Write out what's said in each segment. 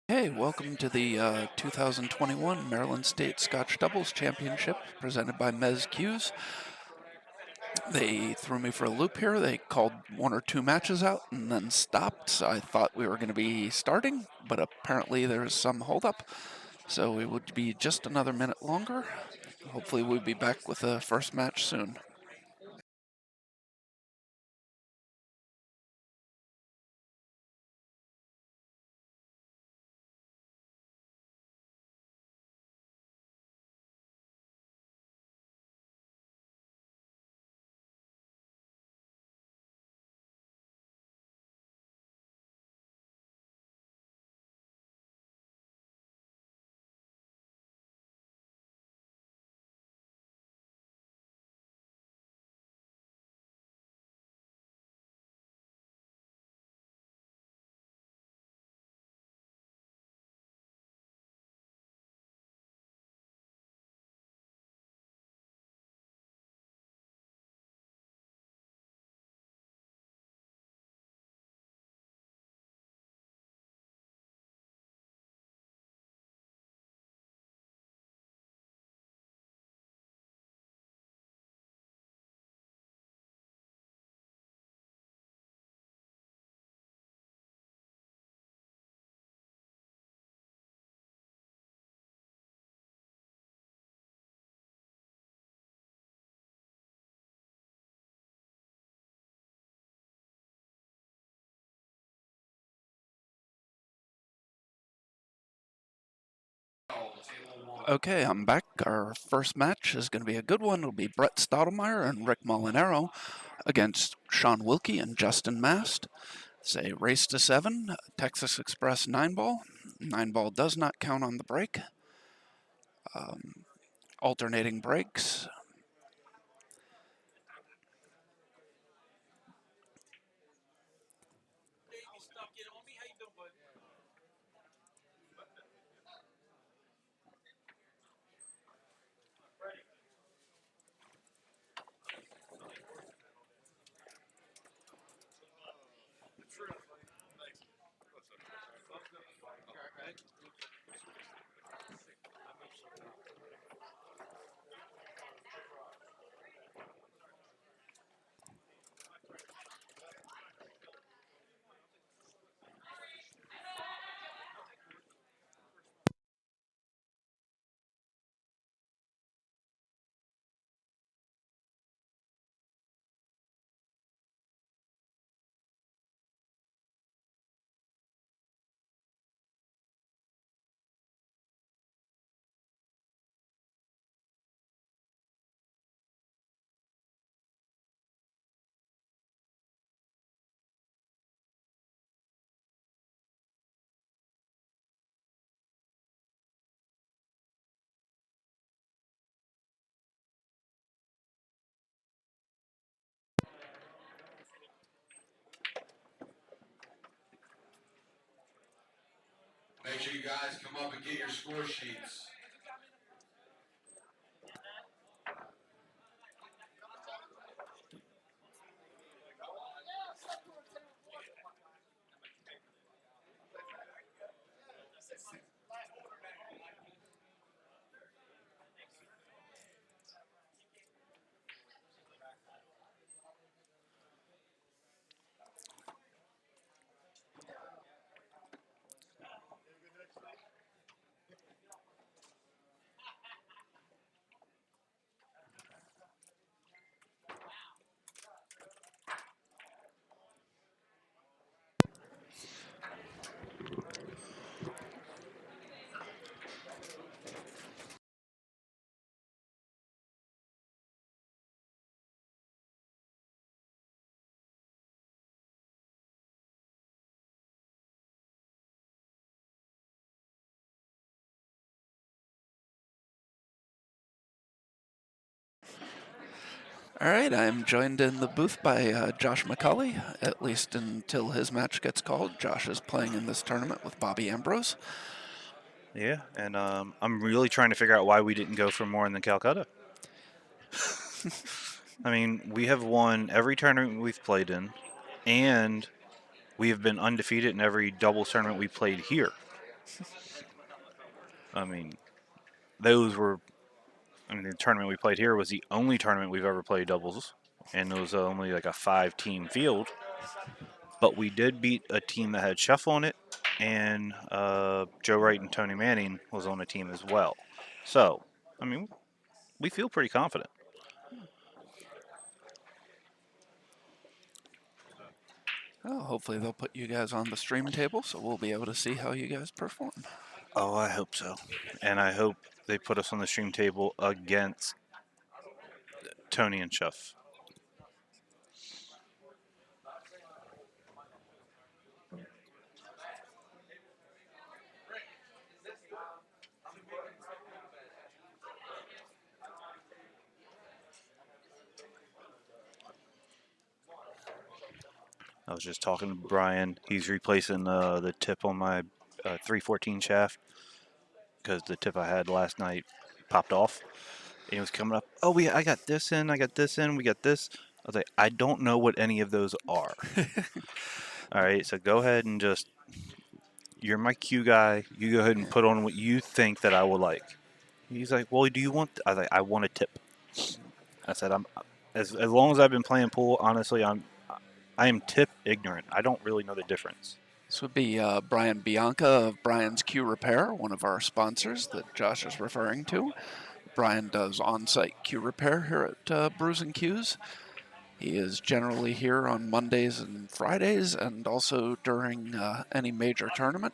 Hey, welcome to the 2021 Maryland State Scotch Doubles Championship presented by Mez Q's. They threw me for a loop here. They called one or two matches out and then stopped. So I thought we were going to be starting, but apparently there's some holdup. So we would be just another minute longer. Hopefully we'll be back with the first match soon. Okay, I'm back. Our first match is going to be a good one. It'll be Brett Stottlemyre and Rick Molinaro against Sean Wilkie and Justin Mast. It's a race to 7, Texas Express 9-ball. 9-ball does not count on the break. Alternating breaks. Make sure you guys come up and get your score sheets. All right, I'm joined in the booth by Josh McCauley, at least until his match gets called. Josh is playing in this tournament with Bobby Ambrose. Yeah, and I'm really trying to figure out why we didn't go for more in the Calcutta. I mean, we have won every tournament we've played in, and we have been undefeated in every doubles tournament we played here. I mean, those were. I mean, the tournament we played here was the only tournament we've ever played doubles, and it was only like a 5-team field. But we did beat a team that had Shuffle on it, and Joe Wright and Tony Manning was on the team as well. So, I mean, we feel pretty confident. Well, hopefully they'll put you guys on the stream table so we'll be able to see how you guys perform. Oh, I hope so. And I hope they put us on the stream table against Tony and Shuff. I was just talking to Brian. He's replacing the tip on my 314 shaft because the tip I had last night popped off. And he was coming up, oh, I got this in, I got this in, we got this. I was like, I don't know what any of those are. All right, so go ahead and just, you're my cue guy. You go ahead and put on what you think that I will like. He's like, well, do you want, I was like, I want a tip. I said, as long as I've been playing pool, honestly, I am tip ignorant. I don't really know the difference. This would be Brian Bianca of Brian's Q Repair, one of our sponsors that Josh is referring to. Brian does on-site Q repair here at Brews and Q's. He is generally here on Mondays and Fridays and also during any major tournament.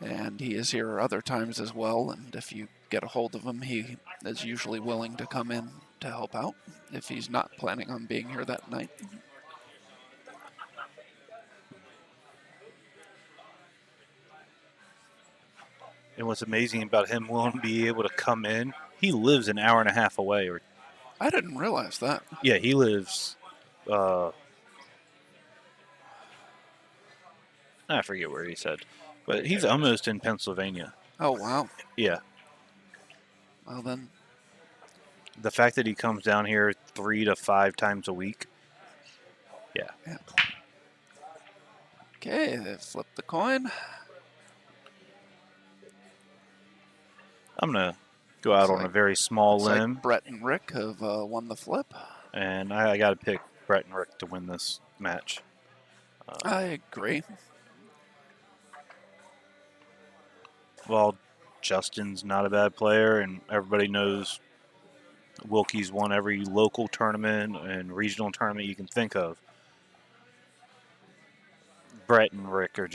And he is here other times as well, and if you get a hold of him, he is usually willing to come in to help out if he's not planning on being here that night. And what's amazing about him willing to be able to come in, he lives an hour and a half away. I didn't realize that. Yeah, he lives, I forget where he said, but he's almost in Pennsylvania. Oh, wow. Yeah. Well, then, The fact that he comes down here 3 to 5 times a week. Yeah. okay, they flipped the coin. I'm going to go out on a very small Looks limb. like Brett and Rick have won the flip. And I got to pick Brett and Rick to win this match. I agree. Well, Justin's not a bad player, and everybody knows Wilkie's won every local tournament and regional tournament you can think of. Brett and Rick are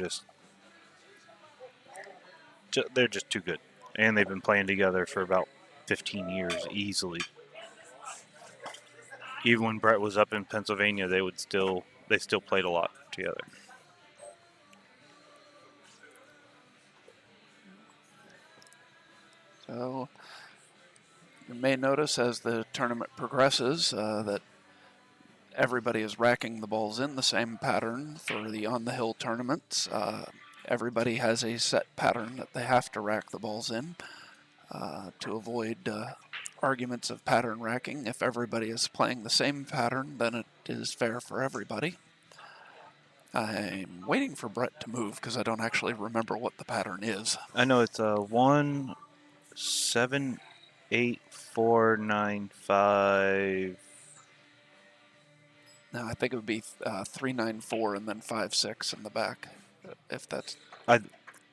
they're just too good. And they've been playing together for about 15 years easily. Even when Brett was up in Pennsylvania, they still played a lot together. So you may notice as the tournament progresses that everybody is racking the balls in the same pattern for the On the Hill tournaments. Everybody has a set pattern that they have to rack the balls in to avoid arguments of pattern racking. If everybody is playing the same pattern, then it is fair for everybody. I'm waiting for Brett to move because I don't actually remember what the pattern is. I know it's 1, 7, 8, 4, 9, 5. No, I think it would be 394 and then 56 in the back, if that's.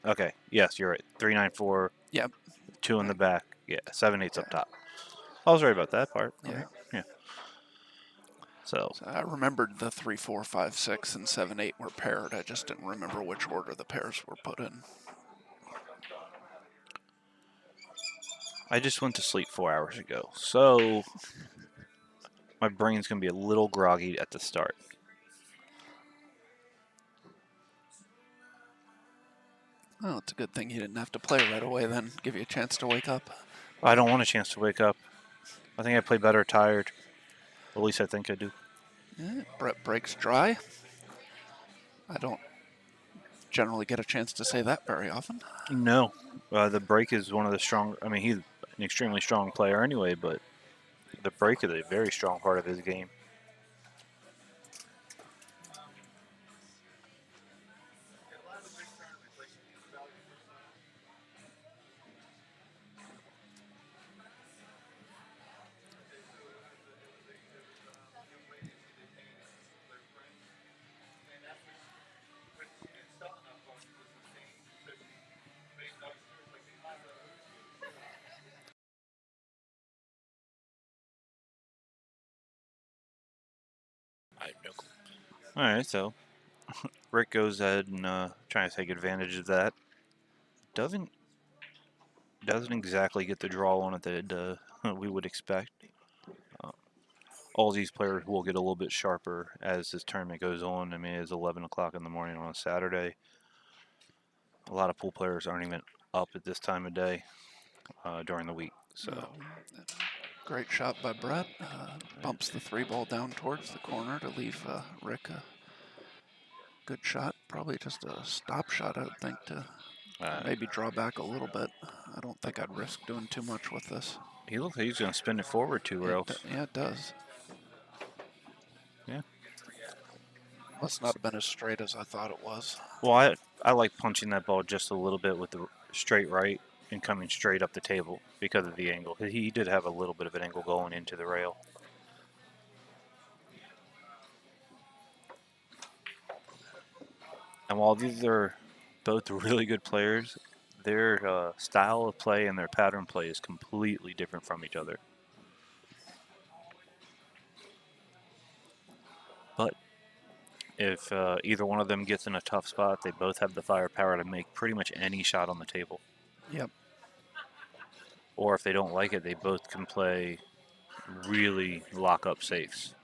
Okay, yes, you're right. 3, 9, 4. Yep. 2 in the back. Yeah, 7, 8's up top. I was right about that part. Yeah. Okay. Yeah. So I remembered the 3, 4, 5, 6, and 7, 8 were paired. I just didn't remember which order the pairs were put in. I just went to sleep 4 hours ago, so my brain's going to be a little groggy at the start. Well, it's a good thing you didn't have to play right away then. Give you a chance to wake up. I don't want a chance to wake up. I think I play better tired. At least I think I do. Yeah, Brett breaks dry. I don't generally get a chance to say that very often. No. The break is one of the strong... I mean, he's an extremely strong player anyway, but the break is a very strong part of his game. All right, so Rick goes ahead and trying to take advantage of that. Doesn't exactly get the draw on it that we would expect. All these players will get a little bit sharper as this tournament goes on. I mean, it's 11 o'clock in the morning on a Saturday. A lot of pool players aren't even up at this time of day during the week. So, Great shot by Brett. Bumps the 3-ball down towards the corner to leave Rick a good shot. Probably just a stop shot, I would think, to maybe draw back a little bit. I don't think I'd risk doing too much with this. he looks like he's going to spin it forward 2 rails. Yeah, it does. Yeah. Must not have been as straight as I thought it was. Well, I like punching that ball just a little bit with the straight right and coming straight up the table because of the angle. He did have a little bit of an angle going into the rail. And while these are both really good players, their style of play and their pattern play is completely different from each other. But if either one of them gets in a tough spot, they both have the firepower to make pretty much any shot on the table. Yep. Or if they don't like it, they both can play really lock-up safes.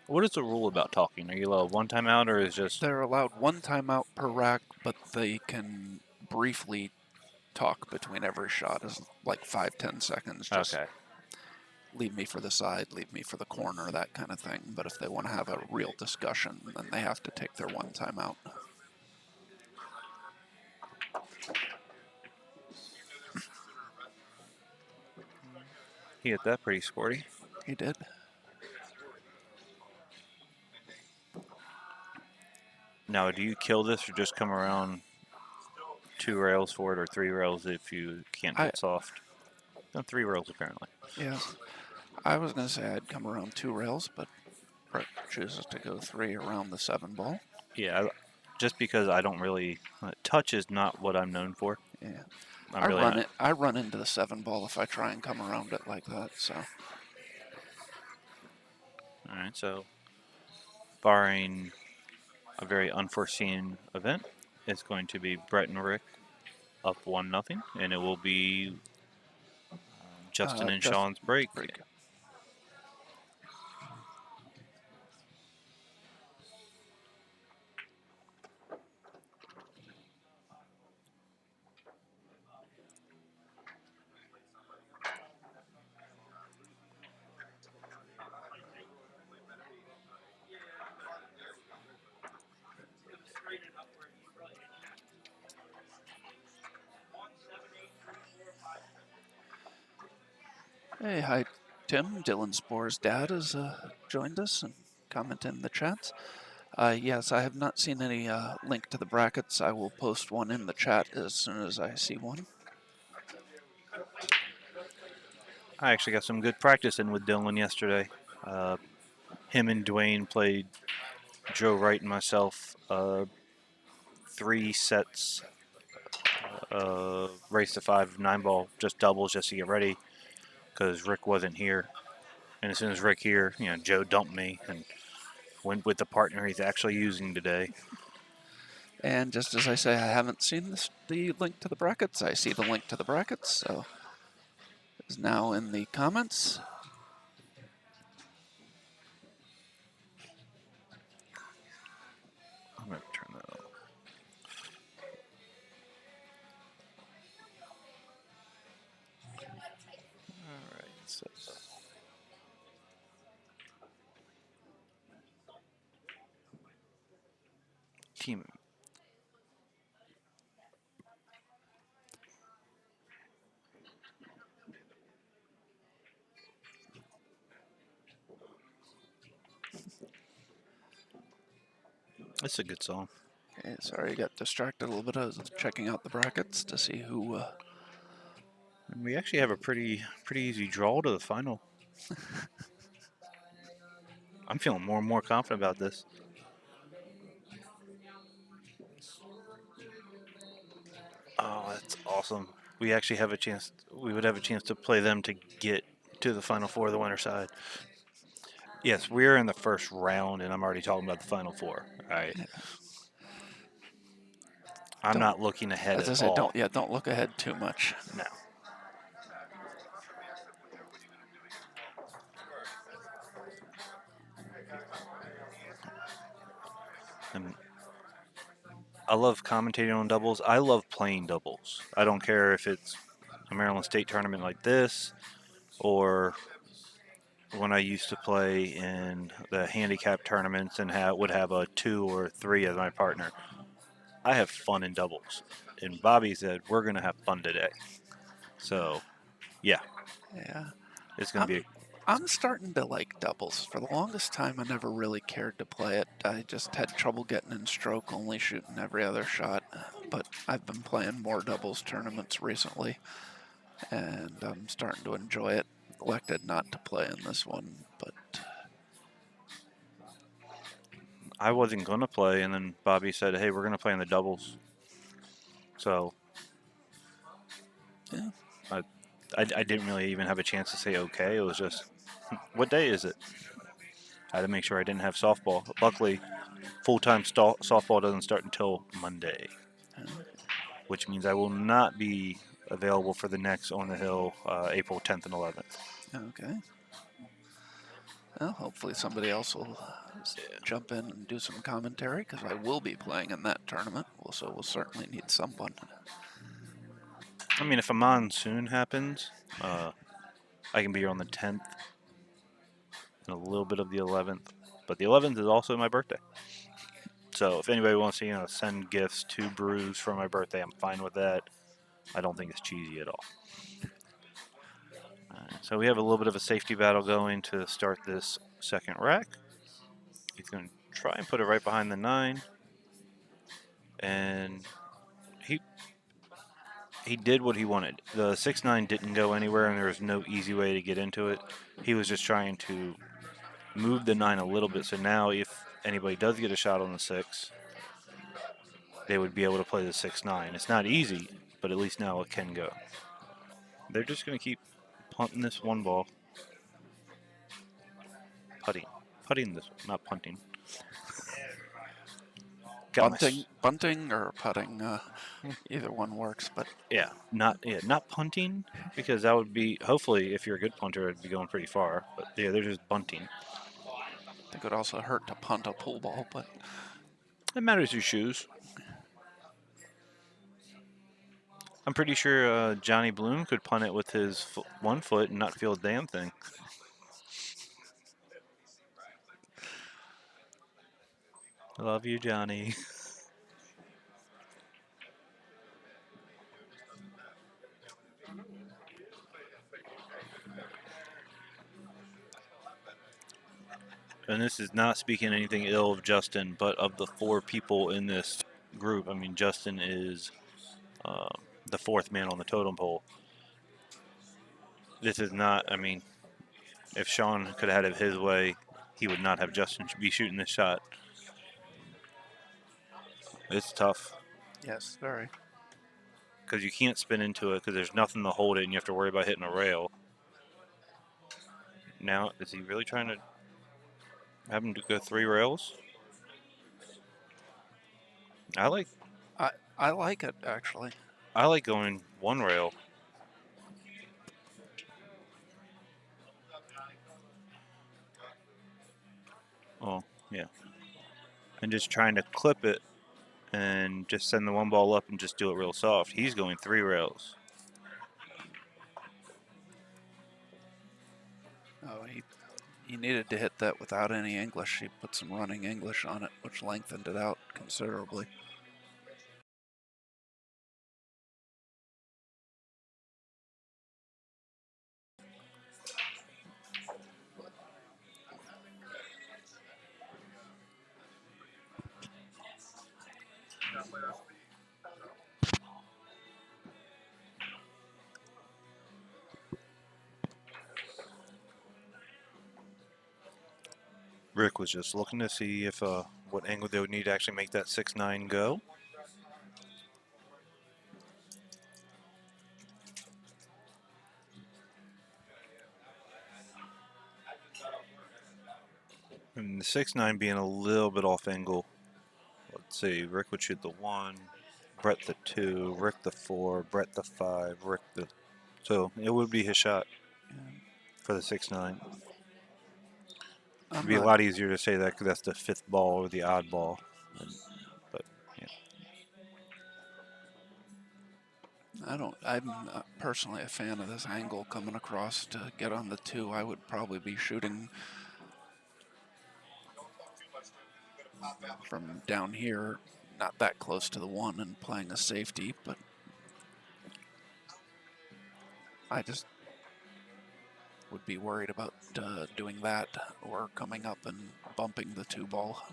What is the rule about talking? Are you allowed one timeout, or is just... They're allowed one timeout per rack, but they can briefly talk between every shot, is like 5-10 seconds. Just Okay. leave me for the side, leave me for the corner, that kind of thing. But if they want to have a real discussion, then they have to take their one timeout. He hit that pretty sporty. He did. Now, do you kill this or just come around 2 rails for it, or 3 rails if you can't hit soft? No, 3 rails apparently. Yeah. I was going to say I'd come around 2 rails, but Brett chooses to go 3 around the 7-ball. Yeah, just because I don't really... touch is not what I'm known for. Yeah. Really I run into the 7-ball if I try and come around it like that, so. All right, so barring a very unforeseen event, it's going to be Brett and Rick up 1-0, and it will be Justin and Sean's break. Hey, hi, Tim. Dylan Spore's dad has joined us and commented in the chat. Yes, I have not seen any link to the brackets. I will post one in the chat as soon as I see one. I actually got some good practice in with Dylan yesterday. Him and Dwayne played Joe Wright and myself 3 sets, race to 5 9-ball, just doubles just to get ready because Rick wasn't here. And as soon as Rick here, Joe dumped me and went with the partner he's actually using today. And just as I say, I haven't seen the link to the brackets. I see the link to the brackets, so it's now in the comments. I'm going to turn that on. All right, so team. It's a good song. Okay, sorry, I got distracted a little bit. I was checking out the brackets to see who. And we actually have a pretty easy draw to the final. I'm feeling more and more confident about this. Oh, that's awesome. We actually have a chance. We would have a chance to play them to get to the Final Four of the winner side. Yes, we're in the first round, and I'm already talking about the final four. All right. Yeah. I'm Don't, not looking ahead as I at say, all. don't look ahead too much. No. And I love commentating on doubles. I love playing doubles. I don't care if it's a Maryland State tournament like this or when I used to play in the handicap tournaments and would have a 2 or 3 as my partner. I have fun in doubles. And Bobby said, we're going to have fun today. So, yeah, Yeah. it's going to I'm be a. I'm starting to like doubles. For the longest time, I never really cared to play it. I just had trouble getting in stroke, only shooting every other shot. But I've been playing more doubles tournaments recently, and I'm starting to enjoy it. Elected not to play in this one, but I wasn't going to play, and then Bobby said, hey, we're going to play in the doubles. So, yeah, I didn't really even have a chance to say okay. It was just, what day is it? I had to make sure I didn't have softball. Luckily, full-time softball doesn't start until Monday, uh, which means I will not be available for the next On the Hill April 10th and 11th. okay. Well, hopefully somebody else will jump in and do some commentary because I will be playing in that tournament. So we'll certainly need someone. I mean, if a monsoon happens, I can be here on the 10th and a little bit of the 11th. But the 11th is also my birthday. So if anybody wants to, send gifts to Brews for my birthday, I'm fine with that. I don't think it's cheesy at all. So we have a little bit of a safety battle going to start this second rack. He's going to try and put it right behind the 9. And he did what he wanted. The 6-9 didn't go anywhere, and there was no easy way to get into it. He was just trying to move the 9 a little bit. So now if anybody does get a shot on the 6, they would be able to play the 6-9. It's not easy, but at least now it can go. They're just going to keep punting this one ball. Putting this, not punting. Got my Bunting or putting, either one works. But not punting, because that would be, hopefully if you're a good punter it'd be going pretty far. But yeah, they're just bunting. I think it would also hurt to punt a pool ball. But It matters your shoes. I'm pretty sure Johnny Bloom could punt it with his 1 foot and not feel a damn thing. I love you, Johnny. And this is not speaking anything ill of Justin, but of the 4 people in this group, I mean, Justin is the 4th man on the totem pole. This is not, I mean, if Sean could have had it his way, he would not have Justin be shooting this shot. It's tough yes, very. because you can't spin into it because there's nothing to hold it and you have to worry about hitting a rail. Now, is he really trying to have him to go 3 rails? I like I like it actually. going 1 rail. Oh, yeah. And just trying to clip it and just send the 1 ball up and just do it real soft. He's going 3 rails. Oh, he needed to hit that without any English. He put some running English on it, which lengthened it out considerably. Rick was just looking to see if what angle they would need to actually make that 6-9 go. the 6-9 being a little bit off angle. Let's see. Rick would shoot the 1, Brett the 2, Rick the 4, Brett the 5, Rick the. So it would be his shot for the 6-9. It'd be a lot easier to say that because that's the 5th ball or the odd ball. But yeah. I'm not personally a fan of this angle coming across to get on the 2. I would probably be shooting from down here, not that close to the 1 and playing a safety, but I just would be worried about doing that or coming up and bumping the 2 ball.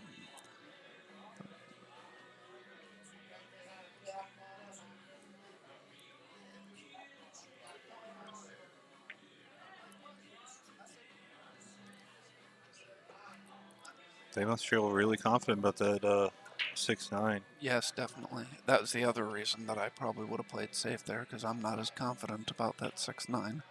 They must feel really confident about that 6-9. Yes, definitely. That was the other reason that I probably would have played safe there, because I'm not as confident about that 6-9.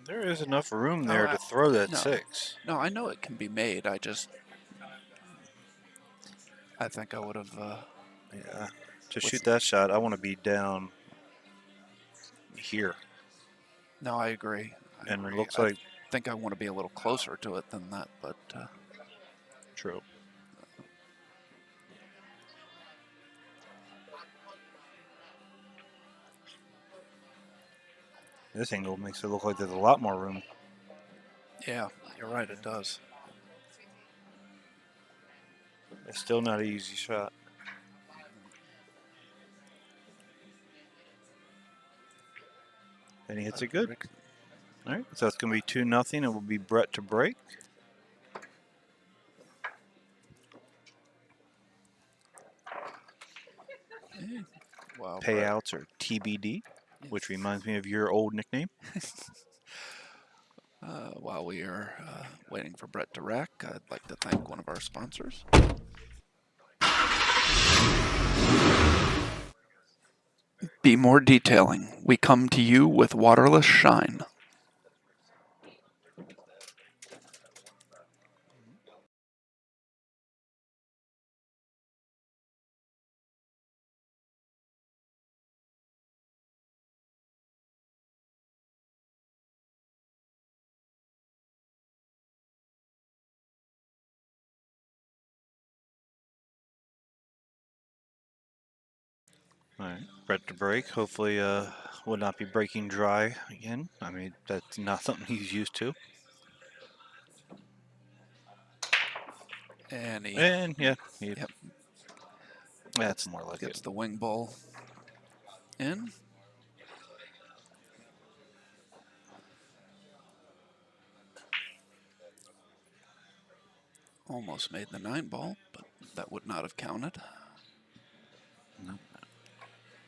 There is enough room there to throw that no. 6. No, I know it can be made. I think I would have. Yeah. To shoot that shot, I want to be down here. No, I agree. And it looks like. I think I want to be a little closer to it than that, but. True. This angle makes it look like there's a lot more room. Yeah, you're right, it does. It's still not an easy shot. And he hits it good. All right, so it's going to be 2-0. It will be Brett to break. Wow, Payouts are TBD, which reminds me of your old nickname. While we are waiting for Brett to rack, I'd like to thank one of our sponsors. Be More Detailing. We come to you with waterless shine. All right, Brett to break. Hopefully, will not be breaking dry again. I mean, that's not something he's used to. And yeah, yep, that's more like gets it. the wing ball in. Almost made the 9 ball, but that would not have counted. No.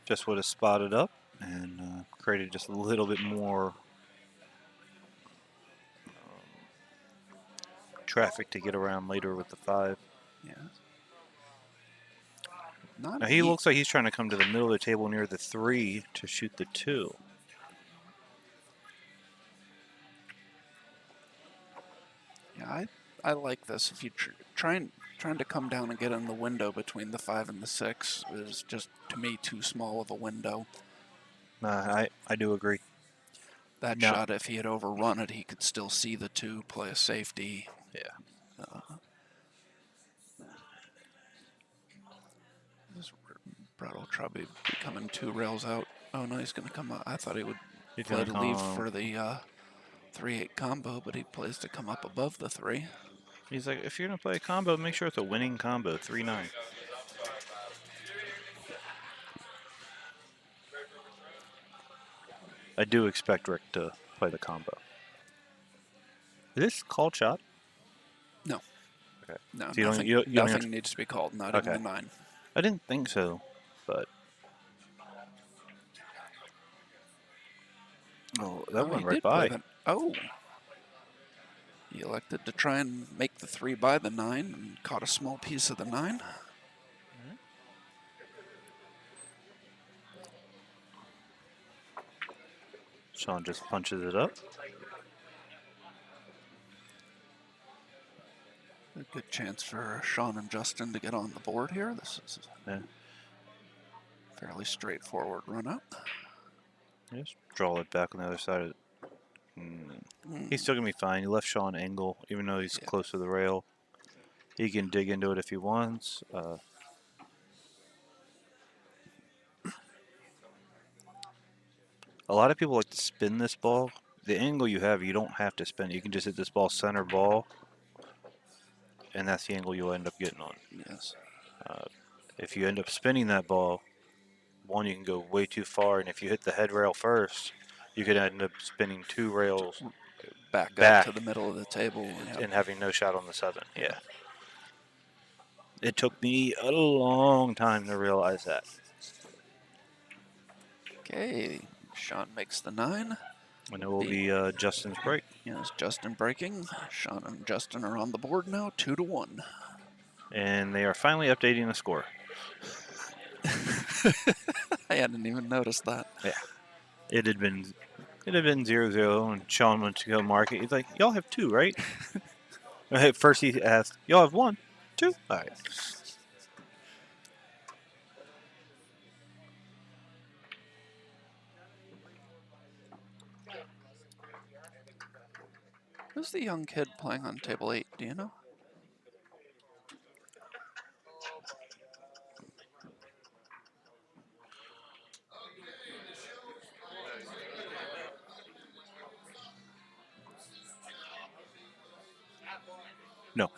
Just would have spotted up and created just a little bit more traffic to get around later with the 5. Yeah. Now he looks like he's trying to come to the middle of the table near the 3 to shoot the 2. Yeah, I like this. If you trying to come down and get in the window between the 5 and the 6 is just, to me, too small of a window. I do agree. That shot, if he had overrun it, he could still see the 2, play a safety. Yeah. Brett will probably be coming 2 rails out. Oh no, he's going to come out. I thought he would play to leave for the 3-8 combo, but he plays to come up above the 3. He's like, if you're going to play a combo, make sure it's a winning combo, 3-9. I do expect Rick to play the combo. Is this called shot? No. Okay. No, So nothing needs to be called, not even the 9. I didn't think so, but... Oh, that went right by. Oh. He elected to try and make the 3 by the 9 and caught a small piece of the 9. Sean just punches it up. A good chance for Sean and Justin to get on the board here. This is Yeah. a fairly straightforward run out. Just draw it back on the other side of it. He's still going to be fine. He left Sean angle, even though he's close to the rail. He can dig into it if he wants. A lot of people like to spin this ball. The angle you have, you don't have to spin. You can just hit this ball center ball, and that's the angle you'll end up getting on. Yes. If you end up spinning that ball, one, you can go way too far, and if you hit the head rail first, you could end up spinning 2 rails Back back out to the middle of the table. and having no shot on the 7. Yeah. It took me a long time to realize that. Okay, Sean makes the 9. And it will be Justin's break. Yes, Justin breaking. Sean and Justin are on the board now, 2-1. And they are finally updating the score. I hadn't even noticed that. Yeah. It had been 0-0, and Sean went to go mark it. He's like, y'all have 2, right? At first he asked, y'all have 1, 2? All right. Who's the young kid playing on table 8? Do you know? No.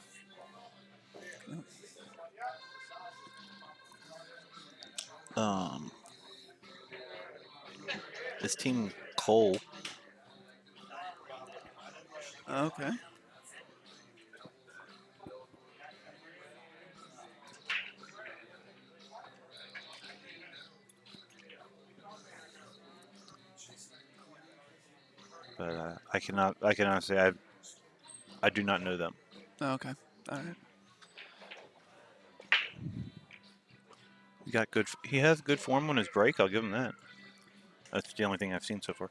This team Cole. Okay. But I cannot say I do not know them. Okay. All right. He has good form on his break. I'll give him that. That's the only thing I've seen so far.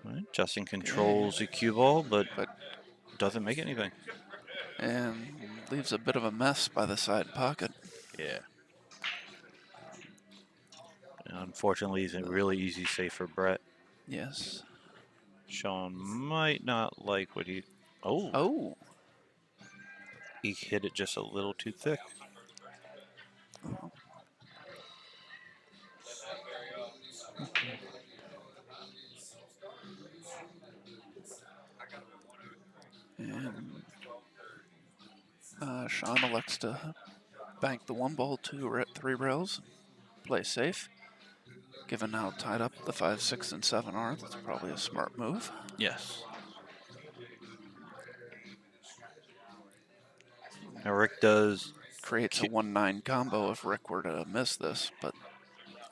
All right, Justin controls the cue ball, but doesn't make anything. And leaves a bit of a mess by the side pocket. Yeah. And unfortunately, he's a really easy save for Brett. Yes. Sean might not like what he. Oh. Oh. He hit it just a little too thick. Oh. And Sean elects to bank the 1 ball 3 rails, play safe. Given how tied up the 5, 6, and 7 are, that's probably a smart move. Yes. Now Rick does Creates a 1-9 combo if Rick were to miss this, but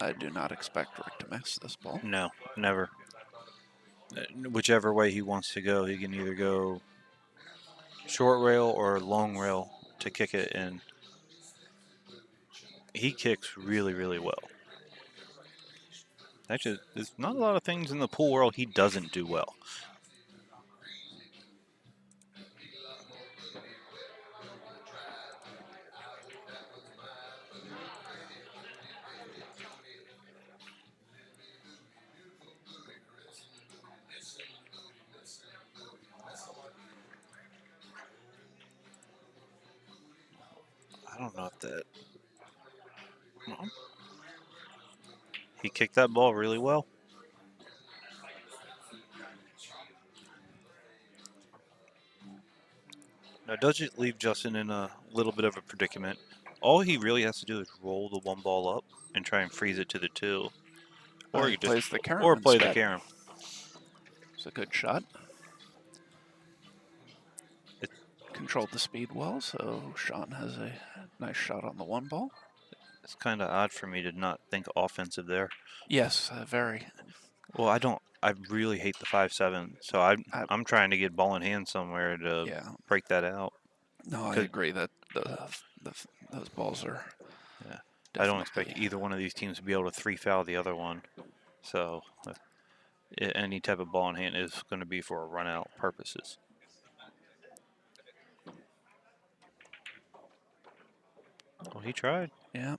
I do not expect Rick to miss this ball. No, never. Whichever way he wants to go, he can either go short rail or long rail to kick it, and he kicks really, really well. Actually, there's not a lot of things in the pool world he doesn't do well. I don't know if that. Well, he kicked that ball really well. Now, does it leave Justin in a little bit of a predicament? All he really has to do is roll the 1 ball up and try and freeze it to the 2. Or he plays the carom or play the instead. carom. It's a good shot. Controlled the speed well, so Sean has a nice shot on the 1 ball. It's kind of odd for me to not think offensive there. Yes, very. Well, I don't. I really hate the 5-7, so I'm trying to get ball in hand somewhere to Yeah. break that out. No, I 'Cause, agree that those balls are yeah, I don't expect definitely. either one of these teams to be able to 3-foul the other one. So any type of ball in hand is going to be for run out purposes. Well, he tried. Yeah.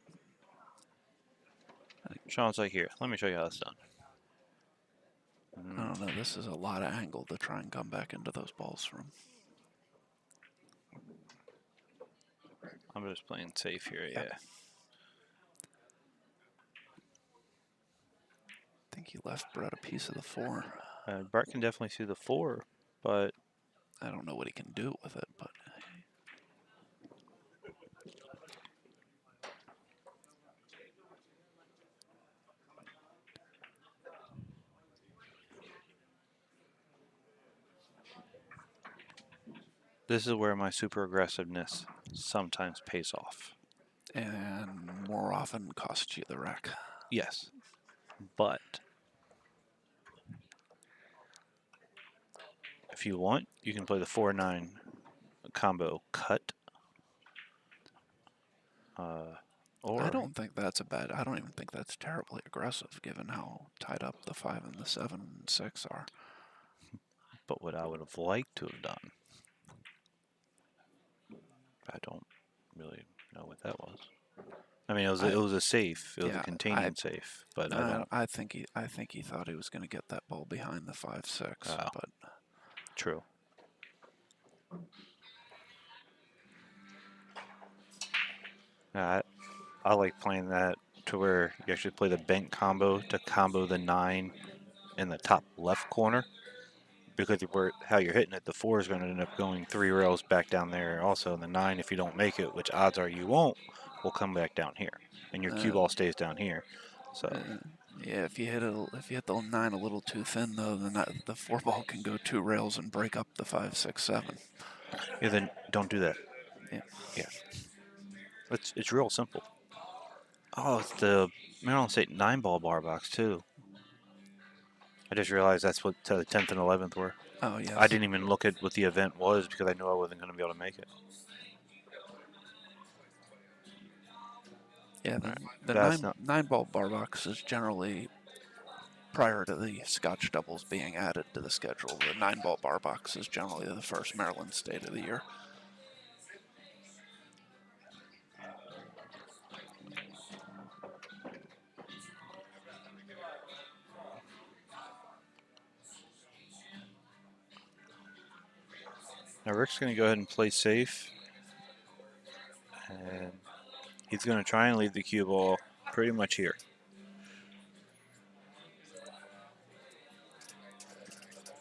Sean's like, here, let me show you how it's done. I don't know. This is a lot of angle to try and come back into those balls from. I'm just playing safe here, Yep. yeah. I think he left Brett a piece of the 4. Bart can definitely see the 4, but I don't know what he can do with it, but this is where my super aggressiveness sometimes pays off. and more often costs you the rack. Yes, but if you want, you can play the 4-9 combo cut. Or I don't think that's a bad. I don't even think that's terribly aggressive, given how tied up the 5 and the 7 and 6 are. but what I would have liked to have done, I don't really know what that was. I mean, it was a safe. It was a containing safe, but I don't. I think he thought he was going to get that ball behind the 5-6, but True. I like playing that to where you actually play the bent combo to combo the 9 in the top left corner. Because how you're hitting it, the 4 is going to end up going 3 rails back down there. Also, the 9, if you don't make it, which odds are you won't, will come back down here, and your cue ball stays down here. So yeah, if you hit the 9 a little too thin though, then the 4 ball can go 2 rails and break up the 5, 6, 7. yeah, then don't do that. Yeah. Yeah, it's real simple. Oh, it's the Maryland State 9-ball bar box too. I just realized that's what the 10th and 11th were. Oh yes. I didn't even look at what the event was because I knew I wasn't going to be able to make it. Yeah, the That's 9 ball bar box is generally, prior to the Scotch doubles being added to the schedule, the 9 ball bar box is generally the first Maryland State of the year. Now Rick's going to go ahead and play safe. And he's going to try and leave the cue ball pretty much here.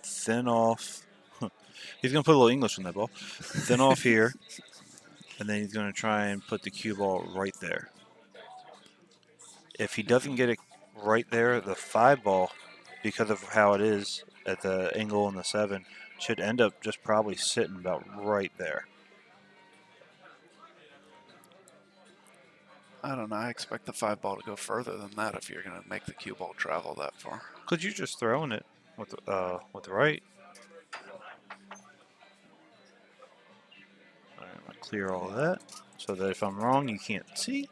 Thin off. He's going to put a little English on that ball. Thin off here. And then he's going to try and put the cue ball right there. If he doesn't get it right there, the 5 ball, because of how it is at the angle on the 7, should end up just probably sitting about right there. I don't know. I expect the 5 ball to go further than that if you're going to make the cue ball travel that far. Because you're just throwing it with the right. All right, I'm going to clear all of that so that if I'm wrong, you can't see.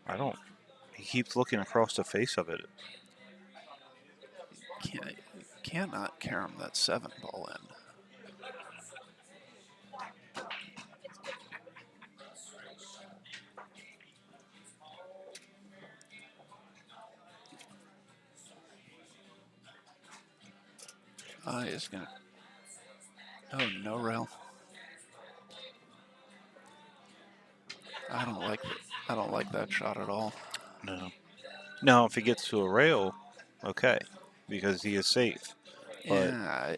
I don't. He keeps looking across the face of it. Cannot carom that 7 ball in. He's gonna. Oh, no rail. I don't like that shot at all. No. Now, if he gets to a rail, okay, because he is safe. But Yeah,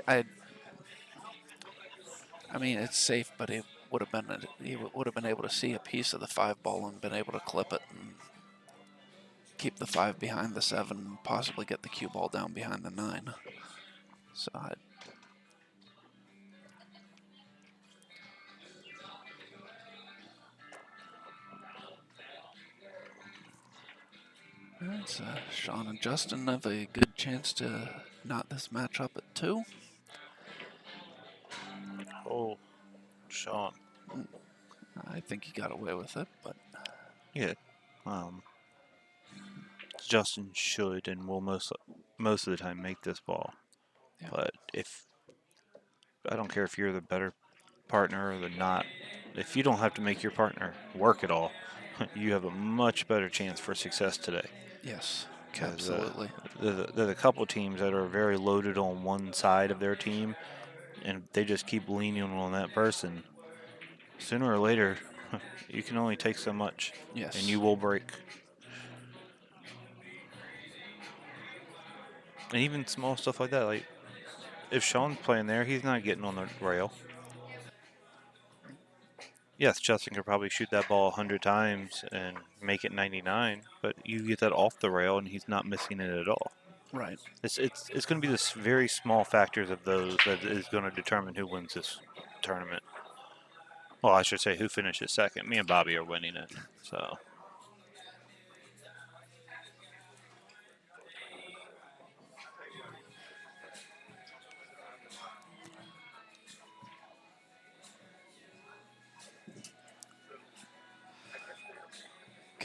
I mean, it's safe, but he would have been able to see a piece of the 5 ball and been able to clip it and keep the 5 behind the 7, and possibly get the cue ball down behind the 9. So Alright, so Sean and Justin have a good chance to knot this match up at 2. Oh, Sean. I think he got away with it, but Yeah. Justin should and will most of the time make this ball. yeah. But if I don't care if you're the better partner or the not, if you don't have to make your partner work at all, you have a much better chance for success today. Yes, Because absolutely. there's a couple teams that are very loaded on one side of their team, and they just keep leaning on that person. Sooner or later, you can only take so much, Yes. and you will break. And even small stuff like that, like if Sean's playing there, he's not getting on the rail. Yes, Justin could probably shoot that ball 100 times and make it 99, but you get that off the rail and he's not missing it at all. Right. It's going to be the very small factors of those that is going to determine who wins this tournament. Well, I should say who finishes second. Me and Bobby are winning it. So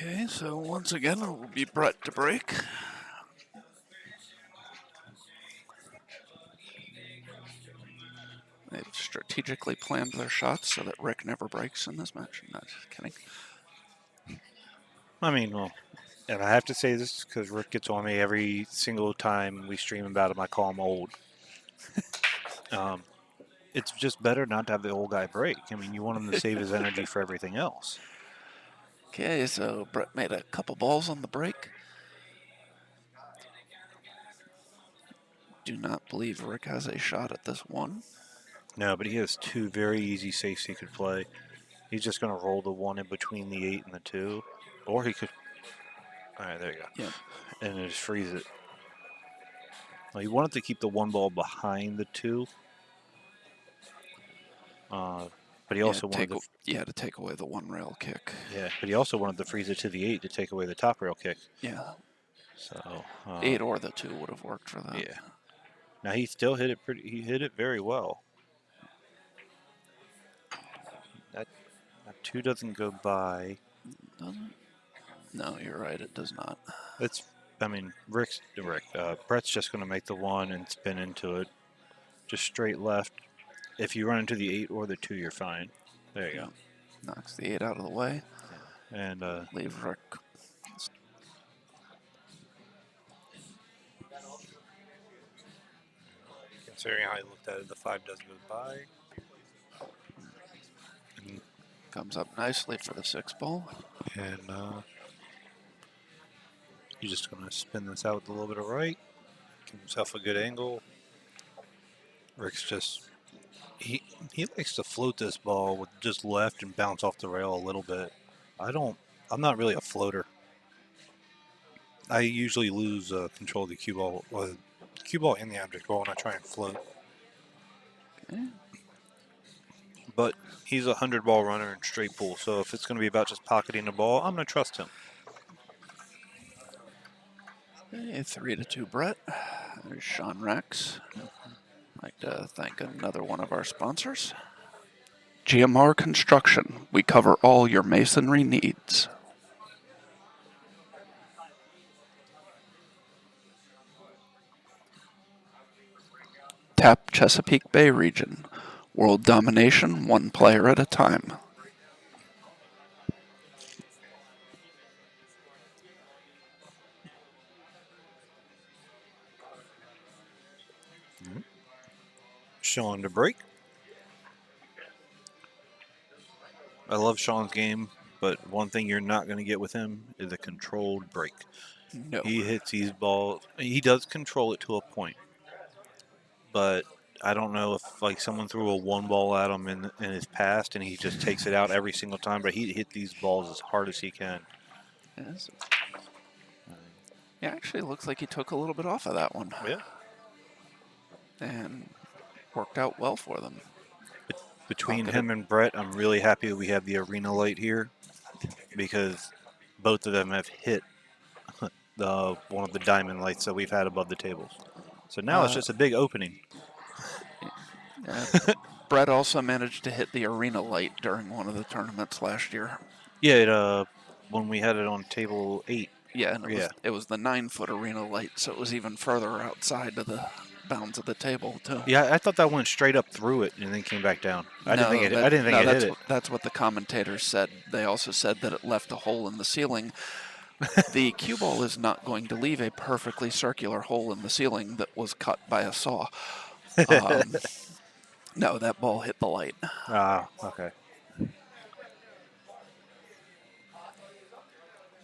Okay, so once again, it will be Brett to break. They've strategically planned their shots so that Rick never breaks in this match. No, just kidding. I mean, well, and I have to say this because Rick gets on me every single time we stream about him. I call him old. It's just better not to have the old guy break. I mean, you want him to save his energy for everything else. Okay, so Brett made a couple balls on the break. Do not believe Rick has a shot at this one. No, but he has two very easy safes he could play. He's just going to roll the one in between the 8 and the 2. Or he could... All right, there you go. Yep. And then just freeze it. Well, he wanted to keep the one ball behind the 2. But he also wanted to... Yeah, to take away the one rail kick. Yeah, but he also wanted to freeze it to the 8 to take away the top rail kick. Yeah. So... 8 or the 2 would have worked for that. Yeah. Now, he still hit it pretty... He hit it very well. That 2 doesn't go by. Doesn't? No, you're right. It does not. It's... I mean, Brett's just going to make the 1 and spin into it. Just straight left. If you run into the 8 or the 2, you're fine. There you go. Knocks the 8 out of the way. And leave Rick. considering how he looked at it, the 5 does go by. And, Comes up nicely for the 6 ball. and you're just going to spin this out with a little bit of right. Give himself a good angle. Rick's just... He likes to float this ball with just left and bounce off the rail a little bit. I'm not really a floater. I usually lose control of the cue ball, and the object ball when I try and float. Okay. But he's a 100-ball runner in straight pool, so if it's going to be about just pocketing the ball, I'm going to trust him. Okay, 3-2 Brett. There's Sean Rex. I'd like to thank another one of our sponsors. GMR Construction. We cover all your masonry needs. TAP Chesapeake Bay region. World domination, one player at a time. Sean to break. I love Sean's game, but one thing you're not going to get with him is a controlled break. No. He hits these balls. He does control it to a point, but I don't know if like someone threw a 1 ball at him in his past and he just takes it out every single time. But he hit these balls as hard as he can. Yes. Yeah, actually looks like he took a little bit off of that one. Yeah. And worked out well for them. Between him and Brett, I'm really happy we have the arena light here because both of them have hit one of the diamond lights that we've had above the tables. So now it's Uh, just a big opening. yeah, Brett also managed to hit the arena light during one of the tournaments last year. Yeah, when we had it on table 8. Yeah, and Yeah. it was the 9-foot arena light, so it was even further outside of the bounds of the table too. Yeah, I thought that went straight up through it and then came back down. I didn't think it hit it. That's what the commentators said. They also said that it left a hole in the ceiling. The cue ball is not going to leave a perfectly circular hole in the ceiling that was cut by a saw. No, that ball hit the light. Ah, okay.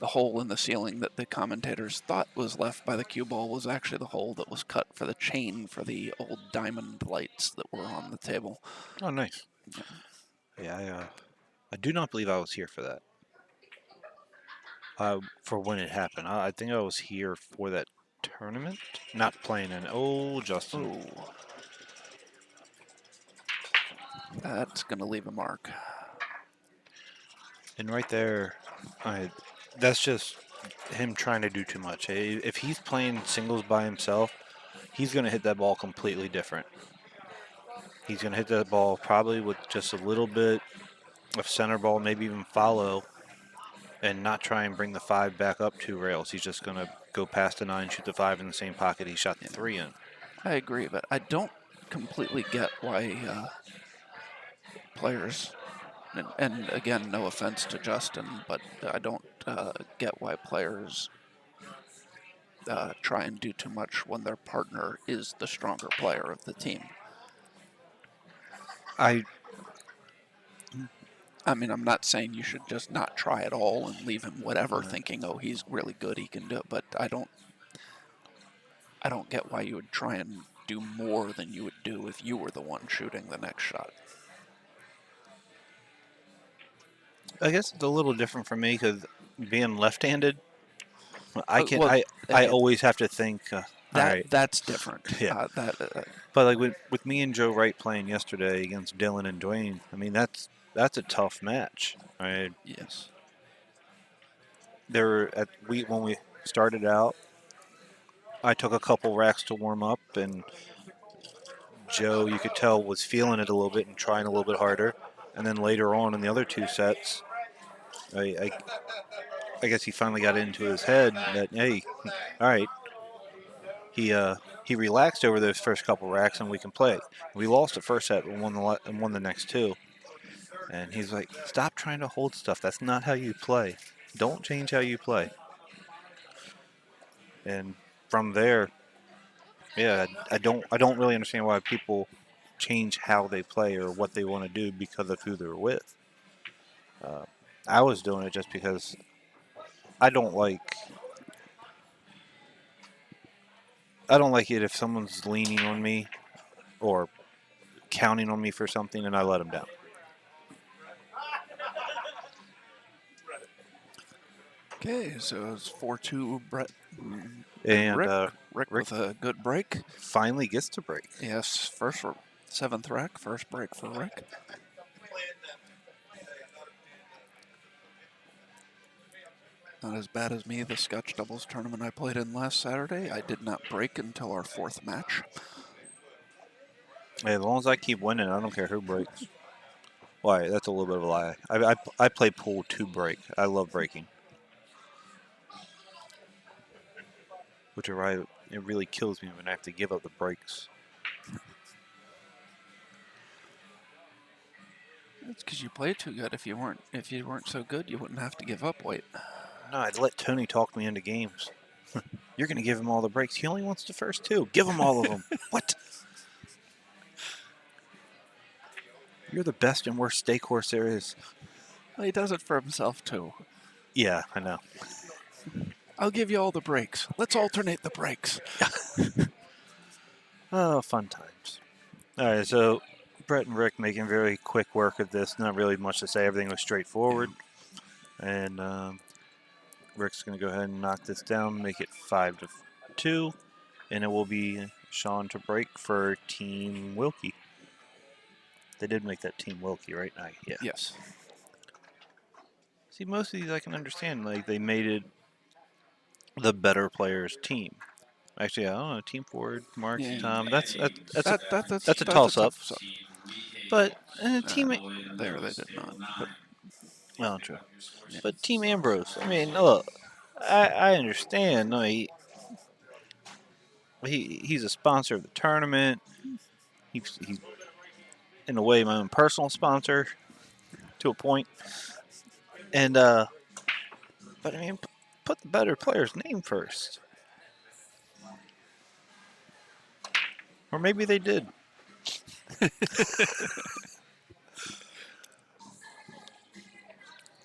The hole in the ceiling that the commentators thought was left by the cue ball was actually the hole that was cut for the chain for the old diamond lights that were on the table. Oh, nice. Yeah, I do not believe I was here for that. For when it happened. I think I was here for that tournament, not playing in. Oh, Justin. Ooh. That's going to leave a mark. And right there, that's just him trying to do too much. If he's playing singles by himself, he's going to hit that ball completely different. He's going to hit that ball probably with just a little bit of center ball, maybe even follow, and not try and bring the 5 back up 2 rails. He's just going to go past the 9, shoot the 5 in the same pocket he shot the 3 in. I agree, but I don't completely get why players, and again, no offense to Justin, but I don't get why players try and do too much when their partner is the stronger player of the team. I mean, I'm not saying you should just not try at all and leave him whatever, thinking, oh, he's really good, he can do it. But I don't get why you would try and do more than you would do if you were the one shooting the next shot. I guess it's a little different for me because being left-handed, I always have to think. That's different. Yeah. But like with me and Joe Wright playing yesterday against Dylan and Dwayne, I mean that's a tough match. Right? Yes. When we started out, I took a couple racks to warm up, and Joe, you could tell, was feeling it a little bit and trying a little bit harder. And then later on in the other 2 sets, I guess he finally got into his head that, hey, all right. He relaxed over those first couple racks and we can play. We lost the first set and won the next 2. And he's like, stop trying to hold stuff. That's not how you play. Don't change how you play. And from there, yeah, I don't really understand why people change how they play or what they want to do because of who they're with. I was doing it just because I don't like it if someone's leaning on me or counting on me for something and I let them down. Okay, so it's 4-2 Brett And Rick with a good break. Finally gets to break. Yes, 7th rack, first break for Rick. Not as bad as me, the Scotch doubles tournament I played in last Saturday. I did not break until our 4th match. Hey, as long as I keep winning, I don't care who breaks. Why, that's a little bit of a lie. I play pool to break. I love breaking. Which are right, it really kills me when I have to give up the breaks. That's because you play too good. If you weren't so good, you wouldn't have to give up weight. No, I'd let Tony talk me into games. You're going to give him all the breaks. He only wants the first 2. Give him all of them. What? You're the best and worst stake horse there is. Well, he does it for himself too. Yeah, I know. I'll give you all the breaks. Let's alternate the breaks. Oh, fun times. All right, so Brett and Rick making very quick work of this. Not really much to say. Everything was straightforward. And Rick's going to go ahead and knock this down, make it 5-2. And it will be Sean to break for Team Wilkie. They did make that Team Wilkie, right? Yeah. Yes. See, most of these I can understand. Like, they made it the better players' team. Actually, I don't know. Team forward, Mark, Yeah, Tom. That's a that's a toss up. tough. But Uh, team, there they did not. But well, true. yeah. But Team Ambrose. I mean, look, I understand. No, he's a sponsor of the tournament. He's in a way my own personal sponsor to a point. And but I mean, put the better player's name first. Or maybe they did.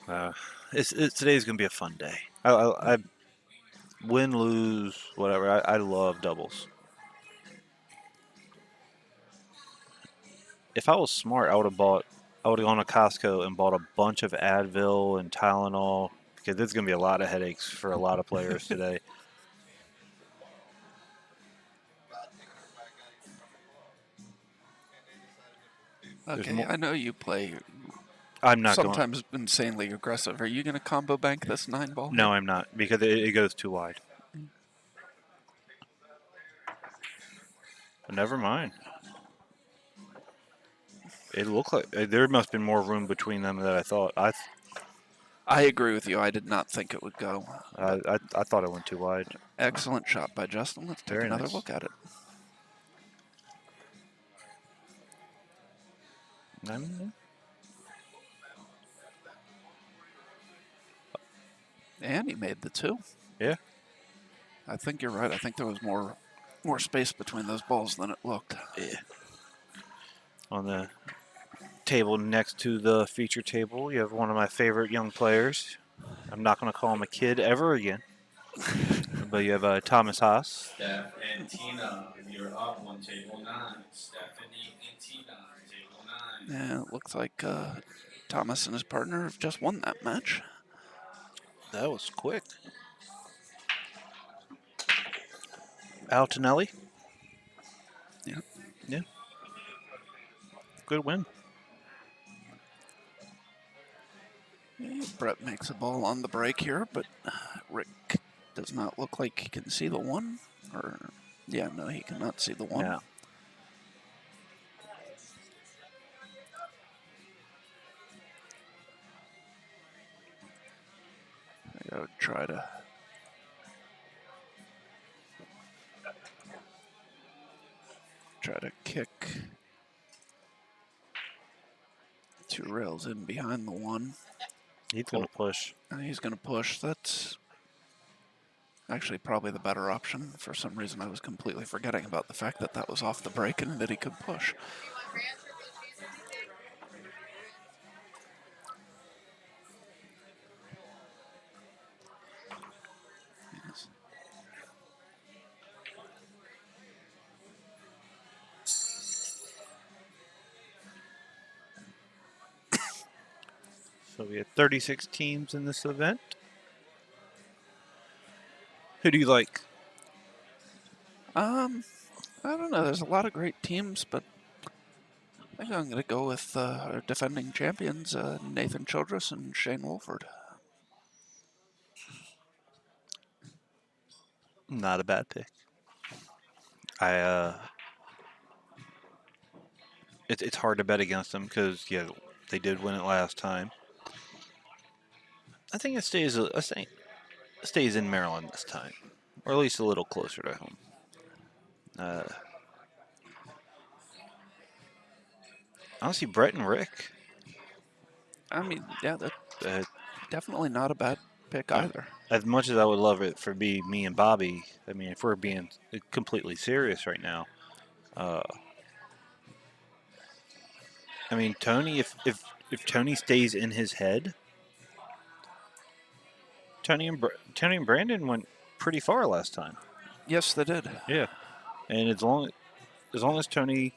Uh, today's gonna be a fun day. I win, lose, whatever. I love doubles. If I was smart, I would have gone to Costco and bought a bunch of Advil and Tylenol because there's gonna be a lot of headaches for a lot of players today. There's Okay, more. I know you play I'm not going. sometimes insanely aggressive. Are you going to combo bank this 9 ball No, here? I'm not because it goes too wide. But never mind. It looked like there must have been more room between them than I thought. I agree with you. I did not think it would go. But I thought it went too wide. excellent shot by Justin. Let's take Very another nice. look at it. And he made the 2. Yeah. I think you're right. I think there was more space between those balls than it looked. Yeah. On the table next to the feature table, you have one of my favorite young players. I'm not going to call him a kid ever again. But you have Thomas Haas. Steph and Tina, you're up on table 9. Stephanie and Tina, table 9. Yeah, it looks like Thomas and his partner have just won that match. That was quick. Altonelli. Yeah. Yeah. Good win. Yeah, Brett makes a ball on the break here, but Rick does not look like he can see the 1. Or, yeah, no, he cannot see the 1. Yeah. I would try to kick 2 rails in behind the 1. He's going to push. And he's going to push. That's actually probably the better option. For some reason, I was completely forgetting about the fact that that was off the break and that he could push. Yes. So we had 36 teams in this event. Who do you like? I don't know. There's a lot of great teams, but I think I'm going to go with our defending champions, Nathan Childress and Shane Wolford. Not a bad pick. It's hard to bet against them because they did win it last time. I think it stays. I think it stays in Maryland this time, or at least a little closer to home. Honestly, Brett and Rick. I mean, yeah, that's Uh, definitely not a bad pick either. as much as I would love it for me and Bobby. I mean, if we're being completely serious right now, I mean Tony. If Tony stays in his head, Tony and Brandon went pretty far last time. Yes, they did. Yeah, and as long as Tony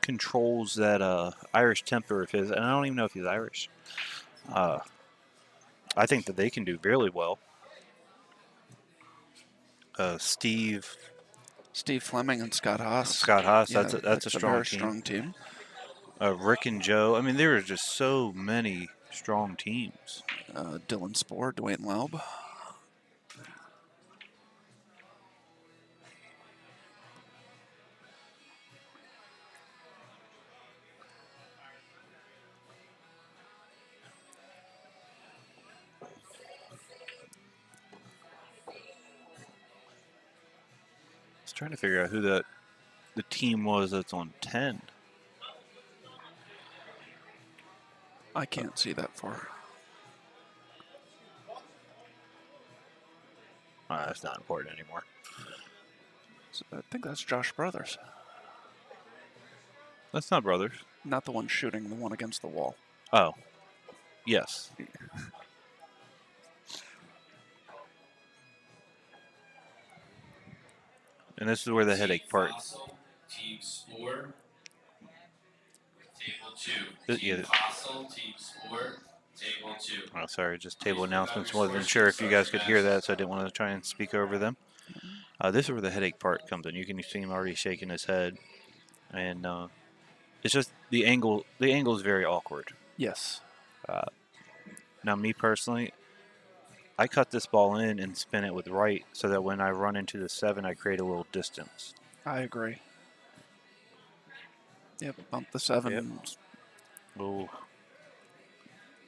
controls that Irish temper of his, and I don't even know if he's Irish. I think that they can do really well. Steve Fleming and Scott Haas. Scott Haas, Yeah, that's a strong very team. strong team. Rick and Joe. I mean, there are just so many strong teams. Dylan Spohr, Dwayne Laub. trying to figure out who the team was that's on 10. I can't see that far. That's not important anymore. So I think that's Josh Brothers. That's not Brothers. Not the one shooting, the one against the wall. Oh, yes. And this is where the headache part. Fossil, Team Spore. Table 2. Yeah. Team Fossil, Team Spore. Table 2. Oh, sorry, just table announcements. Wasn't sure if you guys could hear that, so I didn't want to try and speak over them. This is where the headache part comes in. You can see him already shaking his head, and it's just the angle. The angle is very awkward. Yes. Now, me personally, I cut this ball in and spin it with right, so that when I run into the 7, I create a little distance. I agree. Yep, bump the 7. Yep. Oh,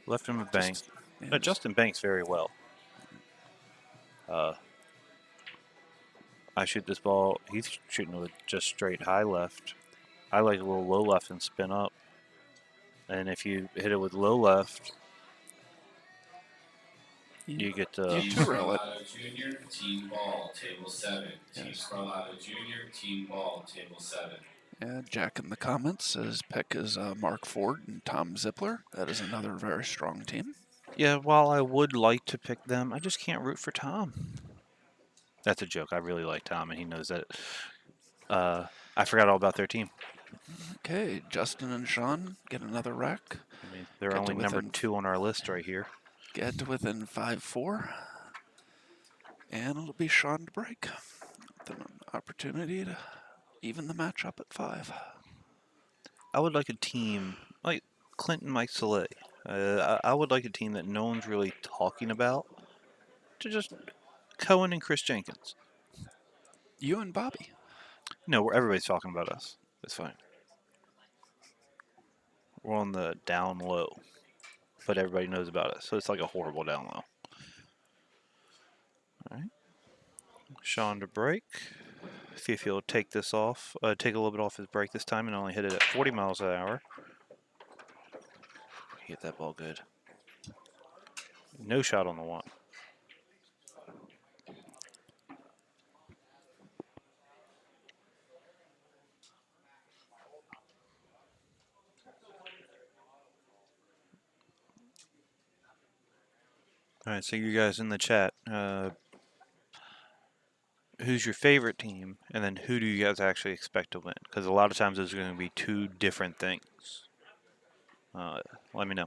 left him a bank. Yeah, Justin banks very well. I shoot this ball. He's shooting with just straight high left. I like a little low left and spin up. And if you hit it with low left, you get to You two-rail it. Carlisle Jr., Team Ball, Table 7. Team Carlisle Jr., Team Ball, Table 7. Yeah, Jack in the comments says pick is Mark Ford and Tom Zippler. That is another very strong team. Yeah, while I would like to pick them, I just can't root for Tom. That's a joke. I really like Tom, and he knows that. I forgot all about their team. Okay, Justin and Sean get another rack. I mean, they're Get to only number within- 2 on our list right here. Get to within 5-4. And it'll be Sean to break. With an opportunity to even the matchup at 5. I would like a team like Clinton Mike Soleil. I would like a team that no one's really talking about. To just Cohen and Chris Jenkins. You and Bobby. No, everybody's talking about us. It's fine. We're on the down low, but everybody knows about us, so it's like a horrible down low. All right, Sean to break. See if he'll take this off. Take a little bit off his break this time and only hit it at 40 miles an hour. Hit that ball good. No shot on the 1. All right, so you guys in the chat, who's your favorite team, and then who do you guys actually expect to win? Because a lot of times those are going to be 2 different things. Let me know.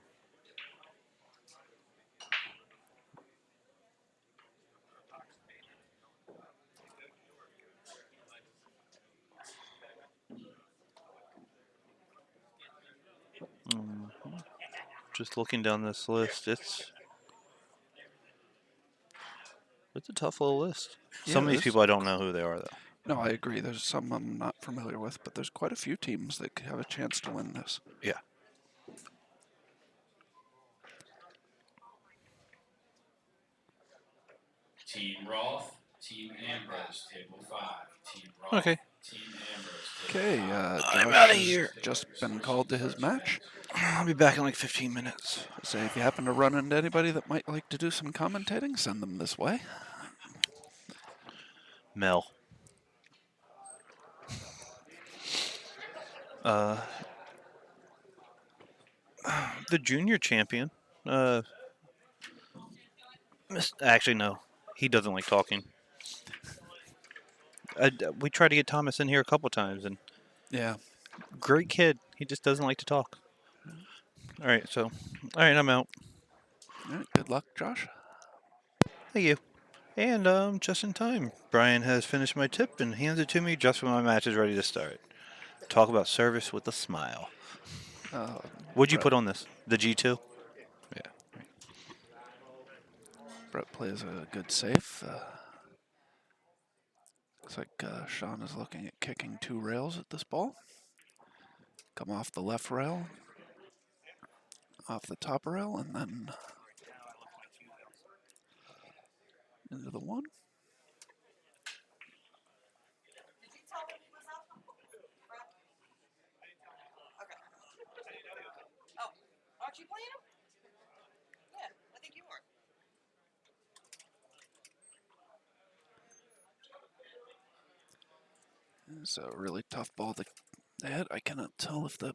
Just looking down this list, it's a tough little list. Yeah, Some of these there's- people I don't know who they are, though. No, I agree. There's some I'm not familiar with, but there's quite a few teams that could have a chance to win this. Yeah. Team Rolf, Team Ambrose, Table 5. Team Rolf, Okay. Team Ambrose, Okay, Table 5. Josh I'm outta has here. just been called to his match. I'll be back in like 15 minutes. So if you happen to run into anybody that might like to do some commentating, send them this way. Mel. The junior champion. Actually, no. He doesn't like talking. We tried to get Thomas in here a couple times, and Yeah. great kid. He just doesn't like to talk. All right, I'm out. All right, good luck, Josh. Thank you. And just in time, Brian has finished my tip and hands it to me just when my match is ready to start. Talk about service with a smile. What'd you put on this? The G2? Yeah. Brett plays a good safe. Looks like Sean is looking at kicking 2 rails at this ball. Come off the left rail, off the top rail, and then into the 1. playing them? Yeah, I think you are. It's a really tough ball to hit. I cannot tell if the...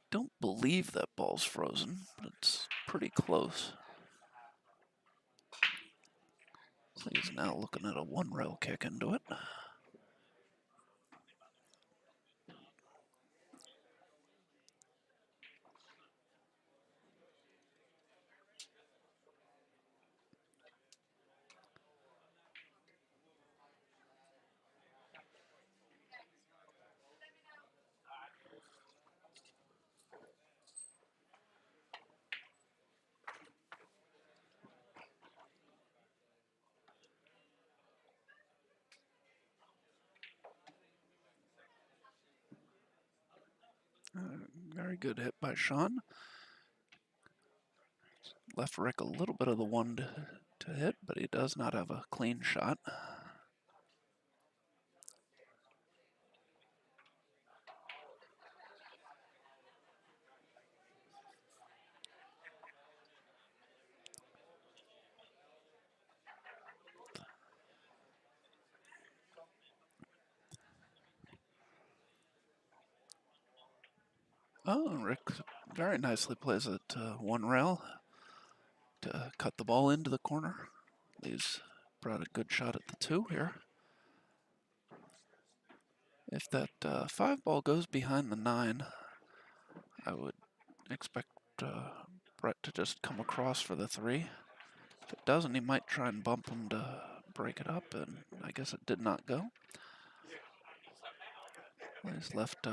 don't believe that ball's frozen, but it's pretty close. So he's now looking at a one-rail kick into it. Very good hit by Sean. Left Rick a little bit of the one to hit, but he does not have a clean shot. Oh, Rick very nicely plays it one rail to cut the ball into the corner. He's brought a good shot at the two here. If that 5 ball goes behind the 9, I would expect Brett to just come across for the 3. If it doesn't, he might try and bump him to break it up, and I guess it did not go. He's left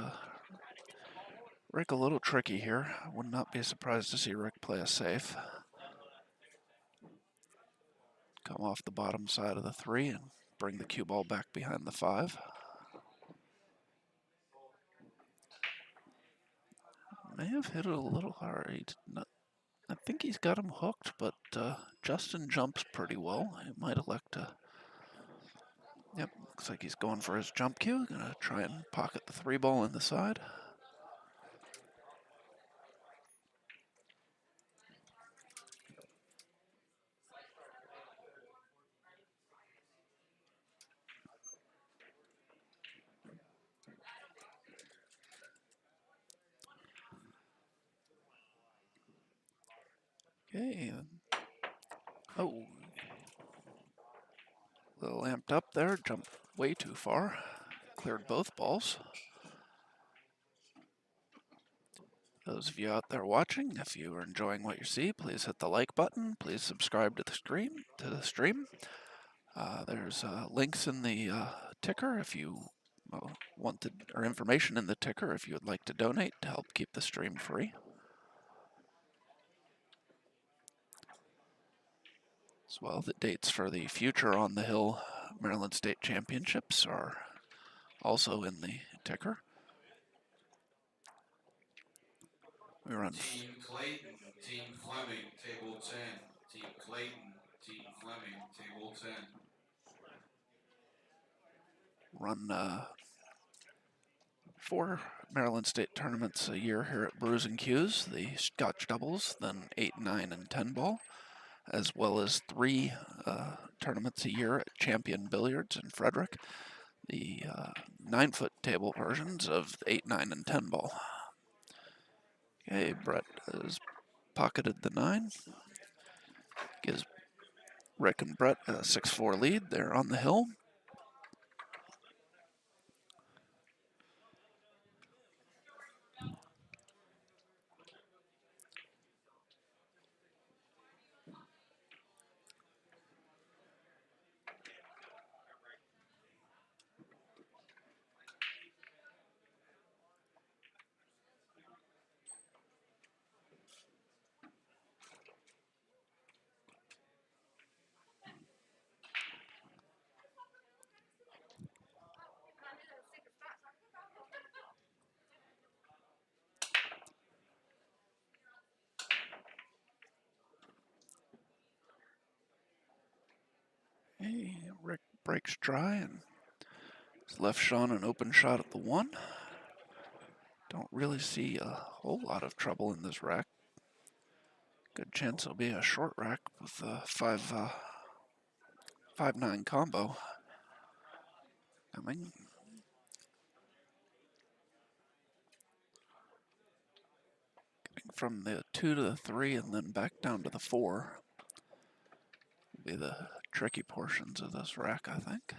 Rick a little tricky here. I would not be surprised to see Rick play a safe. Come off the bottom side of the 3 and bring the cue ball back behind the 5. May have hit it a little hard. I think he's got him hooked, but Justin jumps pretty well. He might elect to... Yep, looks like he's going for his jump cue. Gonna try and pocket the 3 ball in the side. Okay. Oh. A little amped up there, jumped way too far. Cleared both balls. Those of you out there watching, if you are enjoying what you see, please hit the like button. Please subscribe to the stream. There's links in the ticker if you or information in the ticker if you would like to donate to help keep the stream free. As well, the dates for the future On the Hill Maryland State Championships are also in the ticker. We run Team Clayton, Team Fleming, table 10. Team Clayton, Team Fleming, table 10. run 4 Maryland State tournaments a year here at Brews and Cues, the Scotch doubles, then 8, 9, and 10 ball, as well as 3 tournaments a year at Champion Billiards in Frederick, the 9-foot table versions of 8, 9, and 10 ball. Okay, Brett has pocketed the 9, gives Rick and Brett a 6-4 lead. They're on the hill. Hey, Rick breaks dry and has left Sean an open shot at the 1. Don't really see a whole lot of trouble in this rack. Good chance it'll be a short rack with a 5-9 combo coming. From the 2 to the 3 and then back down to the 4 will be the tricky portions of this rack, I think.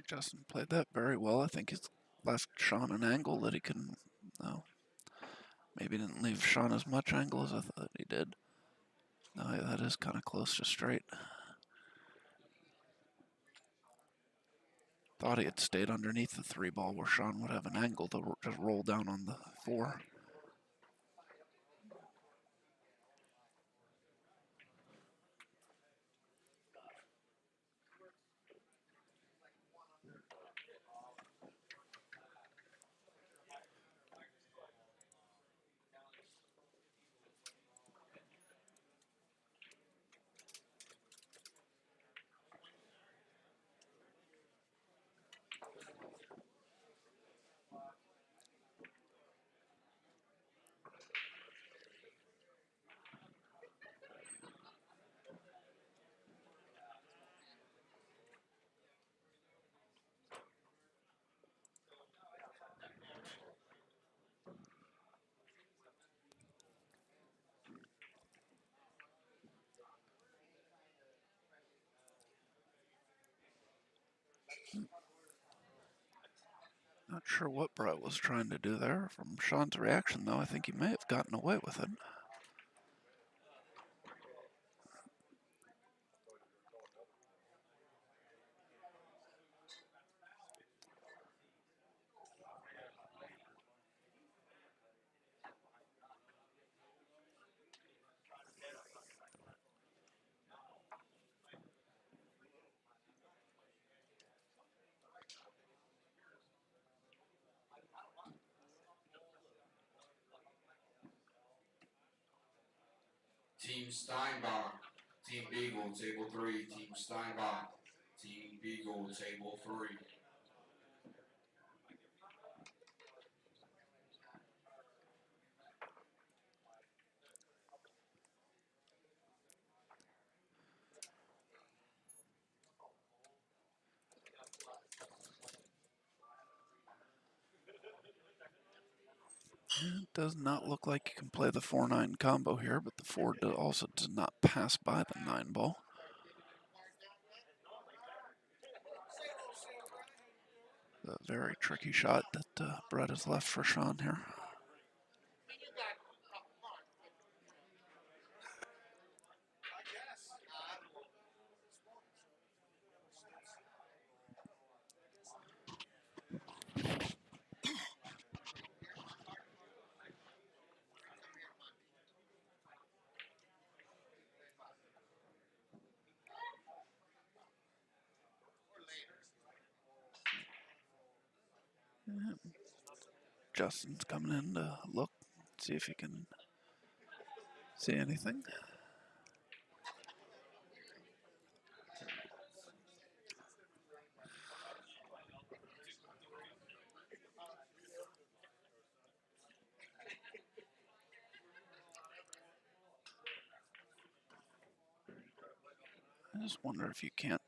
Justin played that very well. I think he's left Sean an angle that he can, maybe didn't leave Sean as much angle as I thought he did. No, yeah, that is kind of close to straight. Thought he had stayed underneath the 3 ball where Sean would have an angle to just roll down on the 4. Not sure what Brett was trying to do there. From Sean's reaction, though, I think he may have gotten away with it. Team Steinbach, Team Beagle, table 3. Team Steinbach, Team Beagle, table 3. It does not look like you can play the 4-9 combo here, but the 4 also does not pass by the 9 ball. A very tricky shot that Brett has left for Sean here. Justin's coming in to look, see if he can see anything. I just wonder if you can't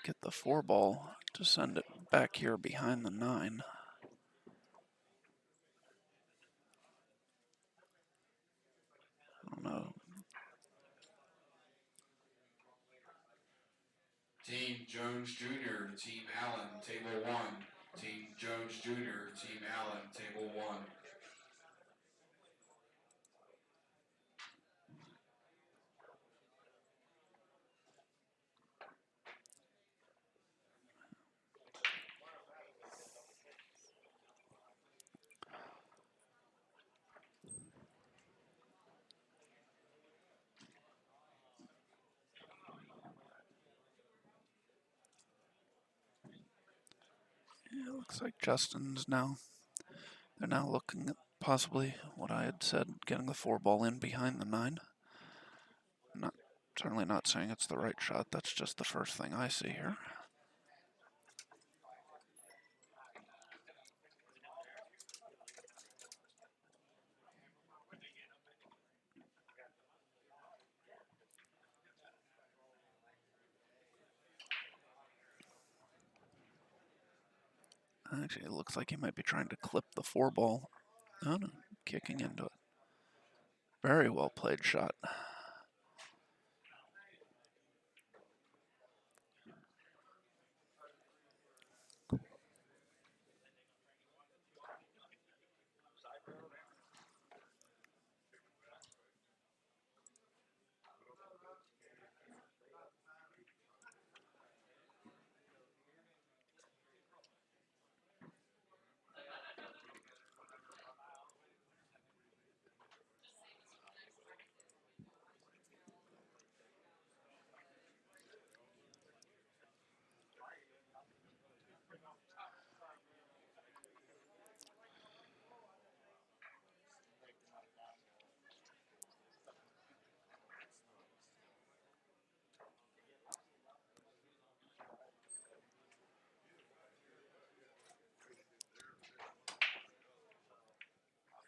get the 4 ball to send it back here behind the 9. I don't know. Team Jones Jr., Team Allen, table 1. Team Jones Jr., Team Allen, table 1. Yeah, it looks like Justin's now. They're now looking at possibly what I had said, getting the 4 ball in behind the 9. Not certainly not saying it's the right shot. That's just the first thing I see here. Actually, it looks like he might be trying to clip the 4 ball. Oh no, kicking into it. Very well played shot.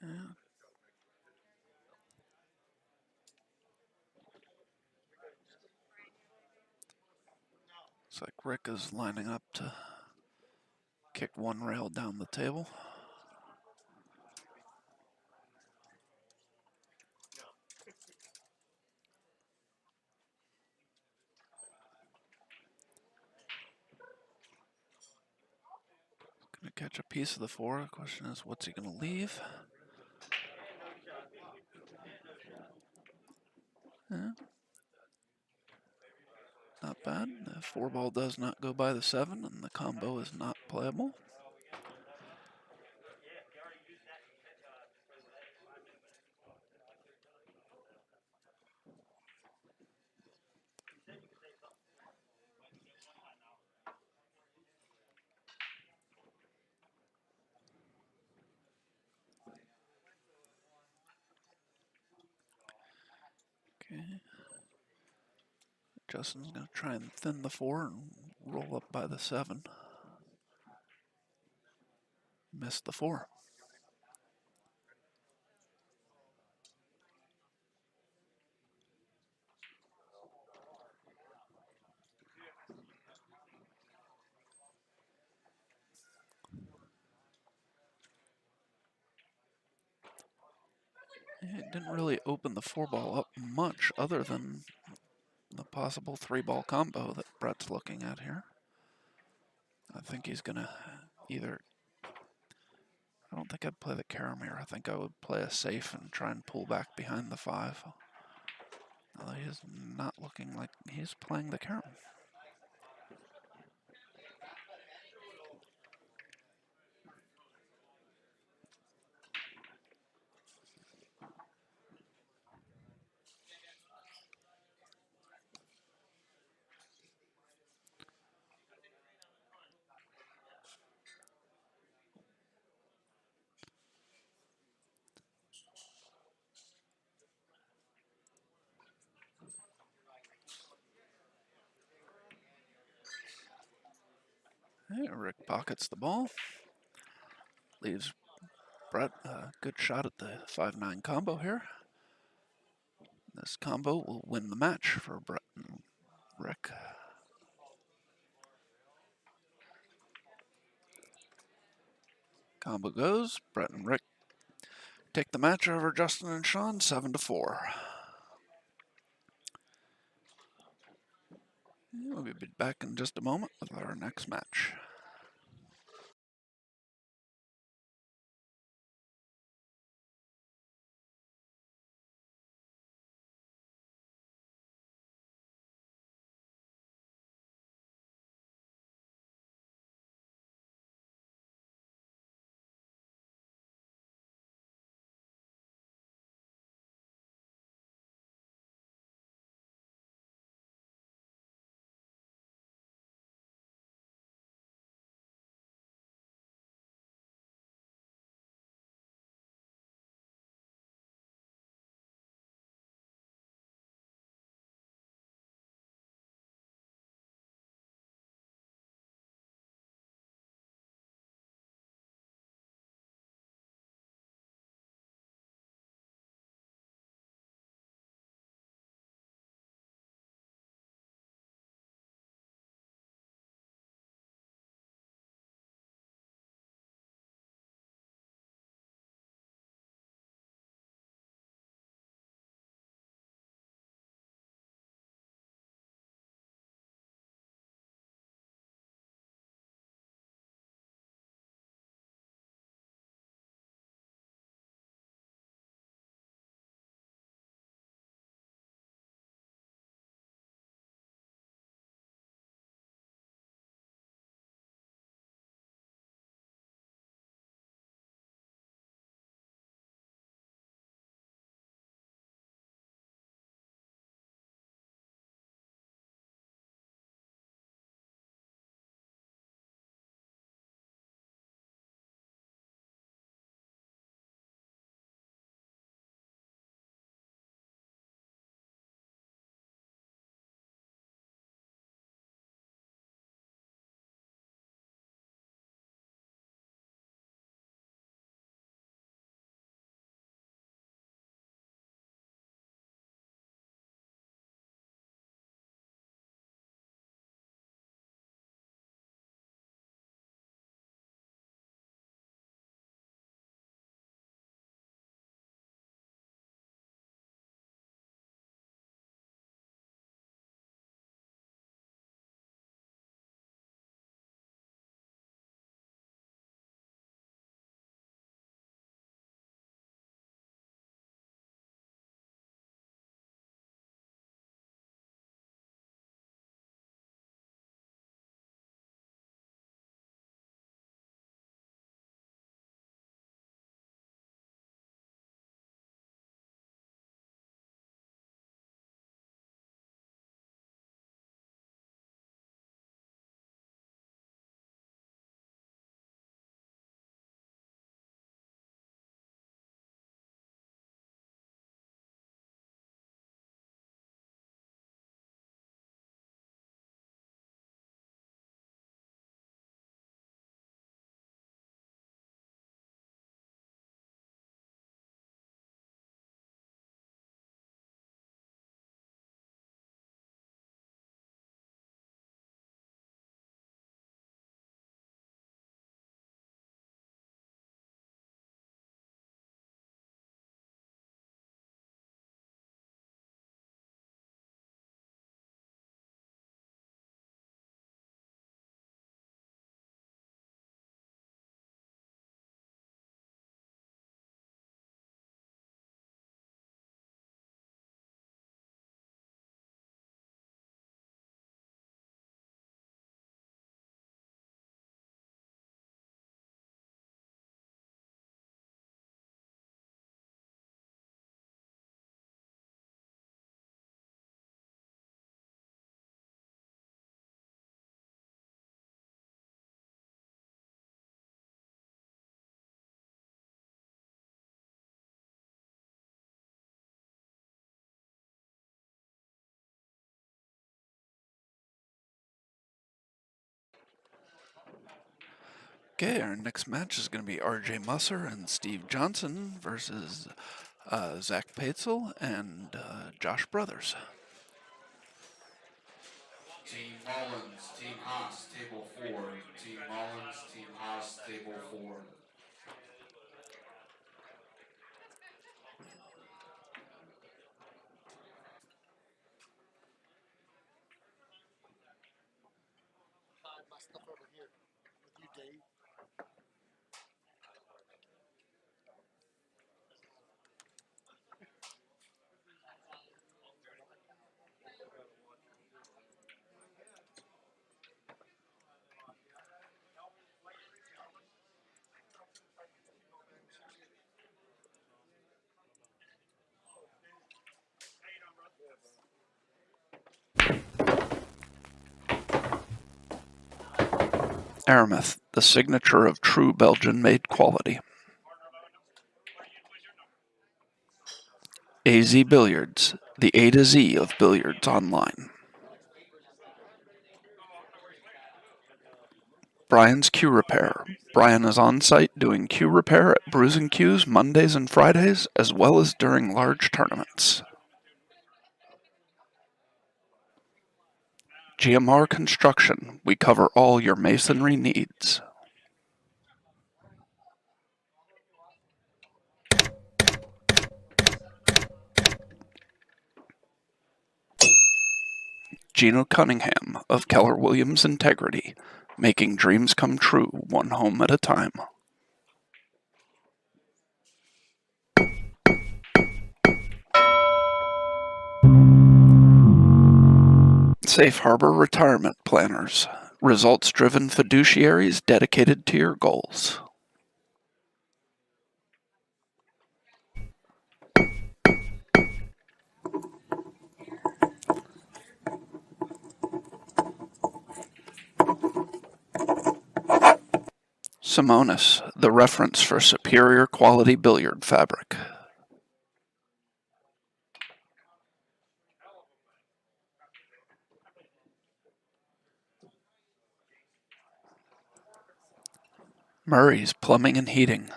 Yeah. Looks like Rick is lining up to kick one rail down the table. Gonna catch a piece of the 4. The question is, what's he gonna leave? Yeah. Not bad. The 4 ball does not go by the 7, and the combo is not playable. Okay. Justin's gonna try and thin the 4 and roll up by the 7. Missed the 4. It didn't really open the 4 ball up much other than the possible 3 ball combo that Brett's looking at here. I think he's gonna either. I don't think I'd play the carom here. I think I would play a safe and try and pull back behind the 5. Although he's not looking like he's playing the carom. Hey, Rick pockets the ball. Leaves Brett a good shot at the 5-9 combo here. This combo will win the match for Brett and Rick. Combo goes. Brett and Rick take the match over Justin and Sean 7-4. We'll be back in just a moment with our next match. Okay, our next match is going to be R.J. Musser and Steve Johnson versus Zach Paetzel and Josh Brothers. Team Mullins, Team Haas, table 4. Team Mullins, Team Haas, table 4. My stuff over here with you, Dave. Aramith, the signature of true Belgian-made quality. AZ Billiards, the A to Z of billiards online. Brian's Cue Repair. Brian is on site doing cue repair at Brews and Cues Mondays and Fridays, as well as during large tournaments. GMR Construction. We cover all your masonry needs. Gino Cunningham of Keller Williams Integrity, making dreams come true one home at a time. Safe Harbor Retirement Planners, results-driven fiduciaries dedicated to your goals. Simonis, the reference for superior quality billiard fabric. Murray's Plumbing and Heating,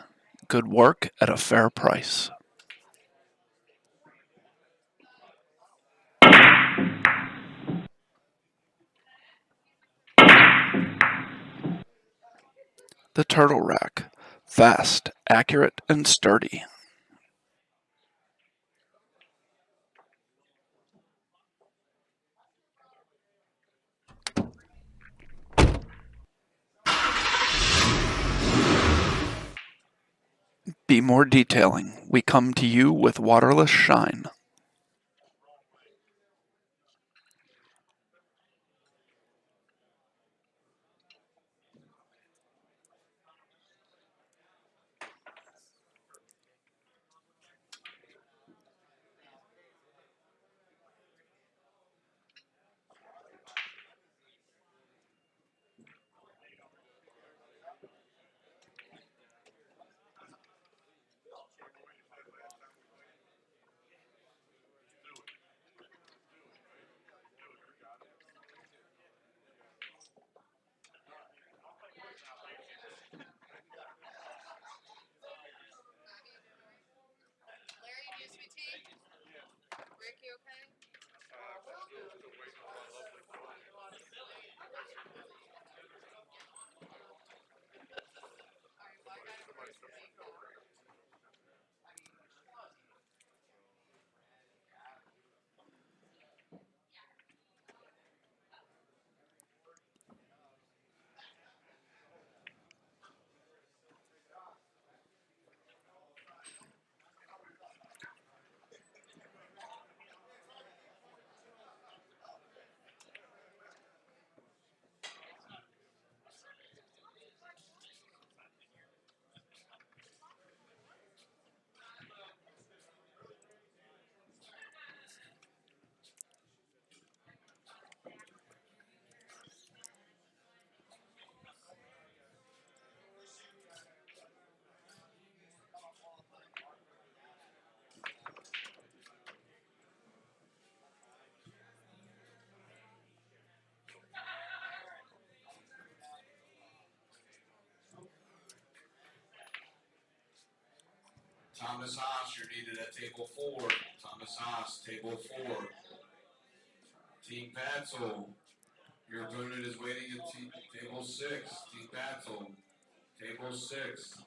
good work at a fair price. The Turtle Rack, fast, accurate, and sturdy. Be More Detailing, we come to you with waterless shine. Thomas Haas, you're needed at table 4. Thomas Haas, table 4. Team Batzel, your opponent is waiting at table 6. Team Batzel, table 6.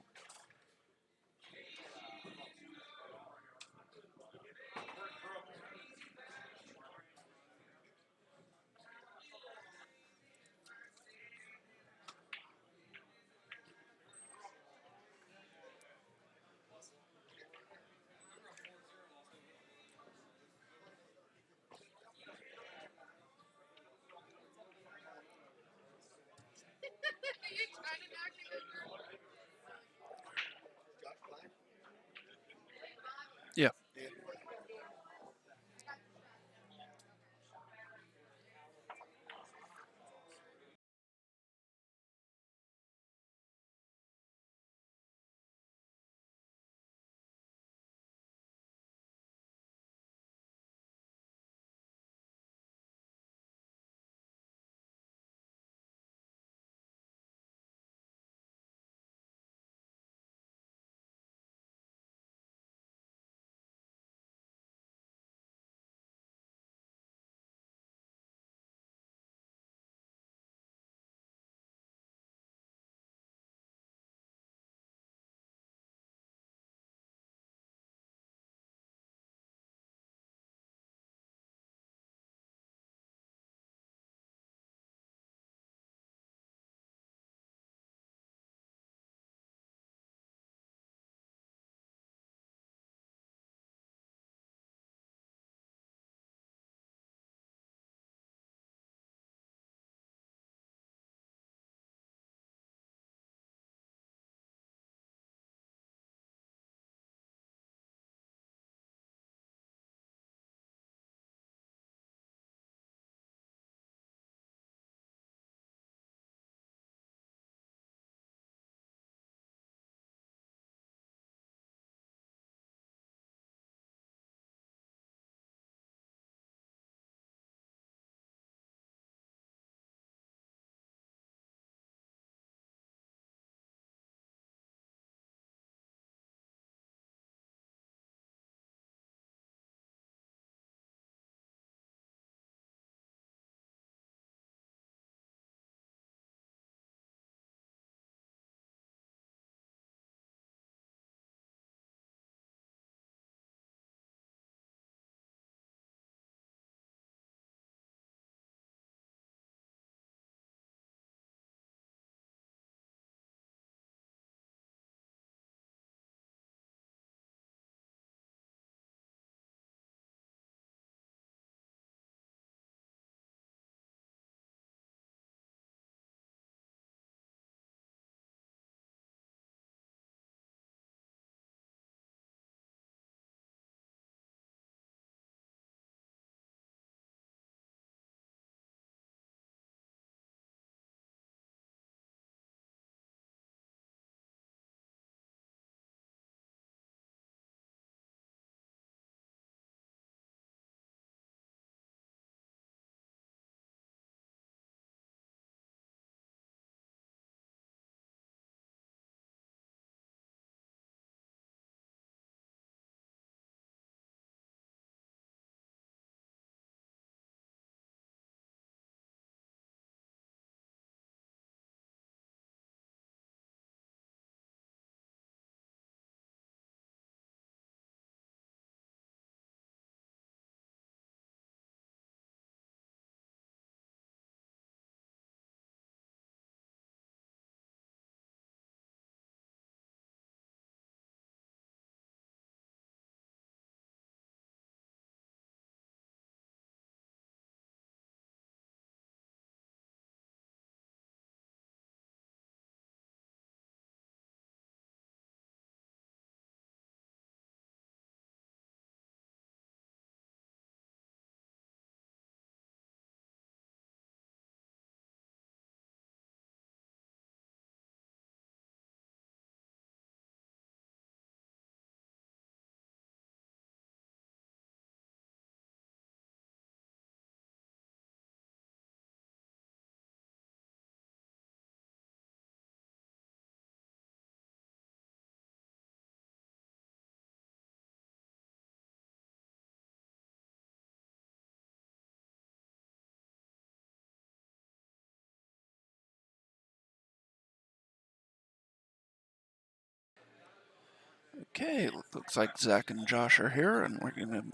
Okay, looks like Zach and Josh are here, and we're going to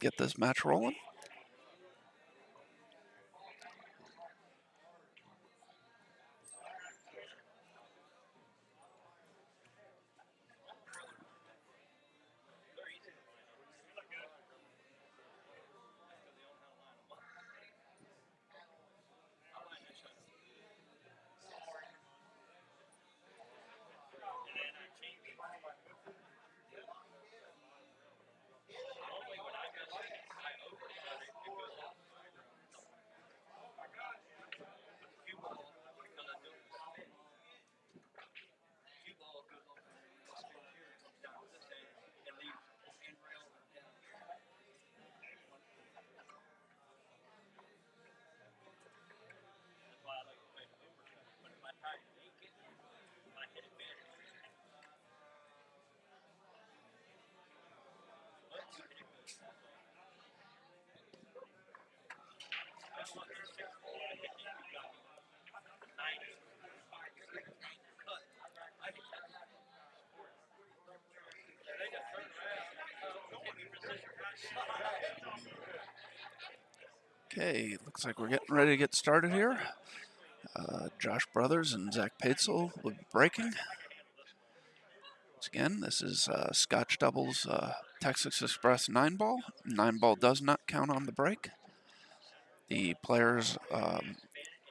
get this match rolling. Okay, looks like we're getting ready to get started here. Josh Brothers and Zach Paetzel will be breaking. Once again, this is Scotch Doubles Texas Express 9-ball. 9-ball does not count on the break. The players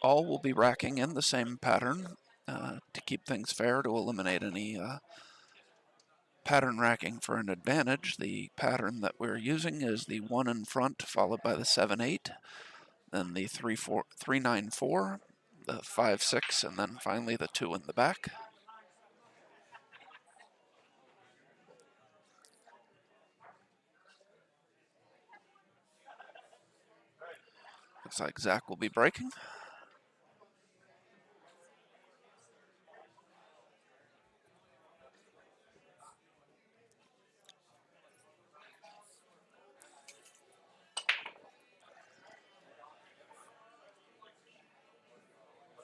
all will be racking in the same pattern to keep things fair, to eliminate any pattern racking for an advantage. The pattern that we're using is the 1 in front, followed by the 7-8, then the 3-9-4, the 5-6, and then finally the 2 in the back. Looks like Zach will be breaking.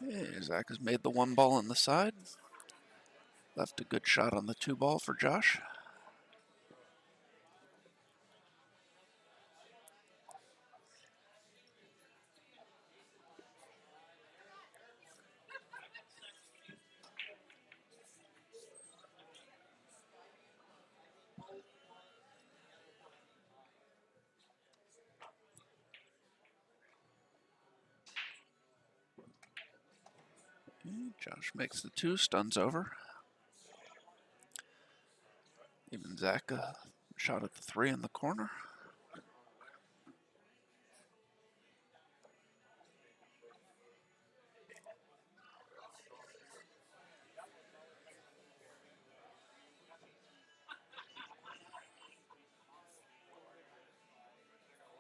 Okay, Zach has made the 1 ball on the side. Left a good shot on the 2 ball for Josh. Josh makes the 2, stuns over. Even Zach a shot at the 3 in the corner.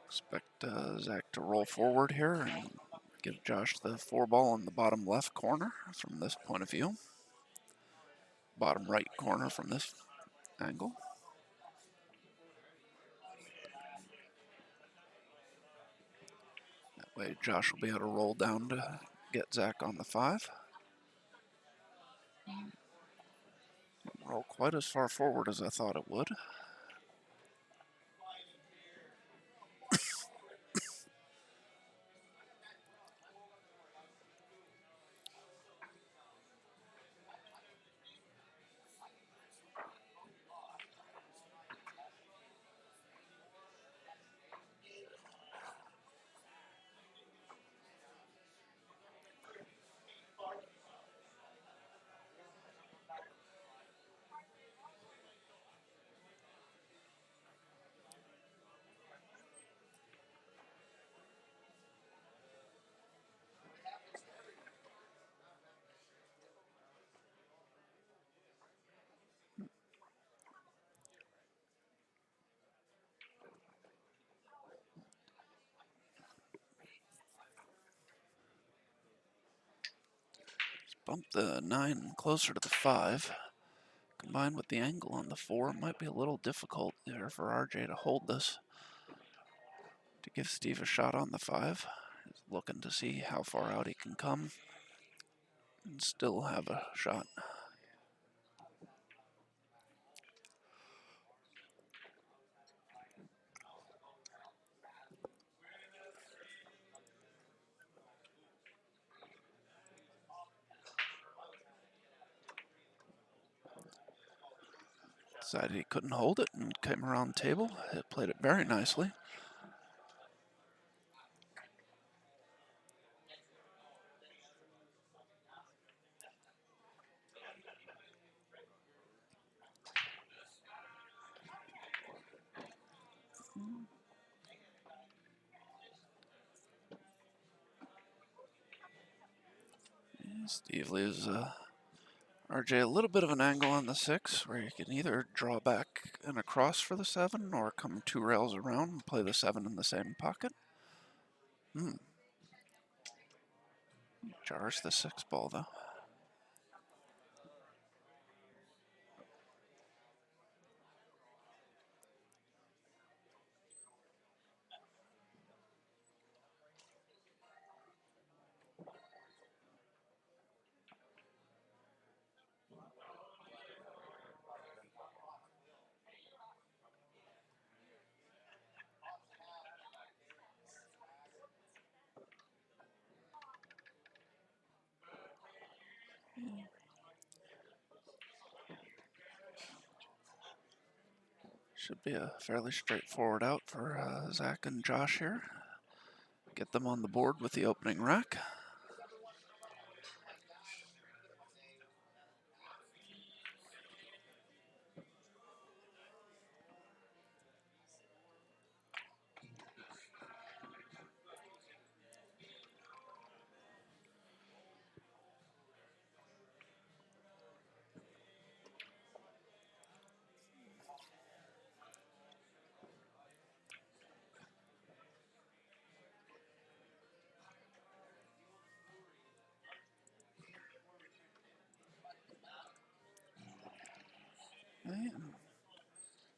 Expect Zach to roll forward here and give Josh the 4 ball in the bottom left corner from this point of view. Bottom right corner from this angle. That way Josh will be able to roll down to get Zach on the 5. Roll quite as far forward as I thought it would. Bump the 9 closer to the 5. Combined with the angle on the 4, it might be a little difficult there for RJ to hold this. To give Steve a shot on the 5. He's looking to see how far out he can come and still have a shot. Decided he couldn't hold it and came around the table. It played it very nicely. Steve leaves RJ a little bit of an angle on the 6, where you can either draw back and across for the 7, or come 2 rails around and play the 7 in the same pocket. Jars the 6 ball, though. Should be a fairly straightforward out for Zach and Josh here. Get them on the board with the opening rack. And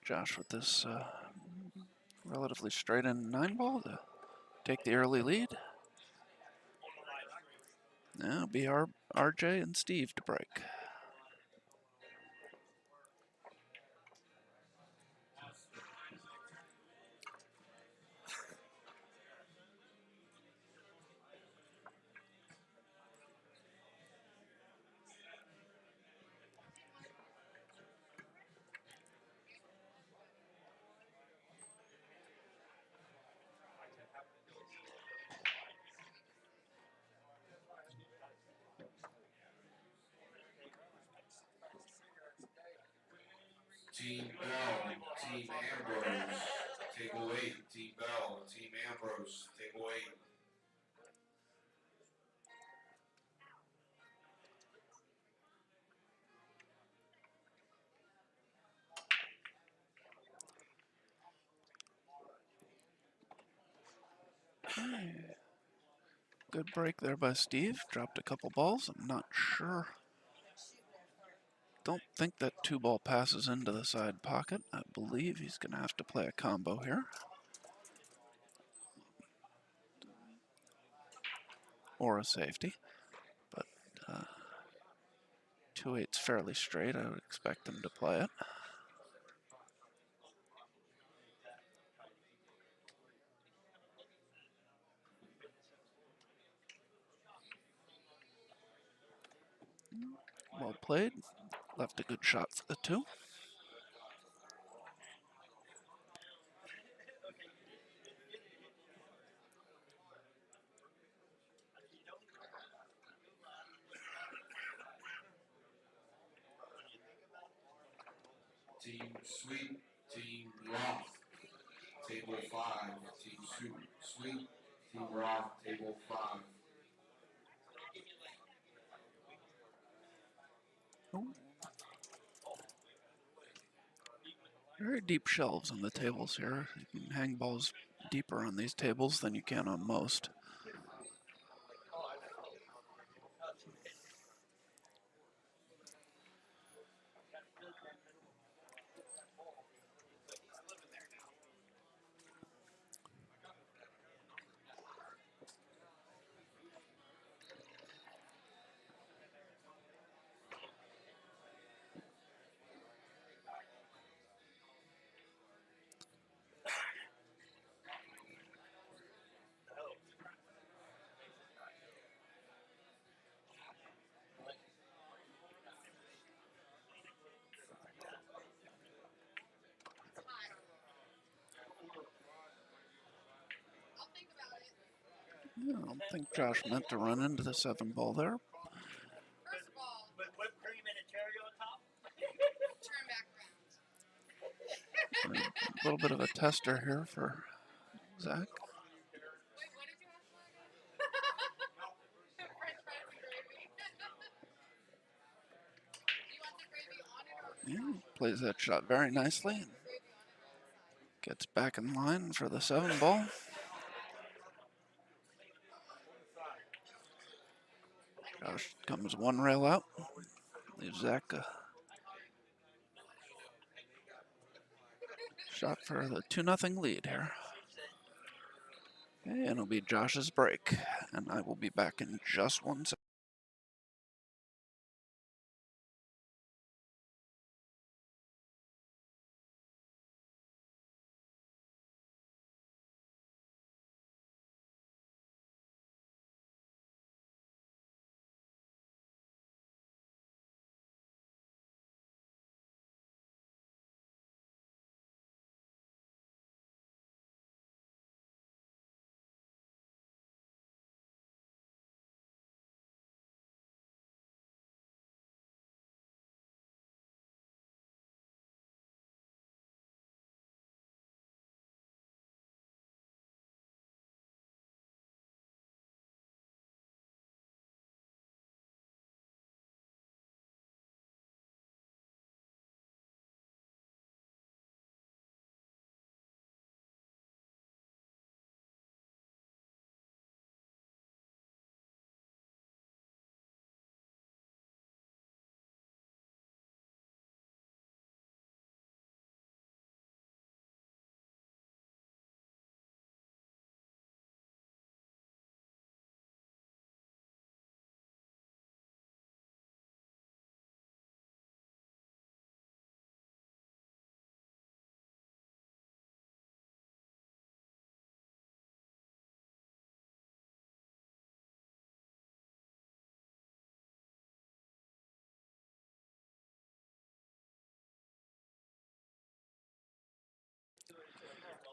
Josh with this relatively straight in 9 ball to take the early lead. Now it'll be RJ and Steve to break. Team Bell, Team Ambrose, table 8. Team Bell, Team Ambrose, table 8. Good break there by Steve. Dropped a couple balls. I'm not sure. Don't think that 2 ball passes into the side pocket. I believe he's going to have to play a combo here. Or a safety. But 2-8's fairly straight. I would expect him to play it. Well played. Left a good shot for the 2. Team Sweet, Team Roth, table 5. Team Sweet, Team Roth, table 5. Oh. Very deep shelves on the tables here. You can hang balls deeper on these tables than you can on most. I don't think Josh meant to run into the 7-ball there. A little bit of a tester here for Zach. Yeah, plays that shot very nicely and gets back in line for the 7-ball. Josh comes one rail out. Leaves Zach a shot for the 2-0 lead here. Okay, and it'll be Josh's break, and I will be back in just 1 second.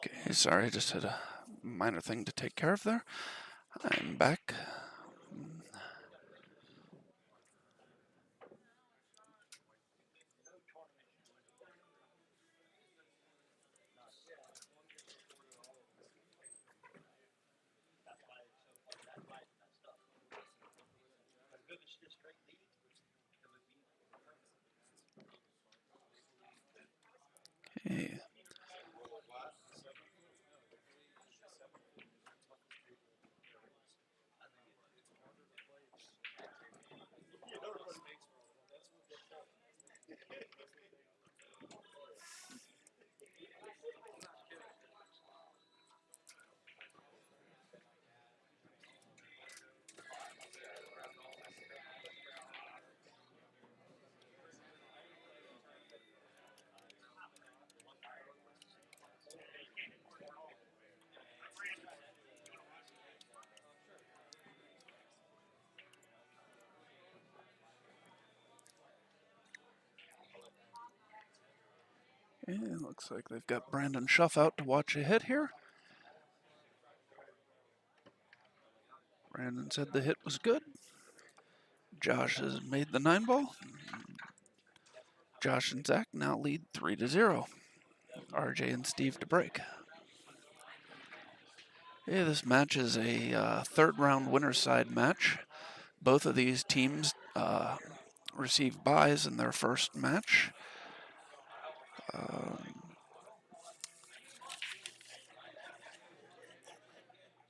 Okay, sorry, just had a minor thing to take care of there. I'm back. Okay. Okay, looks like they've got Brandon Schuff out to watch a hit here. Brandon said the hit was good. Josh has made the 9-ball. Josh and Zach now lead 3-0. RJ and Steve to break. Okay, this match is a third-round winner's side match. Both of these teams received byes in their first match.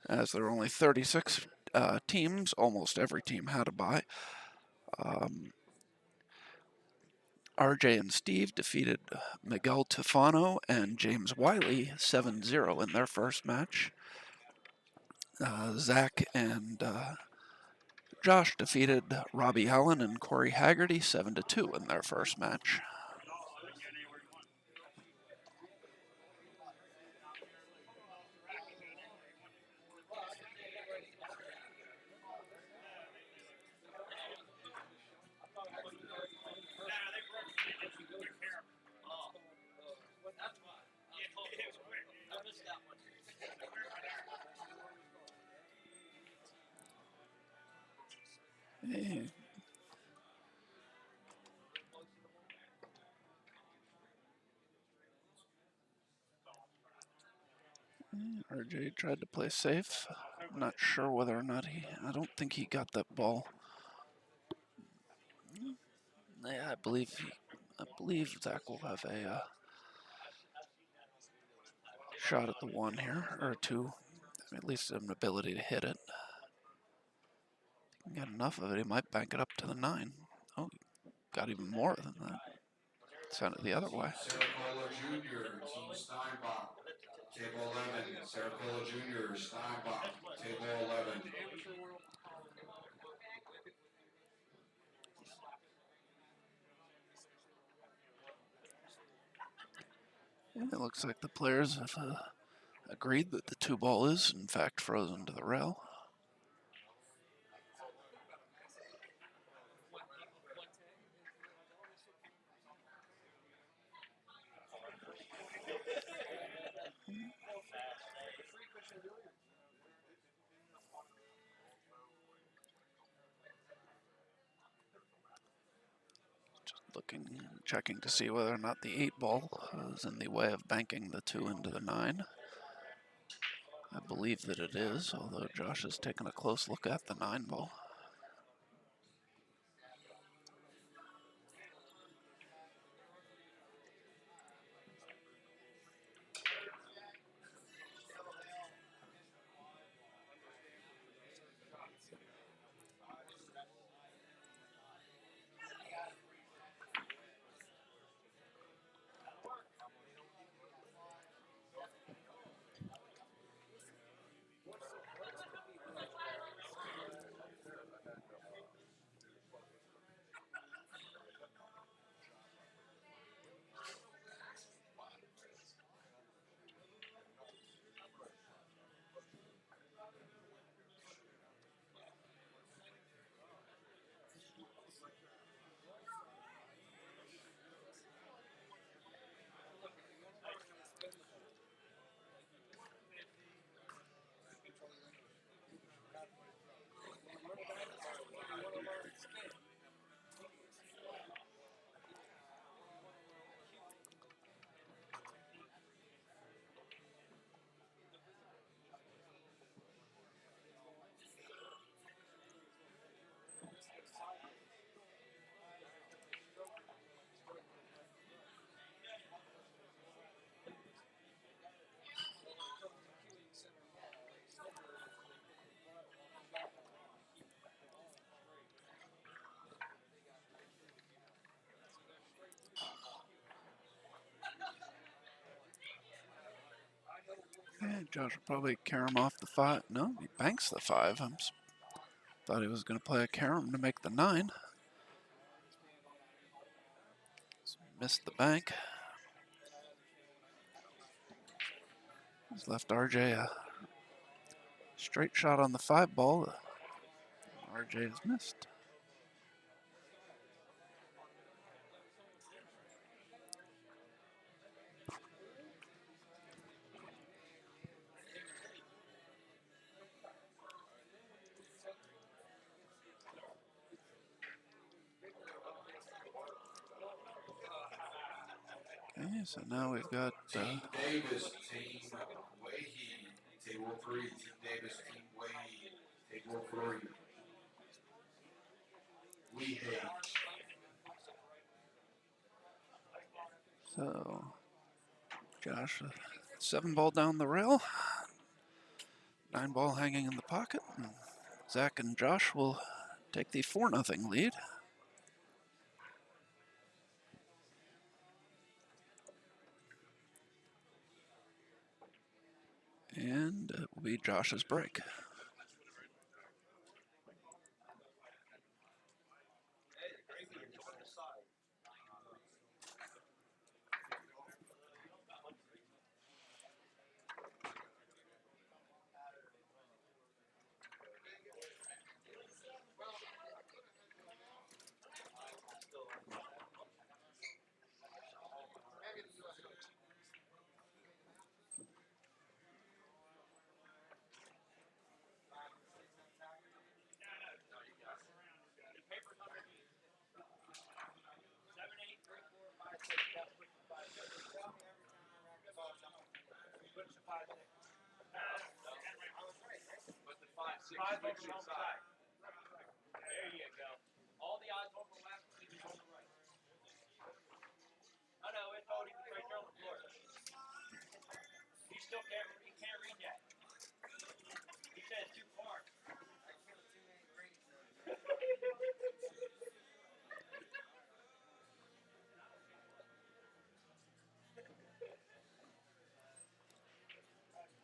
As there were only 36 teams, almost every team had a bye. RJ and Steve defeated Miguel Tufano and James Wiley 7-0 in their first match. Zach and Josh defeated Robbie Allen and Corey Haggerty 7-2 in their first match. Hey, RJ tried to play safe. I'm not sure whether or not I don't think he got that ball. Yeah, I believe Zach will have a shot at the one here, or a two. At least an ability to hit it. If he can get enough of it, he might bank it up to the 9. Oh, got even more than that. Sent it the other way. Saracola Jr., Team Steinbach. Table 11, Saracola Jr., Steinbach. Table 11. And it looks like the players have agreed that the 2 ball is, in fact, frozen to the rail. Checking to see whether or not the 8 ball is in the way of banking the 2 into the 9. I believe that it is, although Josh has taken a close look at the 9 ball. And Josh will probably carom off the 5. No, he banks the 5. Thought he was going to play a carom to make the 9. Missed the bank. He's left RJ a straight shot on the 5 ball. RJ has missed. Okay, so now we've got Team Davis, Team Wahey. Table 3, Team Davis, Team Wahey. Table 3. Wahey. so Josh 7 ball down the rail, 9 ball hanging in the pocket. And Zach and Josh will take the 4-0 lead. And it will be Josh's break.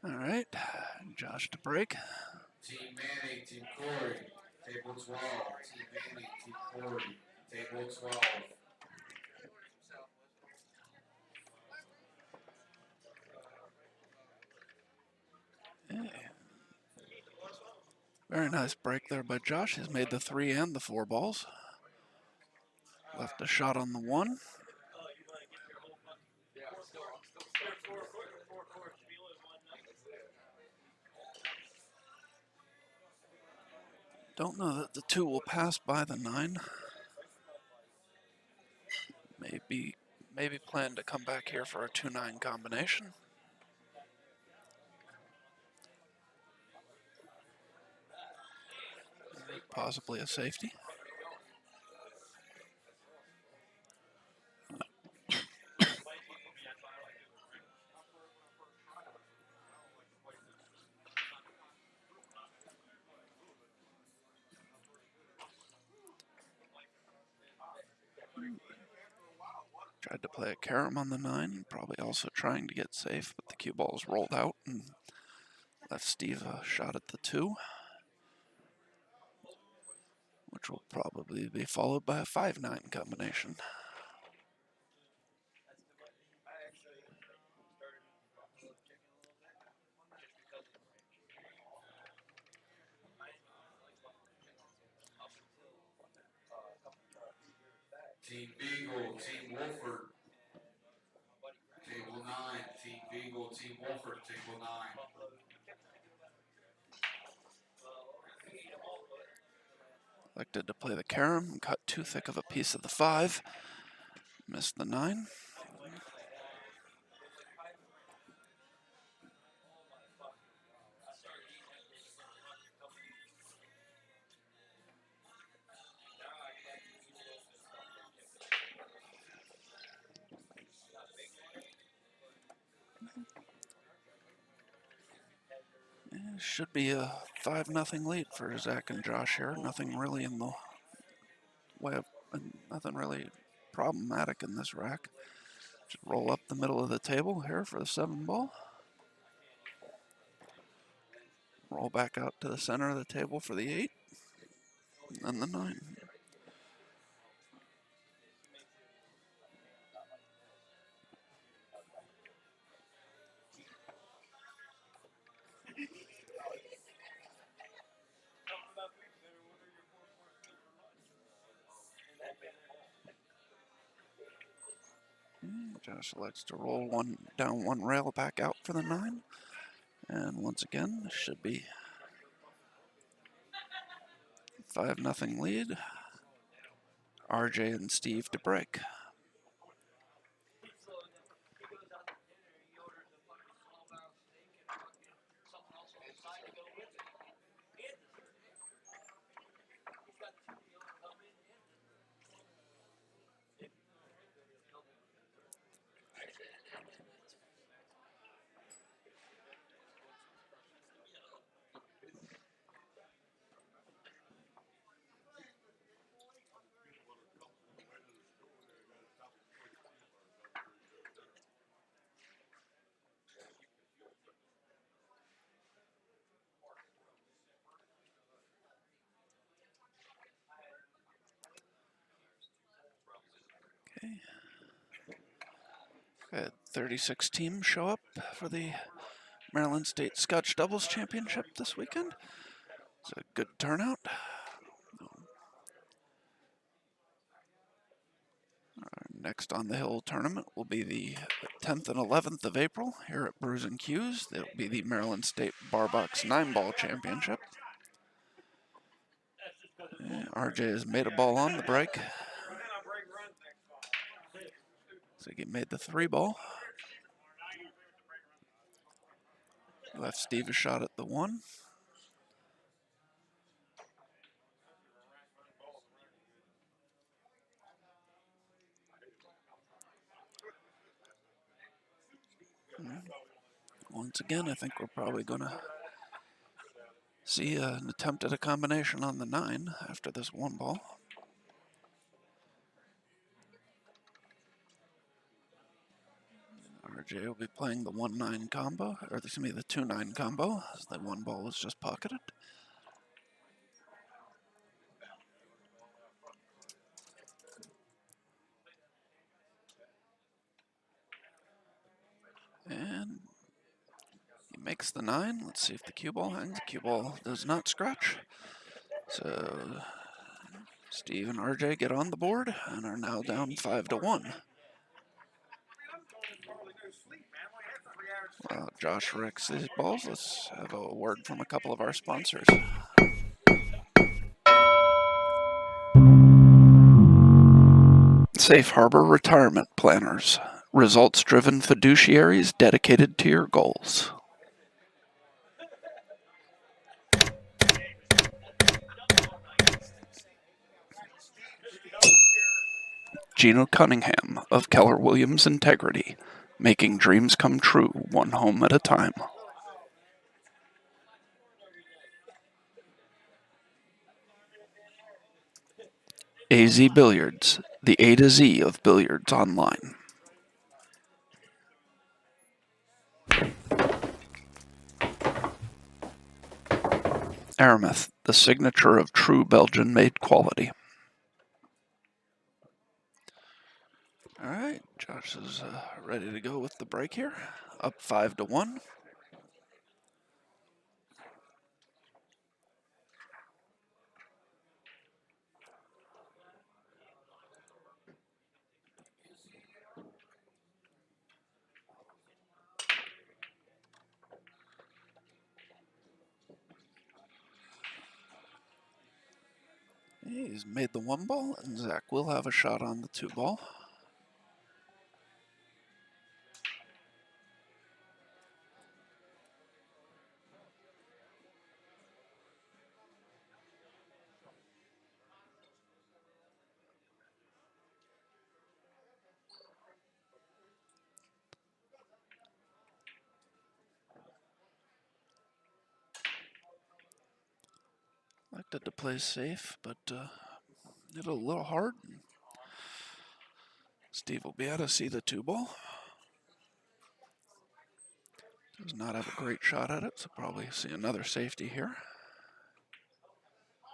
All right, Josh to break. Team Manning, Team Corey, table 12. Team Manning, Team Corey, table 12. Hey. Very nice break there by Josh. He's made the 3 and the 4 balls. Left a shot on the 1. Don't know that the 2 will pass by the 9. Maybe plan to come back here for a 2-9 combination. Possibly a safety. Tried to play a carom on the 9, probably also trying to get safe, but the cue balls rolled out and left Steve a shot at the 2, which will probably be followed by a 5-9 combination. Team Beagle, Team Wolford, table 9. Team Beagle, Team Wolford, table 9. Elected to play the carom, cut too thick of a piece of the 5, missed the 9. Should be a 5-0 lead for Zach and Josh here. Nothing really in the way of, nothing really problematic in this rack. Just roll up the middle of the table here for the 7 ball. Roll back out to the center of the table for the 8, and then the 9. Josh elects to roll one down one rail back out for the 9. And once again, this should be 5-0 lead. RJ and Steve to break. Okay. Had 36 teams show up for the Maryland State Scotch Doubles Championship this weekend. It's a good turnout. Our next On the Hill tournament will be the 10th and 11th of April here at Brews and Q's. It'll be the Maryland State Bar Box 9-ball championship. RJ has made a ball on the break. So he made the 3 ball. Left Steve a shot at the 1. Once again, I think we're probably going to see an attempt at a combination on the 9 after this 1 ball. RJ will be playing the 1-9 combo, or excuse me, the 2-9 combo, as the 1 ball was just pocketed. And he makes the 9. Let's see if the cue ball hangs. The cue ball does not scratch. So Steve and RJ get on the board and are now down 5-1. While Josh wrecks these balls, let's have a word from a couple of our sponsors. Safe Harbor Retirement Planners. Results-driven fiduciaries dedicated to your goals. Gino Cunningham of Keller Williams Integrity, making dreams come true one home at a time. AZ Billiards, the A to Z of billiards online. Aramith, the signature of true Belgian-made quality. All right, Josh is ready to go with the break here. Up 5-1. He's made the 1 ball, and Zach will have a shot on the 2 ball. Like to play safe, but did a little hard. Steve will be able to see the 2 ball. Does not have a great shot at it, so probably see another safety here.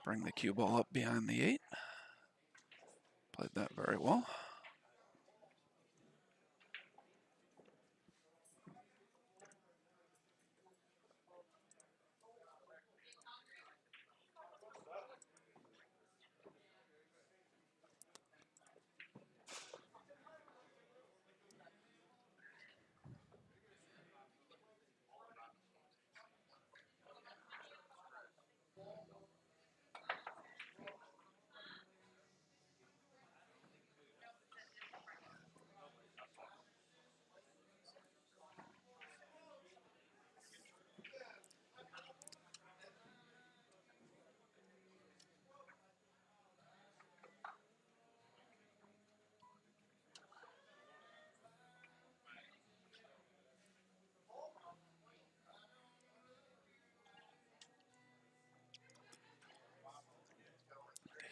Bring the cue ball up behind the 8. Played that very well.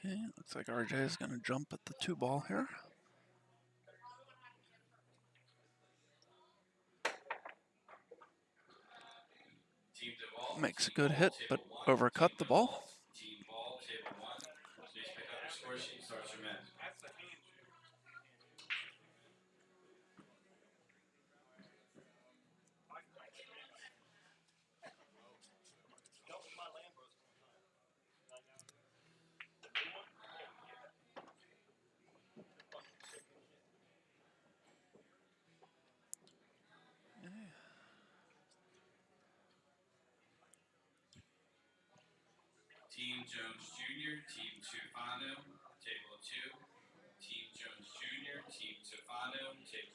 Okay, looks like RJ is going to jump at the 2 ball here. Makes a good hit, but overcut the ball. Team ball, table 1. Please pick up your score sheet, start your men. Team Jones Jr., Team Tufano, table 2. Team Jones Jr., Team Tufano, table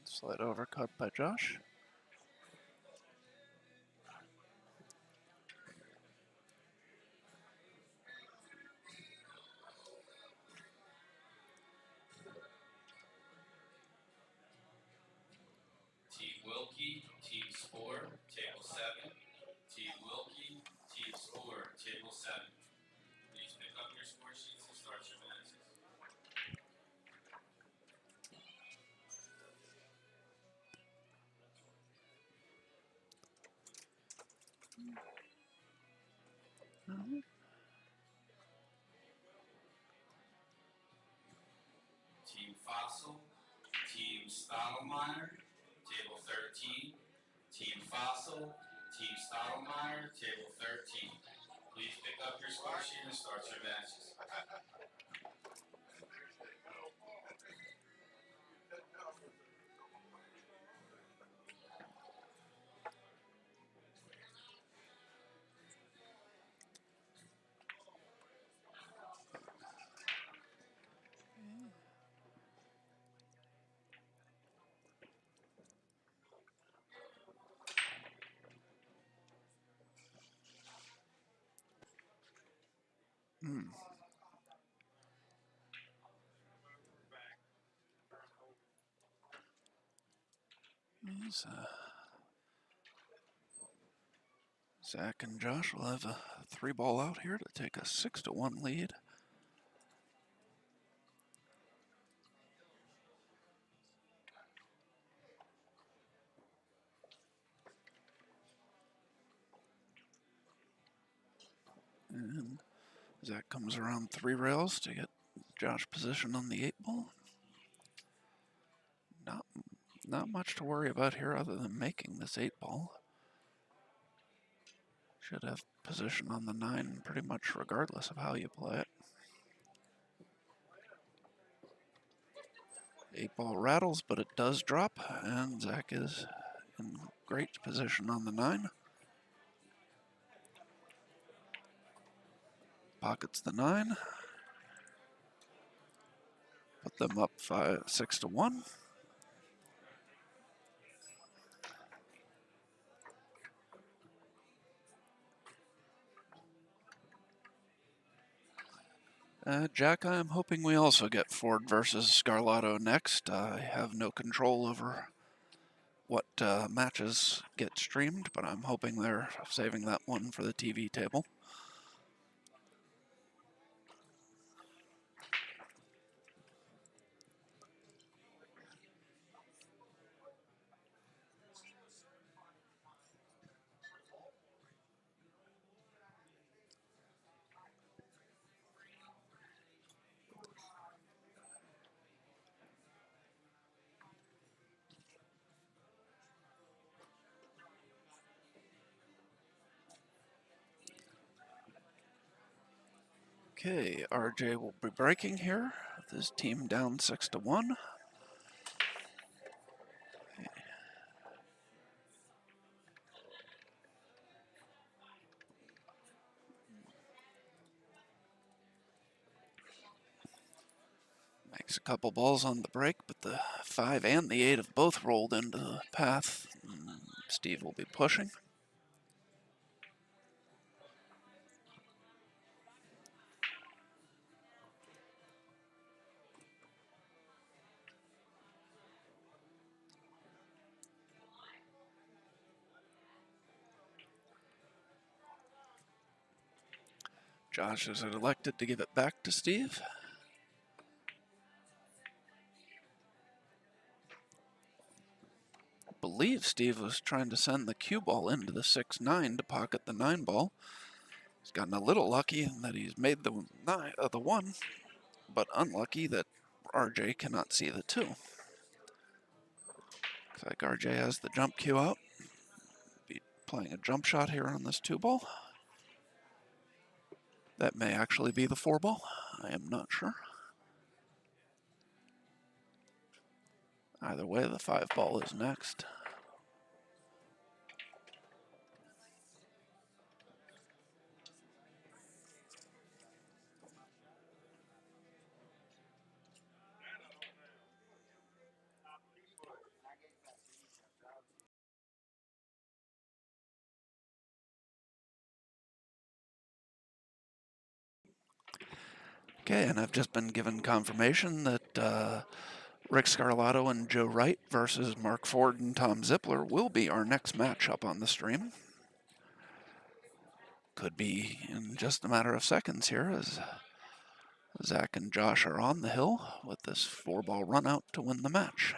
Slight overcut by Josh. Team Wilkie, Team Spore, Table 7. Team Wilkie, Team Spore, Table 7. Please pick up your score sheets and start your matches. Team Fossil, Team Stottlemyre, Table 13. Team Fossil, Team Stottlemyre, Table 13. Please pick up your score sheet and start your matches. Zach and Josh will have a 3-ball out here to take a 6-1 lead. And Zach comes around 3 rails to get Josh positioned on the 8-ball. Not much to worry about here other than making this 8-ball. Should have position on the 9 pretty much regardless of how you play it. 8-ball rattles, but it does drop, and Zach is in great position on the 9. Pockets the 9. Put them up 6-1. Jack, I am hoping we also get Ford versus Scarlato next. I have no control over what matches get streamed, but I'm hoping they're saving that one for the TV table. Okay, RJ will be breaking here with his team down 6-1. Makes a couple balls on the break, but the 5 and the 8 have both rolled into the path. Steve will be pushing. Josh has elected to give it back to Steve. I believe Steve was trying to send the cue ball into the 6-9 to pocket the 9 ball. He's gotten a little lucky in that he's made the 1, but unlucky that RJ cannot see the 2. Looks like RJ has the jump cue out. Be playing a jump shot here on this 2 ball. That may actually be the 4 ball. I am not sure. Either way, the 5 ball is next. Okay, and I've just been given confirmation that Rick Scarlato and Joe Wright versus Mark Ford and Tom Zippler will be our next match up on the stream. Could be in just a matter of seconds here as Zach and Josh are on the hill with this 4-ball run out to win the match.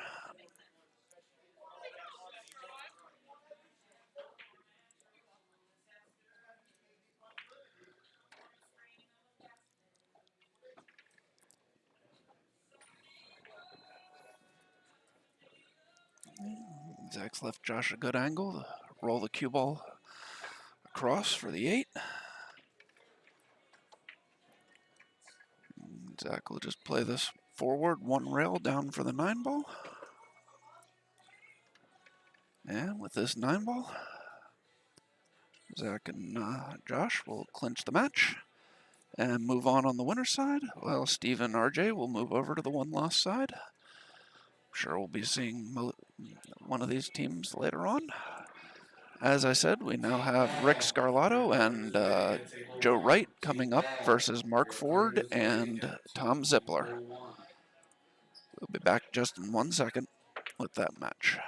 Zach's left Josh a good angle. Roll the cue ball across for the 8. Zach will just play this forward, 1 rail down for the 9-ball. And with this 9-ball, Zach and Josh will clinch the match and move on the winner's side, while Steve and RJ will move over to the 1-loss side. I'm sure we'll be seeing one of these teams later on. As I said, we now have Rick Scarlato and Joe Wright coming up versus Mark Ford and Tom Zippler. We'll be back just in 1 second with that match.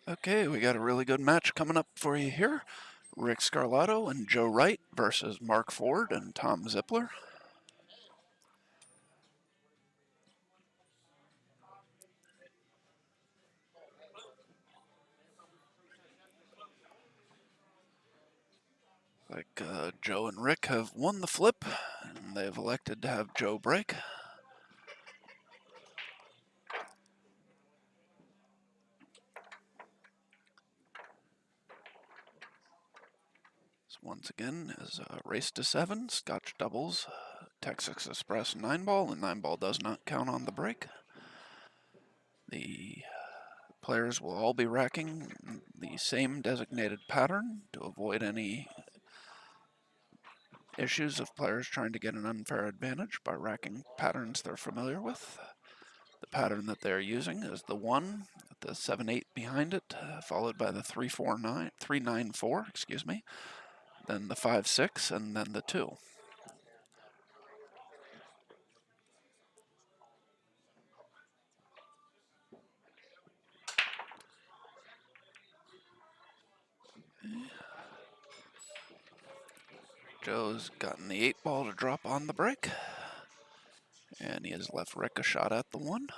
Okay, we got a really good match coming up for you here. Rick Scarlato and Joe Wright versus Mark Ford and Tom Zippler. Joe and Rick have won the flip, and they've elected to have Joe break. So once again is a race to 7, Scotch doubles, Texas Express 9-ball, and 9-ball does not count on the break. The players will all be racking the same designated pattern to avoid any issues of players trying to get an unfair advantage by racking patterns they're familiar with. The pattern that they're using is the 1, with the 7-8 behind it, followed by the 3-9-4, excuse me, then the 5-6, and then the 2. Joe's gotten the 8-ball to drop on the break, and he has left Rick a shot at the 1.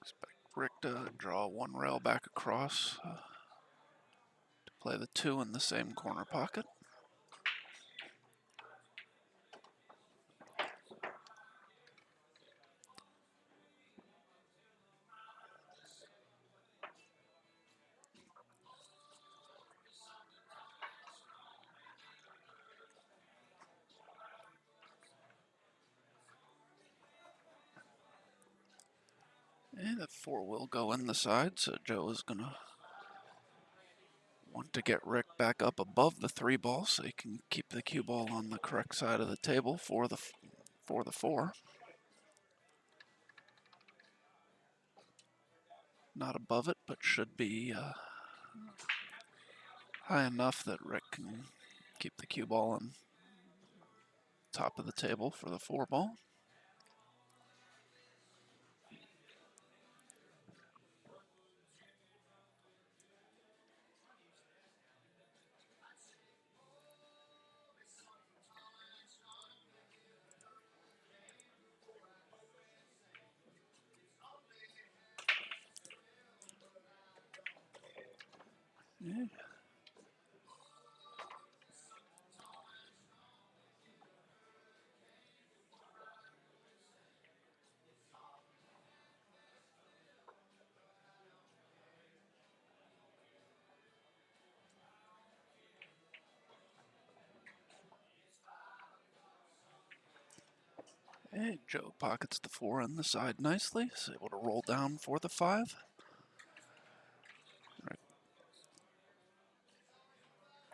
Expect Rick to draw 1 rail back across to play the 2 in the same corner pocket. And that 4 will go in the side, so Joe is going to want to get Rick back up above the 3-ball so he can keep the cue ball on the correct side of the table for the 4. Not above it, but should be high enough that Rick can keep the cue ball on top of the table for the 4-ball. Yeah. Hey, Joe pockets the 4 on the side nicely, is able to roll down for the 5. Rick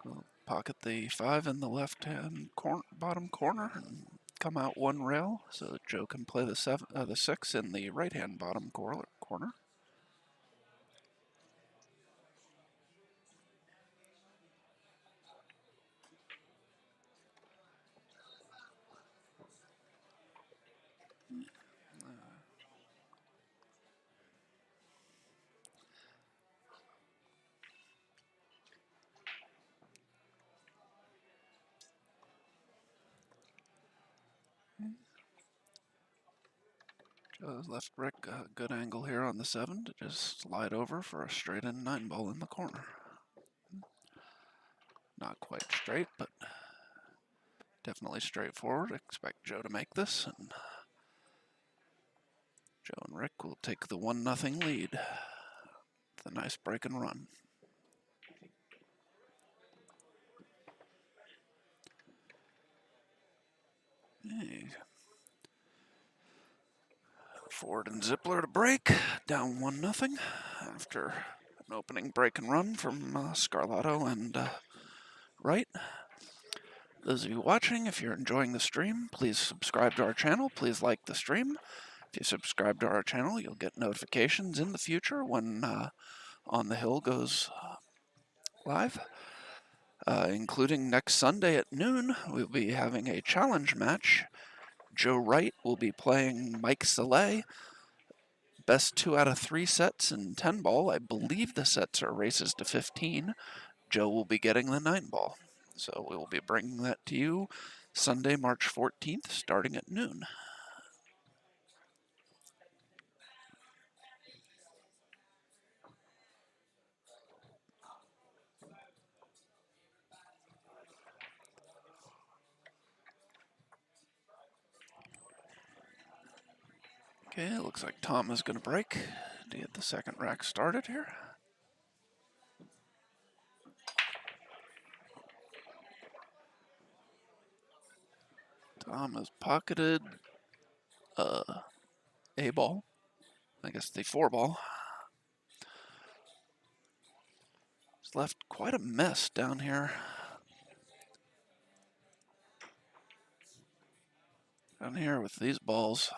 will pocket the 5 in the left-hand bottom corner and come out 1 rail so that Joe can play the 6 in the right-hand bottom corner. Joe's left Rick a good angle here on the 7 to just slide over for a straight-in 9-ball in the corner. Not quite straight, but definitely straightforward. Expect Joe to make this, and Joe and Rick will take the 1-0 lead with a nice break and run. Hey. Ford and Zippler to break, down 1-0 after an opening break and run from Scarlato and Wright. Those of you watching, if you're enjoying the stream, please subscribe to our channel. Please like the stream. If you subscribe to our channel, you'll get notifications in the future when On the Hill goes live. Including next Sunday at noon, we'll be having a challenge match. Joe Wright will be playing Mike Saleh. Best 2 out of 3 sets in 10 ball. I believe the sets are races to 15. Joe will be getting the 9 ball. So we will be bringing that to you Sunday, March 14th, starting at noon. Okay, it looks like Tom is going to break to get the second rack started here. Tom has pocketed a ball. I guess the 4 ball. He's left quite a mess down here. Down here with these balls.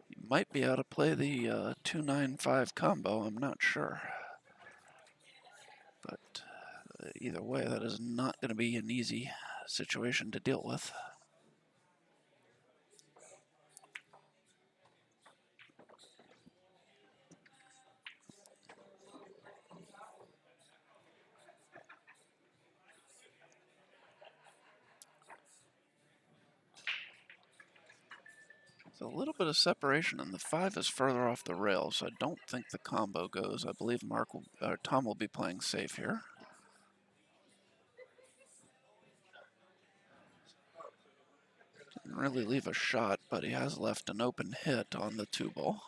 You might be able to play the 2-9-5 combo, I'm not sure. But either way, that is not going to be an easy situation to deal with. There's a little bit of separation, and the 5 is further off the rail, so I don't think the combo goes. I believe Tom will be playing safe here. Didn't really leave a shot, but he has left an open hit on the 2 ball.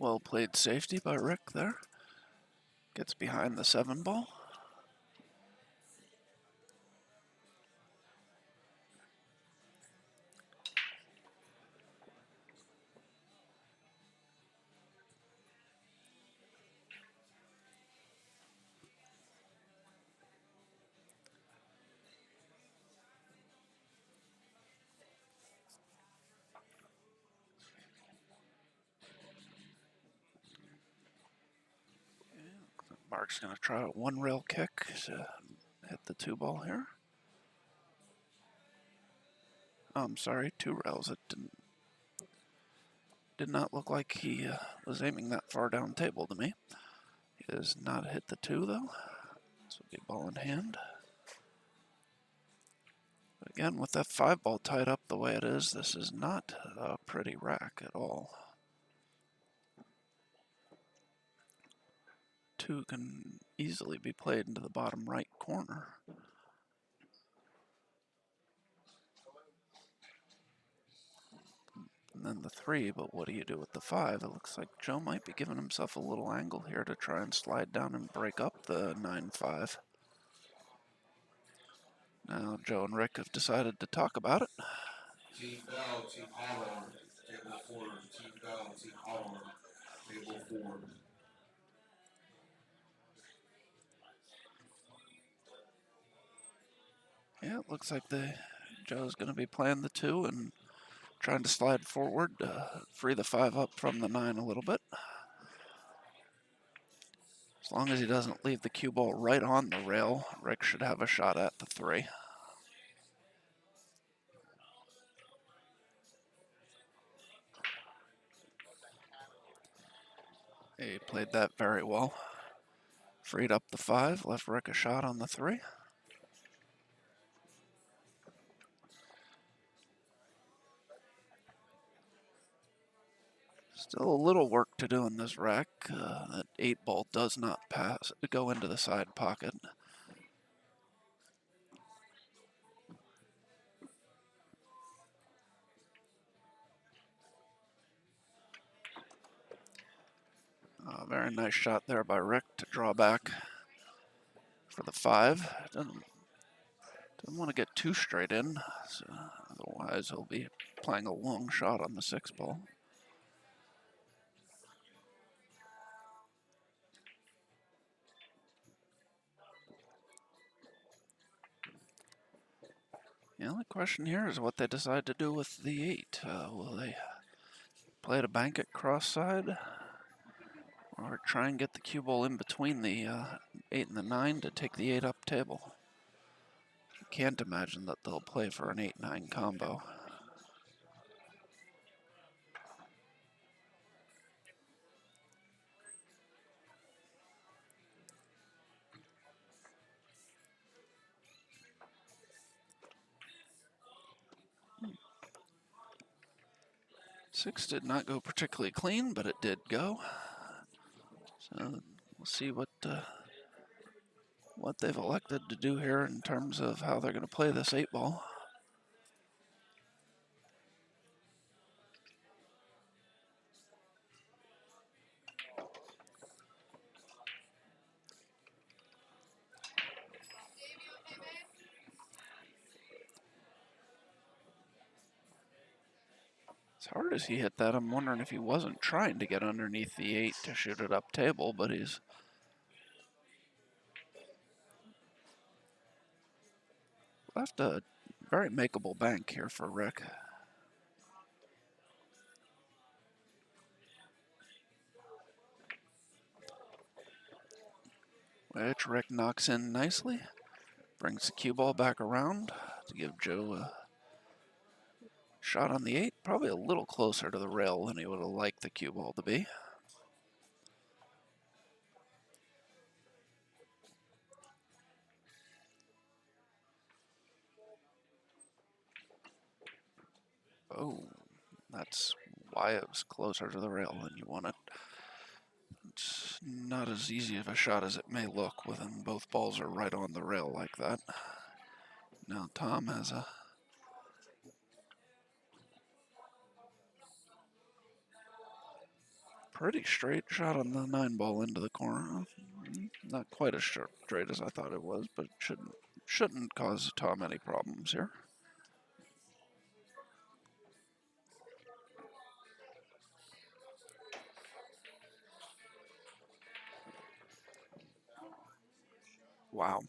Well played safety by Rick there. Gets behind the 7 ball. Mark's going to try a 1 rail kick to hit the 2 ball here. Oh, I'm sorry, 2 rails. It did not look like he was aiming that far down table to me. He does not hit the 2 though. This will be ball in hand. But again, with that 5 ball tied up the way it is, this is not a pretty rack at all. 2 can easily be played into the bottom right corner. And then the 3, but what do you do with the 5? It looks like Joe might be giving himself a little angle here to try and slide down and break up the 9-5. Now Joe and Rick have decided to talk about it. Team Bell, Team Howard, table 4. Team Bell, Team Howard, table 4. Yeah, it looks like Joe's going to be playing the 2 and trying to slide forward to free the 5 up from the 9 a little bit. As long as he doesn't leave the cue ball right on the rail, Rick should have a shot at the 3. He played that very well. Freed up the 5, left Rick a shot on the 3. Still a little work to do in this rack. That 8 ball does not go into the side pocket. Very nice shot there by Rick to draw back for the 5. Doesn't want to get too straight in, so otherwise he'll be playing a long shot on the 6 ball. The only question here is what they decide to do with the 8. Will they play to bank it cross side, or try and get the cue ball in between the 8 and the 9 to take the 8 up table? Can't imagine that they'll play for an 8-9 combo. Six did not go particularly clean, but it did go. So we'll see what they've elected to do here in terms of how they're going to play this 8 ball. As hard as he hit that, I'm wondering if he wasn't trying to get underneath the 8 to shoot it up table, but he's left a very makeable bank here for Rick. Which Rick knocks in nicely, brings the cue ball back around to give Joe a shot on the 8, probably a little closer to the rail than he would have liked the cue ball to be. Oh, that's why it was closer to the rail than you want it. It's not as easy of a shot as it may look when both balls are right on the rail like that. Now Tom has a pretty straight shot on the 9 ball into the corner. Not quite as straight as I thought it was, but it shouldn't cause Tom any problems here. Wow.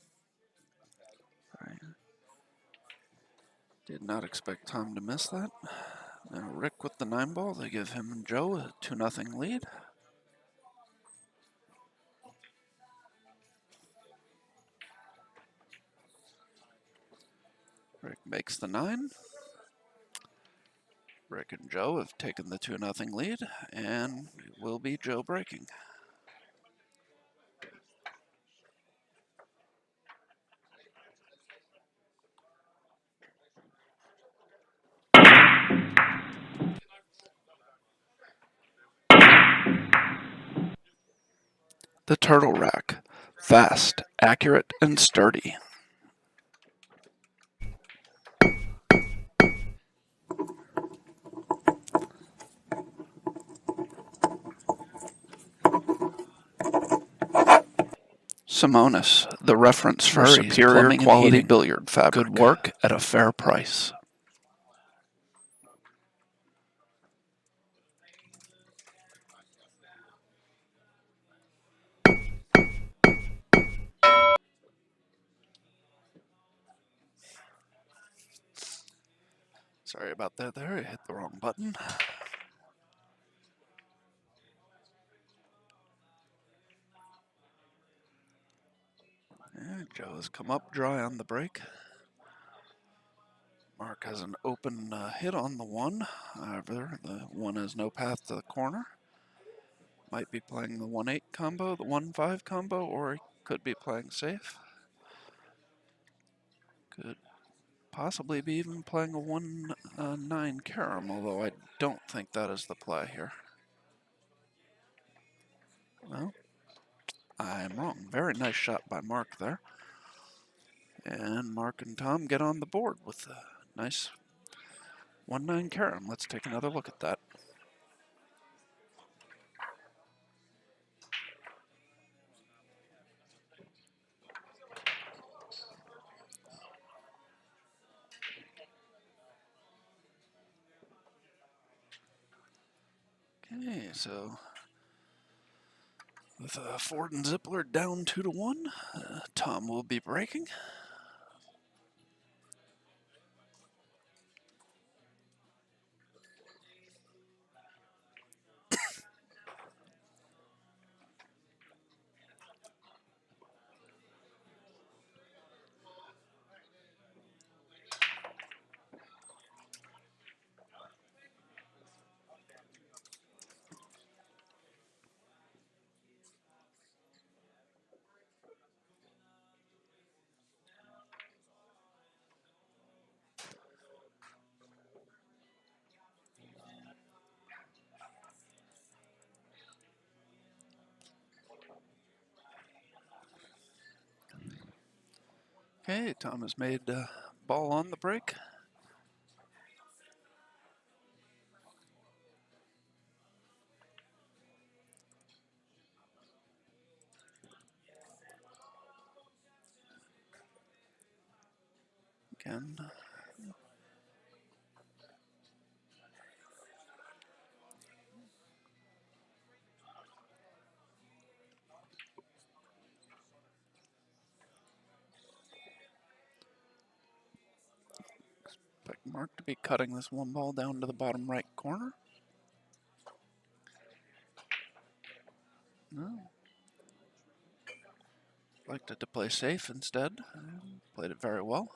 I did not expect Tom to miss that. Now Rick with the 9 ball, they give him and Joe a 2-0 lead. Rick makes the 9. Rick and Joe have taken the 2-0 lead, and it will be Joe breaking. The Turtle Rack. Fast, accurate, and sturdy. Simonis, the reference for superior quality billiard fabric. Good work at a fair price. Sorry about that there, I hit the wrong button. And Joe has come up dry on the break. Mark has an open hit on the 1. However, the 1 has no path to the corner. Might be playing the 1-8 combo, the 1-5 combo, or he could be playing safe. Could possibly be even playing a 1-9 carom, although I don't think that is the play here. Well, I'm wrong. Very nice shot by Mark there. And Mark and Tom get on the board with a nice 1-9 carom. Let's take another look at that. Okay, so with Ford and Zippler down 2-1, Tom will be breaking. Okay, Tom has made ball on the break. Again, expect Mark to be cutting this one ball down to the bottom right corner. No. Liked it to play safe instead. Played it very well.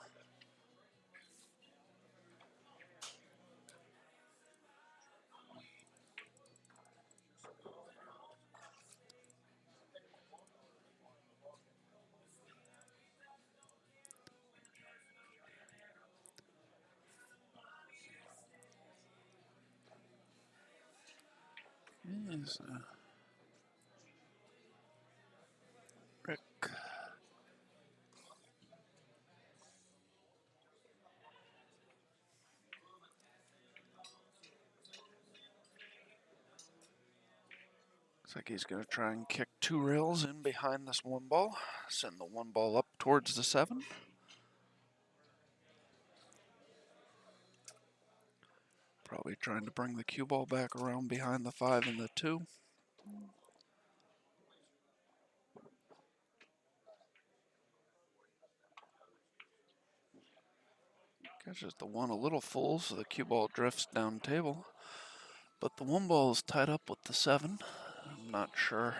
Yes, Rick. Looks like he's going to try and kick 2 rails in behind this one ball. Send the one ball up towards the 7. Probably trying to bring the cue ball back around behind the 5 and the 2. Catches the 1 a little full, so the cue ball drifts down table. But the 1 ball is tied up with the 7. I'm not sure.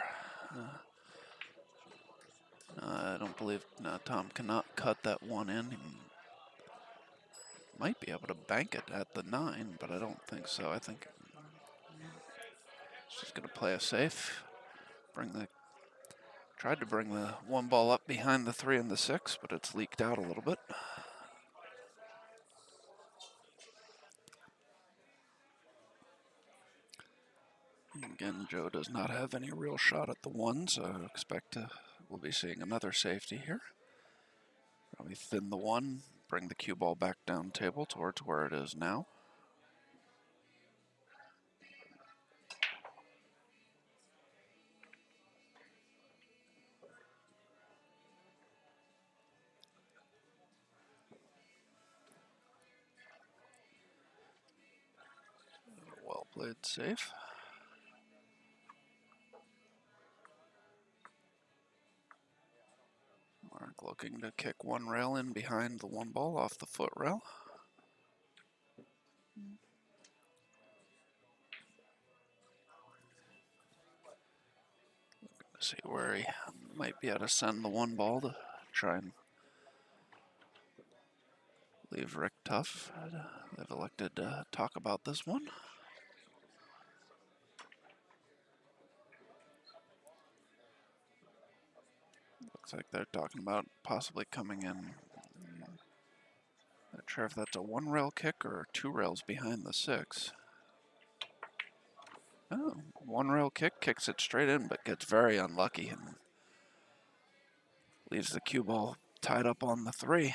I don't believe Tom cannot cut that 1 in. He might be able to bank it at the 9, but I don't think so. I think she's going to play a safe. Tried to bring the 1 ball up behind the 3 and the 6, but it's leaked out a little bit. Again, Joe does not have any real shot at the 1, so I expect we'll be seeing another safety here. Probably thin the 1, bring the cue ball back down table towards where it is now. Well played safe. Mark looking to kick 1 rail in behind the 1 ball off the foot rail. See where he might be able to send the 1 ball to try and leave Rick tough. They've elected to talk about this one. Looks like they're talking about possibly coming in. Not sure if that's a one rail kick or 2 rails behind the 6. Oh, one rail kick, kicks it straight in, but gets very unlucky and leaves the cue ball tied up on the 3.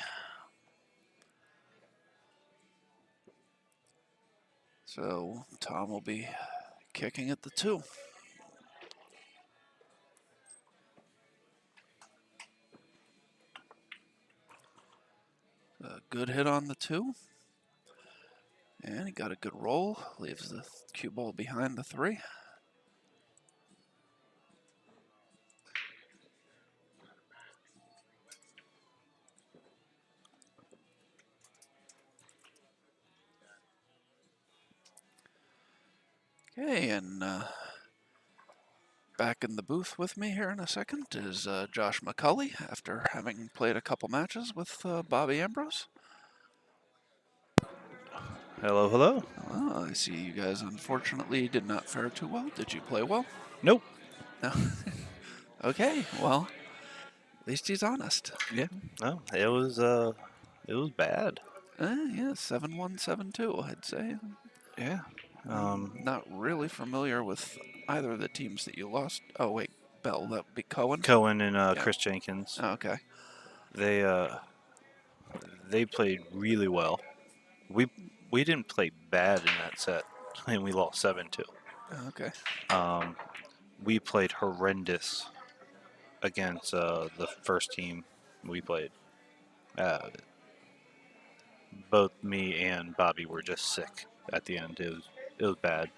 So Tom will be kicking at the 2. A good hit on the 2. And he got a good roll, leaves the cue ball behind the 3. Okay, and back in the booth with me here in a second is Josh McCulley, after having played a couple matches with Bobby Ambrose. Hello, hello. Well, I see you guys unfortunately did not fare too well. Did you play well? Nope. No. Okay, well, at least he's honest. Yeah. No, it was bad. Yeah, 7-1, 7-2, I'd say. Yeah. Not really familiar with either of the teams that you lost. Oh, wait, Bell, that would be Cohen? Cohen and Yeah. Chris Jenkins. Oh, okay. They played really well. We didn't play bad in that set, and we lost 7-2. Okay. We played horrendous against the first team we played. Both me and Bobby were just sick at the end. It was bad.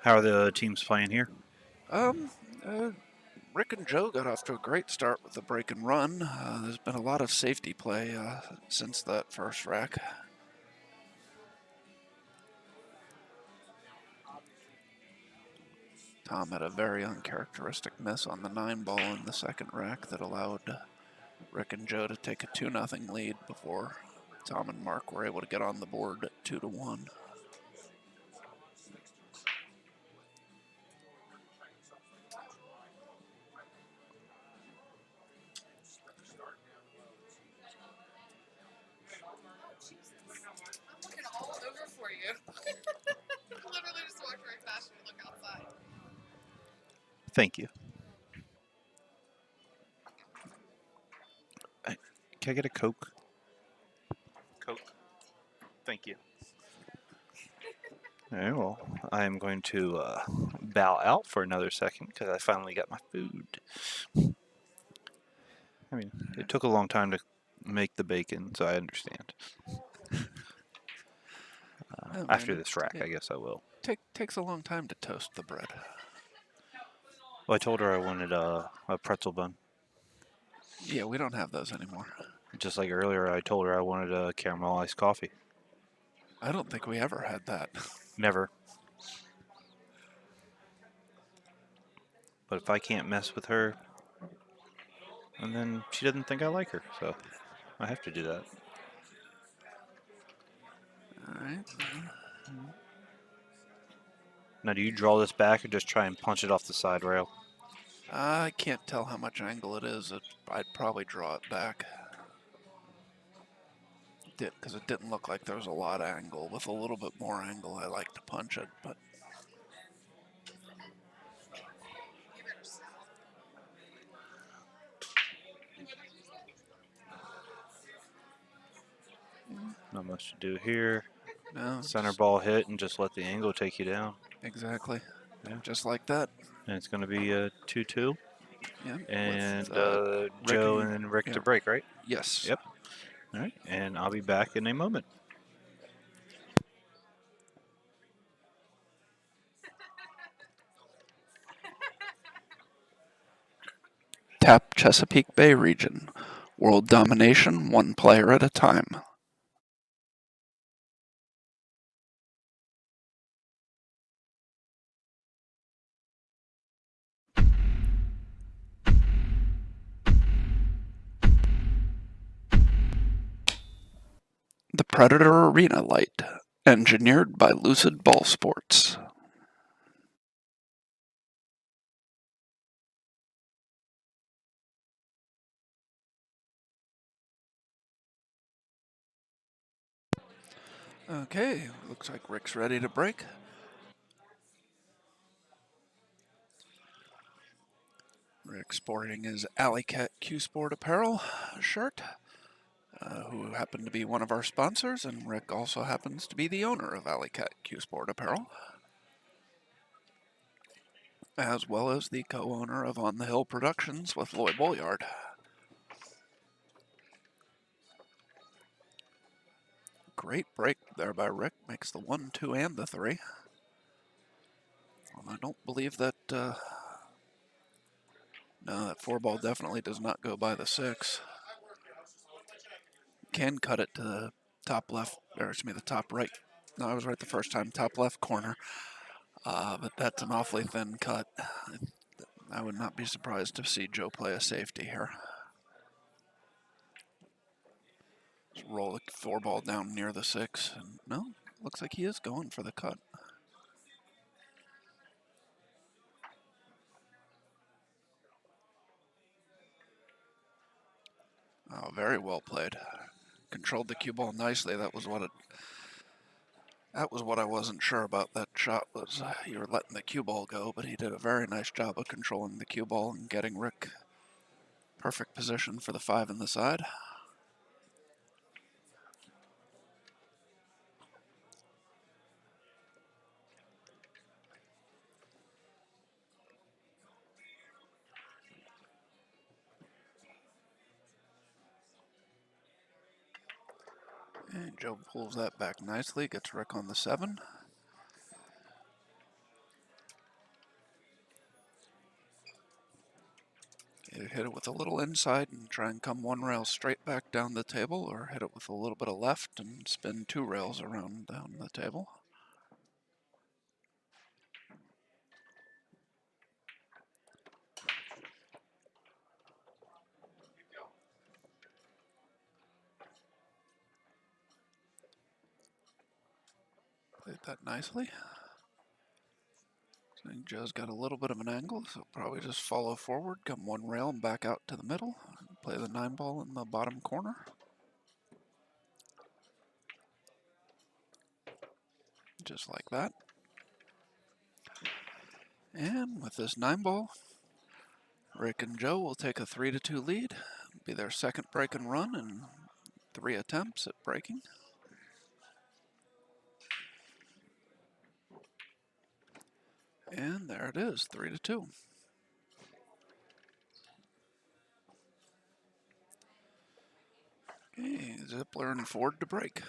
How are the teams playing here? Rick and Joe got off to a great start with the break and run. There's been a lot of safety play since that first rack. Tom had a very uncharacteristic miss on the 9 ball in the second rack that allowed Rick and Joe to take a 2-0 lead before Tom and Mark were able to get on the board at 2-1. I'm looking all over for you. Literally just walked right past you and look outside. Thank you. Can I get a Coke? Coke. Thank you. All right, well, I'm going to bow out for another second because I finally got my food. I mean, it took a long time to make the bacon, so I understand. Oh, After man, this rack, I guess I will. Takes a long time to toast the bread. Well, I told her I wanted a pretzel bun. Yeah, we don't have those anymore. Just like earlier, I told her I wanted a caramel iced coffee. I don't think we ever had that. Never. But if I can't mess with her, and then she doesn't think I like her, so I have to do that. All right. Now, do you draw this back or just try and punch it off the side rail? I can't tell how much angle it is. I'd probably draw it back. Because it didn't look like there was a lot of angle. With a little bit more angle, I like to punch it, but Not much to do here. no. Center ball hit and just let the angle take you down. Exactly. Yeah. Just like that. And it's going to be a 2-2. Yeah. And with, Joe Rick and Rick yeah. to break, right? Yes. Yep. All right. And I'll be back in a moment. Tap Chesapeake Bay region. World domination, one player at a time. The Predator Arena Light, engineered by Lucid Ball Sports. Okay, looks like Rick's ready to break. Rick sporting his Alley Cat Q Sport apparel shirt, who happened to be one of our sponsors, and Rick also happens to be the owner of Alley Cat Q Sport apparel, as well as the co-owner of On the Hill Productions with Lloyd Bolyard. Great break there by Rick, makes the 1, 2, and the 3. Well, I don't believe that, no, that 4 ball definitely does not go by the 6. Can cut it to the top left, or excuse me, the top right. No, I was right the first time, top left corner. But that's an awfully thin cut. I would not be surprised to see Joe play a safety here. Just roll the 4 ball down near the 6. And no, looks like he is going for the cut. Oh, very well played. Controlled the cue ball nicely. That was what I wasn't sure about that shot, was you were letting the cue ball go, but he did a very nice job of controlling the cue ball and getting Rick perfect position for the 5 in the side. And Joe pulls that back nicely, gets Rick on the 7. Either hit it with a little inside and try and come 1 rail straight back down the table, or hit it with a little bit of left and spin 2 rails around down the table. Played that nicely. I think Joe's got a little bit of an angle, so probably just follow forward, come 1 rail and back out to the middle, and play the 9 ball in the bottom corner. Just like that. And with this 9 ball, Rick and Joe will take a 3-2 lead. Be their second break and run and 3 attempts at breaking. And there it is, 3-2. Okay, Zippler and Ford to break.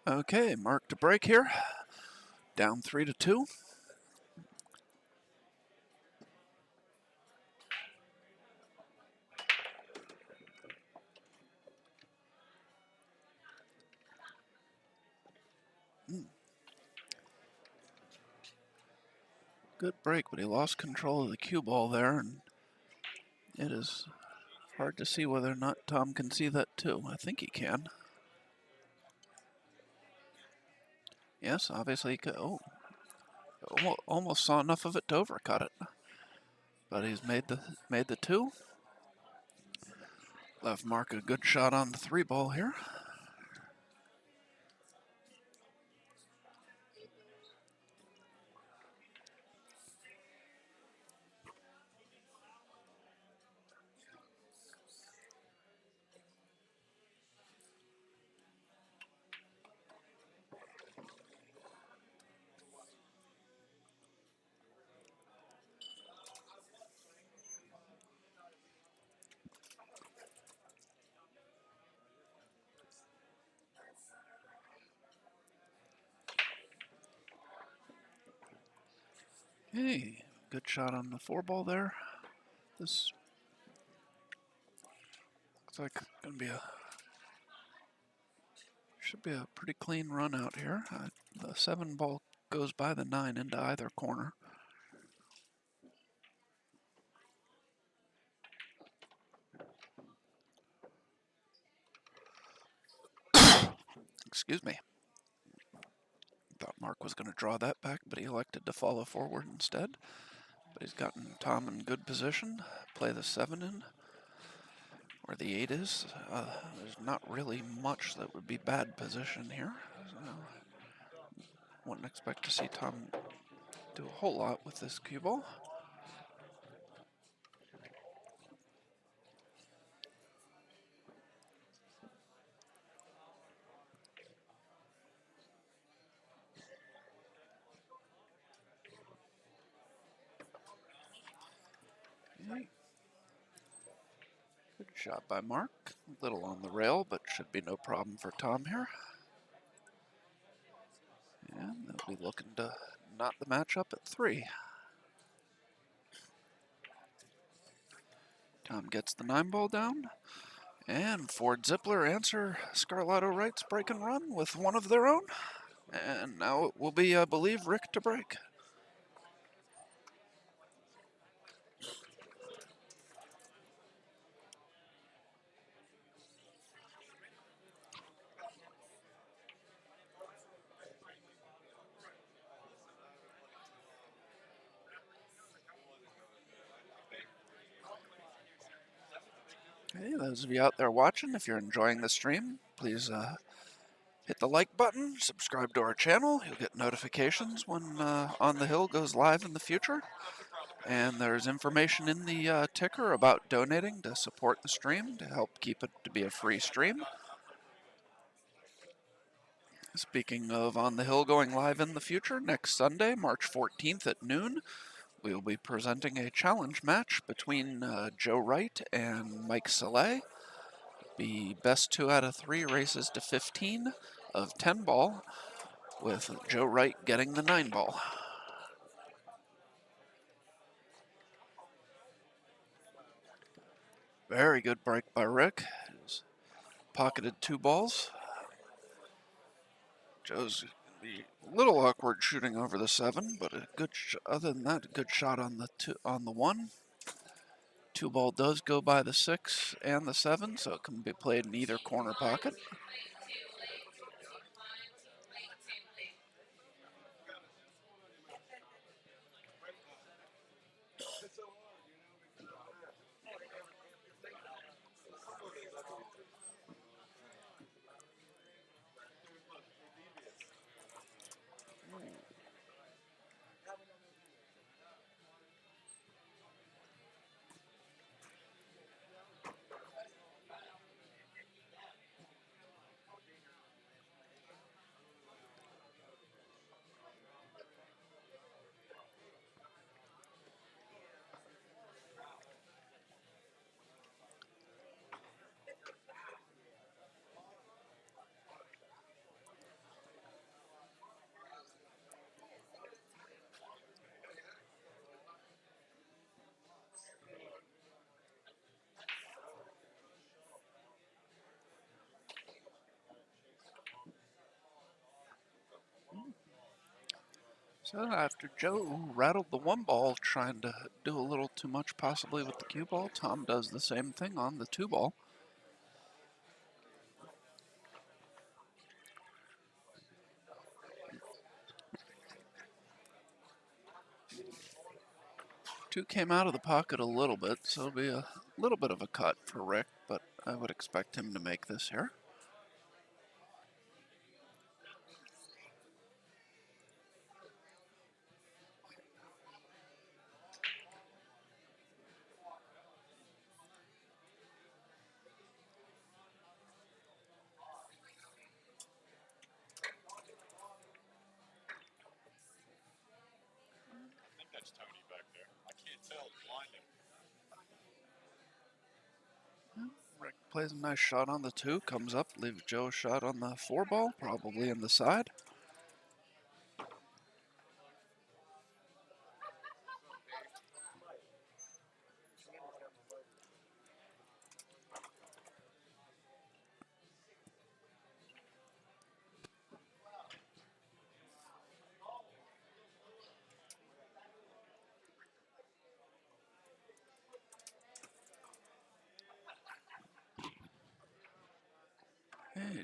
Okay, Mark to break here. Down 3-2. Good break, but he lost control of the cue ball there, and it is hard to see whether or not Tom can see that too. I think he can. Yes, obviously he could. Oh, almost saw enough of it to overcut it. But he's made the 2. Left Mark a good shot on the 3 ball here. Hey, good shot on the 4-ball there. This looks like gonna be should be a pretty clean run out here. The 7-ball goes by the 9 into either corner. Excuse me. Thought Mark was going to draw that back, but he elected to follow forward instead. But he's gotten Tom in good position. Play the 7 in, where the 8 is. There's not really much that would be bad position here. So wouldn't expect to see Tom do a whole lot with this cue ball. Okay. Good shot by Mark. A little on the rail, but should be no problem for Tom here. And they'll be looking to knot the match up at 3. Tom gets the 9-ball down. And Ford Zippler answer Scarlato Wright's break and run with one of their own. And now it will be, I believe, Rick to break. Hey, those of you out there watching, if you're enjoying the stream, please hit the like button, subscribe to our channel. You'll get notifications when On the Hill goes live in the future. And there's information in the ticker about donating to support the stream to help keep it to be a free stream. Speaking of On the Hill going live in the future, next Sunday, March 14th at noon, we will be presenting a challenge match between Joe Wright and Mike Saleh. Be best 2 out of 3 races to 15 of 10 ball, with Joe Wright getting the 9 ball. Very good break by Rick. He's pocketed 2 balls. Joe's gonna be a little awkward shooting over the 7, but a good. Other than that, a good shot on the 1. 2 ball does go by the 6 and the 7, so it can be played in either corner pocket. So after Joe rattled the 1 ball, trying to do a little too much possibly with the cue ball, Tom does the same thing on the 2 ball. Two came out of the pocket a little bit, so it'll be a little bit of a cut for Rick, but I would expect him to make this here. Rick plays a nice shot on the 2, comes up, leaves Joe a shot on the 4 ball, probably in the side.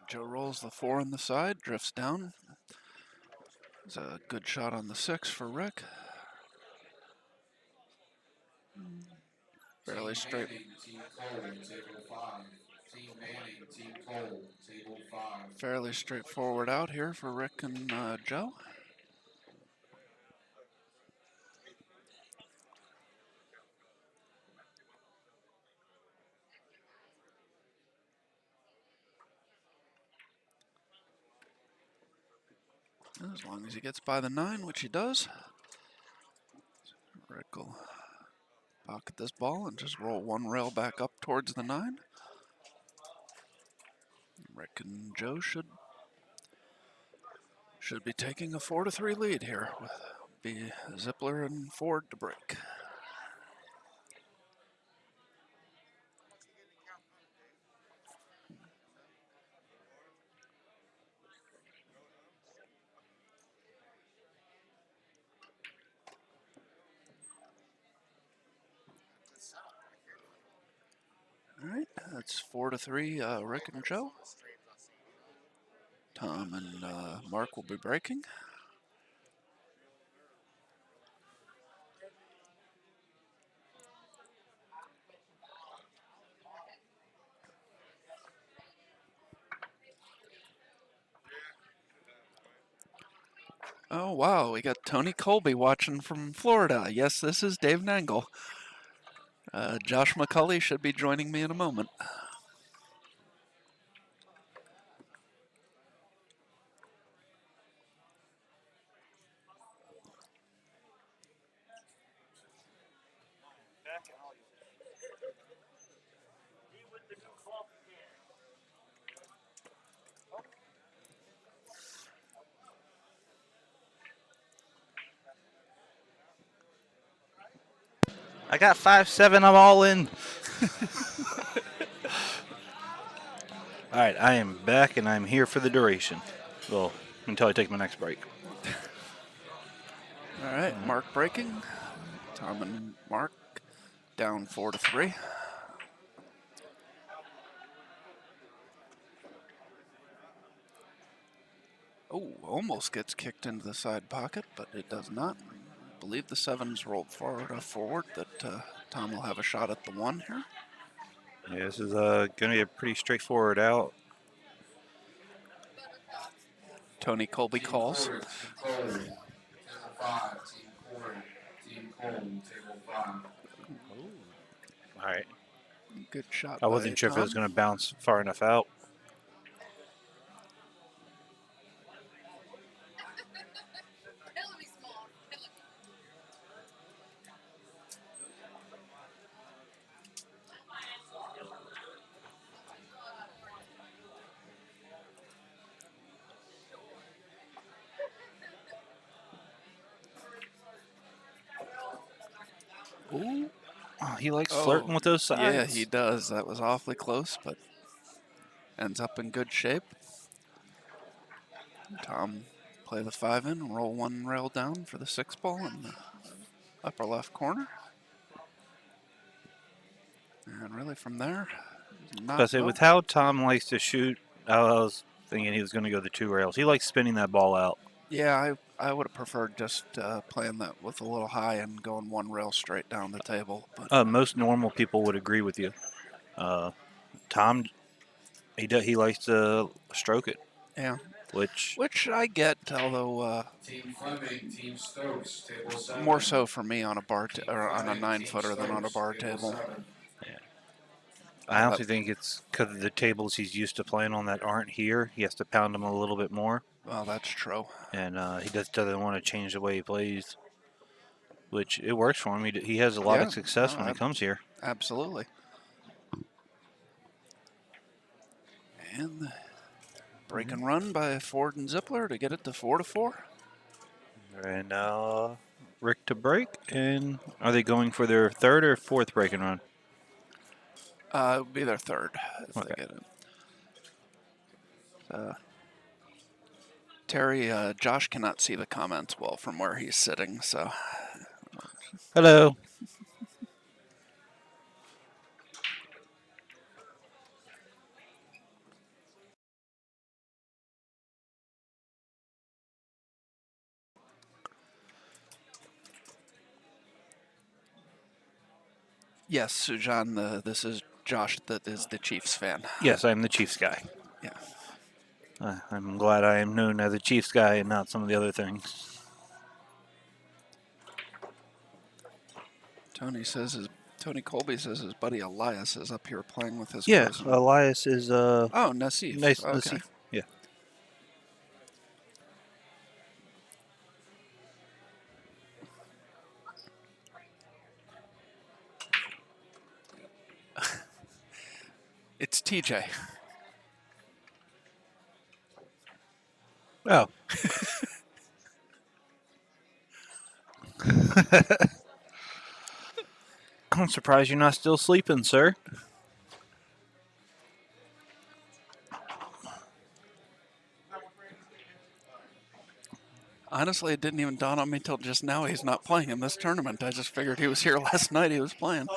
Joe rolls the 4 on the side, drifts down. It's a good shot on the 6 for Rick. Fairly Team straight. Manning, Team Cole, table 5. Team Manning, Team Cole, table 5. Fairly straightforward out here for Rick and Joe. As long as he gets by the 9, which he does, Rick will pocket this ball and just roll 1 rail back up towards the 9. Rick and Joe should be taking a 4-3 lead here with be Zippler and Ford to break. All right, that's 4-3, Rick and Joe. Tom and Mark will be breaking. Oh, wow, we got Tony Colby watching from Florida. Yes, this is Dave Nangle. Josh McCulley should be joining me in a moment. I got 5-7. I'm all in. All right, I am back, and I'm here for the duration. Well, until I take my next break. All right, Mark breaking. Tom and Mark down 4-3. Oh, almost gets kicked into the side pocket, but it does not. I believe the 7's rolled far enough forward that Tom will have a shot at the 1 here. Yeah, this is going to be a pretty straightforward out. Tony Colby Team calls. Corey, Team Cole, table 5. Team Corey, Team Cole, table 5. All right. Good shot I by wasn't sure if it was Tom. going to bounce far enough out. Killing me, small. Killing me. Ooh. Oh, he likes flirting with those sides. Yeah, he does. That was awfully close, but ends up in good shape. Tom play the 5 in and roll 1 rail down for the 6 ball in the upper left corner. And really from there, not I say, with how Tom likes to shoot, I was thinking he was going to go the 2 rails. He likes spinning that ball out. Yeah, I would have preferred just playing that with a little high and going 1 rail straight down the table. But Most normal people would agree with you. Tom, he likes to stroke it. Yeah. Which I get, although Team Fleming, Team Stokes, table 7. more so for me on a bar Team or on a Fleming, 9-footer Team than on a Stokes, bar table. 7. I honestly think it's because of the tables he's used to playing on that aren't here. He has to pound them a little bit more. Well, that's true. And he just doesn't want to change the way he plays, which it works for him. He has a lot of success when he comes here. Absolutely. And the break and run by Ford and Zippler to get it to 4-4. And now Rick to break. And are they going for their 3rd or 4th break and run? It would be their 3rd if Okay. they get it. Terry, Josh cannot see the comments well from where he's sitting, so. Hello. Yes, Sujan, this is Josh that is the Chiefs fan. Yes, I'm the Chiefs guy. Yeah. I'm glad I am known as a Chiefs guy and not some of the other things. Tony Colby says his buddy Elias is up here playing with his Yeah, cousin. Elias is Oh, Nassif. nice. Okay. Yeah. It's TJ. Oh. I'm surprised you're not still sleeping, sir. Honestly, it didn't even dawn on me till just now he's not playing in this tournament. I just figured he was here last night. He was playing.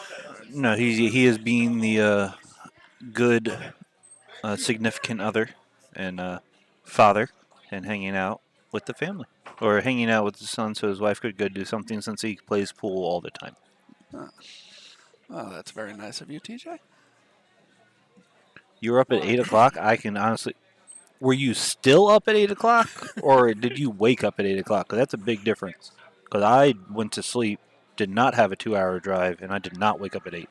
No, he is being the good significant other and father and hanging out with the family. Or hanging out with his son so his wife could go do something since he plays pool all the time. Oh, that's very nice of you, TJ. You were up at 8 o'clock? I can honestly... Were you still up at 8 o'clock? Or did you wake up at 8 o'clock? Because that's a big difference. Because I went to sleep, did not have a 2-hour drive, and I did not wake up at 8.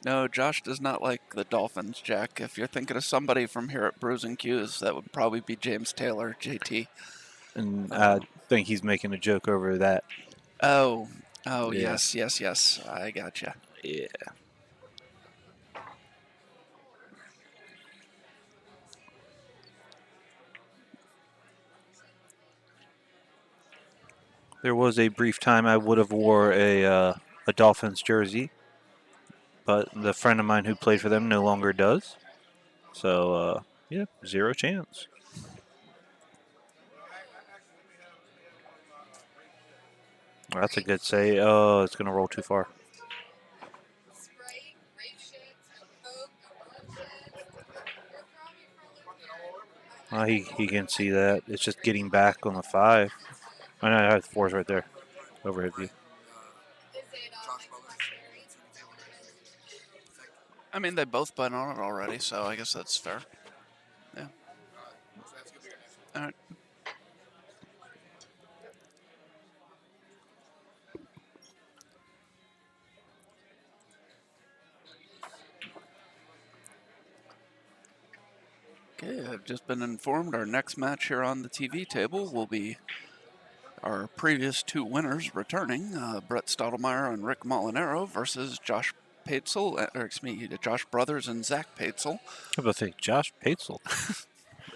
No, Josh does not like the Dolphins, Jack. If you're thinking of somebody from here at Brews and Q's, that would probably be James Taylor, JT. And I think he's making a joke over that. Oh, Yeah. yes. I gotcha. Yeah. There was a brief time I would have wore a Dolphins jersey, but the friend of mine who played for them no longer does. So, yeah, zero chance. That's a good say. Oh, it's going to roll too far. Sprite, grape shits, Coke, orange shits. You're probably for a loop here. He can see that. It's just getting back on the 5. I know, I have 4s right there. Overhead view. Is it like blackberry? I mean, they both bet on it already, so I guess that's fair. Yeah. All right. Okay, I've just been informed our next match here on the TV table will be our previous two winners returning, Brett Stottlemyre and Rick Molinaro versus Josh Paetzel, Josh Brothers and Zach Paetzel. I was about to say Josh Paetzel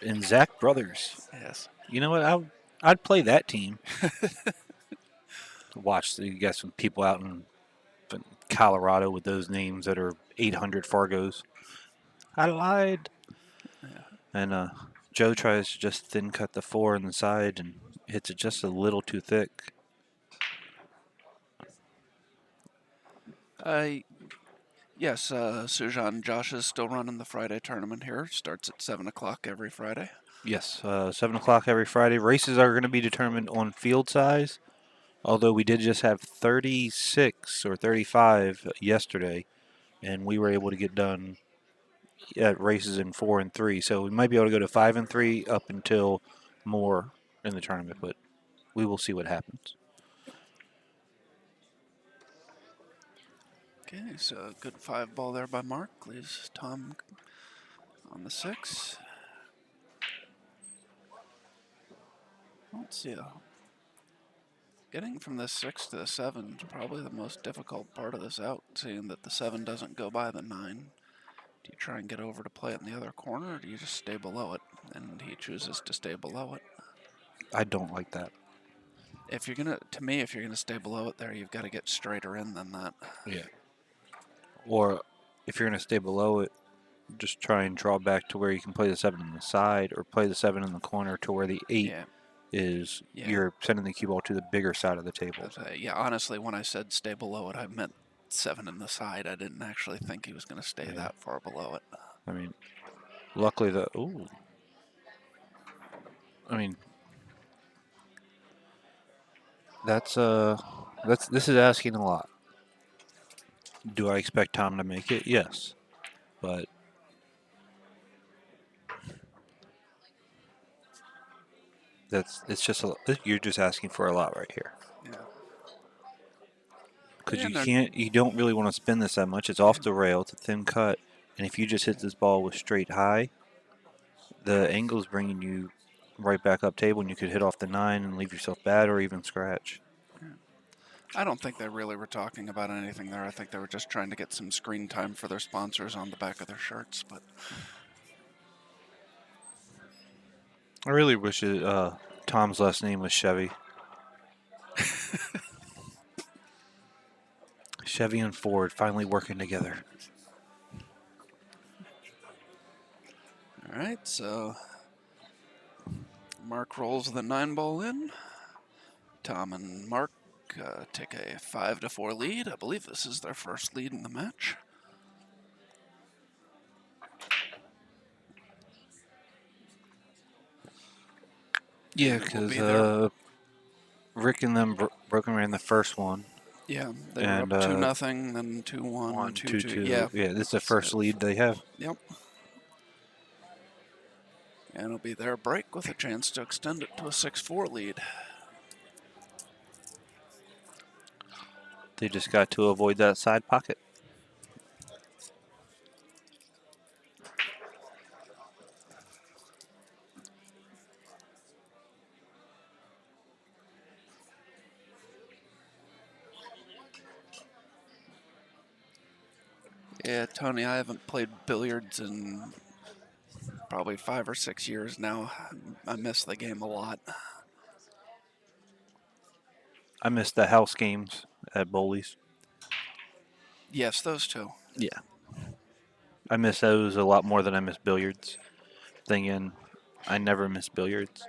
and Zach Brothers. Yes. You know what? I'd play that team. Watch you got some people out in Colorado with those names that are 800 Fargos. I lied. Yeah. And Joe tries to just thin cut the 4 on the side and hits it just a little too thick. Yes, Sujan, Josh is still running the Friday tournament here. Starts at 7 o'clock every Friday. Yes, 7 o'clock every Friday. Races are going to be determined on field size, although we did just have 36 or 35 yesterday, and we were able to get done at races in 4 and 3. So we might be able to go to 5 and 3 up until more in the tournament, but we will see what happens. Okay, so good 5 ball there by Mark. Leaves Tom on the 6. Let's see. Getting from the 6 to the 7 is probably the most difficult part of this out, seeing that the 7 doesn't go by the 9. Do you try and get over to play it in the other corner, or do you just stay below it? And he chooses to stay below it. I don't like that. If you're gonna stay below it there, you've got to get straighter in than that. Yeah. Or if you're going to stay below it, just try and draw back to where you can play the 7 on the side, or play the 7 in the corner to where the 8 is. Yeah. You're sending the cue ball to the bigger side of the table. Yeah, honestly, when I said stay below it, I meant 7 in the side. I didn't actually think he was going to stay that far below it. I mean, luckily this is asking a lot. Do I expect Tom to make it? Yes, but it's just you're just asking for a lot right here. Yeah. Because And you don't really want to spin this that much. It's off the rail, it's a thin cut, and if you just hit this ball with straight high, the angle is bringing you right back up table, and you could hit off the 9 and leave yourself bad or even scratch. I don't think they really were talking about anything there. I think they were just trying to get some screen time for their sponsors on the back of their shirts. But I really wish Tom's last name was Chevy. Chevy and Ford finally working together. all right, so Mark rolls the 9-ball in. Tom and Mark take a 5-4 lead. I believe this is their first lead in the match. Yeah, And it will because be their Rick and them broken ran the first one. yeah, they were And up 2-0, then 2-1, 1, 2, 2-2. 2. Yeah, Yeah, this is the so first lead they have. Yep. And it'll be their break with a chance to extend it to a 6-4 lead. They just got to avoid that side pocket. Yeah, Tony, I haven't played billiards in probably 5 or 6 years now. I miss the game a lot. I missed the house games at Bowley's. Yes, those two. Yeah. I miss those a lot more than I miss billiards. Thinking I never miss billiards.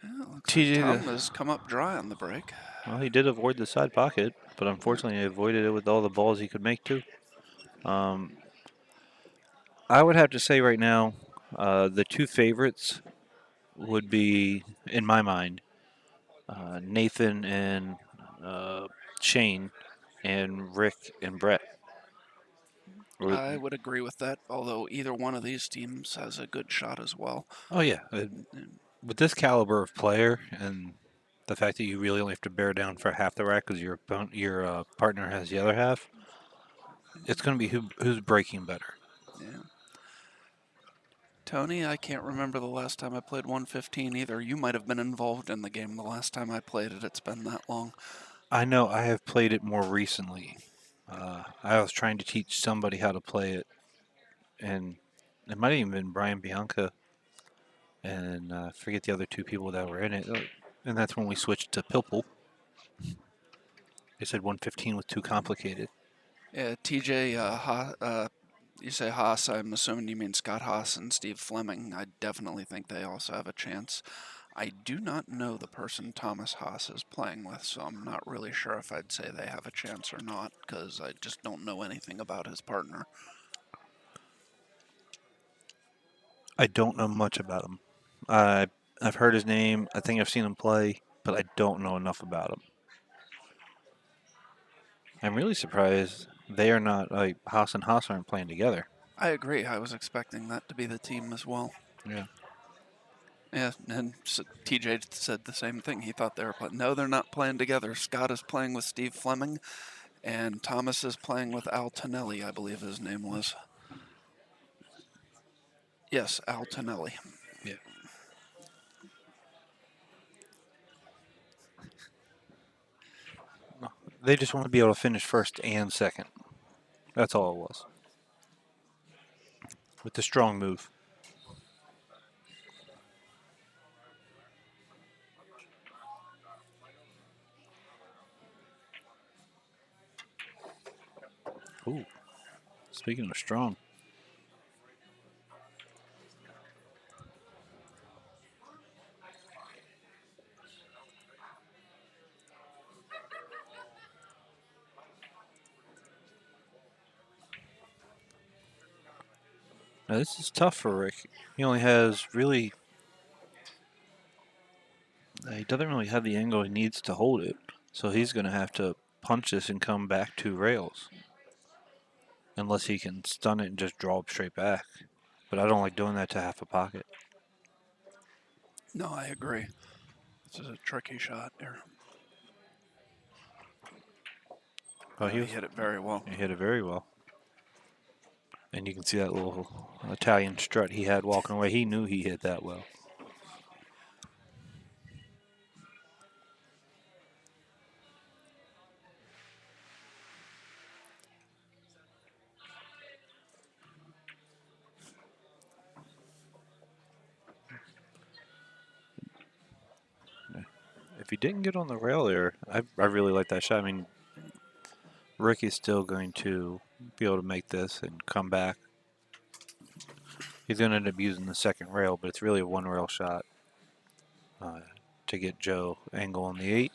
Yeah, looks like TJ, Tom has come up dry on the break. well, he did avoid the side pocket, but unfortunately he avoided it with all the balls he could make too. I would have to say right now, the two favorites would be, in my mind, Nathan and Shane, and Rick and Brett. I would agree with that, although either one of these teams has a good shot as well. Oh yeah, with this caliber of player and the fact that you really only have to bear down for half the rack because your partner has the other half, it's going to be who's breaking better. Yeah. Tony, I can't remember the last time I played 115 either. You might have been involved in the game the last time I played it. It's been that long. I know I have played it more recently. I was trying to teach somebody how to play it, and it might have even been Brian Bianca, and forget the other two people that were in it. And that's when we switched to Pilpul. They said 115 was too complicated. Yeah, TJ, you say Haas, I'm assuming you mean Scott Haas and Steve Fleming. I definitely think they also have a chance. I do not know the person Thomas Haas is playing with, so I'm not really sure if I'd say they have a chance or not, because I just don't know anything about his partner. I don't know much about him. I've heard his name. I think I've seen him play, but I don't know enough about him. I'm really surprised they are not like Haas and Haas aren't playing together. I agree. I was expecting that to be the team as well. Yeah. Yeah, and so TJ said the same thing. He thought they were playing. No, they're not playing together. Scott is playing with Steve Fleming, and Thomas is playing with Al Tonelli, I believe his name was. Yes, Al Tonelli. Yeah. They just want to be able to finish first and second. That's all it was. With the strong move. Ooh. Speaking of strong. Now this is tough for Rick. He only has really He doesn't really have the angle he needs to hold it, so he's going to have to punch this and come back 2 rails. Unless he can stun it and just draw it straight back. But I don't like doing that to half a pocket. No, I agree. This is a tricky shot there. Oh, He hit it very well. He hit it very well. And you can see that little Italian strut he had walking away. He knew he hit that well. If he didn't get on the rail there, I really like that shot. I mean, Rick is still going to be able to make this and come back. He's going to end up using the second rail, but it's really a 1 rail shot to get Joe angle on the 8.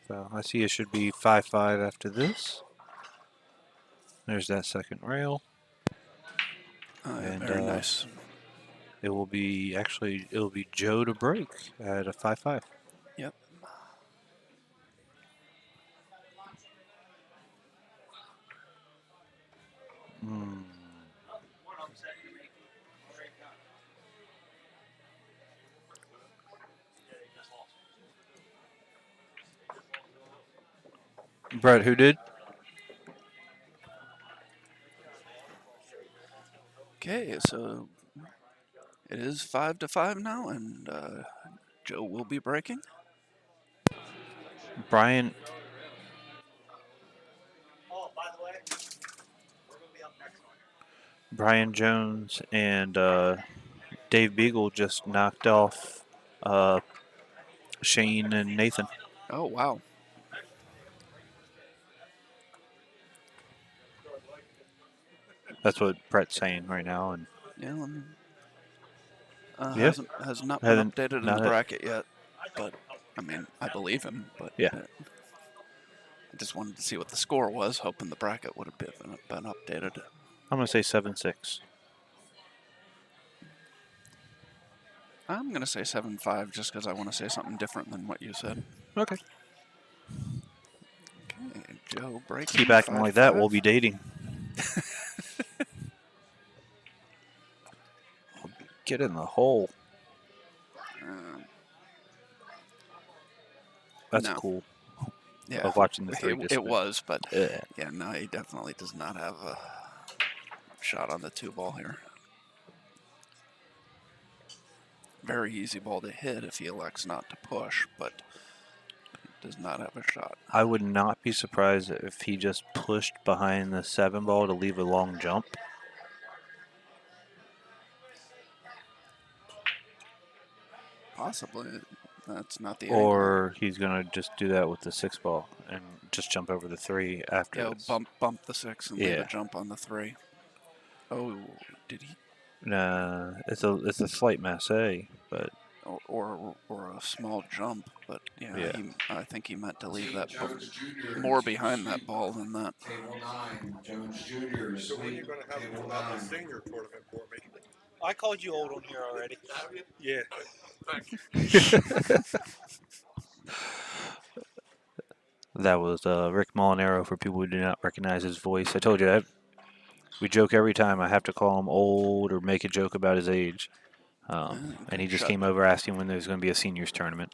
So I see it should be 5-5 after this. There's that second rail. Very nice. It will be Joe to break at a 5-5. Yep. Brett, who did? Okay, so it is 5-5 now, and Joe will be breaking. Brian. Oh, by the way, we're going to be up next one. Brian Jones and Dave Beagle just knocked off Shane and Nathan. Oh, wow. That's what Brett's saying right now. And Yeah, let me. Yeah. Has not been Hasn't- updated in not the it. bracket yet, but I mean, I believe him. But Yeah. I just wanted to see what the score was, hoping the bracket would have been updated. I'm going to say 7-6. I'm going to say 7-5 just because I want to say something different than what you said. Okay. Okay, Joe breaking. Keep acting like that, we'll be dating. Get in the hole. That's No. cool. Yeah, Of watching the 3 it was, but Yeah. yeah, no, he definitely does not have a shot on the 2 ball here. Very easy ball to hit if he elects not to push, but he does not have a shot. I would not be surprised if he just pushed behind the 7 ball to leave a long jump. Possibly. That's not the angle. Or he's going to just do that with the 6 ball and just jump over the 3 after Yeah, this. bump the 6 and leave Yeah. a jump on the 3. Oh, did he? Nah, it's a slight massé, but Or a small jump, but yeah, Yeah. I think he meant to leave that Jones Jr. more behind that ball than that. Table 9, Jones Jr. So when are you Sweet. going to have Table another 9. senior tournament for me? I called you old on here already. Yeah. that was Rick Molinaro for people who do not recognize his voice. I told you that. We joke every time I have to call him old or make a joke about his age. And he just shot. came over asking when there's going to be a seniors tournament.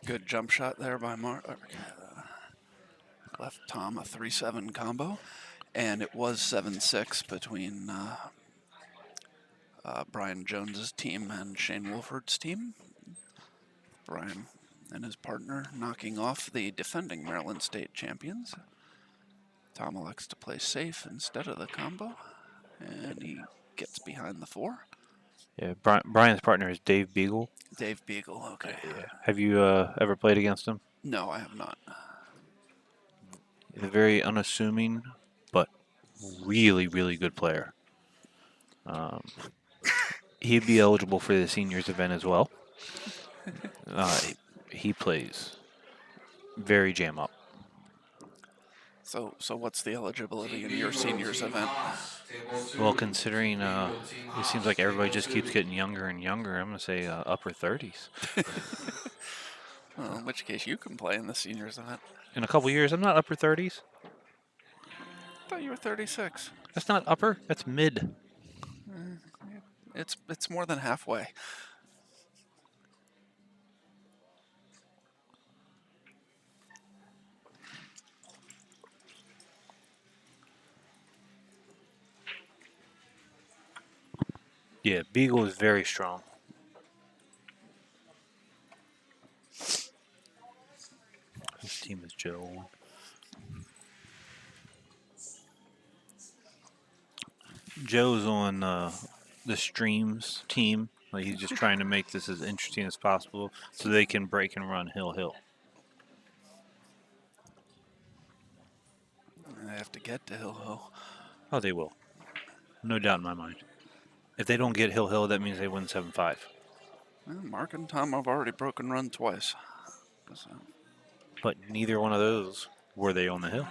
Good jump shot there by Mark. Left Tom a 3-7 combo, and it was 7-6 between Brian Jones's team and Shane Wolford's team. Brian and his partner knocking off the defending Maryland State champions. Tom elects to play safe instead of the combo, and he gets behind the 4. Yeah, Brian's partner is Dave Beagle. Dave Beagle, okay. Have you ever played against him? No, I have not. He's a very unassuming, but really, really good player. He'd be eligible for the seniors event as well. He plays very jam up. So what's the eligibility in your seniors event? Table 2. Well, considering Eagle, Team it seems Haas, like everybody table just 2. keeps getting younger and younger, I'm gonna say upper 30s. Well, in which case you can play in the seniors event. In a couple years, I'm not upper 30s. I thought you were 36. That's not upper. That's mid. It's more than halfway. Yeah, Beagle is very strong. His team is Joe. Joe's on the streams team. Like he's just trying to make this as interesting as possible so they can break and run hill. I have to get to Hill. Oh, they will. No doubt in my mind. If they don't get hill, that means they win 7-5. Well, Mark and Tom have already broken run twice. So, But neither one of those were they on the hill.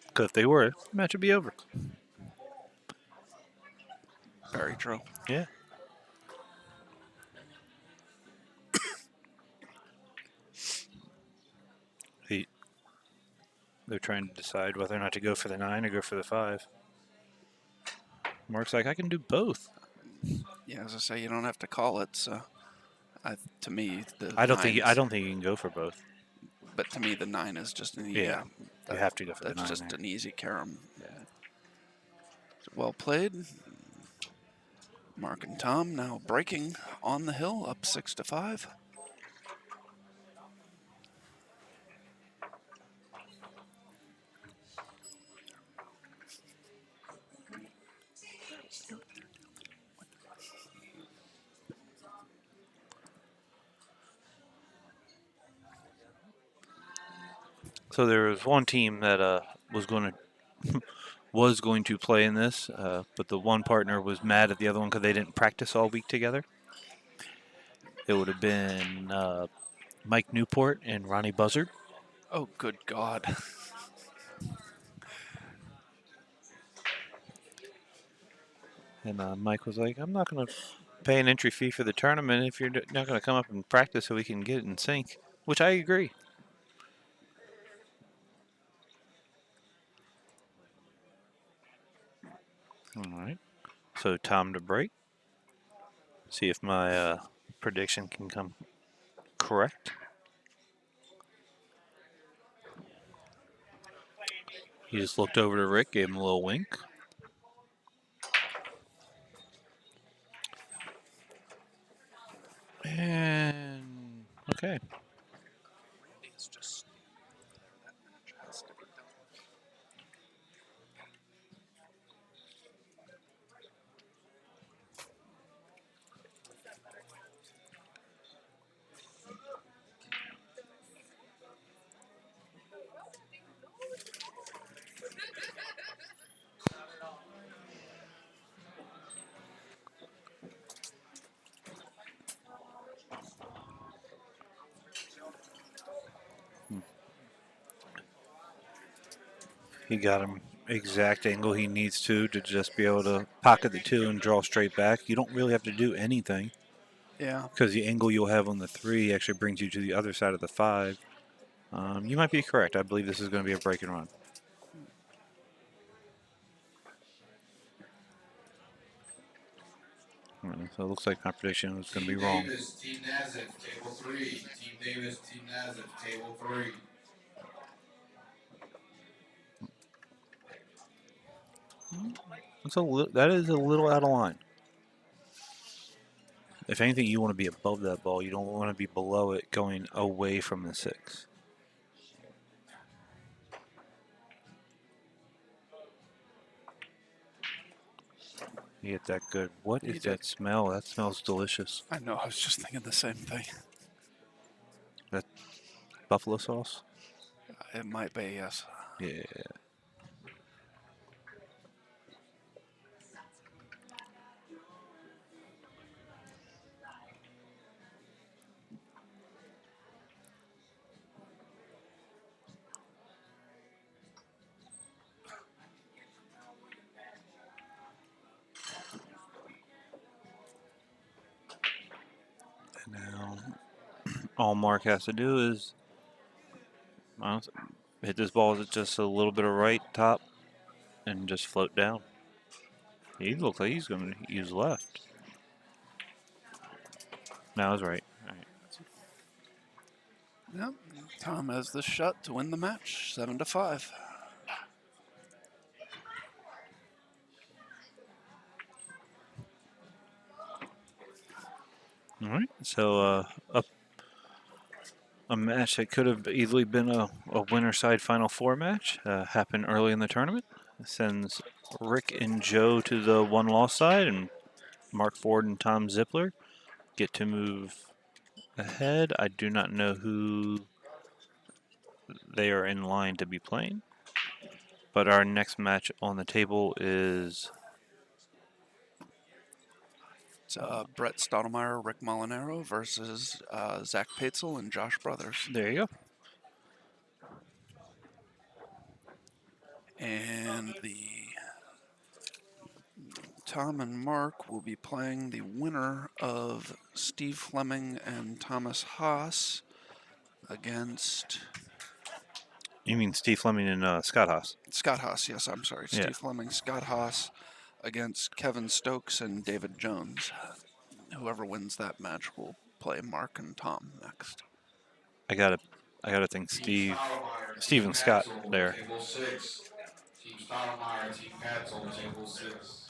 Because if they were, the match would be over. very true. Yeah. They're trying to decide whether or not to go for the 9 or go for the 5. Mark's like, I can do both. Yeah, as I say, you don't have to call it. So, to me, the I don't think nines- you can go for both. But to me, the 9 is just an Yeah, you have to go for the 9 That's just there. an easy carom. Well played. Mark and Tom now breaking on the hill, up 6-5. So there was one team that was going to play in this, but the one partner was mad at the other one because they didn't practice all week together. It would have been Mike Newport and Ronnie Buzzard. Oh, good God. And Mike was like, I'm not going to pay an entry fee for the tournament if you're not going to come up and practice so we can get it in sync, which I agree. All right. So time to break. See if my prediction can come correct. He just looked over to Rick, gave him a little wink. And okay. He got him exact angle he needs to just be able to pocket the 2 and draw straight back. You don't really have to do anything Yeah. because the angle you'll have on the 3 actually brings you to the other side of the 5. You might be correct. I believe this is going to be a break and run. So it looks like my prediction was going to be wrong. Team Davis, Team Nazif, table 3. Team Davis, Team Nazif, table 3. That is a little out of line. If anything, you want to be above that ball. You don't want to be below it going away from the 6. You get that good. What is that smell? That smells delicious. I know, I was just thinking the same thing. That buffalo sauce? It might be, yes. Yeah. All Mark has to do is hit this ball just a little bit of right top and just float down. He looks like he's going to use left. Now he's right. All right. Yep. Tom has the shot to win the match, 7-5. All right. So a match that could have easily been a winner side Final Four match happened early in the tournament. It sends Rick and Joe to the one loss side, and Mark Ford and Tom Zippler get to move ahead. I do not know who they are in line to be playing. But our next match on the table is It's Brett Stottlemyre, Rick Molinaro versus Zach Paetzel and Josh Brothers. there you go. And Tom and Mark will be playing the winner of Steve Fleming and Thomas Haas against You mean Steve Fleming and Scott Haas? Scott Haas. Yes, I'm sorry. Yeah. Steve Fleming, Scott Haas against Kevin Stokes and David Jones. Whoever wins that match will play Mark and Tom next. I gotta think Team Steve and Scott Patzel, there. Table 6. Team Stottlemyre, Team Patzel, Table 6.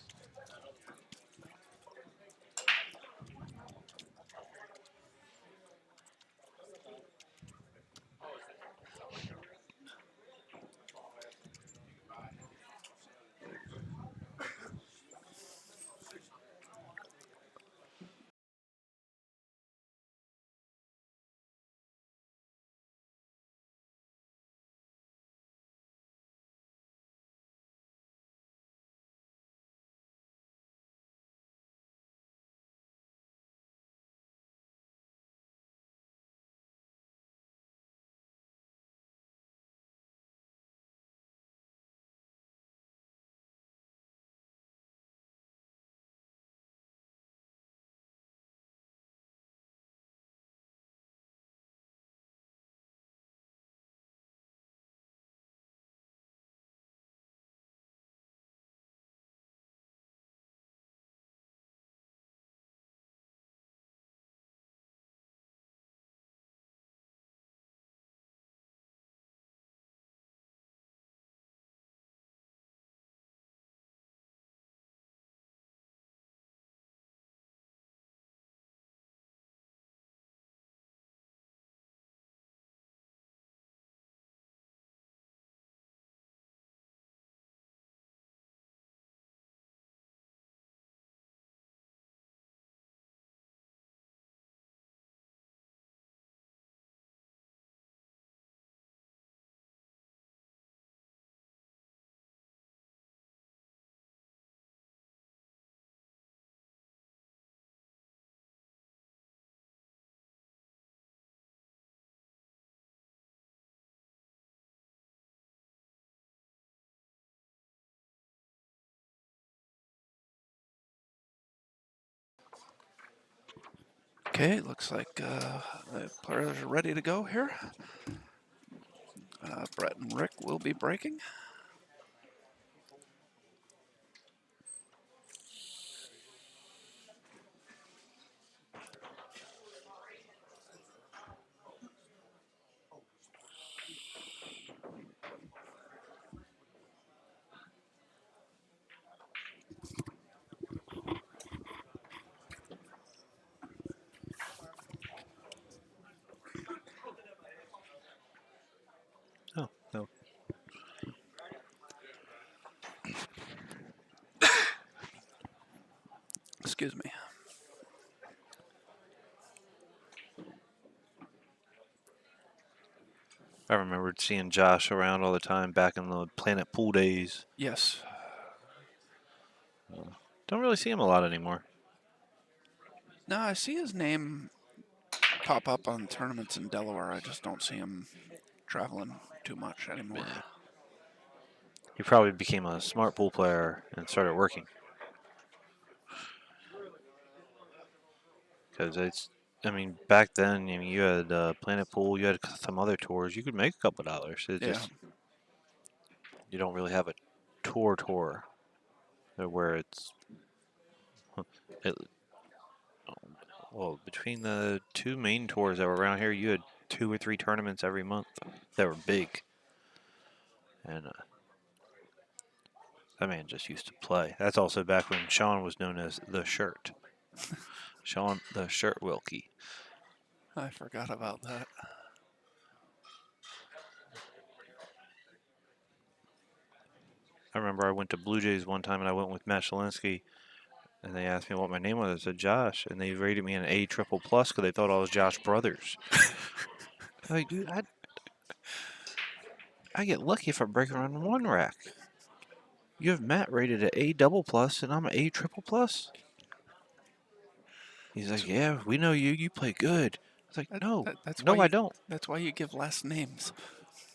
Okay, looks like the players are ready to go here. Brett and Rick will be breaking. Oh, no. Excuse me. I remembered seeing Josh around all the time back in the Planet Pool days. Yes. Don't really see him a lot anymore. No, I see his name pop up on tournaments in Delaware. I just don't see him traveling too much anymore. Yeah. He probably became a smart pool player and started working. Because I mean, back then, I mean, you had Planet Pool, you had some other tours. You could make a couple dollars. It Yeah. just you don't really have a tour where it's it, well, between the two main tours that were around here, you had 2 or 3 tournaments every month that were big, and that man just used to play. That's also back when Sean was known as the Shirt, Sean the Shirt Wilkie. I forgot about that. I remember I went to Blue Jays one time and I went with Matt Shalinsky, and they asked me what my name was. I said Josh, and they rated me an A triple plus because they thought I was Josh Brothers. Like, dude, I get lucky if I break around one rack. You have Matt rated at A double plus, and I'm an A triple plus. He's like, yeah, we know you. You play good. I was like, no, That's why no, I you. don't. That's why you give last names.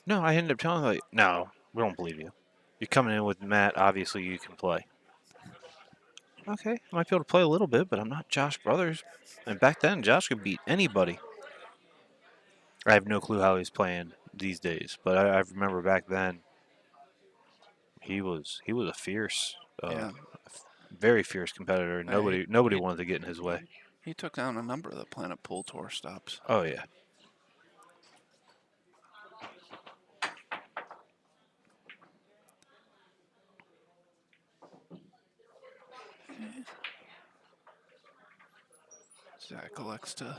No, I ended up telling him, like, no, we don't believe you. You're coming in with Matt. Obviously, you can play. Okay, I might be able to play a little bit, but I'm not Josh Brothers. And back then, Josh could beat anybody. I have no clue how he's playing these days, but I remember back then he was a fierce, Yeah. very fierce competitor. Nobody He, wanted to get in his way. he took down a number of the Planet Pool Tour stops. Oh yeah. Zach elects to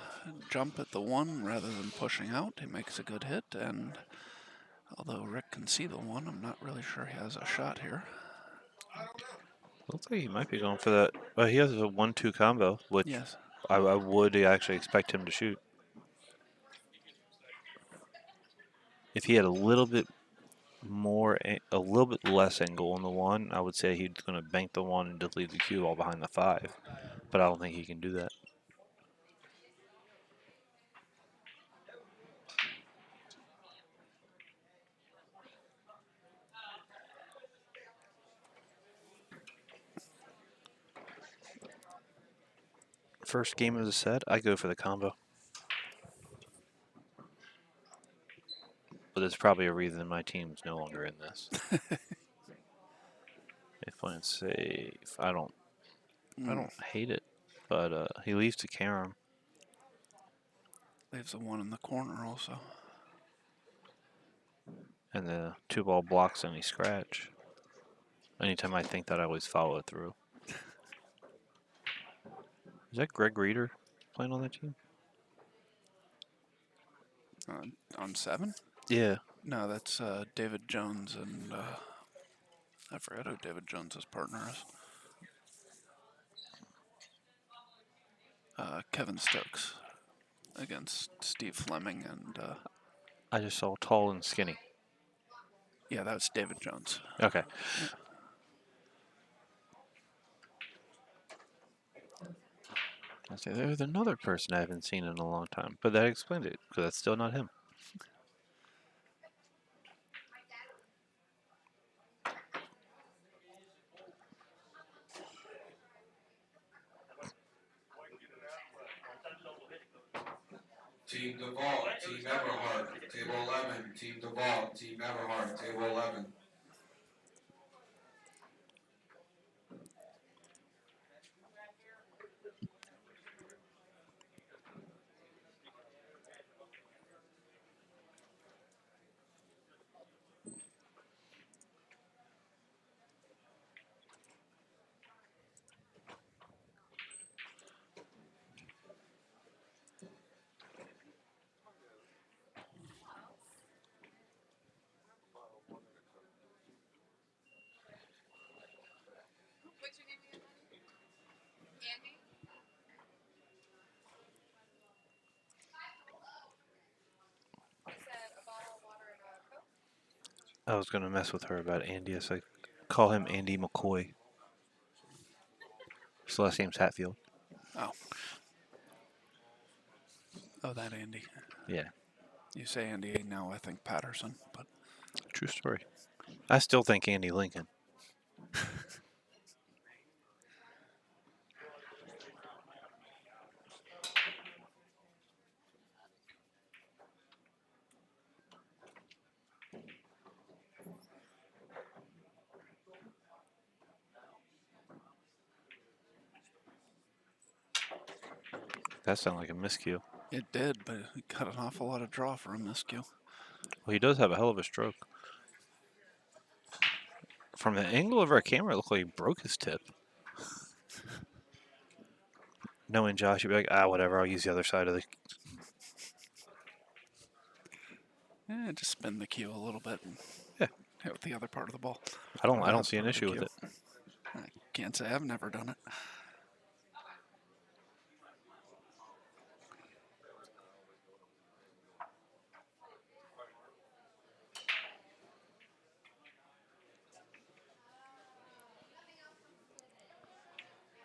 jump at the 1 rather than pushing out. He makes a good hit, and although Rick can see the 1, I'm not really sure he has a shot here. Looks like he might be going for that. Well, he has a 1-2 combo, which Yes. I would actually expect him to shoot. If he had a little bit less angle on the 1, I would say he's going to bank the 1 and delete the cue all behind the 5. But I don't think he can do that. First game of the set, I go for the combo. But there's probably a reason my team's no longer in this. If playing safe, I don't hate it, but he leaves to Karam. Leaves the 1 in the corner also. And the 2-ball blocks any scratch. Anytime I think that, I always follow it through. Is that Greg Reeder playing on that team? On 7? Yeah. No, that's David Jones and I forgot who David Jones's partner is. Kevin Stokes against Steve Fleming and I just saw tall and skinny. yeah, that was David Jones. Okay. Yeah. I say there's another person I haven't seen in a long time, but that explains it because that's still not him. Team DeVault, Team Everhart, Table 11. Team DeVault, Team Everhart, Table 11. What's your name again, honey? Andy? You said a bottle of water and a Coke? I was going to mess with her about Andy. So I call him Andy McCoy. His last name's Hatfield. Oh. Oh, that Andy. Yeah. You say Andy, now I think Patterson, but True story. I still think Andy Lincoln. That sounded like a miscue. It did, but he got an awful lot of draw for a miscue. Well, he does have a hell of a stroke. From the angle of our camera, it looked like he broke his tip. Knowing Josh, he'd be like, whatever, I'll use the other side of the... Just spin the cue a little bit and Yeah. hit with the other part of the ball. I Or don't that see an part of the issue with cue. it. I can't say I've never done it.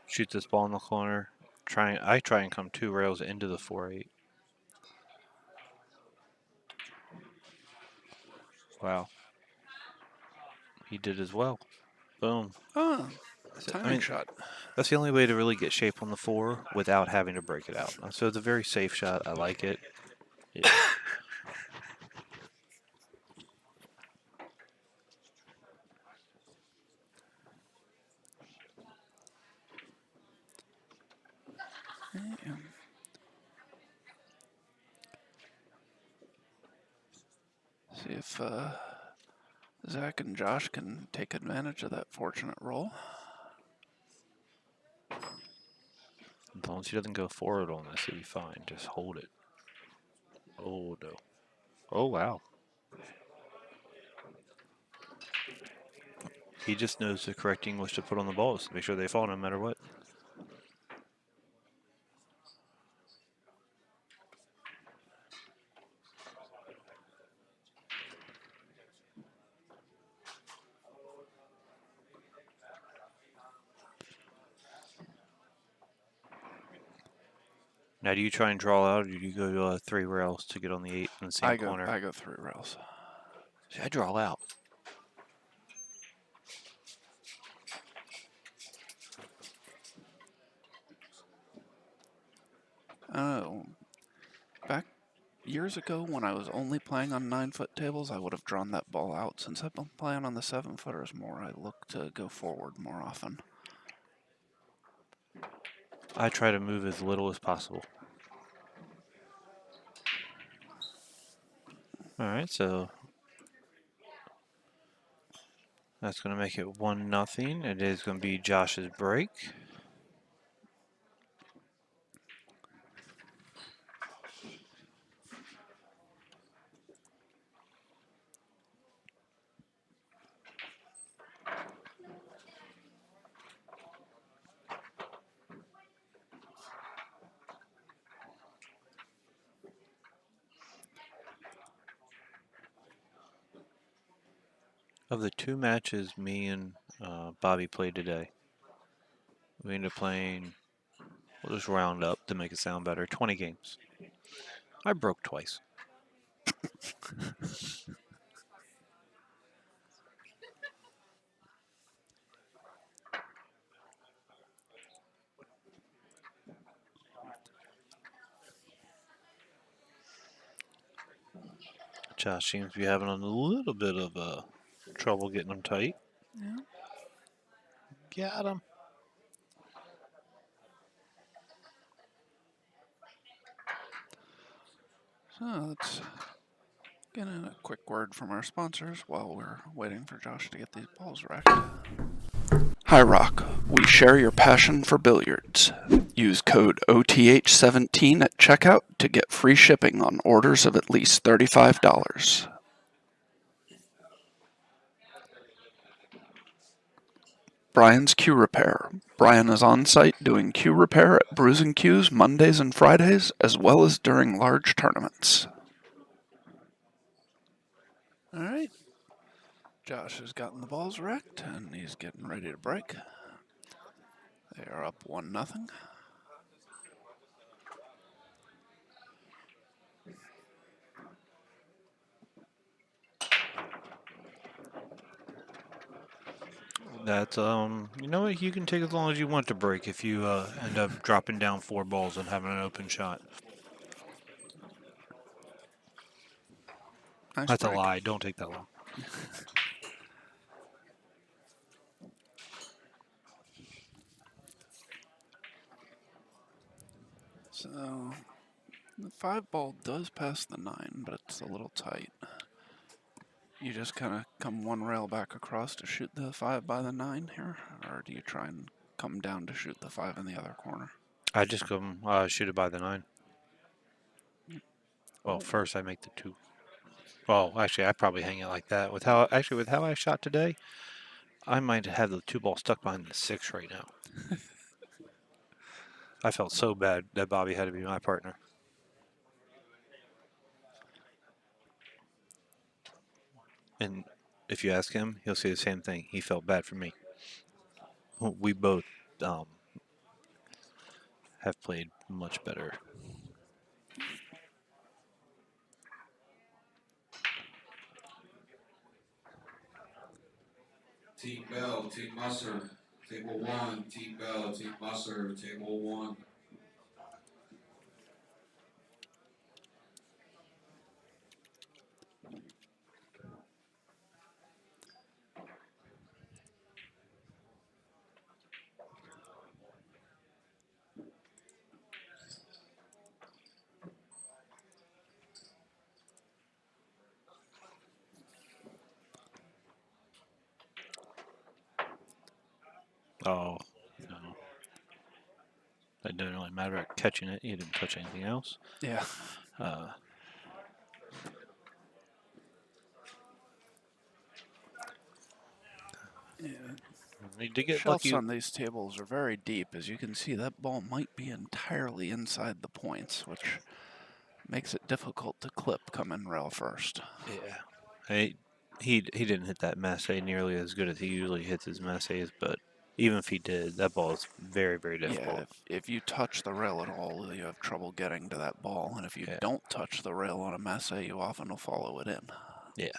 Shoot this ball in the corner. I try and come 2 rails into the 4-8. Wow. He did as well. Boom. Oh, That's it. timing shot. That's the only way to really get shape on the 4 without having to break it out. So it's a very safe shot. I like it. See if Zach and Josh can take advantage of that fortunate roll. As long as he doesn't go forward on this, he'll be fine. Just hold it. Oh, no. Oh, wow. He just knows the correct English to put on the balls to make sure they fall no matter what. Now, do you try and draw out, or do you go to 3 rails to get on the 8 in the same corner? I go 3 rails. See, I draw out. Oh, back years ago when I was only playing on 9-foot tables, I would have drawn that ball out. Since I've been playing on the 7-footers more, I look to go forward more often. I try to move as little as possible. All right, so that's going to make it 1-0. It is going to be Josh's break. Of the 2 matches me and Bobby played today, we ended up playing, we'll just round up to make it sound better, 20 games. I broke twice. Josh seems to be having a little bit of trouble getting them tight. Yeah. Got him. So let's get in a quick word from our sponsors while we're waiting for Josh to get these balls racked. Hi Rock, we share your passion for billiards. Use code OTH17 at checkout to get free shipping on orders of at least $35. Brian's Cue Repair. Brian is on site doing cue repair at Brews and Cues Mondays and Fridays, as well as during large tournaments. All right. Josh has gotten the balls racked, and he's getting ready to break. They are up 1-0. That's, you know what, you can take as long as you want to break if you end up dropping down 4 balls and having an open shot. Nice That's break. a lie. Don't take that long. So the 5 ball does pass the 9, but it's a little tight. You just kind of come one rail back across to shoot the 5 by the 9 here, or do you try and come down to shoot the 5 in the other corner? I just come shoot it by the 9. Well, first I make the 2. Well, actually, I probably hang it like that. With how I shot today, I might have the 2 ball stuck behind the 6 right now. I felt so bad that Bobby had to be my partner. And if you ask him, he'll say the same thing. He felt bad for me. We both have played much better. Team Bell, Team Musser, table 1. Team Bell, Team Musser, table 1. Oh, no. It didn't really matter at catching it. You didn't touch anything else. Yeah. Yeah. Need to get Shelves lucky. on these tables are very deep. As you can see, that ball might be entirely inside the points, which makes it difficult to clip coming rail first. Yeah. He didn't hit that masse nearly as good as he usually hits his masses, but even if he did, that ball is very, very difficult. Yeah, if you touch the rail at all, you have trouble getting to that ball. And if you Yeah. don't touch the rail on a masse, you often will follow it in. Yeah.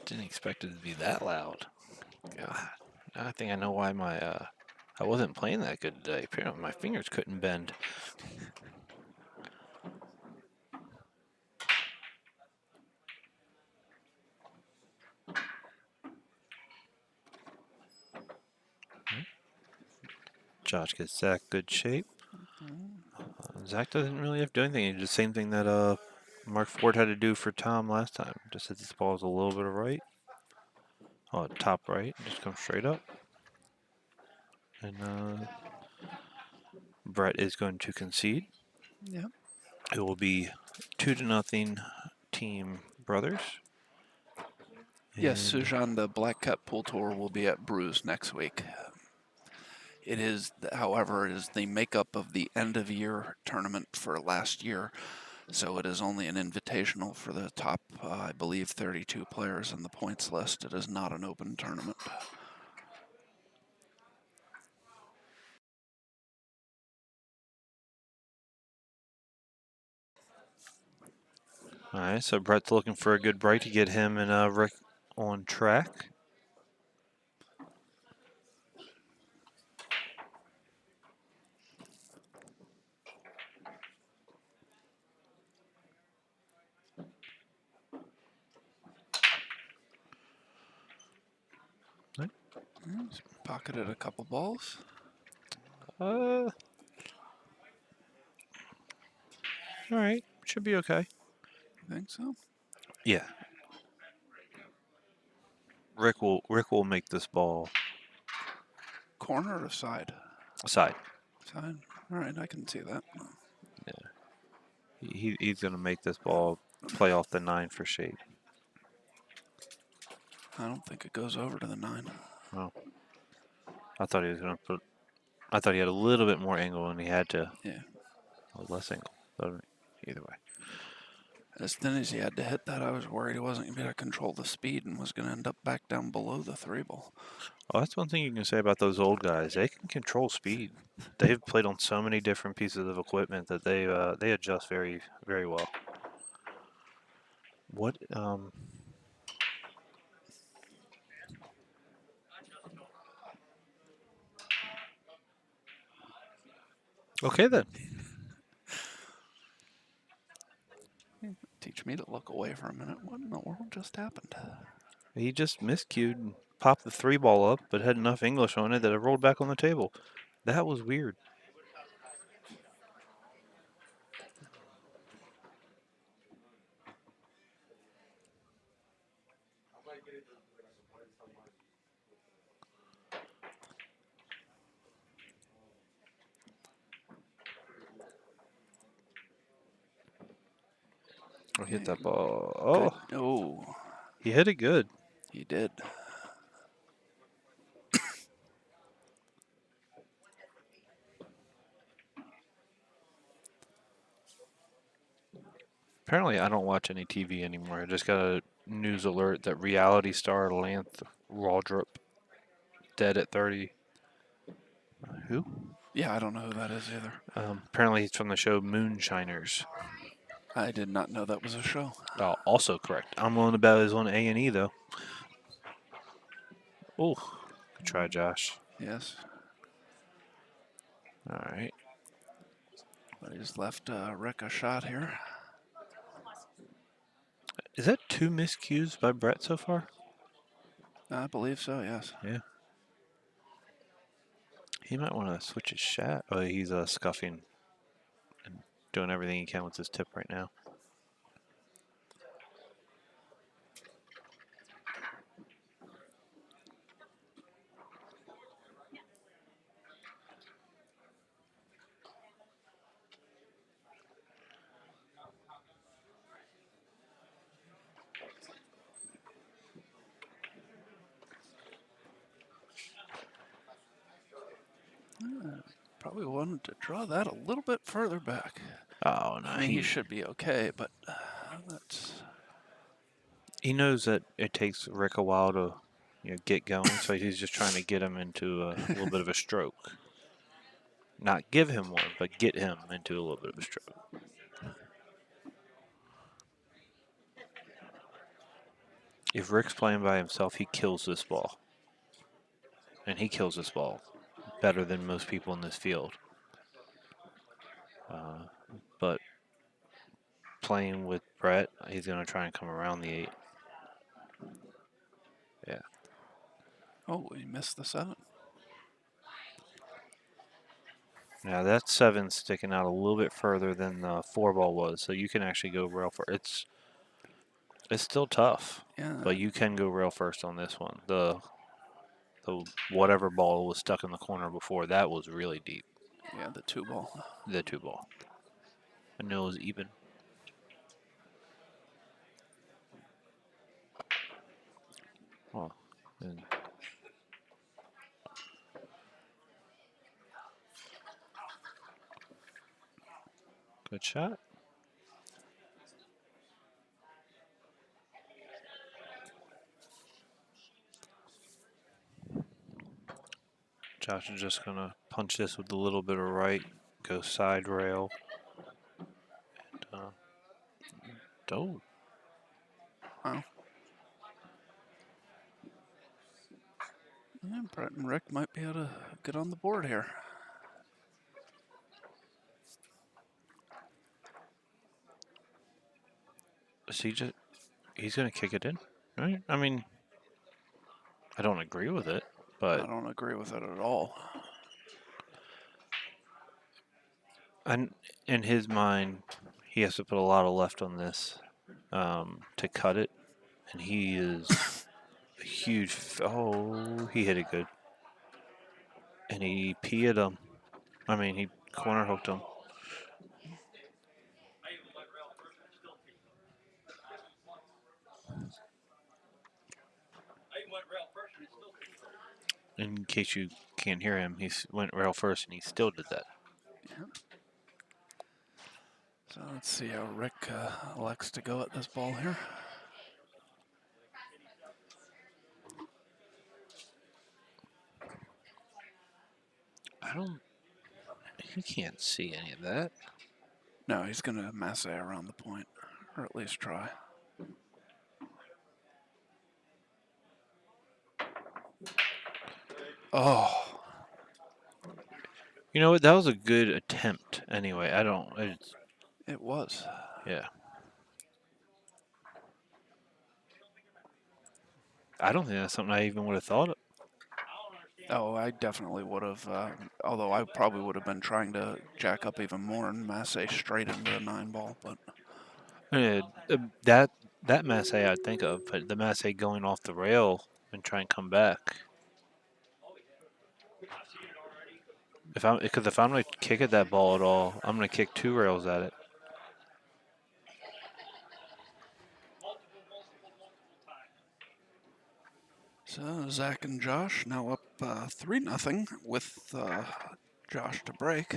Didn't expect it to be that loud. God, now I think I know why I wasn't playing that good today. Apparently my fingers couldn't bend. Josh gets Zach good shape. Zach doesn't really have to do anything. He did the same thing that Mark Ford had to do for Tom last time. Just hit this ball a little bit of right. Oh, top right. Just come straight up. And Brett is going to concede. Yeah. It will be 2-0 Team Brothers. Yes, And Sujan, the Black Cat Pool Tour will be at Brews next week. It is, however, it is the makeup of the end of year tournament for last year. So it is only an invitational for the top, I believe, 32 players in the points list. It is not an open tournament. all right, so Brett's looking for a good break to get him and Rick on track. He's pocketed a couple balls. All right, should be okay. You think so? Yeah. Rick will make this ball Corner or side? side. Side. All right, I can see that. He's gonna make this ball play off the 9 for shape. I don't think it goes over to the 9. Oh, I thought he was gonna put. I thought he had a little bit more angle and he had to. Yeah. Less angle. But either way. As thin as he had to hit that, I was worried he wasn't going to be able to control the speed and was going to end up back down below the 3 ball. Well, that's one thing you can say about those old guys. They can control speed. They've played on so many different pieces of equipment that they adjust very, very well. What Okay then. me to look away for a minute. What in the world just happened? He just miscued and popped the 3-ball up, but had enough English on it that it rolled back on the table. That was weird. Oh, he hit that ball. Oh, Good. Oh, he hit it good. he did. Apparently, I don't watch any TV anymore. I just got a news alert that reality star Lance Waldrop dead at 30. Who? Yeah, I don't know who that is either. Apparently, he's from the show Moonshiners. I did not know that was a show. Also correct. I'm willing to bet it was on A&E, though. Oh, good try, Josh. Yes, All right. but he just left Rick a shot here. Is that 2 miscues by Brett so far? I believe so, yes. Yeah. He might want to switch his shot. Oh, he's scuffing and doing everything he can with his tip right now. Probably wanted to draw that a little bit further back. Oh, no. I mean, he should be okay, but that's... He knows that it takes Rick a while to get going, so he's just trying to get him into a little bit of a stroke. Not give him one, but get him into a little bit of a stroke. If Rick's playing by himself, he kills this ball. And he kills this ball better than most people in this field. But playing with Brett, he's going to try and come around the 8. Yeah. Oh, he missed the 7. Now that 7's sticking out a little bit further than the 4-ball was, so you can actually go rail for it's still tough, Yeah. but you can go rail first on this one. The whatever ball was stuck in the corner before, that was really deep. Yeah, the 2 ball. The 2-ball. I know it was even. Oh, and good shot. Josh is just going to punch this with a little bit of right, go side rail. And, oh. Wow. Yeah, Brett and Rick might be able to get on the board here. Is he's going to kick it in, right? I mean, I don't agree with it, but I don't agree with it at all. and in his mind, he has to put a lot of left on this to cut it, and he is a huge. Oh, he hit it good, and he peed him. I mean, he corner hooked him. In case you can't hear him, he went rail first, and he still did that. Yeah. So let's see how Rick elects to go at this ball here. He can't see any of that. No, he's going to masse around the point, or at least try. Oh. You know what? That was a good attempt. Anyway, It was. yeah. I don't think that's something I even would have thought of. Oh, I definitely would have. Although I probably would have been trying to jack up even more and masse straight into the 9-ball. But That masse I'd think of, but the masse going off the rail and try and come back. If I'm gonna kick at that ball at all, I'm gonna kick 2 rails at it. so Zach and Josh now up 3-0 with Josh to break.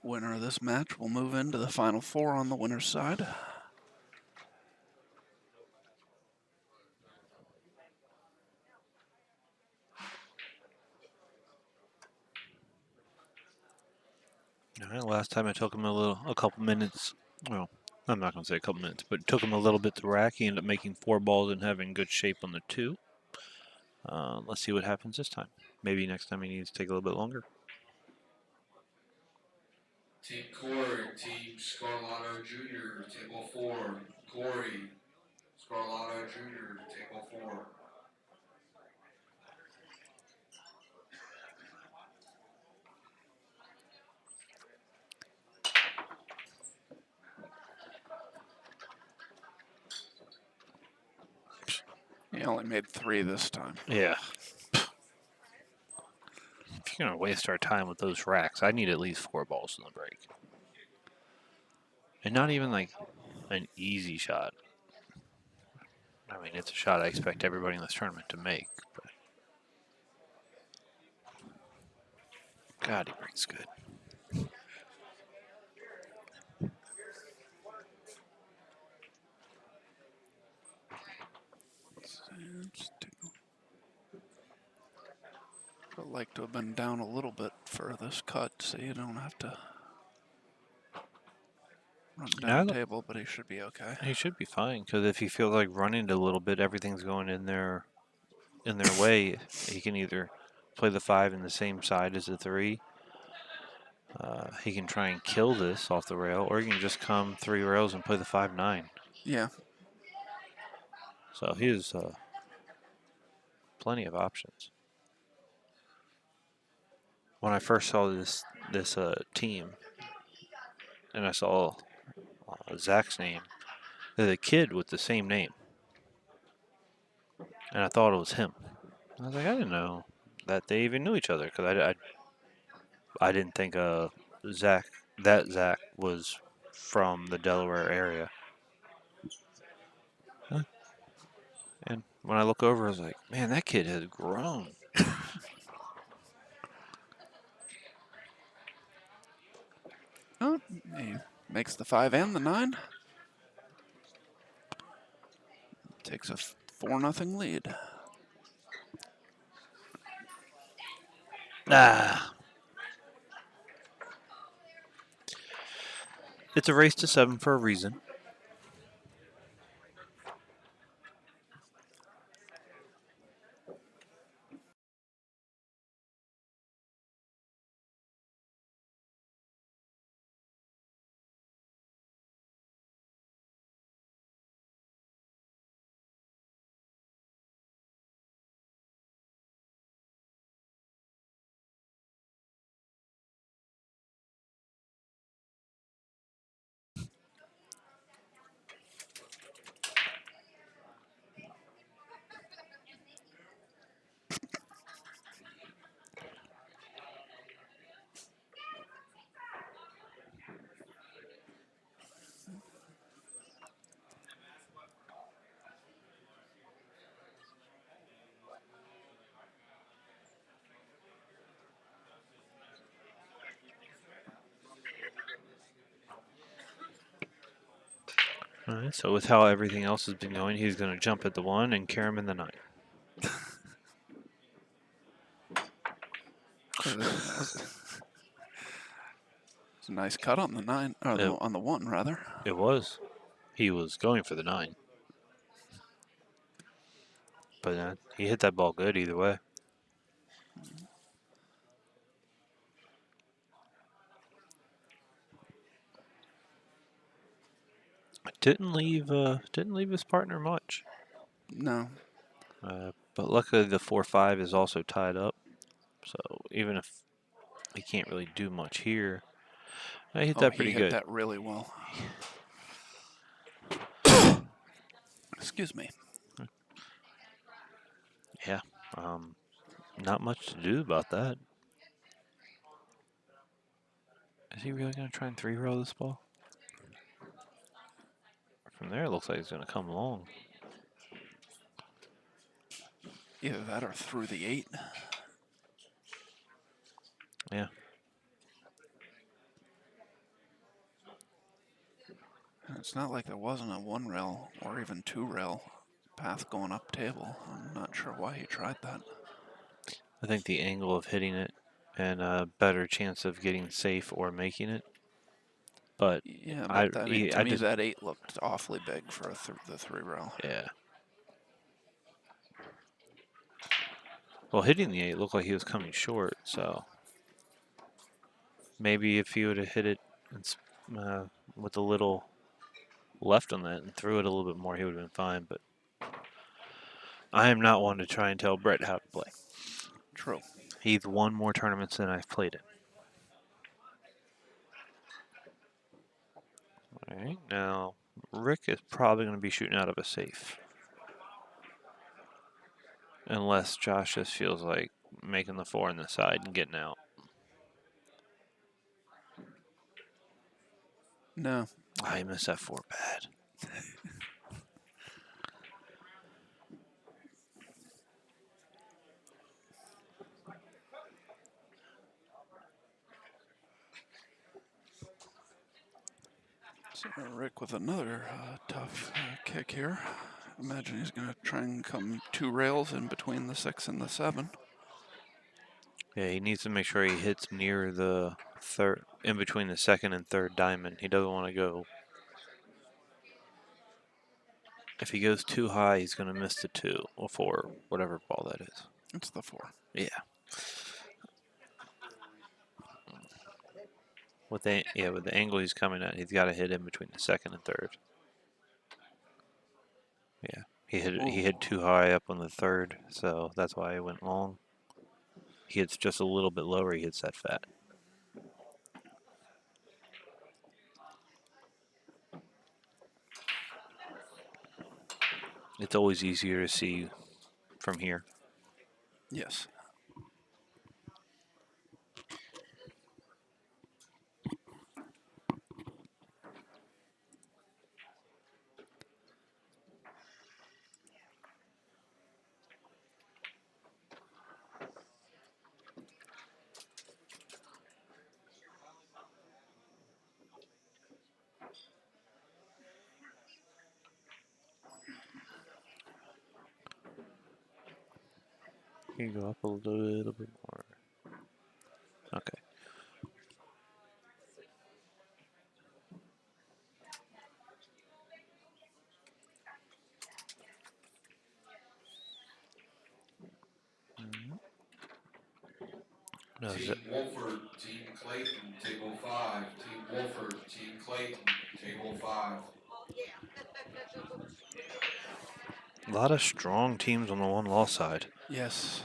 Winner of this match will move into the final 4 on the winner's side. All right, last time I took him a couple minutes. Well, I'm not gonna say a couple minutes, but it took him a little bit to rack. He ended up making 4 balls and having good shape on the 2. Let's see what happens this time. Maybe next time he needs to take a little bit longer. Team Corey, Team Scarlato Jr., table 4. Corey, Scarlato Jr., table 4. He only made 3 this time. Yeah. If you're gonna waste our time with those racks, I need at least 4 balls in the break. And not even like an easy shot. I mean, it's a shot I expect everybody in this tournament to make. But God, he breaks good. I'd like to have been down a little bit for this cut so you don't have to run down the table, but he should be okay. He should be fine, because if he feels like running it a little bit, everything's going in their way. He can either play the 5 in the same side as the 3. He can try and kill this off the rail, or he can just come 3 rails and play the 5-9. Yeah. So he has plenty of options. When I first saw this team, and I saw Zach's name, there's a kid with the same name, and I thought it was him. I was like, I didn't know that they even knew each other, because I didn't think Zach was from the Delaware area. Huh? And when I look over, I was like, man, that kid has grown. Oh, he makes the 5 and the 9. Takes a 4-0 lead. It's a race to 7 for a reason. All right, so with how everything else has been going, he's going to jump at the 1 and carry him in the 9. It's a nice cut on the 9, or on the 1 rather. It was. He was going for the 9. But he hit that ball good either way. Didn't leave his partner much. No. But luckily the 4-5 is also tied up. So even if he can't really do much here, I hit Oh, that he pretty hit good. that really well. Excuse me. Yeah. Not much to do about that. Is he really going to try and 3-row this ball? From there, it looks like he's going to come long. Either that or through the 8. Yeah. It's not like there wasn't a 1-rail or even 2-rail path going up table. I'm not sure why he tried that. I think the angle of hitting it and a better chance of getting safe or making it. But Yeah, but I mean, to I me, just, that 8 looked awfully big for the 3-rail. yeah. Well, hitting the 8 looked like he was coming short, so maybe if he would have hit it with a little left on that and threw it a little bit more, he would have been fine. But I am not one to try and tell Brett how to play. True. He's won more tournaments than I've played in. All right, now Rick is probably going to be shooting out of a safe. Unless Josh just feels like making the 4 on the side and getting out. No. I missed that 4 bad. So Rick with another tough kick here. Imagine he's going to try and come 2 rails in between the 6 and the 7. Yeah, he needs to make sure he hits near the third, in between the second and third diamond. He doesn't want to go. If he goes too high, he's going to miss the 2 or 4, whatever ball that is. It's the 4. Yeah. With the angle he's coming at, he's got to hit in between the second and third. Yeah, he hit too high up on the third, so that's why he went long. He hits just a little bit lower, he hits that fat. It's always easier to see from here. Yes. Can you go up a little bit more? Okay. No, Team Wolford, Team Clayton, table 5. Team Wolford, Team Clayton, table 5. a lot of strong teams on the one-loss side. Yes.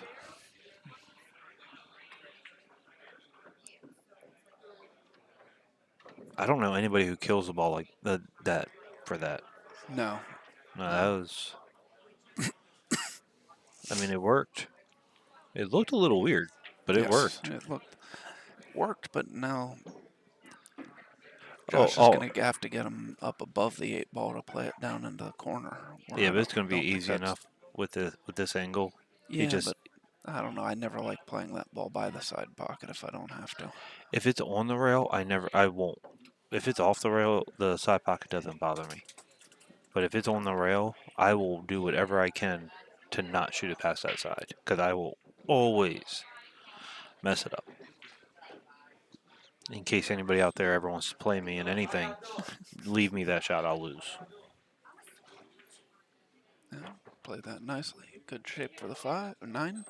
I don't know anybody who kills the ball like that for that. No. No, that was. I mean, it worked. It looked a little weird, but it Yes, worked. it worked, but now Oh, Josh is going to have to get him up above the 8 ball to play it down in the corner. yeah, but it's going to be easy enough with this angle. Yeah, but I don't know. I never like playing that ball by the side pocket if I don't have to. If it's on the rail, I won't. If it's off the rail, the side pocket doesn't bother me. But if it's on the rail, I will do whatever I can to not shoot it past that side, because I will always mess it up. In case anybody out there ever wants to play me in anything, leave me that shot, I'll lose. Yeah, played that nicely. good shape for the 5 or 9.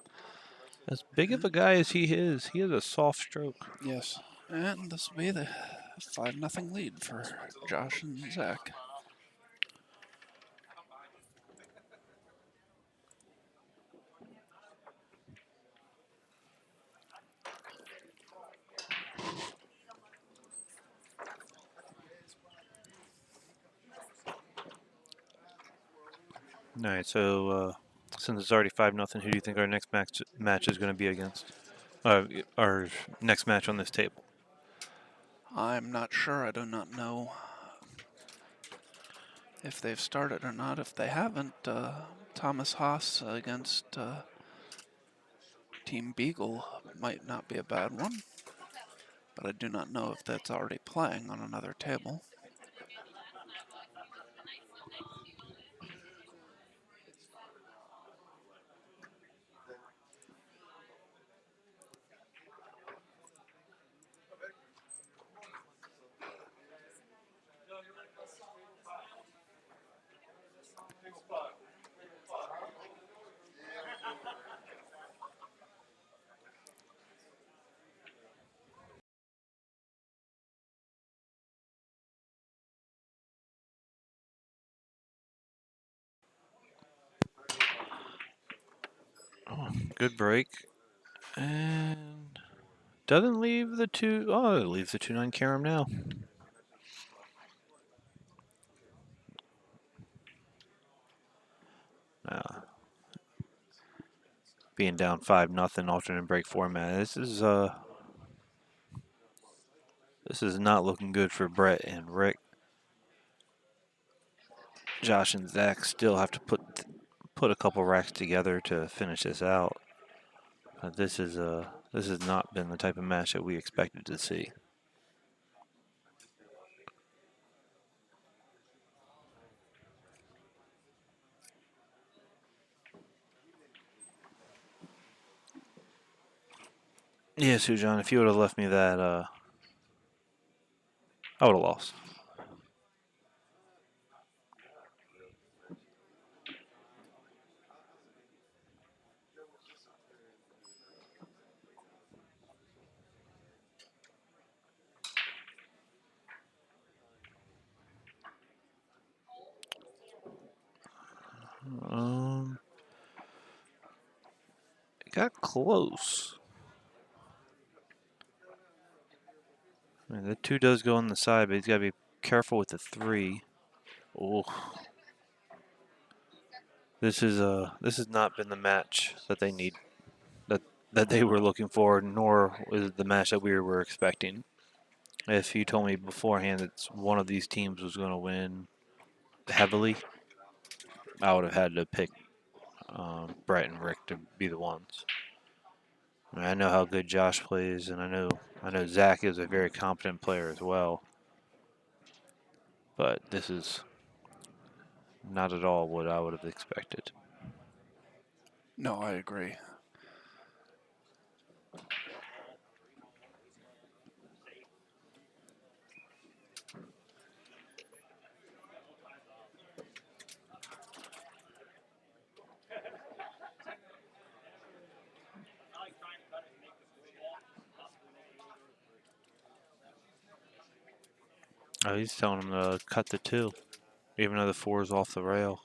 As big of a guy as he has a soft stroke. Yes. And this will be the 5-0 lead for Josh and Zach. All right, so since it's already 5-0, who do you think our next match is going to be against? Our next match on this table. I'm not sure. I do not know if they've started or not. If they haven't, Thomas Haas against Team Beagle might not be a bad one. But I do not know if that's already playing on another table. Oh, good break. And doesn't leave the 2. Oh, it leaves the 2-9 carom now. Being down 5-0 alternate break format. This is not looking good for Brett and Rick. Josh and Zach still have to put a couple racks together to finish this out. But this has not been the type of match that we expected to see. Yeah, Sue John, if you would have left me that, I would have lost. It got close. I mean, the 2 does go on the side, but he's got to be careful with the 3. Oh. This has not been the match that they need, that they were looking for, nor was it the match that we were expecting. If you told me beforehand that one of these teams was going to win heavily, I would have had to pick Brett and Rick to be the ones. I mean, I know how good Josh plays, and I know Zach is a very competent player as well. But this is not at all what I would have expected. No, I agree. Oh, he's telling him to cut the 2, even though the 4 is off the rail.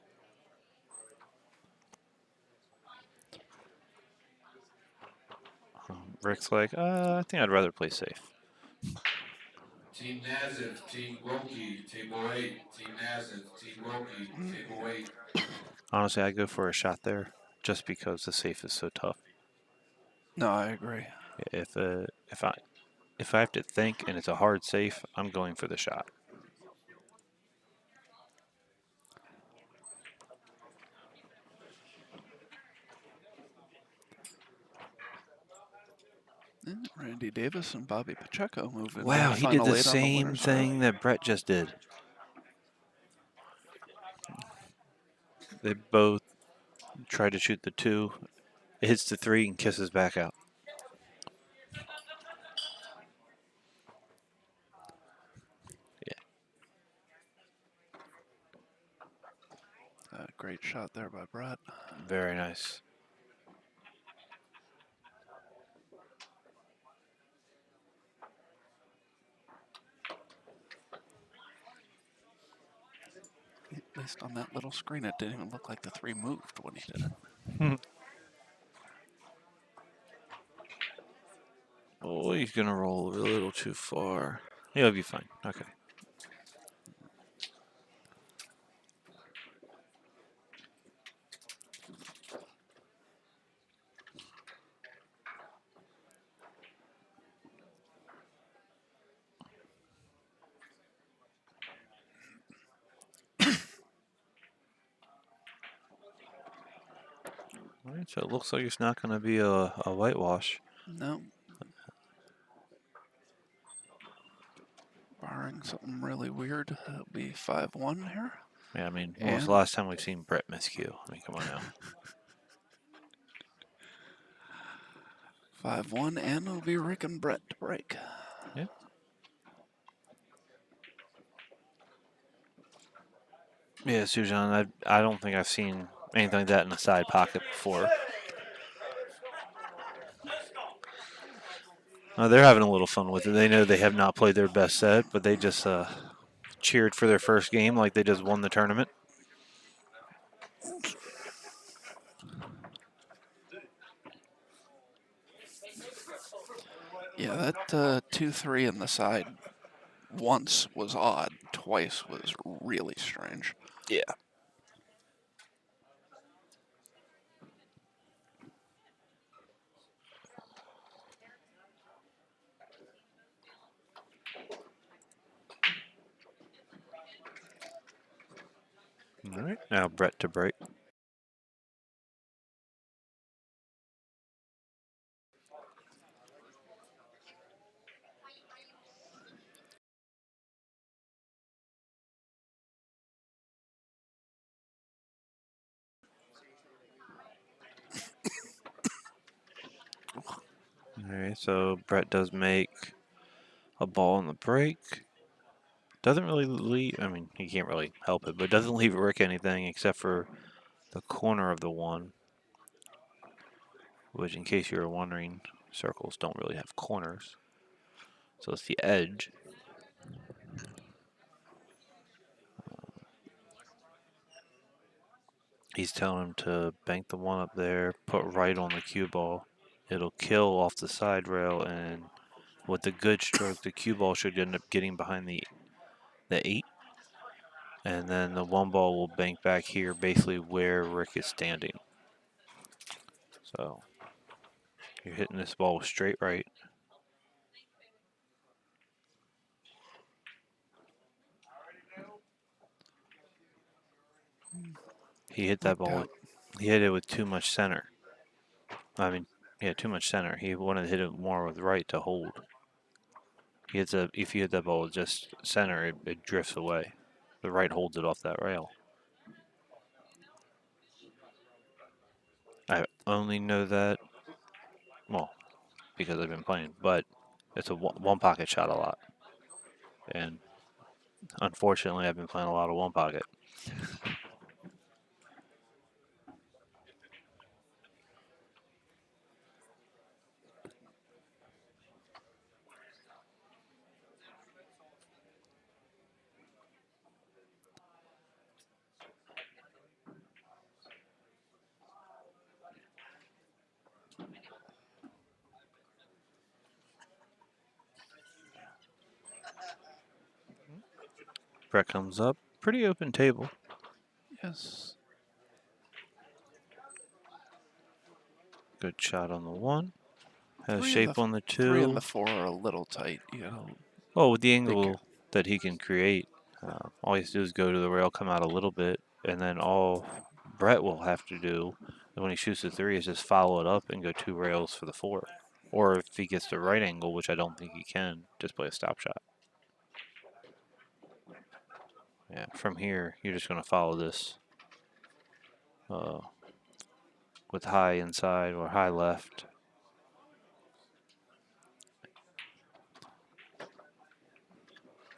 Rick's like, I think I'd rather play safe. Team Nazif, Team Wilkie, Table 8. Team Nazif, Team Wilkie, Table 8. Honestly, I'd go for a shot there, just because the safe is so tough. No, I agree. If I have to think and it's a hard safe, I'm going for the shot. Randy Davis and Bobby Pacheco move into Wow, the he did final the 8 on the same winner's thing row. that Brett just did. They both tried to shoot the 2. It hits the 3 and kisses back out. Yeah. Great shot there by Brett. Very nice. At least on that little screen, it didn't even look like the 3 moved when he did it. Oh, he's going to roll a little too far. He'll be fine. Okay. All right, so it looks like it's not going to be a whitewash. No. Barring something really weird, it'll be 5-1 here. Yeah, I mean, when was the And last time we've seen Brett miss cue? I mean, come on now. 5-1, and it'll be Rick and Brett to break. Yeah. Yeah, Sujan, I don't think I've seen anything like that in a side pocket before. They're having a little fun with it. They know they have not played their best set, but they just cheered for their first game like they just won the tournament. Yeah, that 2-3 in the side once was odd, twice was really strange. Yeah. All right, now Brett to break. All right, so Brett does make a ball in the break. Doesn't really leave, I mean, he can't really help it, but doesn't leave Rick anything except for the corner of the 1. Which, in case you were wondering, circles don't really have corners. So it's the edge. He's telling him to bank the 1 up there, put right on the cue ball. It'll kill off the side rail, and with the good stroke, the cue ball should end up getting behind the 8. And then the 1 ball will bank back here, basically where Rick is standing. So you're hitting this ball straight right. He hit that ball. He hit it with too much center. I mean, yeah, too much center. He wanted to hit it more with right to hold. If you hit that ball with just center, it drifts away. The right holds it off that rail. I only know that, well, because I've been playing, but it's a one pocket shot a lot. And unfortunately, I've been playing a lot of 1 pocket. Brett comes up. Pretty open table. Yes. Good shot on the 1. Has 3 shape on the 3 and 2. the 4 are a little tight. You know, Well, with the angle that he can create, all he has to do is go to the rail, come out a little bit, and then all Brett will have to do when he shoots the 3 is just follow it up and go 2 rails for the 4. Or if he gets the right angle, which I don't think he can, just play a stop shot. Yeah, from here, you're just going to follow this with high inside or high left.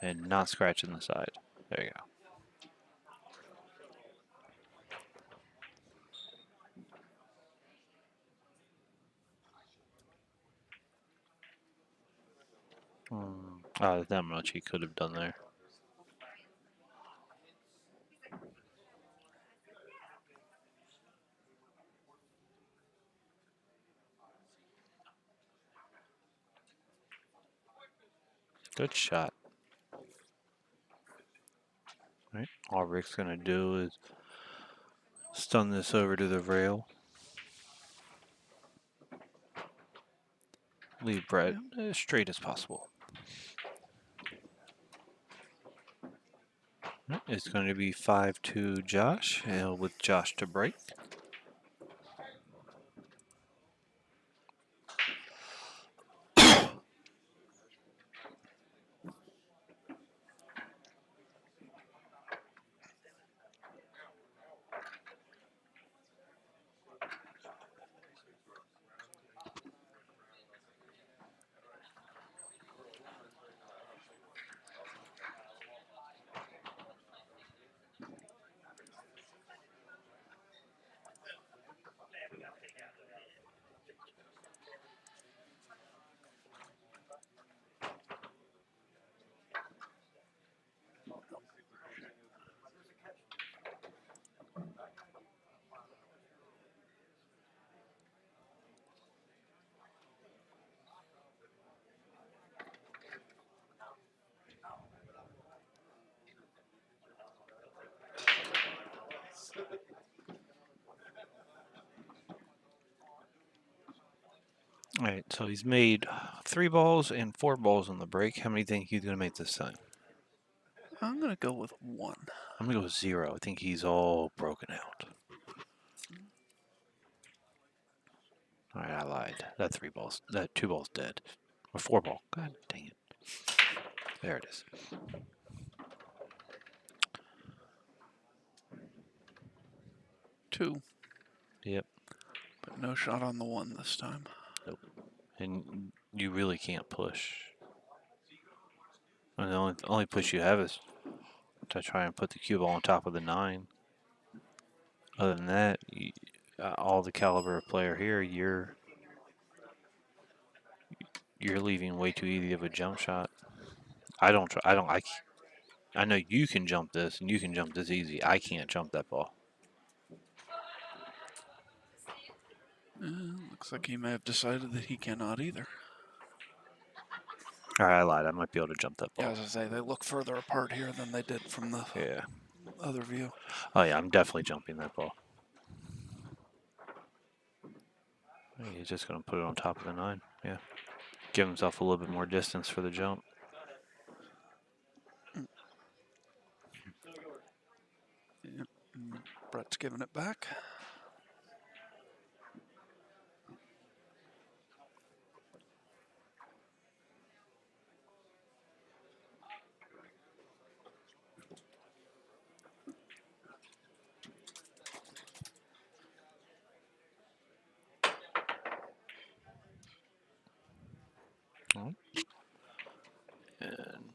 And not scratching the side. There you go. That much he could have done there. Good shot. Right. All Rick's gonna do is stun this over to the rail. Leave Brett as straight as possible. Right, it's going to be 5-2 Josh, with Josh to break. All right, so he's made 3 balls and 4 balls on the break. How many do you think he's going to make this time? I'm going to go with 1. I'm going to go with 0. I think he's all broken out. All right, I lied. That 2 balls dead. Or 4 ball. God dang it. There it is. Two, Yep. but no shot on the 1 this time. Nope. And you really can't push. And the only push you have is to try and put the cue ball on top of the 9. Other than that, all the caliber of player here, you're leaving way too easy of a jump shot. I know you can jump this and you can jump this easy. I can't jump that ball. Looks like he may have decided that he cannot either. All right, I lied. I might be able to jump that Yeah, ball. as I say, they look further apart here than they did from the Yeah. other view. Oh yeah, I'm definitely jumping that ball. He's just gonna put it on top of the 9. Yeah. Give himself a little bit more distance for the jump. Yep. Brett's giving it back. And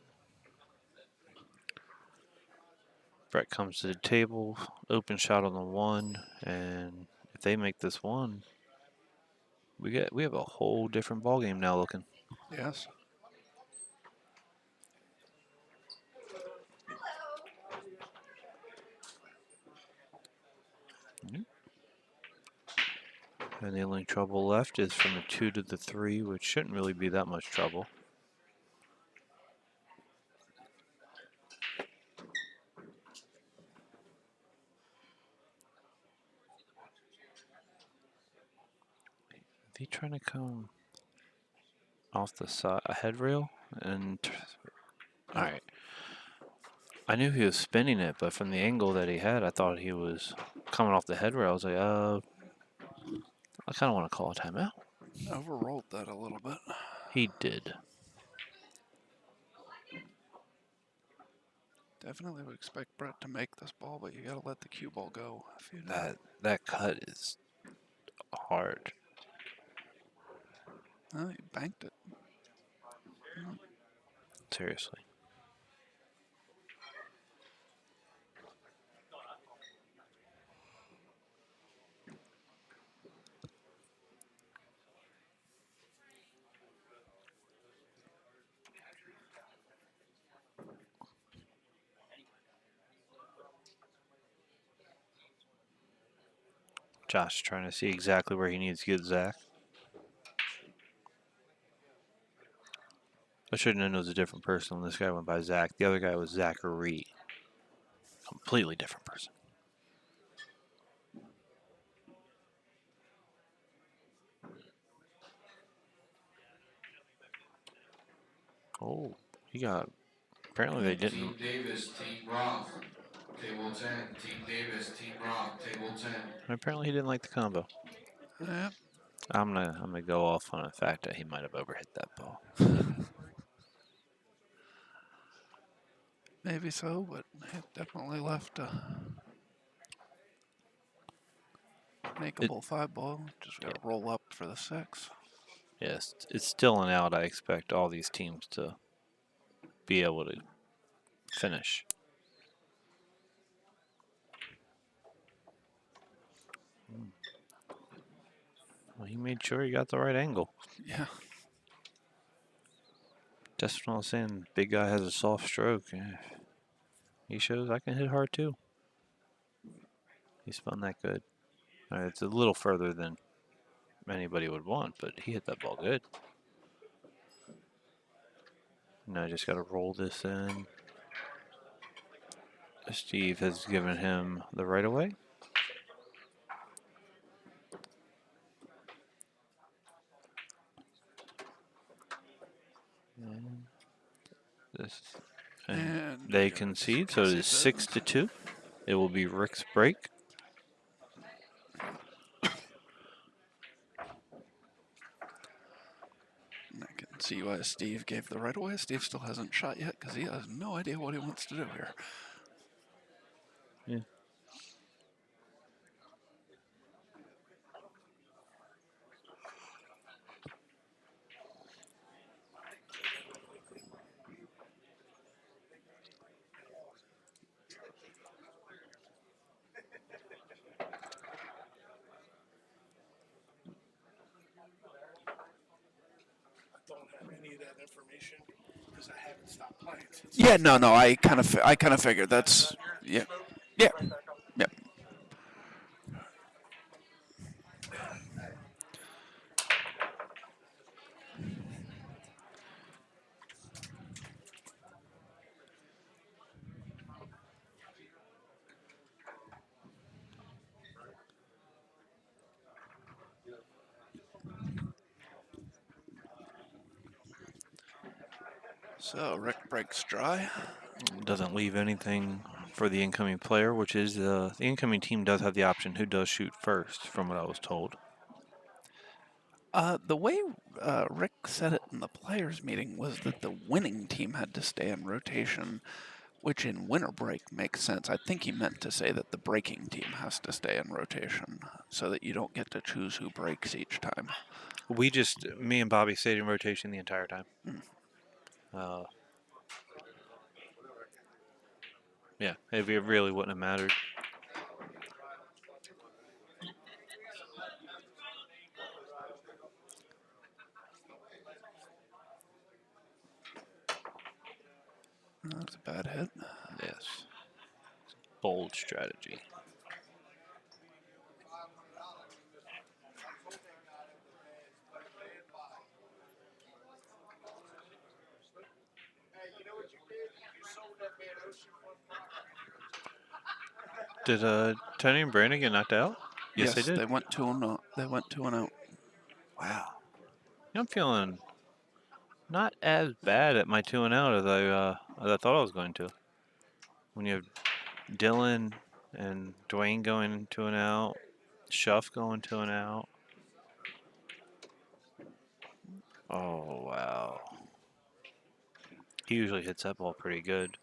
Brett comes to the table, open shot on the 1, and if they make this 1, we have a whole different ball game now looking. Yes. And the only trouble left is from the 2 to the 3, which shouldn't really be that much trouble. Is he trying to come off the side, a head rail? And all right. I knew he was spinning it, but from the angle that he had, I thought he was coming off the head rail. I was like, I kind of want to call a timeout. Overrolled that a little bit. He did. Definitely would expect Brett to make this ball, but you got to let the cue ball go. If you That cut is hard. Oh, you banked it. Seriously. Josh trying to see exactly where he needs to get Zach. I should have known it was a different person when this guy went by Zach. The other guy was Zachary. Completely different person. Oh, he got. Apparently they didn't. Team Davis, Team Roth, table 10. Team Davis, Team Roth, table 10. Apparently he didn't like the combo. Yeah. I'm gonna go off on the fact that he might have overhit that ball. Maybe so, but it definitely left a makeable 5-ball. Just got to roll up for the 6. Yes, it's still an out. I expect all these teams to be able to finish. Well, he made sure he got the right angle. Yeah. That's what I was saying. Big guy has a soft stroke. Yeah. He shows I can hit hard too. He spun that good. It's a little further than anybody would want, but he hit that ball good. Now I just got to roll this in. Steve has given him the right of way. And this, and they concede, so it is 6-2. It will be Rick's break. And I can see why Steve gave the right away. Steve still hasn't shot yet because he has no idea what he wants to do here. Yeah. I don't have any of that information because I haven't stopped playing since. Yeah, no, I kind of figured that's yeah, yeah, yeah. So Rick breaks dry. Doesn't leave anything for the incoming player, which is the incoming team does have the option who does shoot first, from what I was told. The way Rick said it in the players' meeting was that the winning team had to stay in rotation, which in winter break makes sense. I think he meant to say that the breaking team has to stay in rotation so that you don't get to choose who breaks each time. Me and Bobby stayed in rotation the entire time. Yeah, it really wouldn't have mattered. That's a bad hit. Yes. Bold strategy. Did Tony and Brandon get knocked out? Yes, they did. They went 2-0. They went 2-0. Wow. I'm feeling not as bad at my 2-0 as I thought I was going to. When you have Dylan and Dwayne going 2-0, Shuff going 2-0. Oh wow. He usually hits that ball pretty good.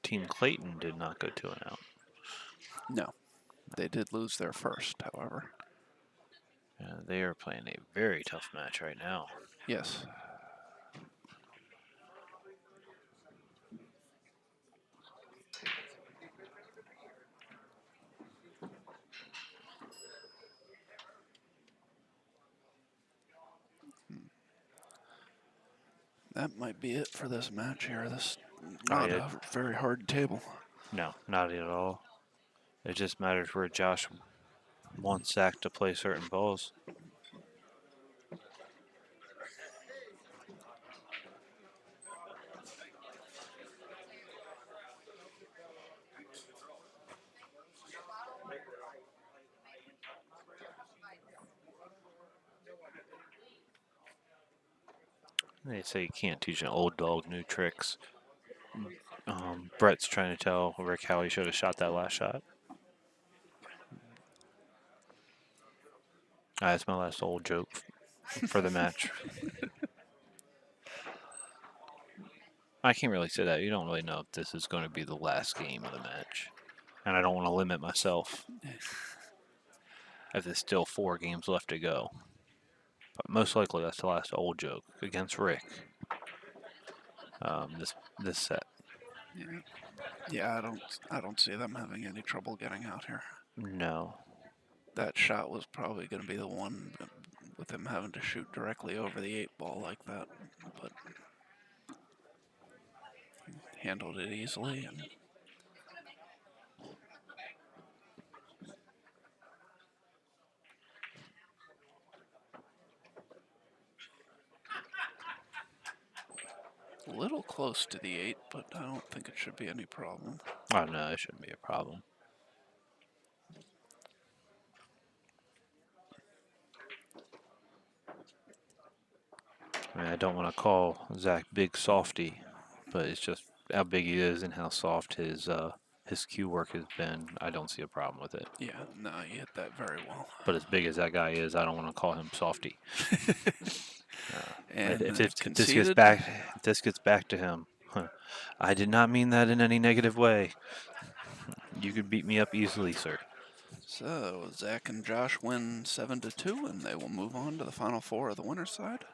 Team Clayton did not go 2-0. No, they did lose their first, however. They are playing a very tough match right now. Yes. That might be it for this match here. This Oh, not yeah. a very hard table. No, not at all. It just matters where Josh wants Zach to play certain balls. They say you can't teach an old dog new tricks. Brett's trying to tell Rick how he should have shot that last shot. That's my last old joke for the match. I can't really say that. You don't really know if this is going to be the last game of the match. And I don't want to limit myself if there's still 4 games left to go. But most likely that's the last old joke against Rick. This set. Yeah, I don't see them having any trouble getting out here. No. That shot was probably going to be the one with him having to shoot directly over the 8-ball like that, but handled it easily. And a little close to the 8, but I don't think it should be any problem. Oh, no, it shouldn't be a problem. I mean, I don't want to call Zach Big Softy, but it's just how big he is and how soft his cue work has been. I don't see a problem with it. Yeah, no, you hit that very well. But as big as that guy is, I don't want to call him Softy. And if this gets back to him, I did not mean that in any negative way. You could beat me up easily, sir. So Zach and Josh win 7-2, and they will move on to the final 4 of the winner's side.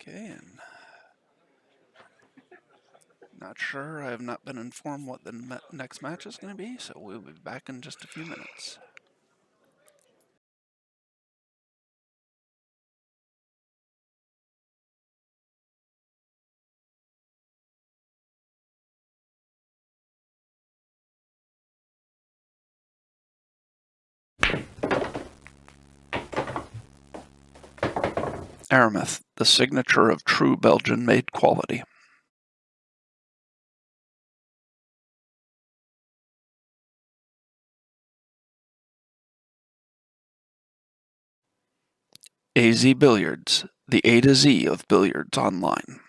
Okay, and not sure. I have not been informed what the next match is going to be, so we'll be back in just a few minutes. Aramith, the signature of true Belgian-made quality. AZ Billiards, the A to Z of billiards online.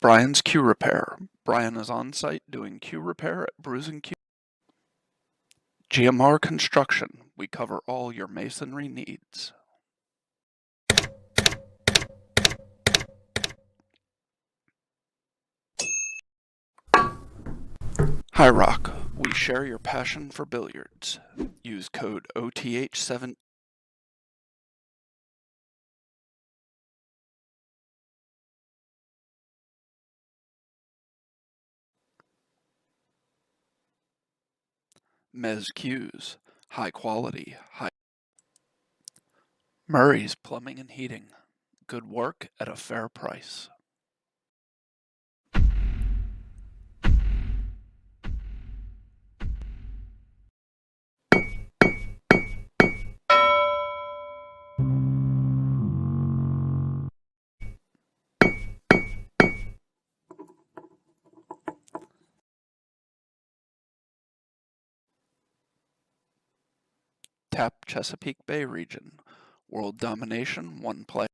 Brian's Cue Repair. Brian is on site doing cue repair at Brews & Cue. GMR Construction. We cover all your masonry needs. High Rock. We share your passion for billiards. Use code OTH7. Mez Cues. High quality. Murray's Plumbing and Heating. Good work at a fair price. Tap Chesapeake Bay region. World domination, one play.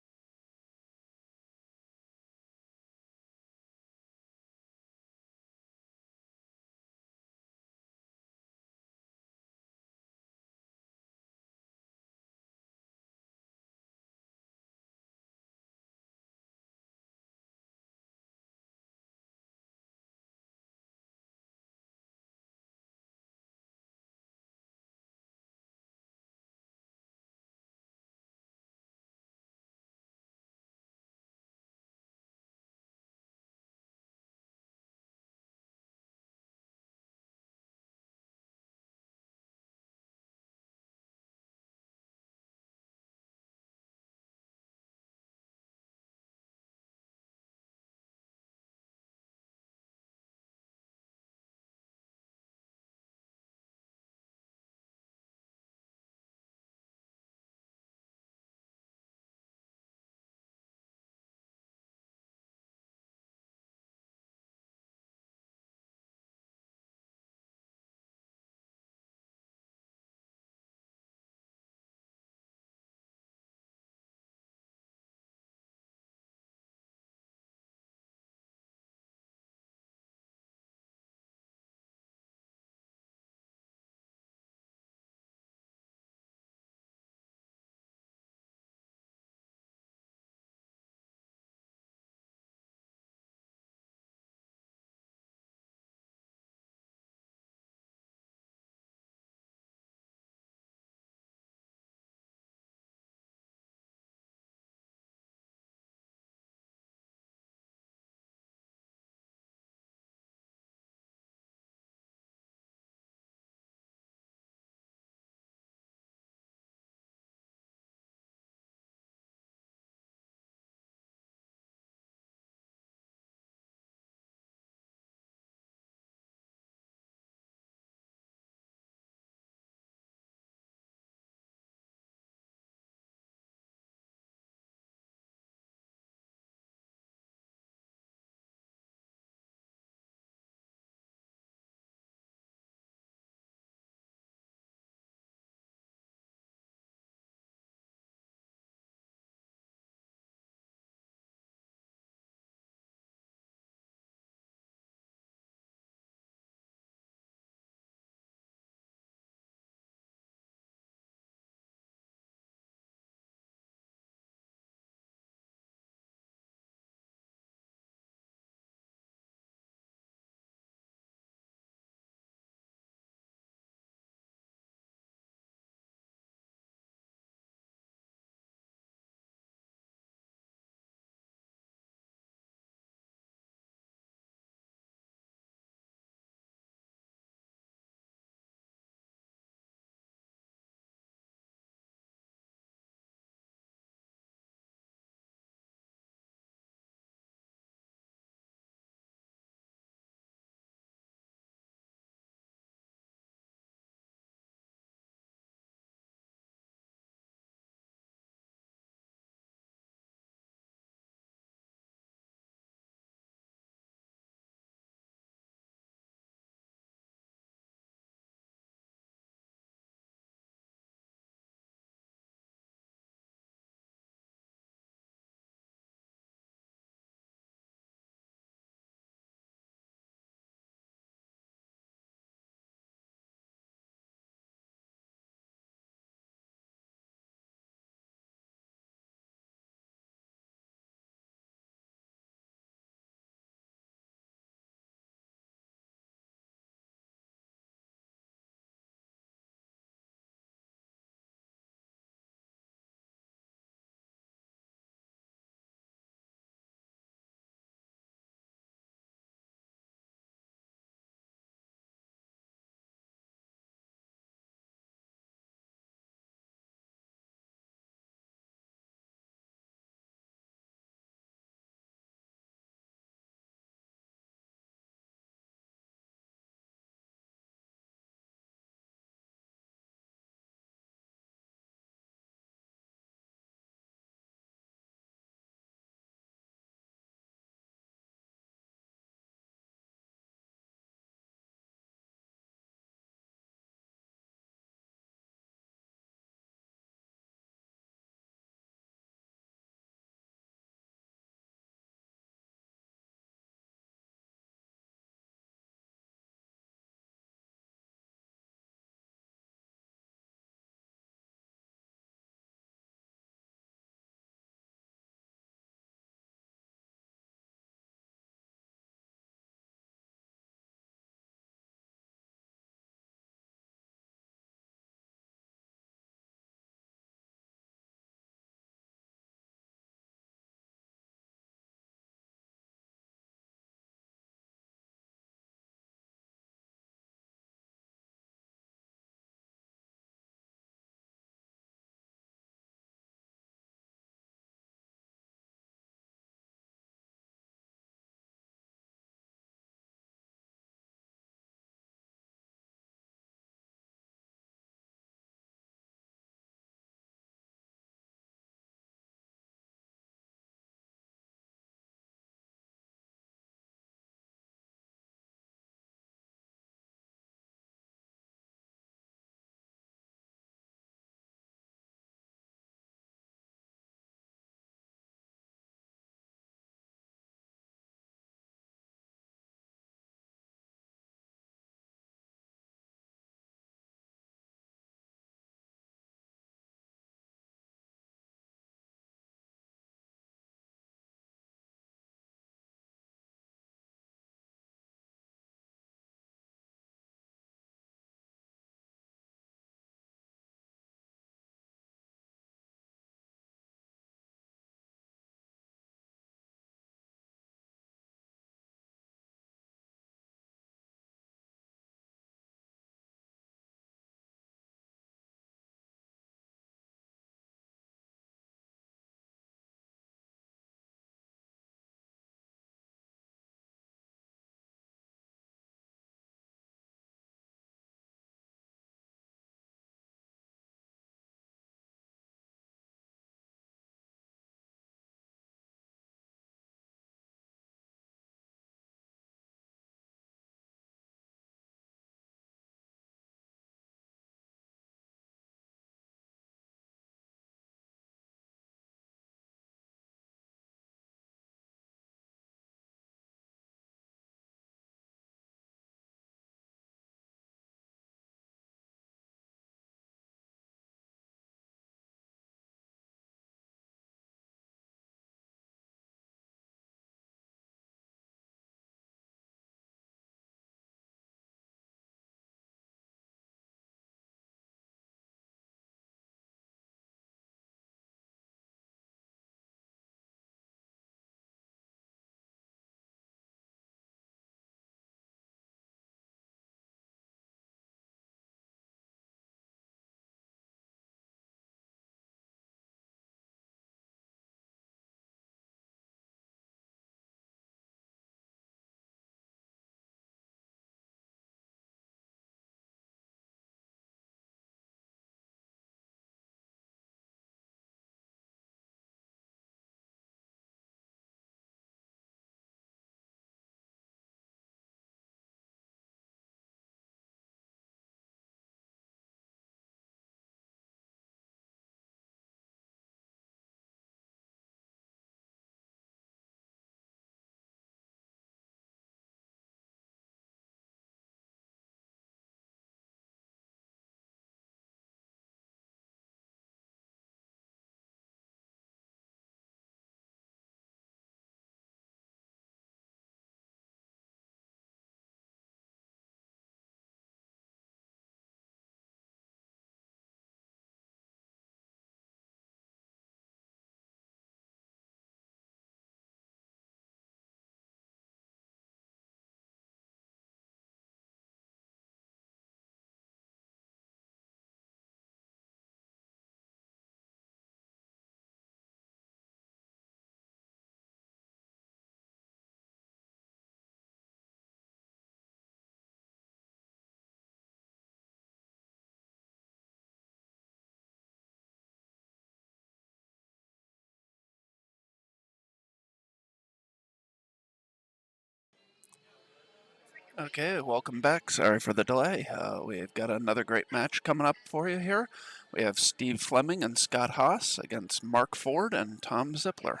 Okay, welcome back. Sorry for the delay. We've got another great match coming up for you here. We have Steve Fleming and Scott Haas against Mark Ford and Tom Zippler.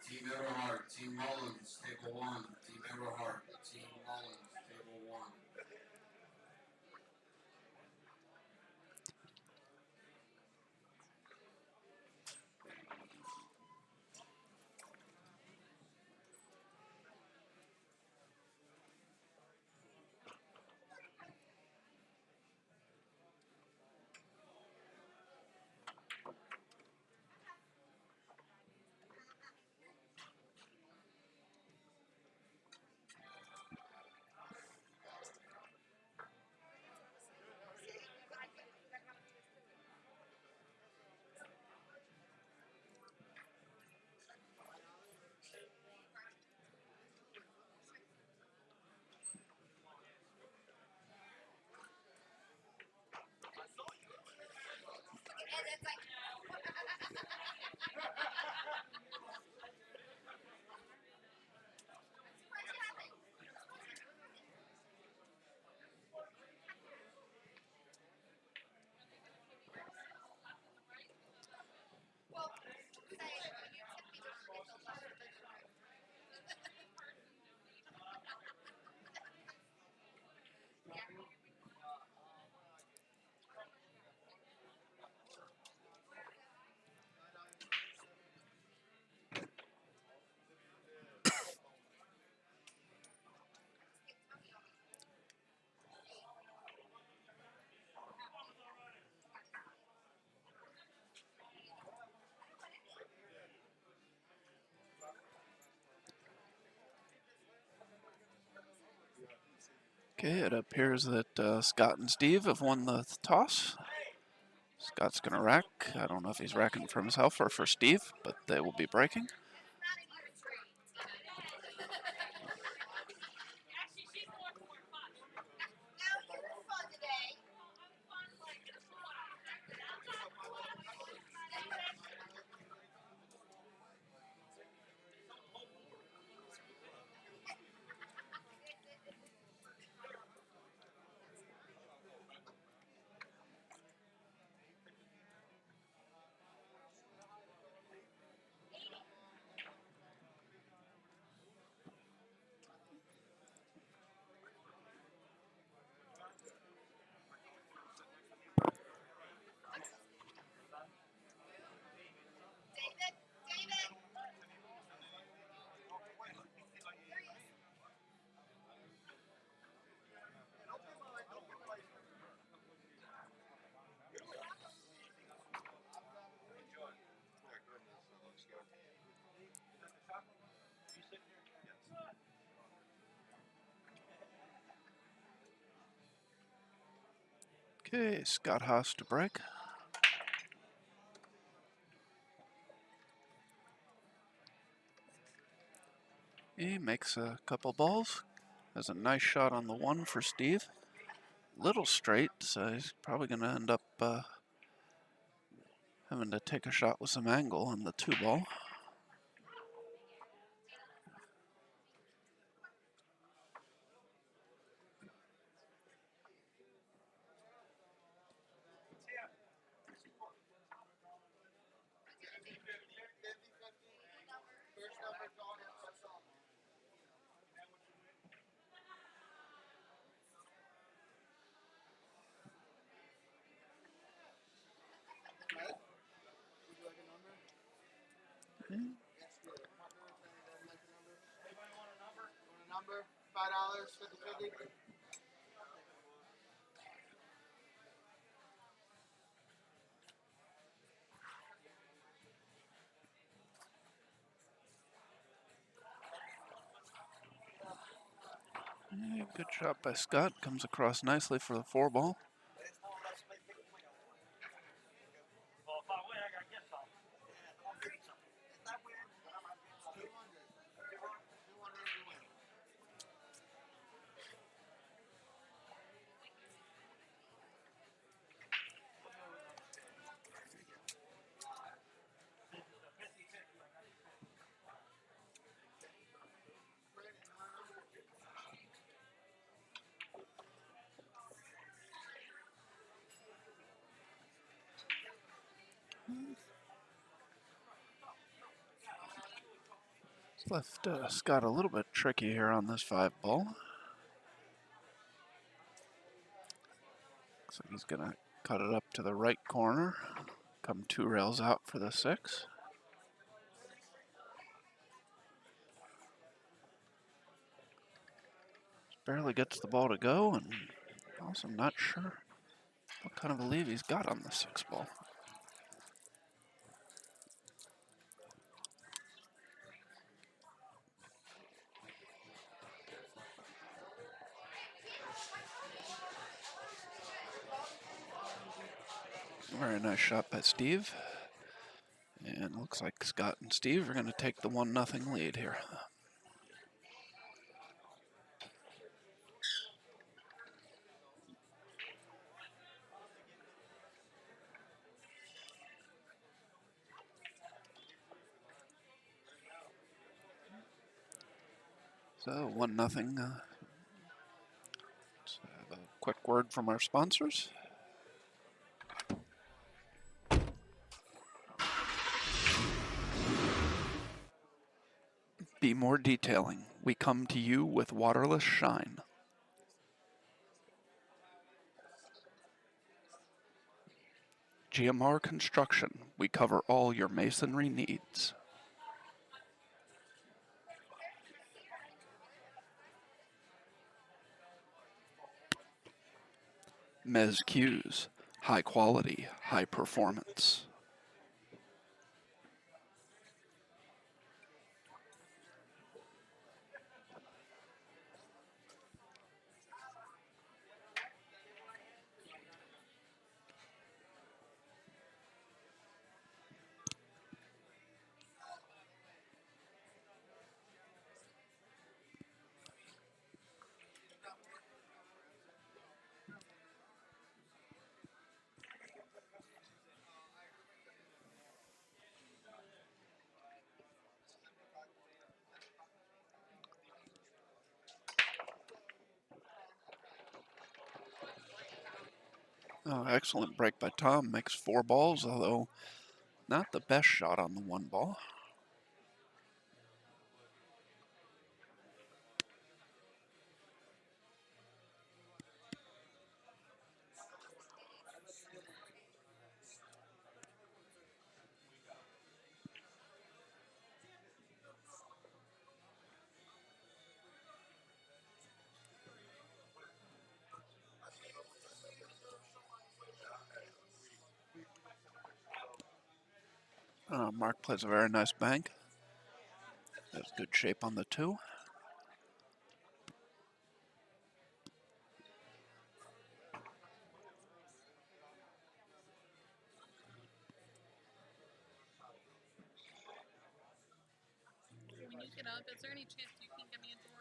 Team Everhart, Team Mullins, table 1. Team Everhart, Team Mullins, table 1. Okay, it appears that Scott and Steve have won the toss. Scott's going to rack. I don't know if he's racking for himself or for Steve, but they will be breaking. Okay, Scott Haas to break. He makes a couple balls. Has a nice shot on the one for Steve. Little straight, so he's probably going to end up having to take a shot with some angle on the 2 ball. Number $5, 50/50. Yeah, good shot by Scott. Comes across nicely for the 4 ball. It's left Scott a little bit tricky here on this 5-ball. Looks like he's gonna cut it up to the right corner. Come 2 rails out for the 6. Barely gets the ball to go, and also not sure what kind of a lead he's got on the 6-ball. Very nice shot by Steve. And looks like Scott and Steve are going to take the 1-0 lead here. So 1-0. Let's have a quick word from our sponsors. Be More Detailing. We come to you with waterless shine. GMR Construction. We cover all your masonry needs. Mez Q's. High quality, high performance. Oh, excellent break by Tom. Makes 4 balls, although not the best shot on the 1 ball. Mark plays a very nice bank. Has good shape on the 2. When you get up, is there any chance you can give me a door?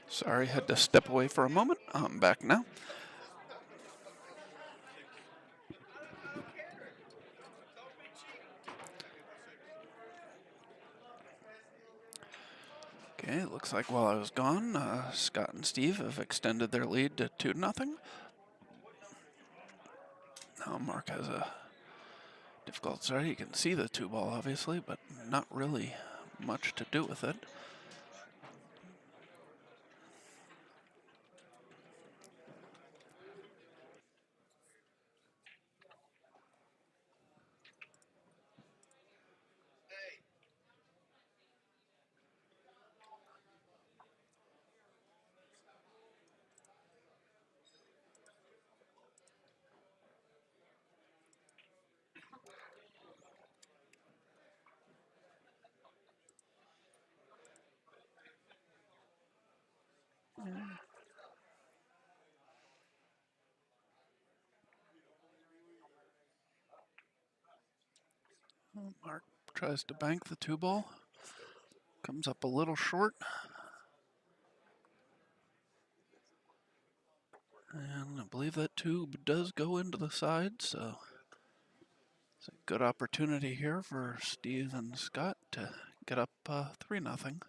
Sorry, had to step away for a moment. I'm back now. Okay, it looks like while I was gone, Scott and Steve have extended their lead to 2-0. Now Mark has a difficult start. You can see the 2-ball, obviously, but not really much to do with it. Mark tries to bank the 2-ball. Comes up a little short. And I believe that tube does go into the side, so it's a good opportunity here for Steve and Scott to get up 3-0.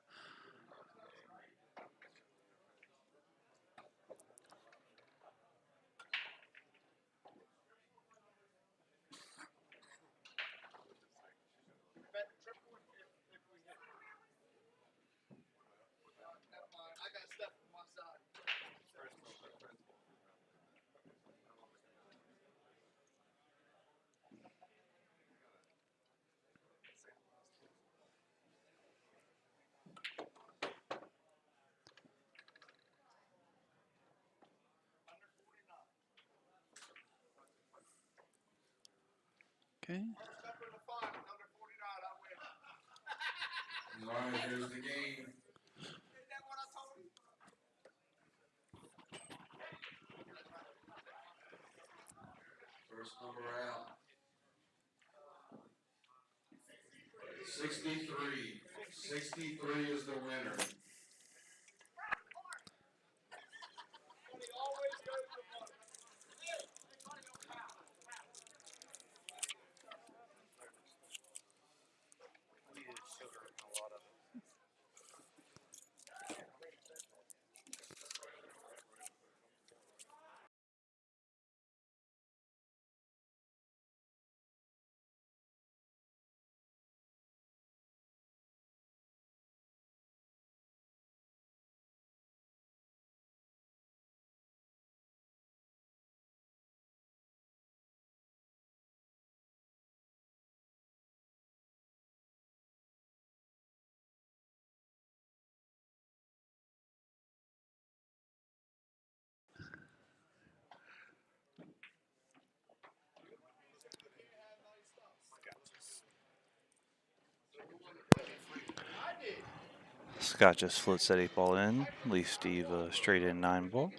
I got stuff from my side. Okay. All right, here's the game. First number out. 63. 63 is the winner. Scott just flips that 8-ball in, leaves Steve a straight in 9-ball.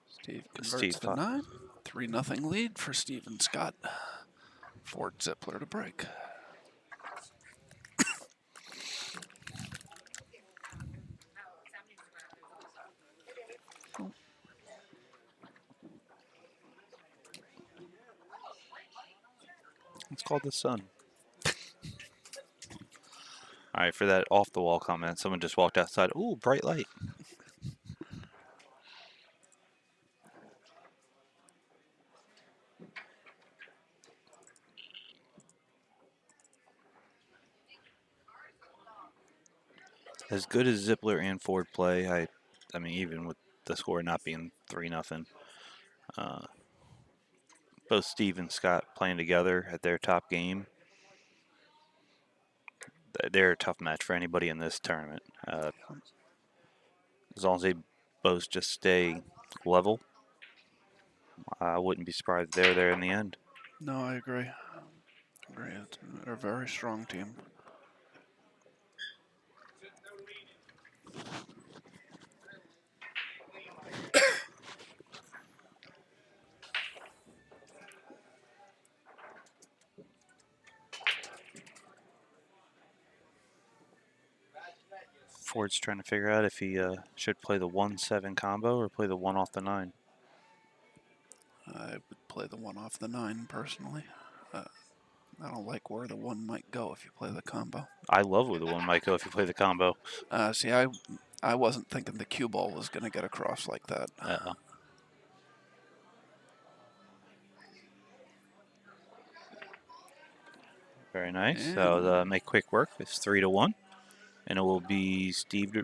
Steve converts Steve to 9. 3-0 lead for Steve and Scott. Fort Zippler to break. It's called the sun. All right, for that off the wall comment, someone just walked outside. Ooh, bright light. As good as Zippler and Ford play, I mean, even with the score not being 3-0, both Steve and Scott playing together at their top game, they're a tough match for anybody in this tournament. As long as they both just stay level, I wouldn't be surprised if they're there in the end. No, I agree. They're a very strong team. Ford's trying to figure out if he should play the 1-7 combo or play the 1 off the 9. I would play the 1 off the 9 personally. I don't like where the 1 might go if you play the combo. I love where the 1 might go if you play the combo. See, I wasn't thinking the cue ball was going to get across like that. Very nice. And So make quick work. It's 3-1, and it will be Steve.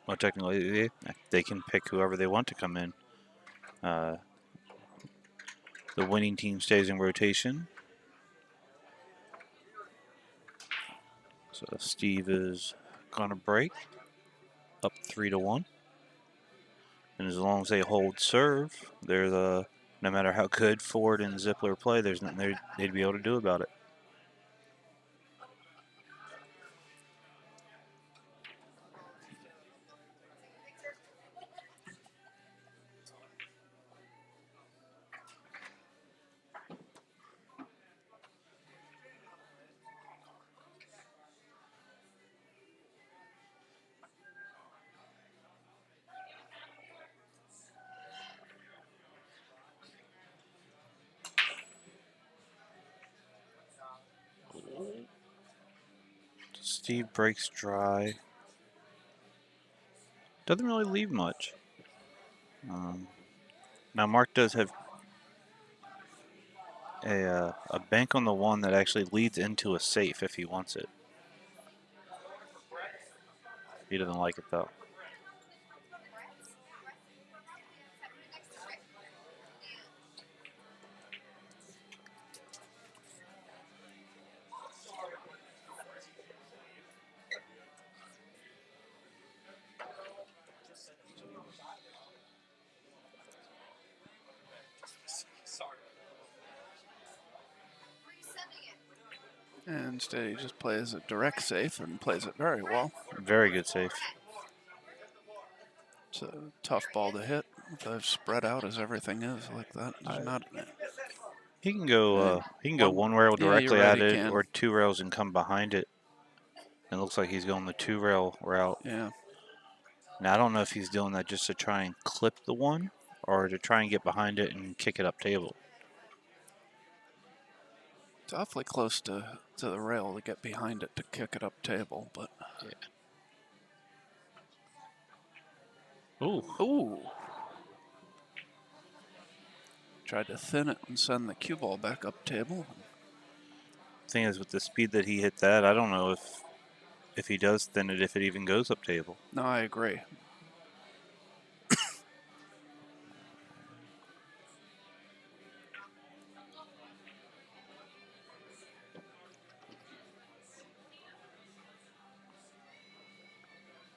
Well, technically, they can pick whoever they want to come in. The winning team stays in rotation. So Steve is gonna break up 3-1, and as long as they hold serve, they're the. No matter how good Ford and Zippler play, there's nothing they'd be able to do about it. Steve breaks dry. Doesn't really leave much. Now Mark does have a bank on the 1 that actually leads into a safe if he wants it. He doesn't like it though. instead he just plays a direct safe and plays it very well. Very good safe. It's a tough ball to hit with as spread out as everything is like that. There's not. He can go. He can go one rail Yeah, you're directly right, at he it, can. or 2 rails and come behind it. It looks like he's going the 2 rail route. Yeah. Now I don't know if he's doing that just to try and clip the 1, or to try and get behind it and kick it up table. It's awfully close to the rail to get behind it to kick it up table, but. Yeah. Ooh. Ooh. Tried to thin it and send the cue ball back up table. Thing is, with the speed that he hit that, I don't know if he does thin it, if it even goes up table. No, I agree.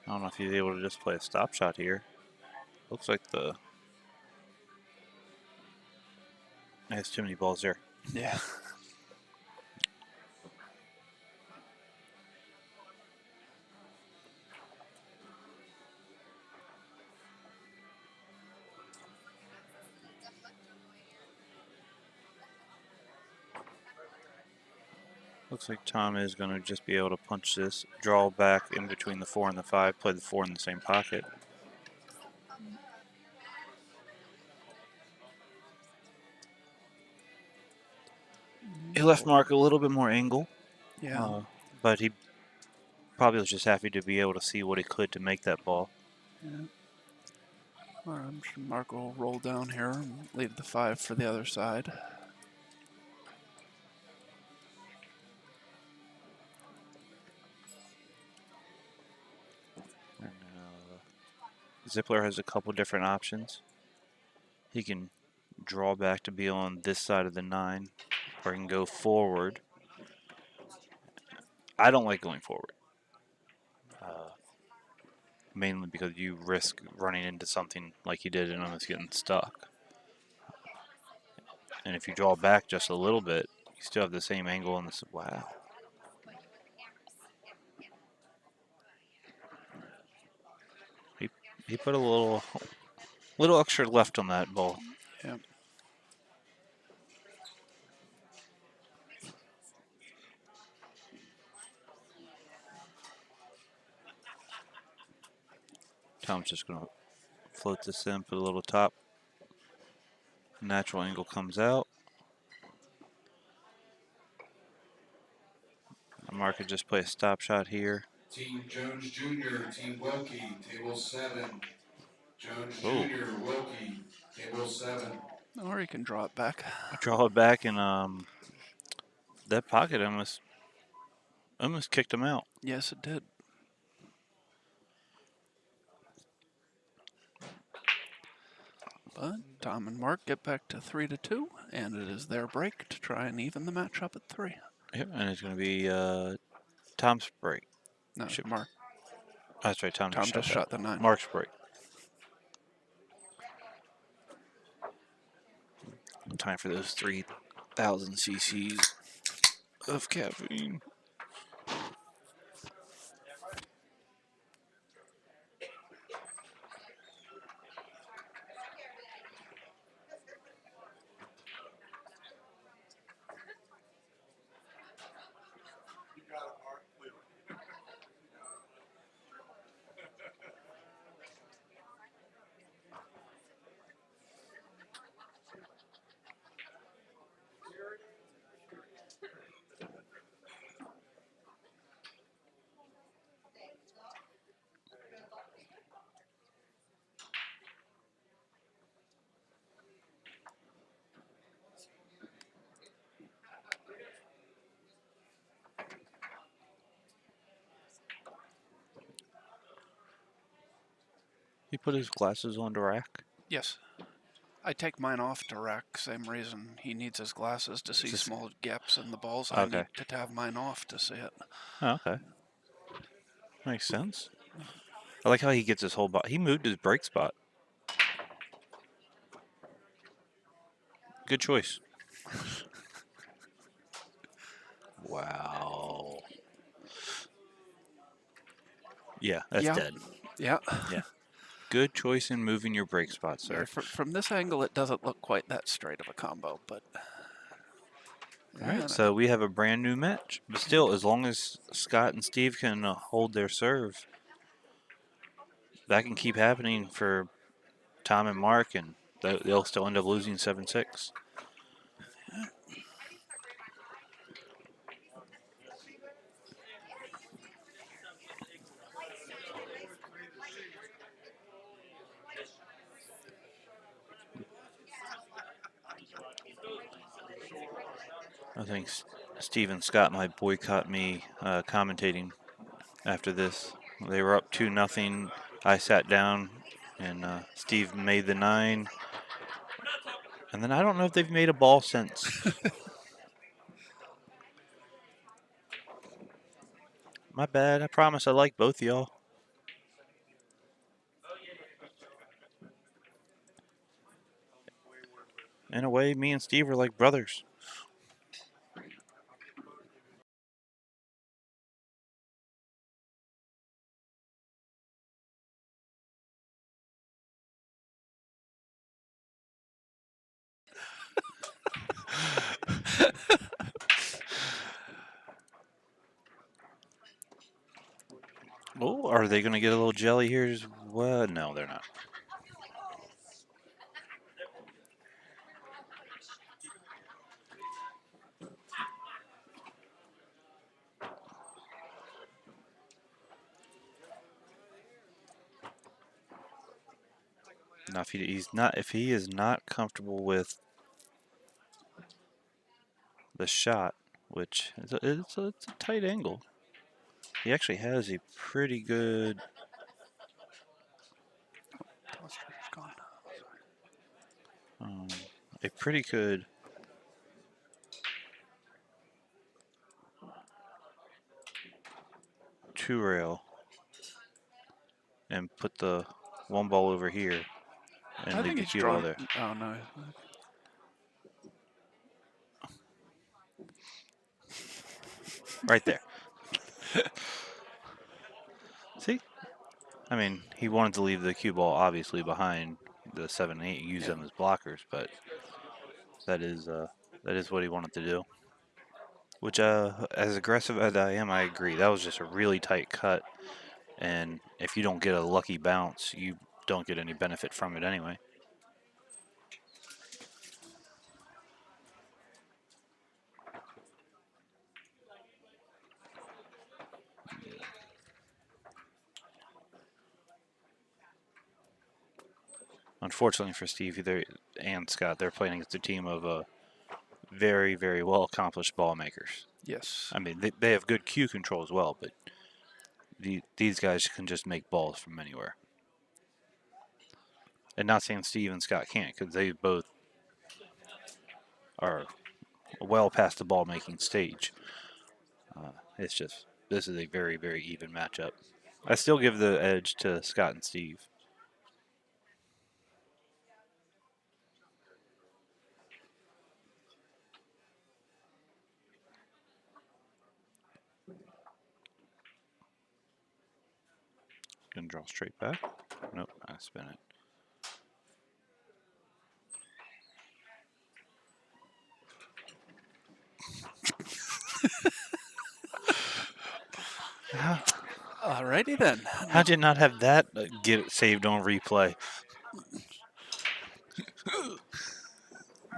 I don't know if he's able to just play a stop shot here. Looks like there's too many balls there. Yeah. Looks like Tom is going to just be able to punch this, draw back in between the 4 and the 5, play the 4 in the same pocket. He left Mark a little bit more angle. Yeah. But he probably was just happy to be able to see what he could to make that ball. Yeah. Well, I'm sure Mark will roll down here and leave the 5 for the other side. And, Zippler has a couple different options. He can draw back to be on this side of the 9, or he can go forward. I don't like going forward. Mainly because you risk running into something like you did and almost getting stuck. And if you draw back just a little bit, you still have the same angle on this. Wow. He put a little extra left on that ball. Yeah. Tom's just going to float this in, put a little top. Natural angle comes out. Mark could just play a stop shot here. Team Jones Jr., Team Wilkie, table 7. Jones Oh. Jr., Wilkie, table 7. Or you can draw it back. Draw it back, and that pocket almost kicked him out. Yes, it did. But Tom and Mark get back to 3-2, and it is their break to try and even the match up at 3. Yep, and it's going to be Tom's break. No, Should- Mark. That's right, Tom Just that. shot the 9. Mark's break. Time for those 3,000 cc's of caffeine. He put his glasses on the rack. Yes. I take mine off to rack, same reason. He needs his glasses to see small gaps in the balls. I Okay. need to have mine off to see it. Oh, okay. Makes sense. I like how he gets his whole body. He moved his break spot. Good choice. Wow. Yeah, that's dead. Yeah. Yeah. Good choice in moving your break spot, Yeah, sir. from this angle, it doesn't look quite that straight of a combo, but... All right, so we have a brand new match. But still, as long as Scott and Steve can hold their serve, that can keep happening for Tom and Mark, and they'll still end up losing 7-6. I think Steve and Scott might boycott me commentating after this. They were up 2-0. I sat down, and Steve made the 9. And then I don't know if they've made a ball since. My bad. I promise I like both of y'all. In a way, me and Steve are like brothers. Oh, are they going to get a little jelly here as well? No, they're not. Now, if he is not comfortable with the shot, which it's a tight angle, he actually has a pretty good. A pretty good two rail, and put the one ball over here, and I leave think the he's cue ball drawn. there. Oh, no. Right there. See? I mean, he wanted to leave the cue ball obviously behind the 7 and 8, use them as blockers, but that is what he wanted to do. Which, as aggressive as I am, I agree. That was just a really tight cut. And if you don't get a lucky bounce, you don't get any benefit from it anyway. Unfortunately for Steve and Scott, they're playing against a team of very, very well accomplished ball makers. Yes. I mean, they have good cue control as well, but these guys can just make balls from anywhere. And not saying Steve and Scott can't, because they both are well past the ball making stage. It's just, this is a very, very even matchup. I still give the edge to Scott and Steve. Gonna draw straight back. Nope, I spin it. Alrighty then. How'd you not have that get it saved on replay?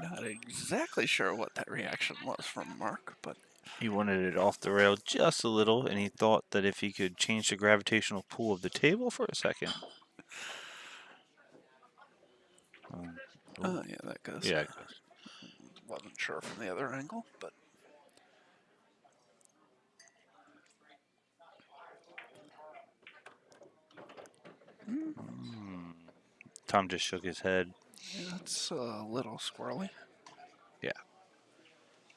Not exactly sure what that reaction was from Mark, but He wanted it off the rail just a little, and he thought that if he could change the gravitational pull of the table for a second. yeah, that goes. Yeah, it goes. Wasn't sure from the other angle, but Tom just shook his head. yeah, it's a little squirrely. Yeah.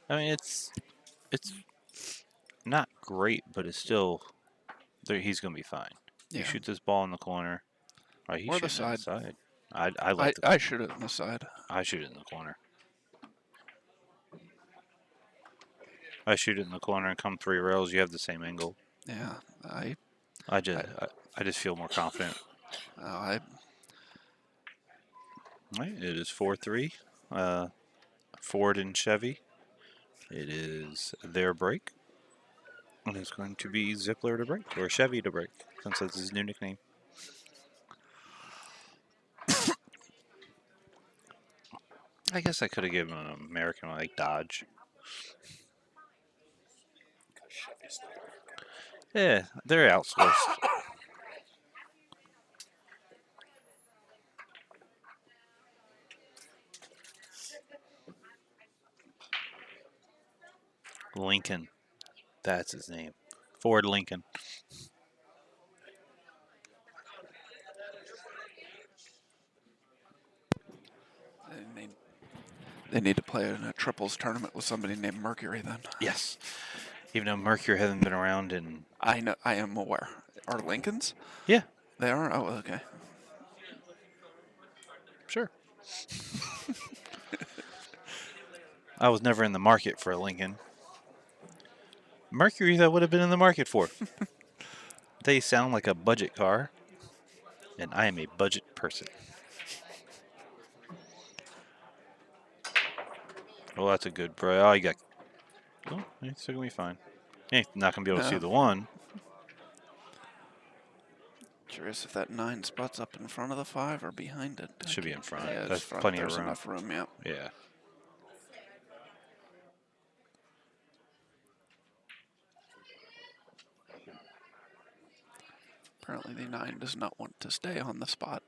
I mean, it's not great, but it's still, he's going to be fine. Yeah. He shoots this ball in the corner. Right, he's Or the shooting it side. inside. I like I shoot it in the side. I shoot it in the corner. I shoot it in the corner and come 3 rails. You have the same angle. Yeah, I just feel more confident. I Right, it is 4-3. Ford and Chevy. It is their break. And it's going to be Zippler to break, or Chevy to break, since that's his new nickname. I guess I could have given him an American one like Dodge. Yeah, they're outsourced. Lincoln. That's his name. Ford Lincoln. they need to play in a triples tournament with somebody named Mercury then. Yes. Even though Mercury hasn't been around in... I know. I am aware. Are Lincolns? Yeah, They are? Oh, okay. sure. I was never in the market for a Lincoln. Mercury I would have been in the market for. They sound like a budget car, and I am a budget person. Well, that's a good bro. Oh, you got... Oh, it's still going to be fine. You're not going to be able to see No. the 1. Curious if that 9 spot's up in front of the 5 or behind it. It should be in front. Yeah, it's That's front. plenty There's of room. enough room, yeah. Yeah. Apparently the 9 does not want to stay on the spot.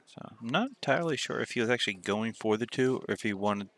So I'm not entirely sure if he was actually going for the 2 or if he wanted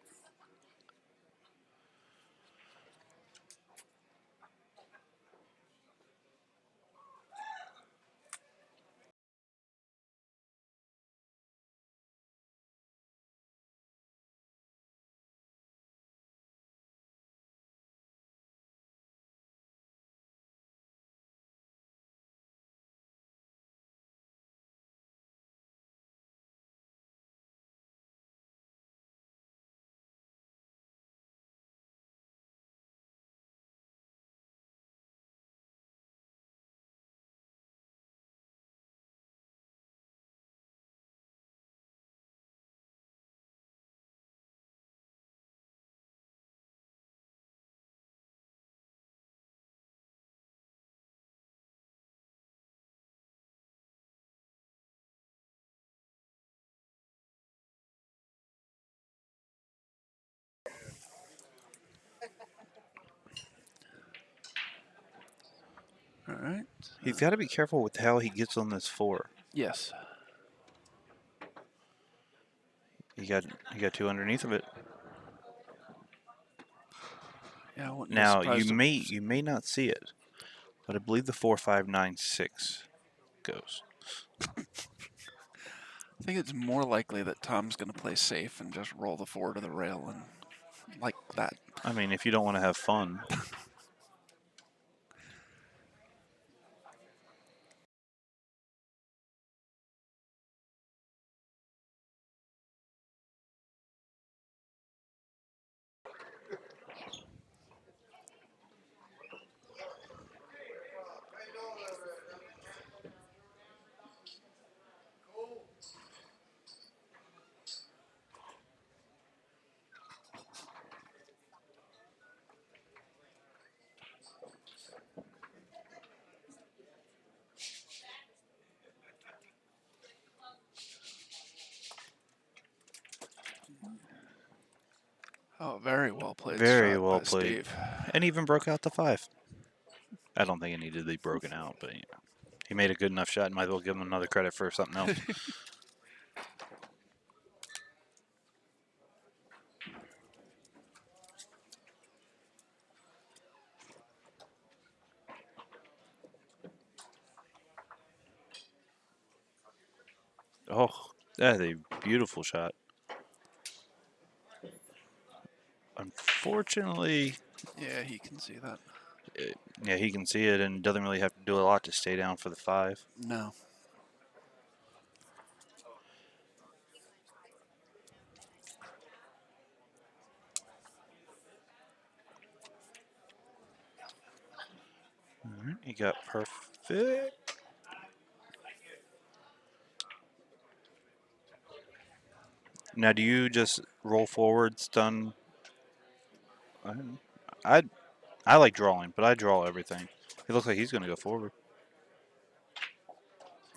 right. He's got to be careful with how he gets on this 4. Yes. He got two underneath of it. Yeah, I wouldn't be Now surprised you may not see it, but I believe the 4-5-9-6 goes. I think it's more likely that Tom's going to play safe and just roll the 4 to the rail and like that. I mean, if you don't want to have fun. Oh, very well played Very shot well by played. Steve. And even broke out the 5. I don't think it needed to be broken out, but he made a good enough shot. Might as well give him another credit for something else. Oh, that's a beautiful shot. Unfortunately, Yeah, he can see that. yeah, he can see it and doesn't really have to do a lot to stay down for the 5. No. All right, he got perfect. Now, do you just roll forward, stun? I I like drawing, but I draw everything. It looks like he's going to go forward.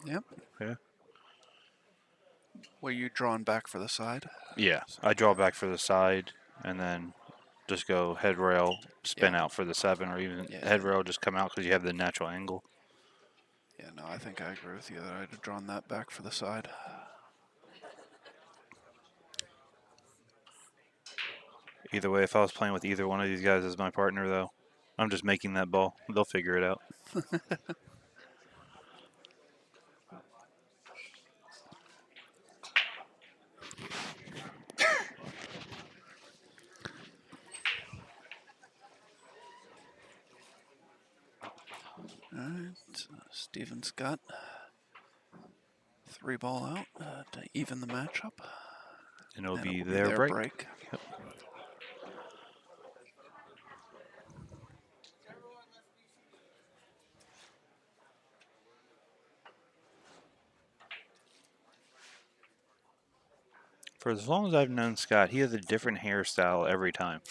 Yep. Yeah. Were you drawn back for the side? Yeah, I draw back for the side and then just go head rail, spin Yeah. out for the 7, or even Yeah. head rail, just come out because you have the natural angle. Yeah, no, I think I agree with you that I'd have drawn that back for the side. Either way, if I was playing with either one of these guys as my partner, though, I'm just making that ball. They'll figure it out. All right. Steven's got 3 ball out to even the matchup. And it'll And be it will be their their break. break. For as long as I've known Scott, he has a different hairstyle every time.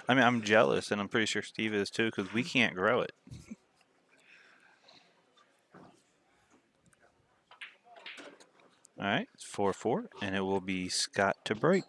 I mean, I'm jealous, and I'm pretty sure Steve is too, because we can't grow it. All right, it's 4-4, and it will be Scott to break.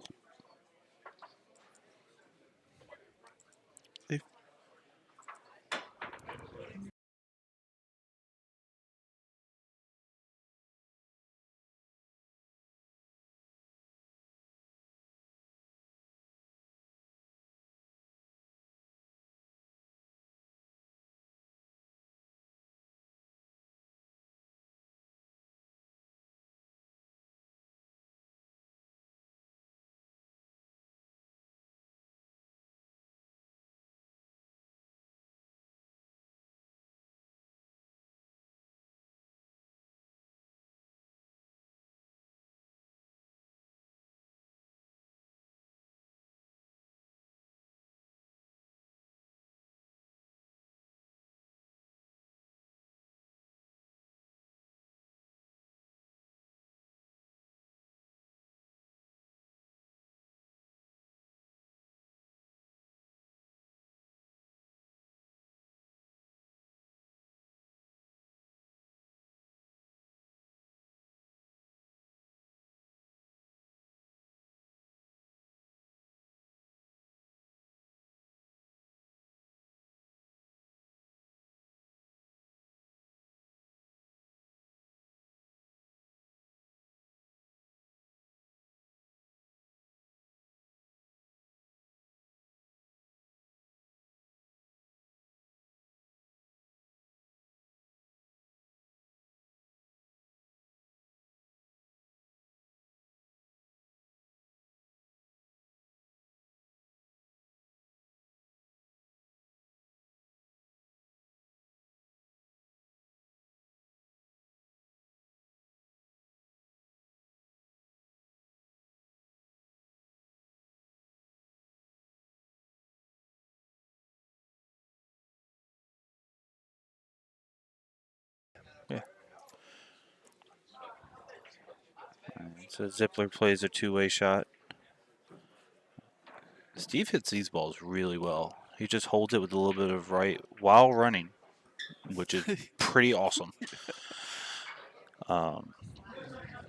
So Zippler plays a two-way shot. Steve hits these balls really well. He just holds it with a little bit of right while running, which is pretty awesome.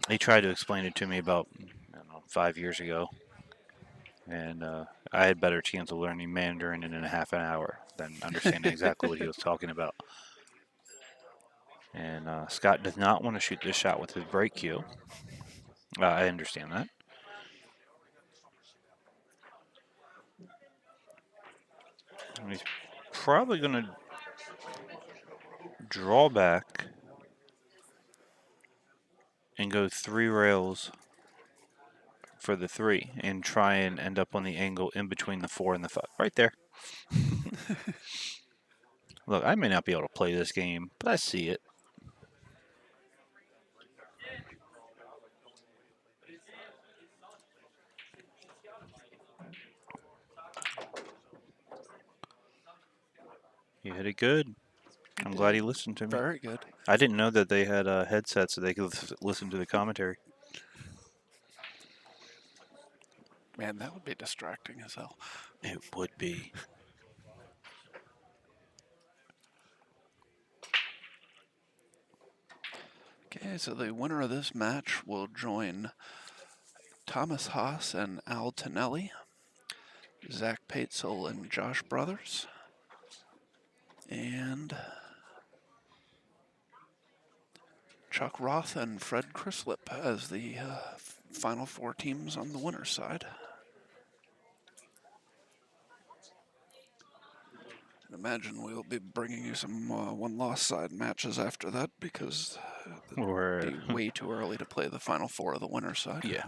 He tried to explain it to me about, I don't know, 5 years ago, and I had better chance of learning Mandarin in a half an hour than understanding exactly what he was talking about. And Scott does not want to shoot this shot with his break cue. I understand that. And he's probably going to draw back and go 3 rails for the 3 and try and end up on the angle in between the 4 and the 5. Right there. Look, I may not be able to play this game, but I see it. He hit it good. I'm glad he listened to me. Very good. I didn't know that they had headsets so they could listen to the commentary. Man, that would be distracting as hell. It would be. Okay, so the winner of this match will join Thomas Haas and Al Tonelli, Zach Paetzel and Josh Brothers, and Chuck Roth and Fred Crislip as the final 4 teams on the winner's side. I imagine we'll be bringing you some one-loss side matches after that because Or it'd be way too early to play the final 4 of the winner's side. yeah,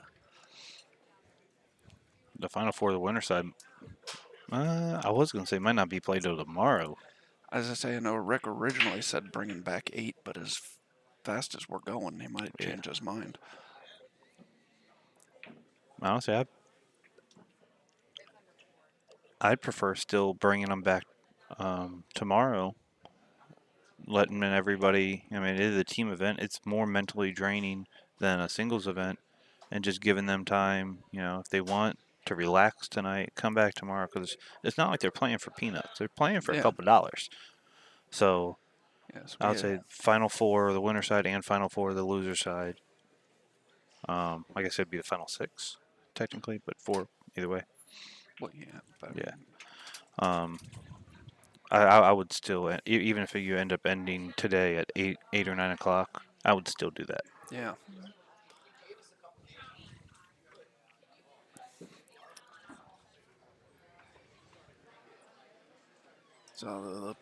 the final 4 of the winner side. I was gonna say might not be played till tomorrow. As I say, I know Rick originally said bringing back 8, but as fast as we're going, he might change his mind. Honestly, I'd prefer still bringing them back tomorrow. Letting everybody. I mean, it is a team event. It's more mentally draining than a singles event, and just giving them time. If they want to relax tonight, come back tomorrow because it's not like they're playing for peanuts. They're playing for a couple dollars. So Yes, I would say final 4 of the winner side and final 4 of the loser side. I guess it'd be the final 6 technically, but 4 either way. Well, yeah. Yeah. I would still, even if you end up ending today at 8 or 9 o'clock, I would still do that. Yeah. So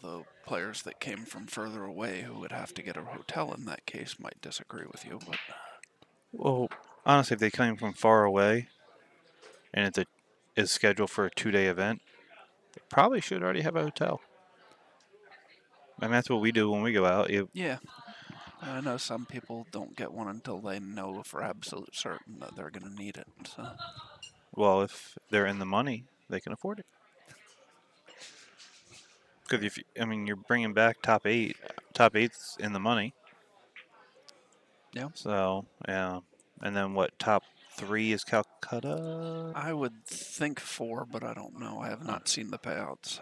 the players that came from further away who would have to get a hotel in that case might disagree with you, but Well, honestly, if they came from far away and it's scheduled for a 2-day event, they probably should already have a hotel. I mean, that's what we do when we go out. yeah. I know some people don't get one until they know for absolute certain that they're going to need it. So. Well, if they're in the money, they can afford it. Because you're bringing back top 8. Top 8's in the money. Yeah. So yeah, and then what? Top 3 is Calcutta. I would think 4, but I don't know. I have not seen the payouts.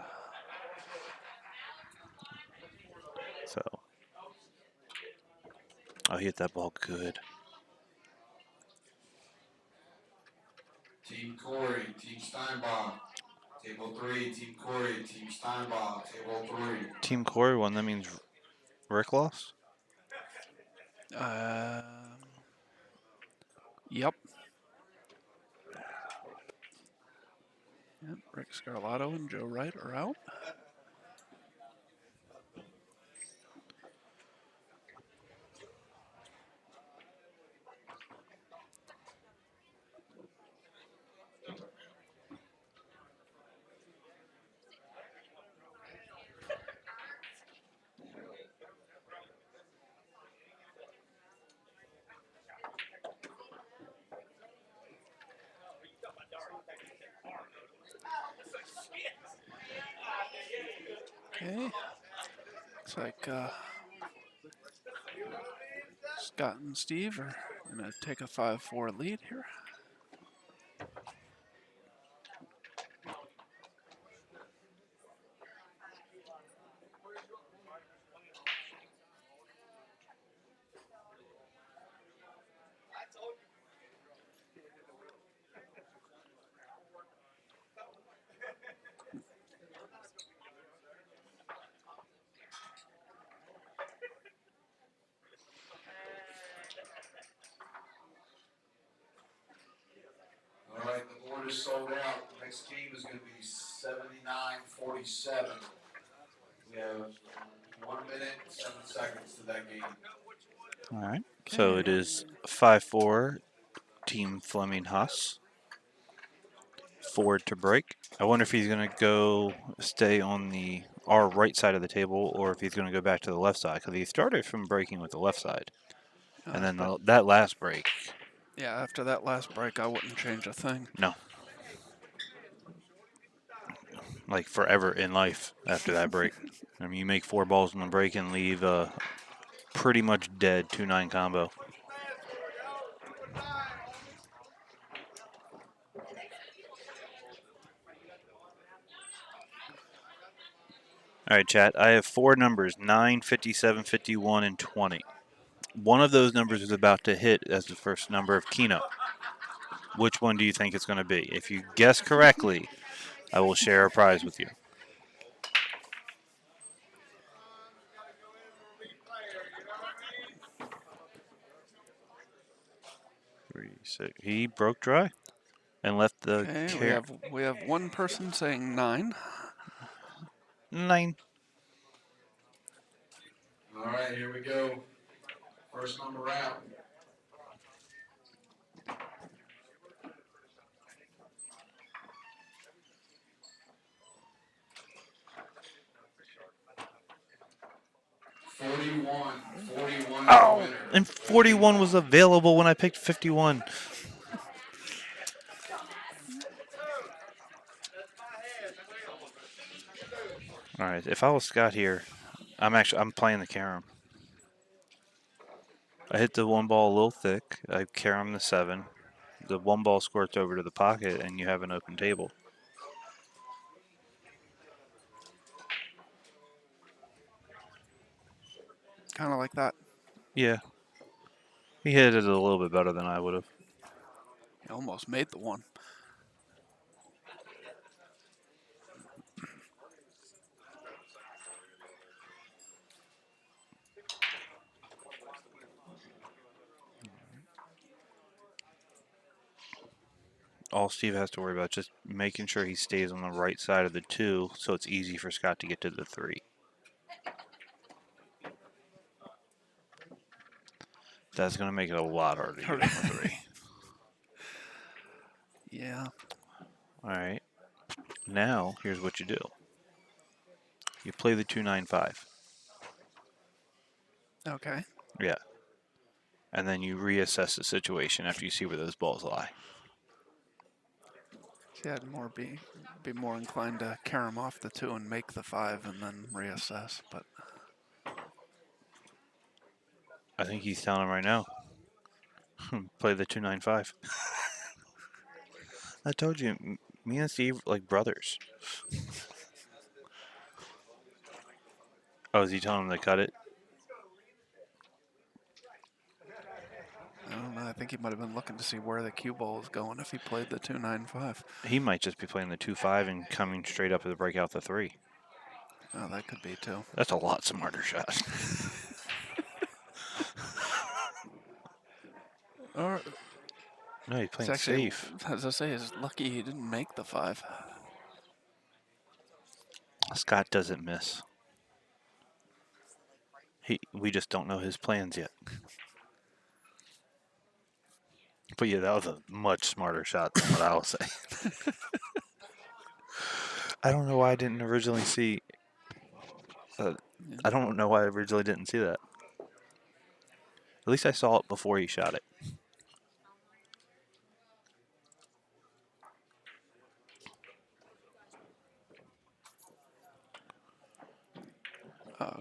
So I'll hit that ball good. Team Corey, Team Steinbach. Table 3, Team Corey, Team Steinbach. Table 3. Team Corey won. That means Rick lost. Yep. Yep. Rick Scarlato and Joe Wright are out. Okay. Looks like Scott and Steve are going to take a 5-4 lead here. All right, the board is sold out. Next game is going to be 79-47. We have 1 minute and 7 seconds to that game. All right. So it is 5-4, Team Fleming Huss. Forward to break. I wonder if he's going to go stay on our right side of the table or if he's going to go back to the left side because he started from breaking with the left side. And then But that last break, yeah, after that last break, I wouldn't change a thing. no. Like forever in life after that break. I mean, you make 4 balls in the break and leave a pretty much dead 2-9 combo. All right, chat. I have 4 numbers, 9, 57, 51, and 20. One of those numbers is about to hit as the first number of Keno. Which one do you think it's going to be? If you guess correctly, I will share a prize with you. He broke dry and left the Okay, we have one person saying 9. 9. All right, here we go. First number out. Forty-one is the winner. And 41 was available when I picked 51. All right, if I was Scott here, I'm playing the carom. I hit the 1 ball a little thick. I carom the 7. The 1 ball squirts over to the pocket, and you have an open table. Kind of like that. Yeah. He hit it a little bit better than I would have. He almost made the 1. All Steve has to worry about is just making sure he stays on the right side of the 2 so it's easy for Scott to get to the 3. That's going to make it a lot harder to get on the 3. Yeah. All right. Now, here's what you do. You play the 2-9-5. Okay. Yeah. And then you reassess the situation after you see where those balls lie. See, I'd be more inclined to carry him off the 2 and make the 5 and then reassess, but I think he's telling him right now. Play the 2-9-5. I told you, me and Steve like brothers. Oh, is he telling him to cut it? I don't know. I think he might have been looking to see where the cue ball was going if he played the 2-9-5. He might just be playing the 2-5 and coming straight up to the breakout the 3. Oh, that could be too. That's a lot smarter shot. Or No, he's it's playing actually, safe. as I say, it's lucky he didn't make the 5. Scott doesn't miss. We just don't know his plans yet. But yeah, that was a much smarter shot than what I was saying. I don't know why I didn't originally see. I don't know why I originally didn't see that. At least I saw it before he shot it.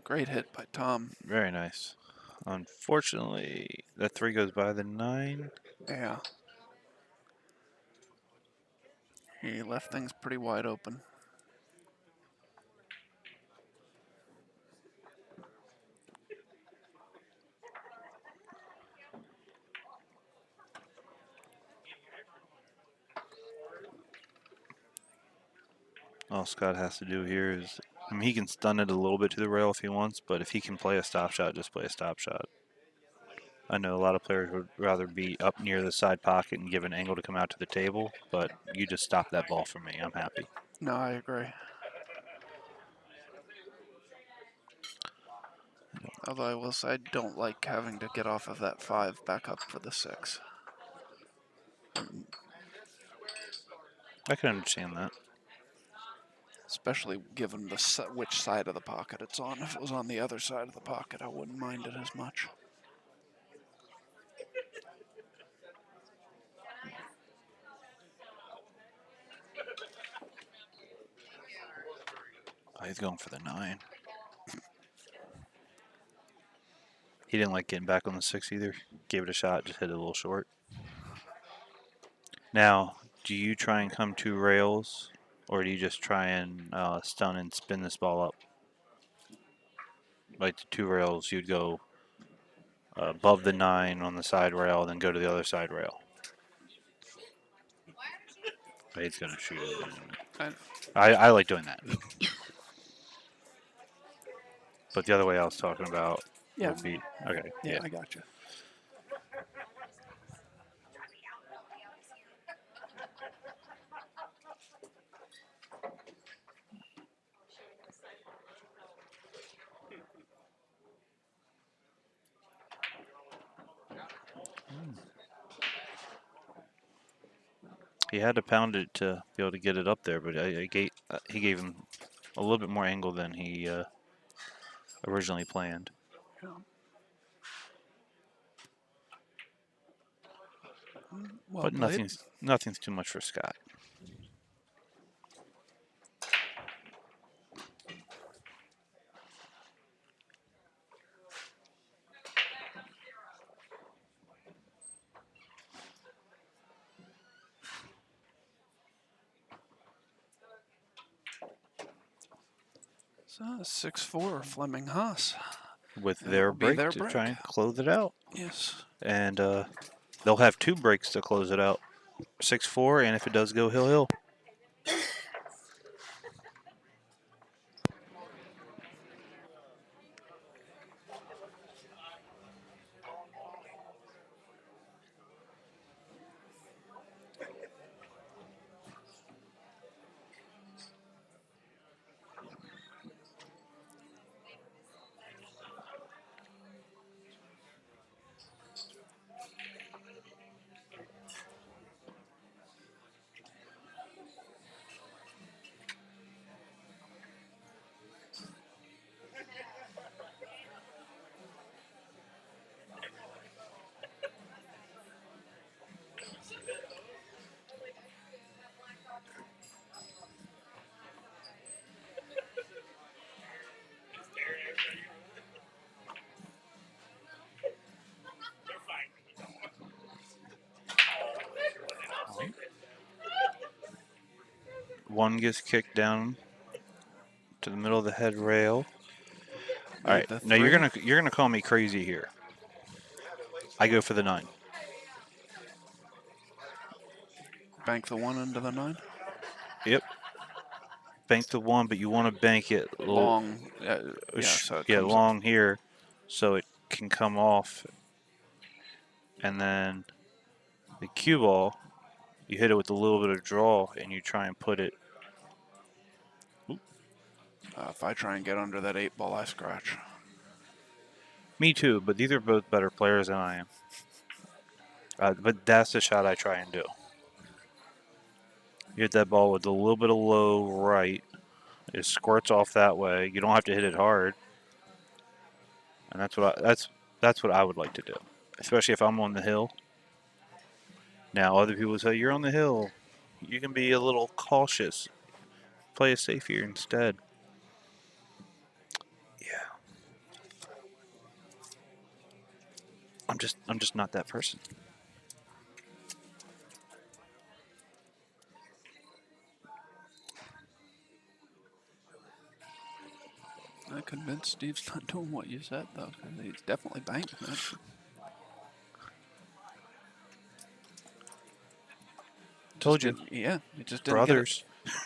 Great hit by Tom. Very nice. Unfortunately, that 3 goes by the 9. Yeah. He left things pretty wide open. All Scott has to do here is, I mean, he can stun it a little bit to the rail if he wants, but if he can play a stop shot, just play a stop shot. I know a lot of players would rather be up near the side pocket and give an angle to come out to the table, but you just stop that ball for me. I'm happy. No, I agree. Although I will say I don't like having to get off of that 5 back up for the 6. I can understand that. Especially given which side of the pocket it's on. If it was on the other side of the pocket, I wouldn't mind it as much. Oh, he's going for the 9. He didn't like getting back on the 6 either. Gave it a shot, just hit it a little short. Now, do you try and come 2 rails, or do you just try and stun and spin this ball up? Like the 2 rails, you'd go above the 9 on the side rail, then go to the other side rail. He's going to shoot it. I like doing that. But the other way I was talking about would be, okay, Yeah, I got you. He had to pound it to be able to get it up there, but he gave him a little bit more angle than he originally planned. Yeah. Well But played. nothing's too much for Scott. So 6-4 Fleming Haas. With And their it'll be break their to break. try and close it out. Yes. And they'll have 2 breaks to close it out. 6-4, and if it does go hill. One gets kicked down to the middle of the head rail. All right, now you're gonna call me crazy here. I go for the 9. Bank the 1 into the 9. Yep. Bank the 1, but you want to bank it Long. So it comes long here, so it can come off. And then the cue ball, you hit it with a little bit of draw, and you try and put it. If I try and get under that 8 ball, I scratch. Me too, but these are both better players than I am. But that's the shot I try and do. You hit that ball with a little bit of low right. It squirts off that way. You don't have to hit it hard. And that's what I would like to do, especially if I'm on the hill. Now, other people say you're on the hill. You can be a little cautious. Play it safe here instead. Yeah. I'm just not that person. I'm convinced Steve's not doing what you said, though. 'Cause he's definitely banking it. Told you, Yeah, he just didn't brothers. get it.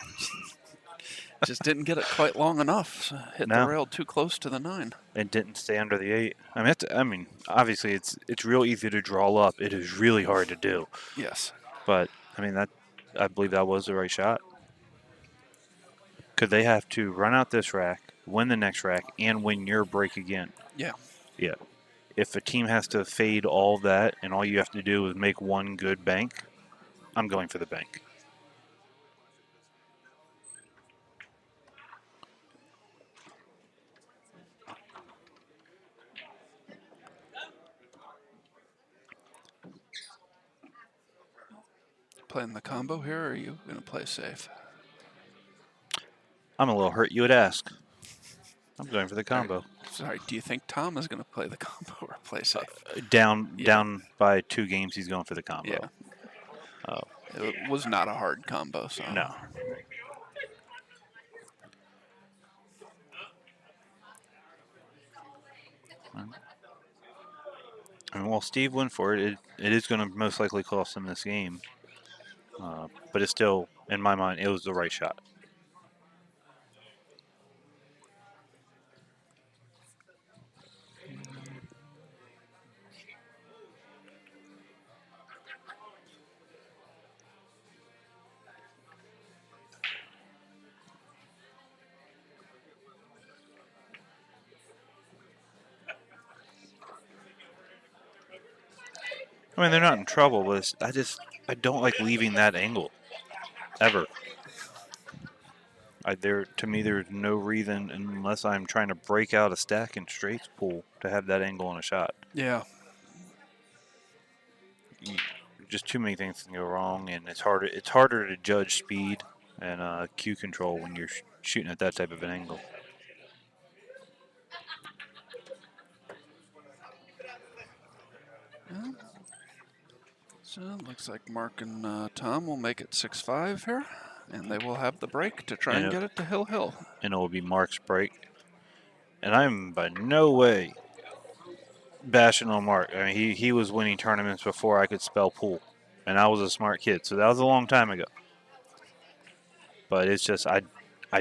Just didn't get it quite long enough. So hit the No. rail too close to the 9. And didn't stay under the 8. I mean, obviously it's real easy to draw up. It is really hard to do. Yes. But I mean I believe that was the right shot. Could they have to run out this rack, win the next rack, and win your break again? Yeah. Yeah. If a team has to fade all that and all you have to do is make one good bank, I'm going for the bank. Playing the combo here, or are you going to play safe? I'm a little hurt you would ask. I'm going for the combo. Sorry, do you think Tom is going to play the combo or play safe? Down by 2 games, he's going for the combo. Yeah. It was not a hard combo, so. No. I mean, well, Steve went for it. It is going to most likely cost him this game. But it's still, in my mind, it was the right shot. I mean, they're not in trouble, but I don't like leaving that angle, ever. To me, there's no reason, unless I'm trying to break out a stack in straights pool, to have that angle on a shot. Yeah. Just too many things can go wrong, and it's harder to judge speed and cue control when you're shooting at that type of an angle. Well, so it looks like Mark and Tom will make it 6-5 here, and they will have the break to try and get it to Hill Hill. And it will be Mark's break. And I'm by no way bashing on Mark. I mean, he was winning tournaments before I could spell pool, and I was a smart kid, so that was a long time ago. But it's just I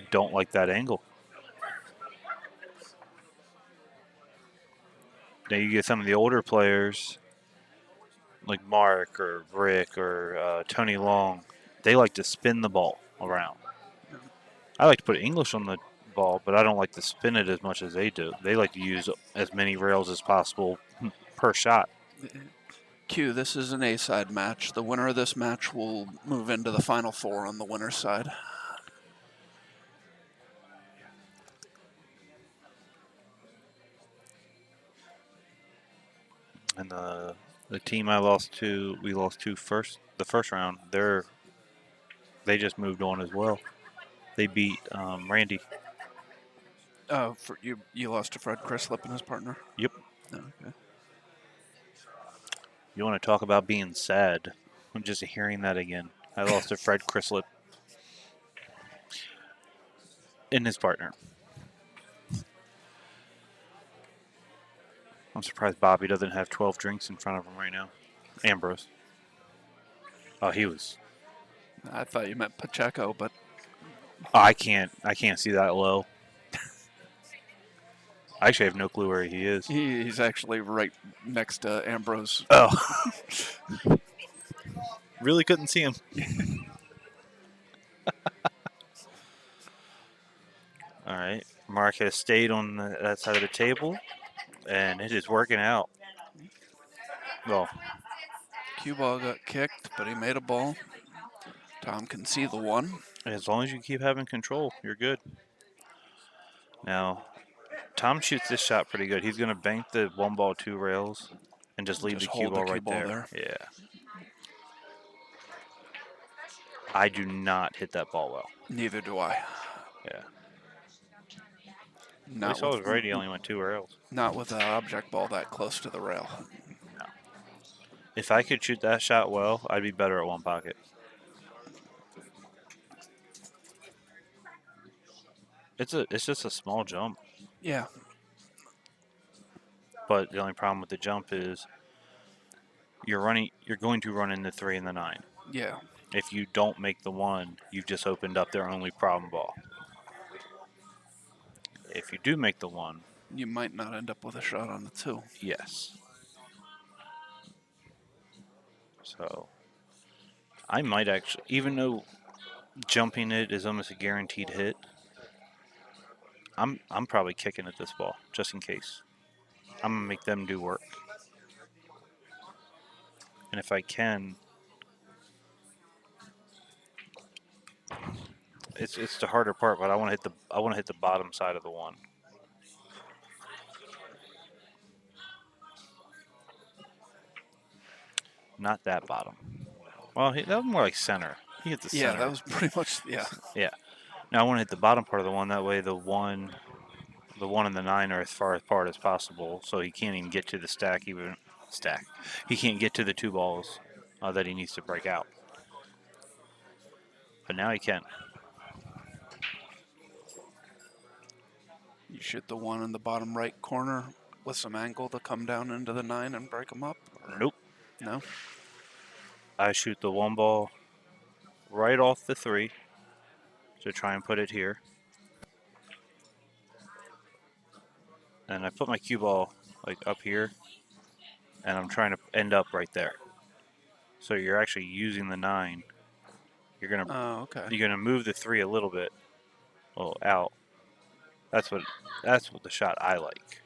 don't like that angle. Now you get some of the older players, like Mark or Rick or Tony Long, they like to spin the ball around. I like to put English on the ball, but I don't like to spin it as much as they do. They like to use as many rails as possible per shot. Q, this is an A-side match. The winner of this match will move into the Final Four on the winner's side. And the team we lost to the first round. They just moved on as well. They beat Randy. Oh, you lost to Fred Chrislip and his partner? Yep. Oh, okay. You want to talk about being sad? I'm just hearing that again. I lost to Fred Chrislip and his partner. I'm surprised Bobby doesn't have 12 drinks in front of him right now. Ambrose. Oh, he was. I thought you meant Pacheco, but Oh, I can't see that low. I actually have no clue where he is. he's actually right next to Ambrose. Oh. Really couldn't see him. All right. Mark has stayed on that side of the table, and it is working out. Well, Cue ball got kicked, but he made a ball. Tom can see the 1. as long as you keep having control, you're good. Now, Tom shoots this shot pretty good. He's going to bank the 1 ball 2 rails and just leave the cue hold the ball cue right ball there. Yeah. I do not hit that ball well. Neither do I. Yeah. Not I was right. He only went 2 rails. Not with an object ball that close to the rail. If I could shoot that shot well, I'd be better at one pocket. It's just a small jump, Yeah. but the only problem with the jump is you're going to run in the 3 and the 9. Yeah. If you don't make the 1, you've just opened up their only problem ball. If you do make the 1, You might not end up with a shot on the 2. yes. So I might actually, even though jumping it is almost a guaranteed hit, I'm probably kicking at this ball just in case. I'm gonna make them do work, and if I can, it's the harder part. But I want to hit the bottom side of the 1. Not that bottom. Well, that was more like center. He hit the Yeah, center. that was pretty much, yeah. Yeah. Now I want to hit the bottom part of the 1. That way the 1 and the 9 are as far apart as possible, so he can't even get to the stack. He can't get to the 2 balls that he needs to break out. But now he can. You shoot the 1 in the bottom right corner with some angle to come down into the 9 and break them up? Or Nope. no? I shoot the 1 ball right off the 3 to try and put it here. And I put my cue ball like up here, and I'm trying to end up right there. So you're actually using the 9. Oh, okay. You're gonna move the 3 a little bit, out. That's what the shot I like.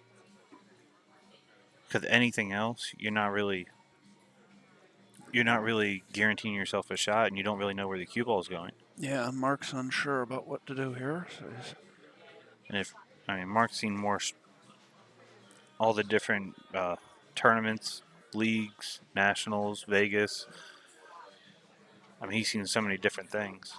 Because anything else, you're not really guaranteeing yourself a shot, and you don't really know where the cue ball is going. Yeah, Mark's unsure about what to do here. So And Mark's seen all the different tournaments, leagues, nationals, Vegas. He's seen so many different things.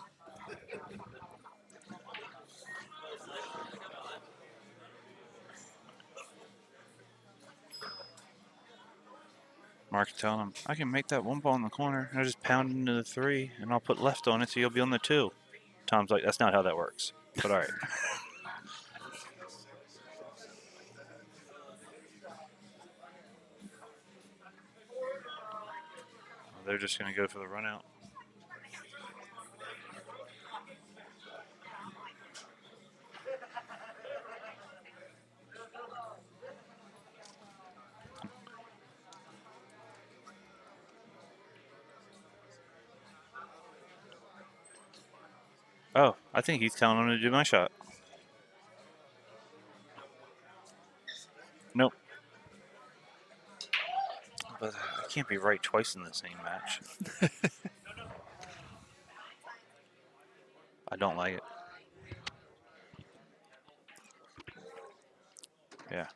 Mark's telling him, I can make that 1 ball in the corner, and I just pound into the 3, and I'll put left on it so you'll be on the 2. Tom's like, that's not how that works. But all right. They're just going to go for the run out. Oh, I think he's telling him to do my shot. Nope. But I can't be right twice in the same match. I don't like it. Yeah.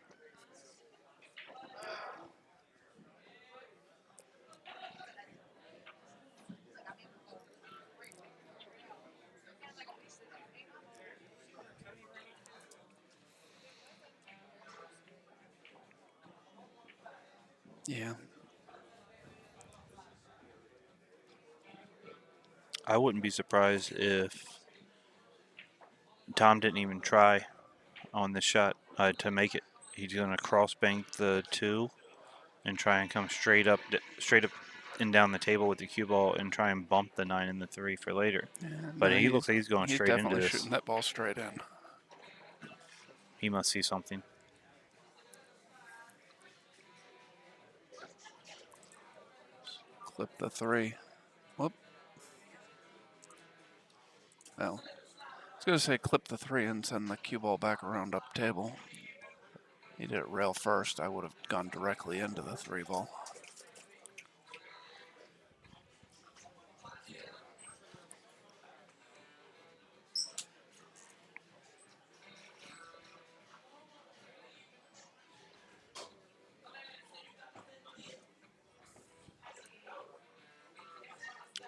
yeah. I wouldn't be surprised if Tom didn't even try on this shot to make it. He's going to cross bank the 2 and try and come straight up and down the table with the cue ball and try and bump the 9 and the 3 for later. But he looks like he's going straight into definitely this. shooting that ball straight in. He must see something. Clip the 3. Whoop. Well, I was going to say clip the 3 and send the cue ball back around up table. He did it rail first. I would have gone directly into the 3 ball.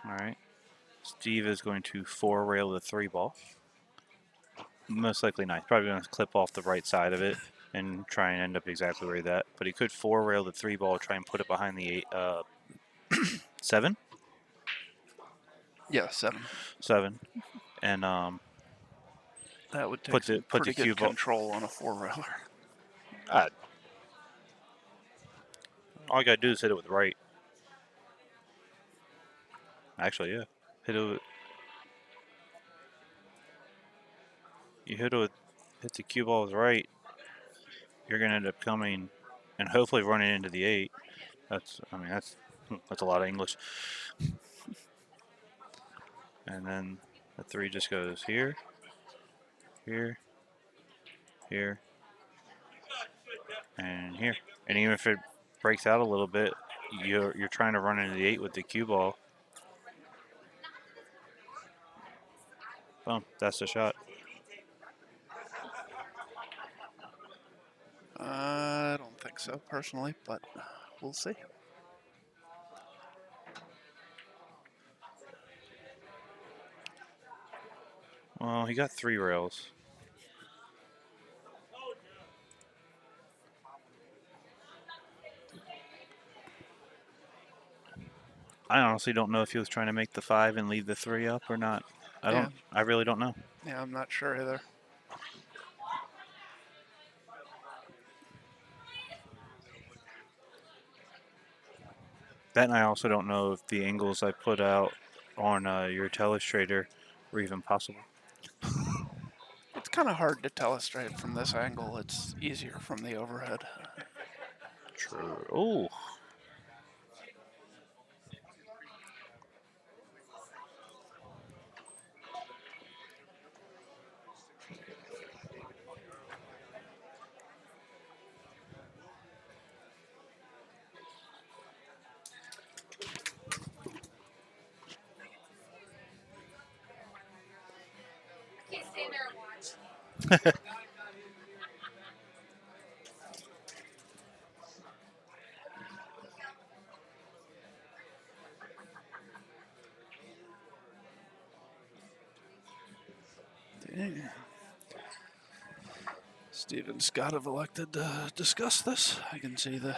All right. Steve is going to 4 rail the 3 ball. Most likely not. He's probably going to clip off the right side of it and try and end up exactly where that. But he could 4 rail the 3 ball, try and put it behind the 7? Yeah, 7. 7. And That would take put some the pretty good cue ball. control on a 4-railer. All you gotta do is hit it with right. Actually, yeah. Hit it with. You hit the cue ball with right. You're gonna end up coming, and hopefully running into the 8. That's a lot of English. And then the 3 just goes here, here, here, and here. And even if it breaks out a little bit, you're trying to run into the 8 with the cue ball. Boom, that's the shot. I don't think so, personally, but we'll see. Well, he got 3 rails. I honestly don't know if he was trying to make the 5 and leave the 3 up or not. I really don't know. Yeah, I'm not sure either. That, and I also don't know if the angles I put out on your telestrator were even possible. It's kind of hard to telestrate from this angle. It's easier from the overhead. True. Oh. Can't stand there and watch. Dang. Steve and Scott have elected to discuss this. I can see the.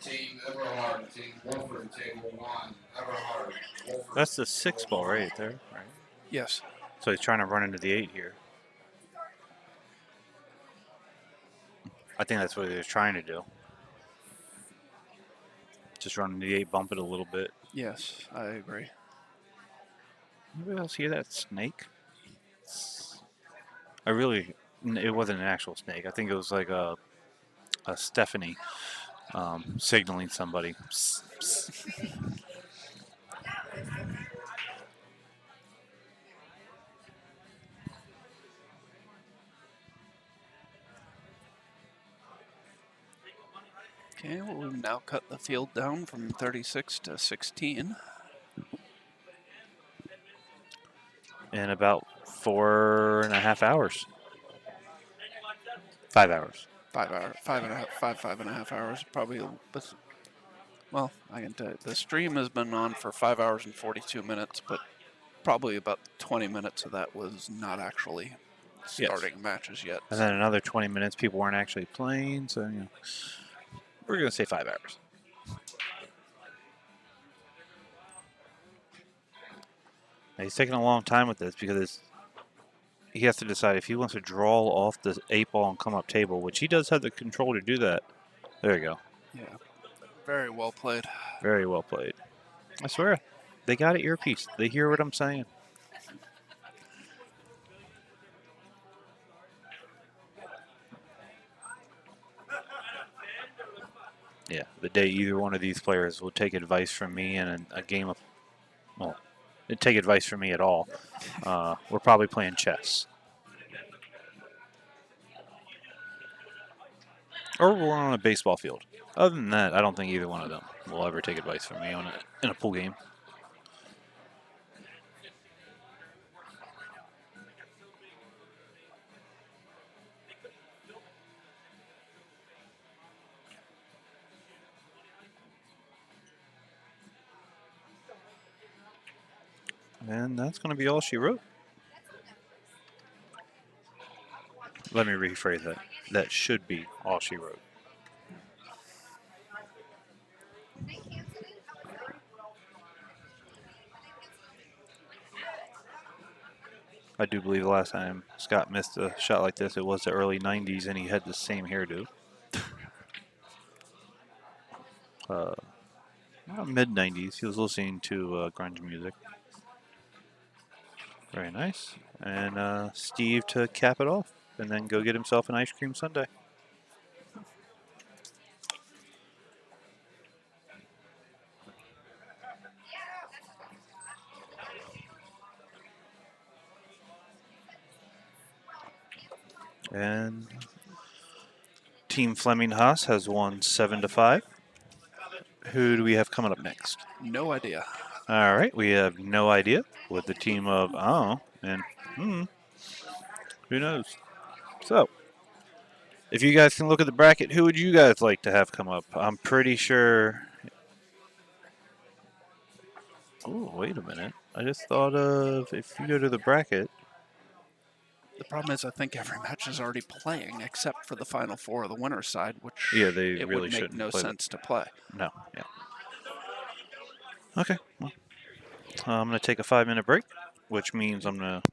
Team Everhard, Team Wolford, table 1. Everhard, Wolford. That's the 6 ball right there, right? Yes. So he's trying to run into the 8 here. I think that's what he was trying to do. Just run into the 8, bump it a little bit. Yes, I agree. Anybody else hear that snake? It wasn't an actual snake. I think it was like a Stephanie signaling somebody. Psst, psst. Okay, well, we've now cut the field down from 36 to 16. In about 4.5 hours. 5 hours. 5 hours, 5.5 hours, probably. Well, I can tell you, the stream has been on for 5 hours and 42 minutes, but probably about 20 minutes of that was not actually starting matches yet. And then another 20 minutes, people weren't actually playing, so we're gonna say 5 hours. Now, he's taking a long time with this because he has to decide if he wants to draw off the 8 ball and come up table, which he does have the control to do that. There you go. Yeah, very well played. Very well played. I swear, they got an earpiece. They hear what I'm saying. Yeah, the day either one of these players will take advice from me in a game of, well, take advice from me at all. We're probably playing chess. Or we're on a baseball field. Other than that, I don't think either one of them will ever take advice from me in a pool game. And that's going to be all she wrote. Let me rephrase that. That should be all she wrote. I do believe the last time Scott missed a shot like this, it was the early 90s, and he had the same hairdo. Mid 90s. He was listening to grunge music. Very nice. And Steve to cap it off, and then go get himself an ice cream sundae. And Team Fleming Haas has won 7-5. Who do we have coming up next? No idea. All right, we have no idea with the team of and who knows. So, if you guys can look at the bracket, who would you guys like to have come up? I'm pretty sure. Oh, wait a minute. I just thought of if you go to the bracket. The problem is I think every match is already playing except for the final four of the winner's side, which Yeah, they it really would make shouldn't no play sense to play. No, yeah. Okay, well, I'm going to take a 5-minute break, which means I'm going to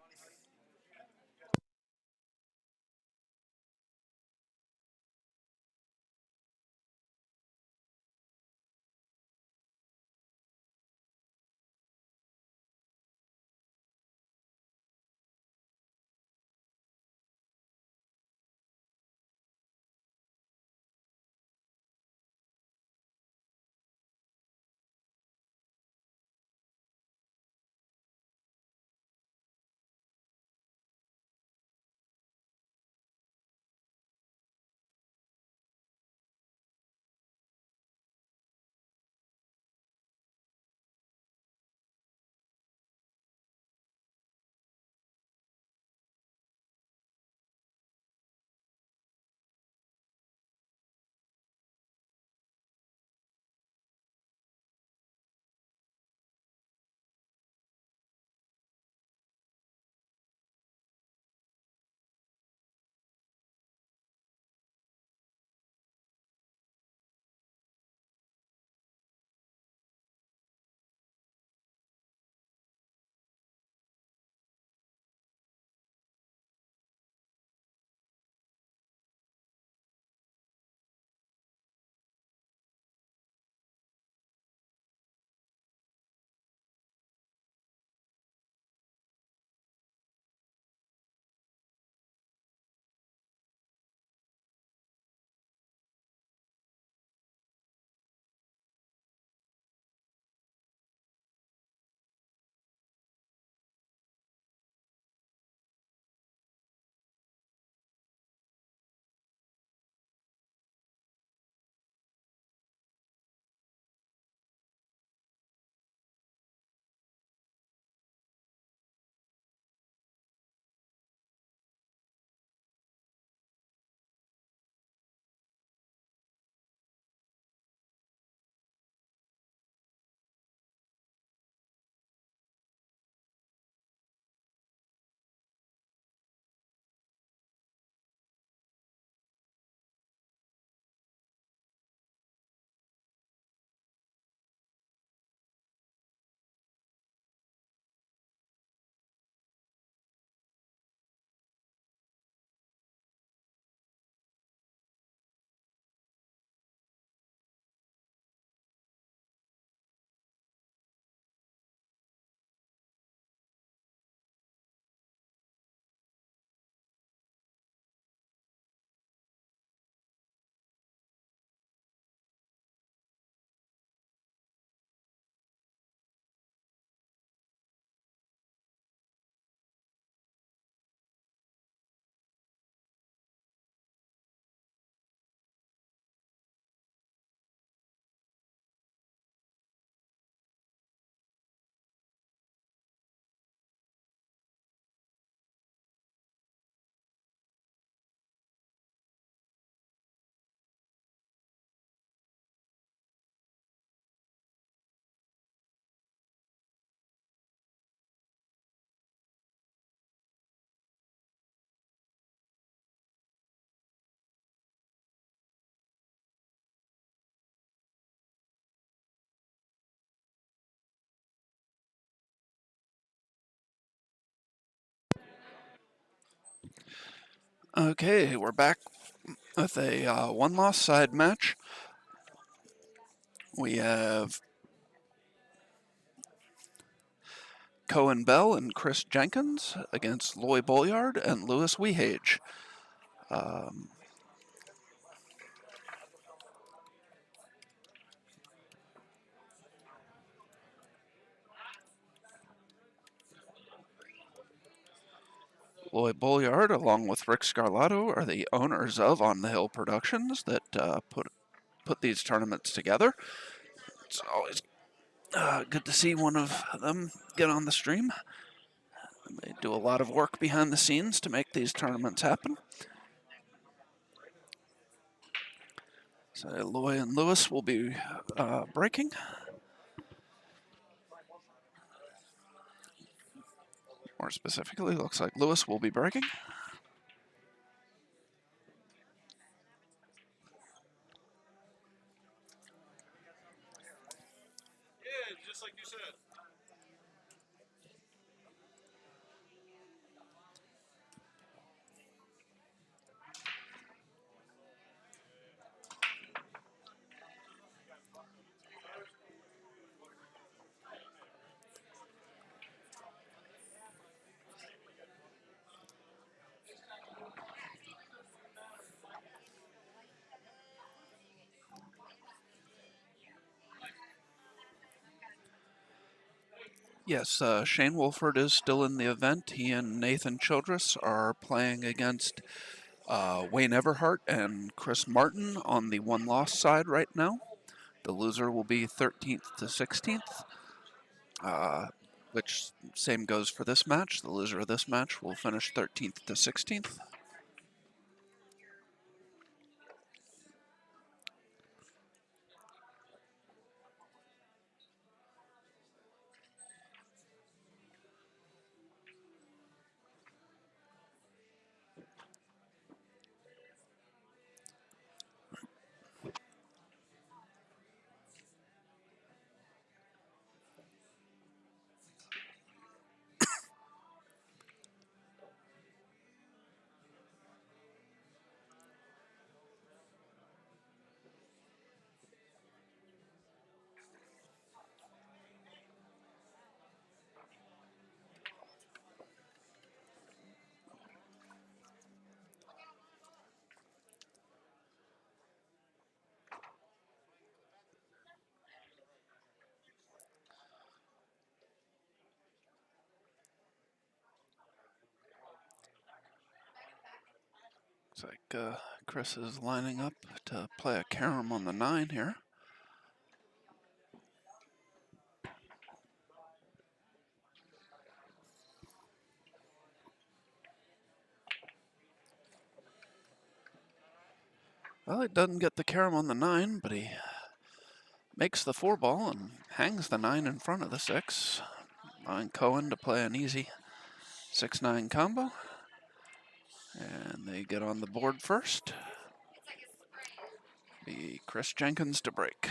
Okay, we're back with a one-loss side match. We have Cohen Bell and Chris Jenkins against Loy Bolyard and Lewis Wehage. Loy Bolyard, along with Rick Scarlato, are the owners of On the Hill Productions that put these tournaments together. It's always good to see one of them get on the stream. They do a lot of work behind the scenes to make these tournaments happen. So Loy and Lewis will be breaking. More specifically, looks like Lewis will be breaking. Yeah, just like you said. Yes, Shane Wolford is still in the event. He and Nathan Childress are playing against Wayne Everhart and Chris Martin on the one-loss side right now. The loser will be 13th to 16th, which same goes for this match. The loser of this match will finish 13th to 16th. Looks like Chris is lining up to play a carom on the 9 here. Well, he doesn't get the carom on the 9, but he makes the 4 ball and hangs the 9 in front of the 6, allowing Cohen to play an easy 6-9 combo. And they get on the board first. Be Chris Jenkins to break.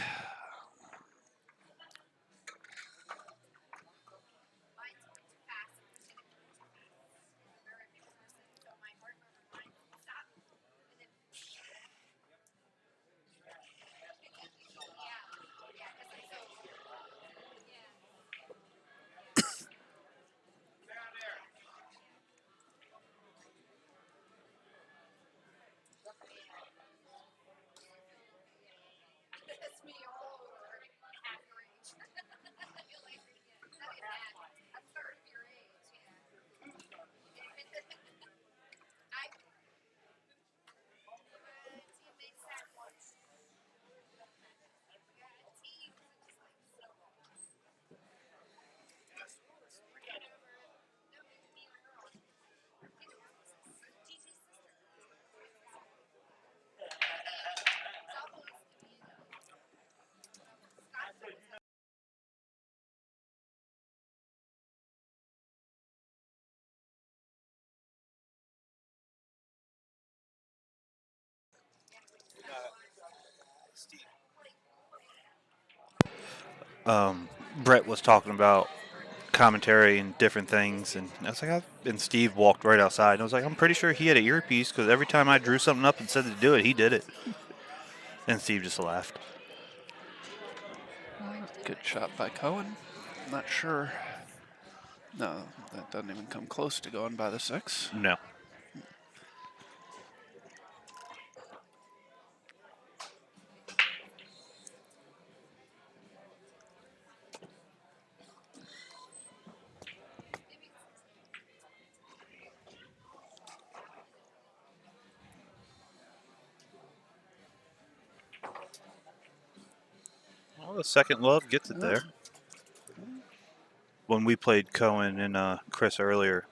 Brett was talking about commentary and different things. And I was like, and Steve walked right outside. And I was like, I'm pretty sure he had an earpiece because every time I drew something up and said to do it, he did it. And Steve just laughed. Good shot by Cohen. Not sure. No, that doesn't even come close to going by the 6. No. Well, the second love gets it there. When we played Cohen and Chris earlier,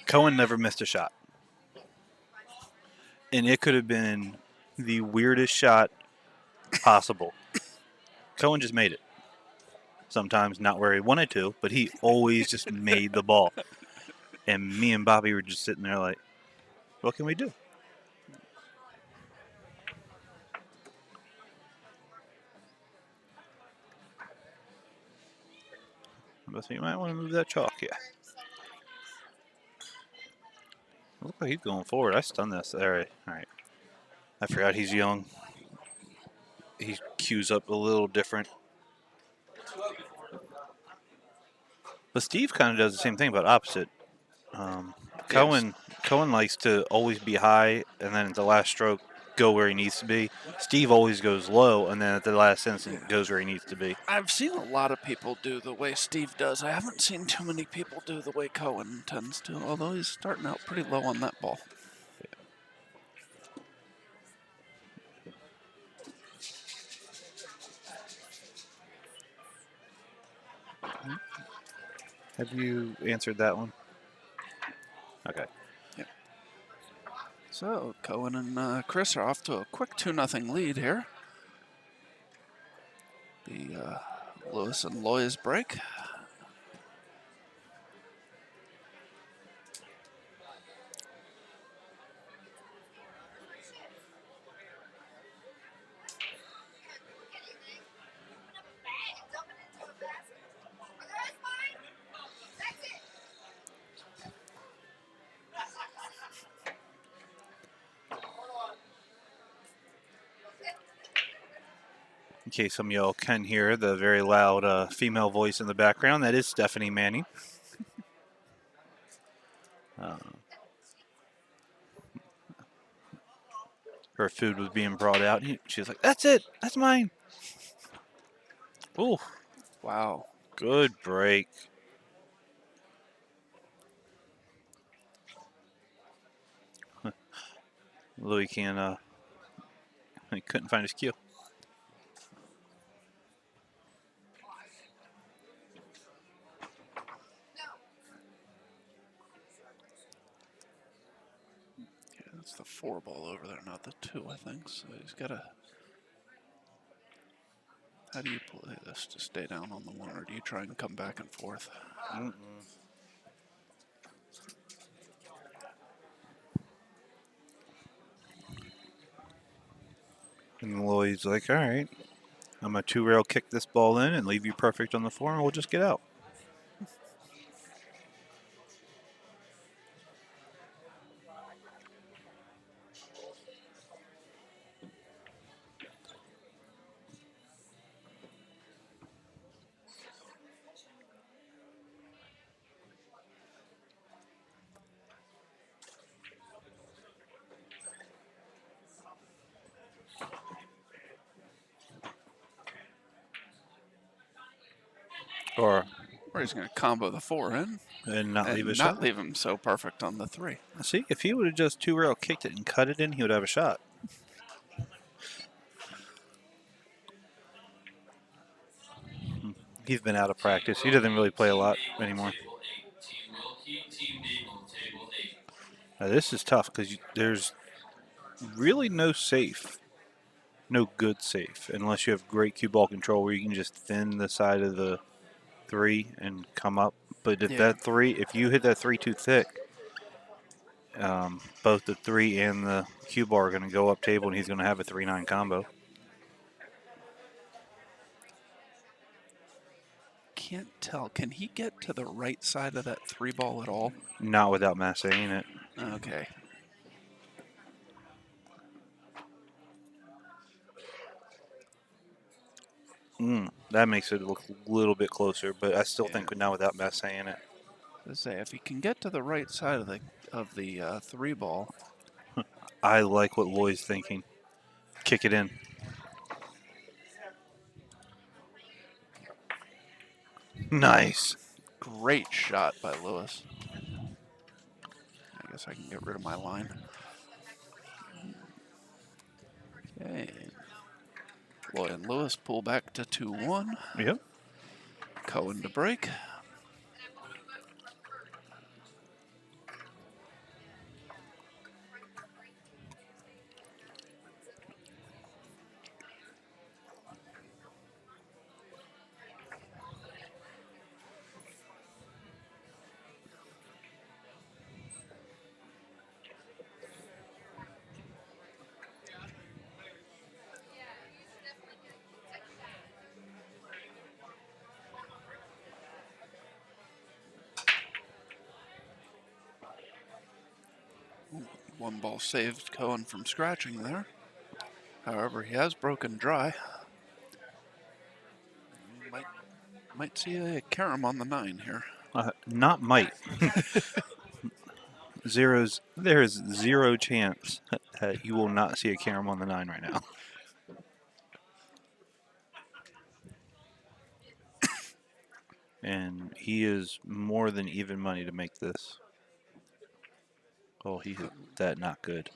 Cohen never missed a shot. And it could have been the weirdest shot possible. Cohen just made it. Sometimes not where he wanted to, but he always just made the ball. And me and Bobby were just sitting there like, what can we do? So you might want to move that chalk, yeah. Look like he's going forward. I stunned this. All right. I forgot he's young. He cues up a little different. But Steve kind of does the same thing, but opposite. Cohen likes to always be high, and then at the last stroke, go where he needs to be. Steve always goes low, and then at the last instant, goes where he needs to be. I've seen a lot of people do the way Steve does. I haven't seen too many people do the way Cohen tends to, although he's starting out pretty low on that ball. Have you answered that one? Okay. Yep. So Cohen and Chris are off to a quick 2-0 lead here. The Lewis and Loy's break. In case some of y'all can hear the very loud female voice in the background, that is Stephanie Manning. Her food was being brought out. She was like, "That's it. That's mine." Ooh, Wow. good break. Louis he couldn't find his cue. Yeah, that's the 4 ball over there, not the 2, I think. So he's got to. How do you play this to stay down on the 1, or do you try and come back and forth? And Lloyd's like, all right, I'm a 2-rail kick this ball in and leave you perfect on the 4, and we'll just get out. Or he's going to combo the 4 in and not leave a not shot. leave him so perfect on the 3. See, if he would have just 2-rail kicked it and cut it in, he would have a shot. He's been out of practice. He doesn't really play a lot anymore. Now, this is tough because there's really no safe, no good safe, unless you have great cue ball control where you can just thin the side of the 3 and come up. But if if you hit that 3 too thick, both the 3 and the cue bar are going to go up table, and he's going to have a 3-9 combo. can't tell. Can he get to the right side of that 3-ball at all? Not without massing it. Okay. That makes it look a little bit closer, but I still Yeah. think not without massing it. Let's say if he can get to the right side of the 3-ball. I like what Lloyd's thinking. Kick it in. Nice. Great shot by Lewis. I guess I can get rid of my line. Okay. Lloyd and Lewis pull back to 2-1. Yep. Cohen to break. One ball saved Cohen from scratching there. However, he has broken dry. Might see a carom on the 9 here. Not might. There is zero chance that you will not see a carom on the 9 right now. And he is more than even money to make this. Oh, he hit that not good.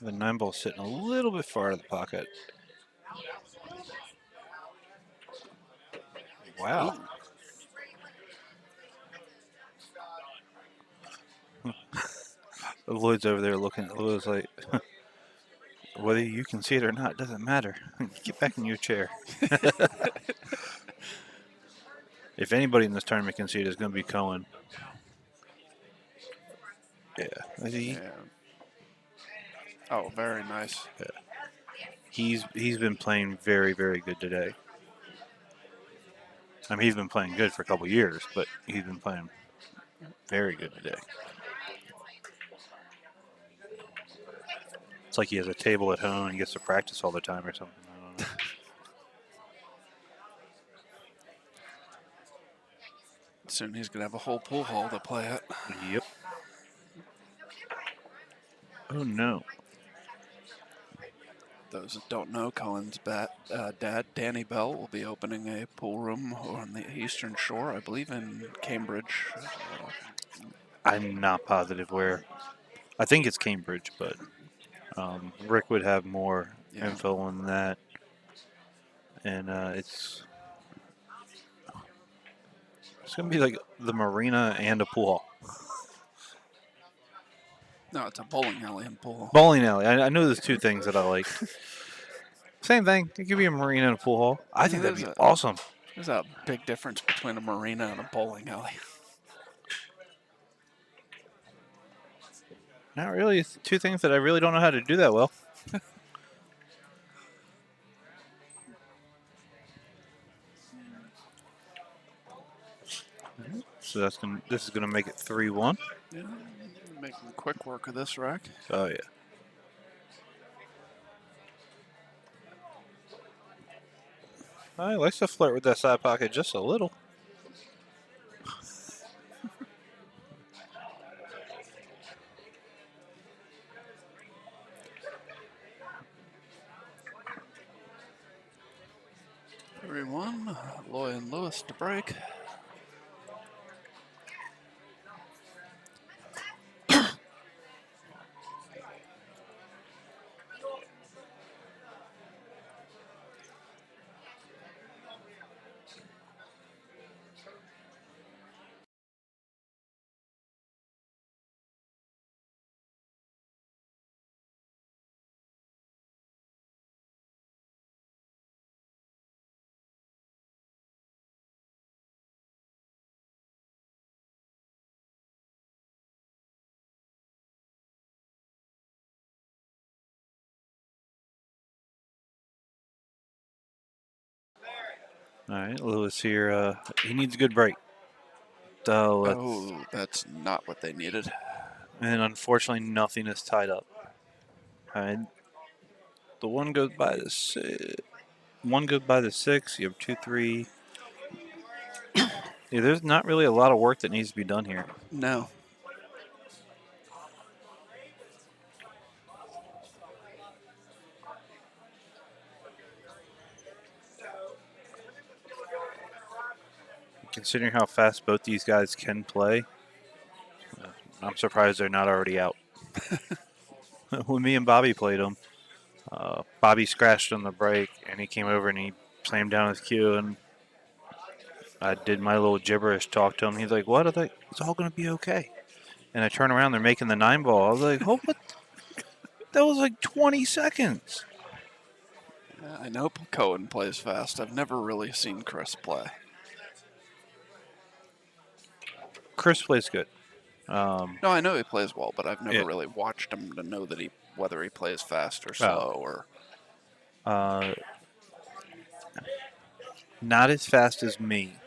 The 9 ball sitting a little bit far out of the pocket. Wow. Lloyd's over there looking at Lloyd's like, whether you can see it or not, doesn't matter. Get back in your chair. If anybody in this tournament can see it, it's going to be Cohen. Yeah. Yeah. Oh, very nice. Yeah. He's been playing very, very good today. I mean, he's been playing good for a couple years, but he's been playing very good today. It's like he has a table at home and he gets to practice all the time or something. I don't know. Soon he's going to have a whole pool hall to play at. Yep. Oh, no. Those that don't know, Cohen's dad, Danny Bell, will be opening a pool room on the Eastern Shore, I believe in Cambridge. I'm not positive where. I think it's Cambridge, but Rick would have more info on that. And it's going to be like the marina and a pool hall. No, it's a bowling alley and pool hall. Bowling alley. I know there's two things that I like. Same thing. It could be a marina and a pool hall. I think that'd be awesome. There's a big difference between a marina and a bowling alley. Not really. It's two things that I really don't know how to do that well. So this is gonna make it 3-1. Yeah, making quick work of this rack. Oh yeah. I likes to flirt with that side pocket just a little. Everyone, Lloyd and Lewis to break. All right, Lewis here. He needs a good break. So Oh, that's not what they needed. and unfortunately, nothing is tied up. All right, the one goes by the six. One goes by the 6. You have 2, 3. Yeah, there's not really a lot of work that needs to be done here. No. Considering how fast both these guys can play, I'm surprised they're not already out. When me and Bobby played them, Bobby scratched on the break, and he came over and he slammed down his cue, and I did my little gibberish talk to him. He's like, "What? I was like, it's all going to be okay." And I turn around, they're making the 9 ball. I was like, "Oh, what? That was like 20 seconds." I know Cohen plays fast. I've never really seen Chris play. Chris plays good. No, I know he plays well, but I've never Yeah. really watched him to know that whether he plays fast or Oh. slow or. Not as fast as me.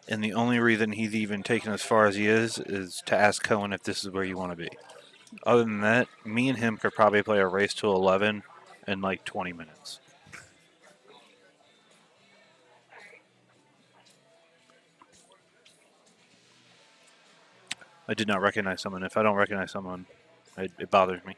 And the only reason he's even taken as far as he is to ask Cohen if this is where you want to be. Other than that, me and him could probably play a race to 11 in like 20 minutes. I did not recognize someone. If I don't recognize someone, it bothers me.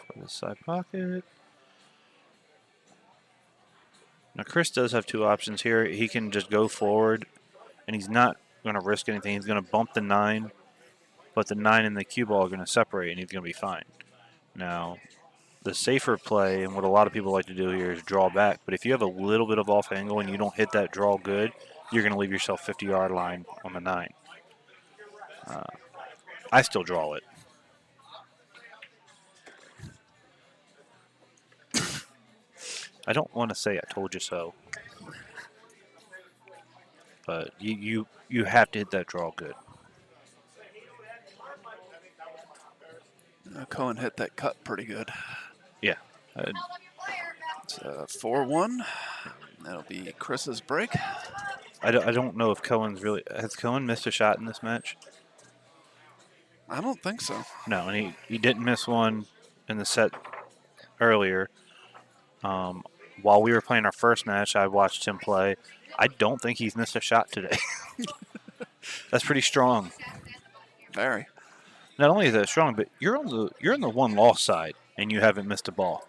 For the side pocket. Now, Chris does have 2 options here. He can just go forward, and he's not going to risk anything. He's going to bump the 9, but the 9 and the cue ball are going to separate, and he's going to be fine. Now, the safer play, and what a lot of people like to do here, is draw back. But if you have a little bit of off angle and you don't hit that draw good, you're going to leave yourself 50-yard line on the 9. I still draw it. I don't want to say I told you so, but you have to hit that draw good. Cohen hit that cut pretty good. Yeah. It's 4-1. That'll be Chris's break. I don't know if Cohen's really... Has Cohen missed a shot in this match? I don't think so. No, and he didn't miss one in the set earlier. While we were playing our first match, I watched him play. I don't think he's missed a shot today. That's pretty strong. Very. Not only is that strong, but you're on the 1-loss side, and you haven't missed a ball.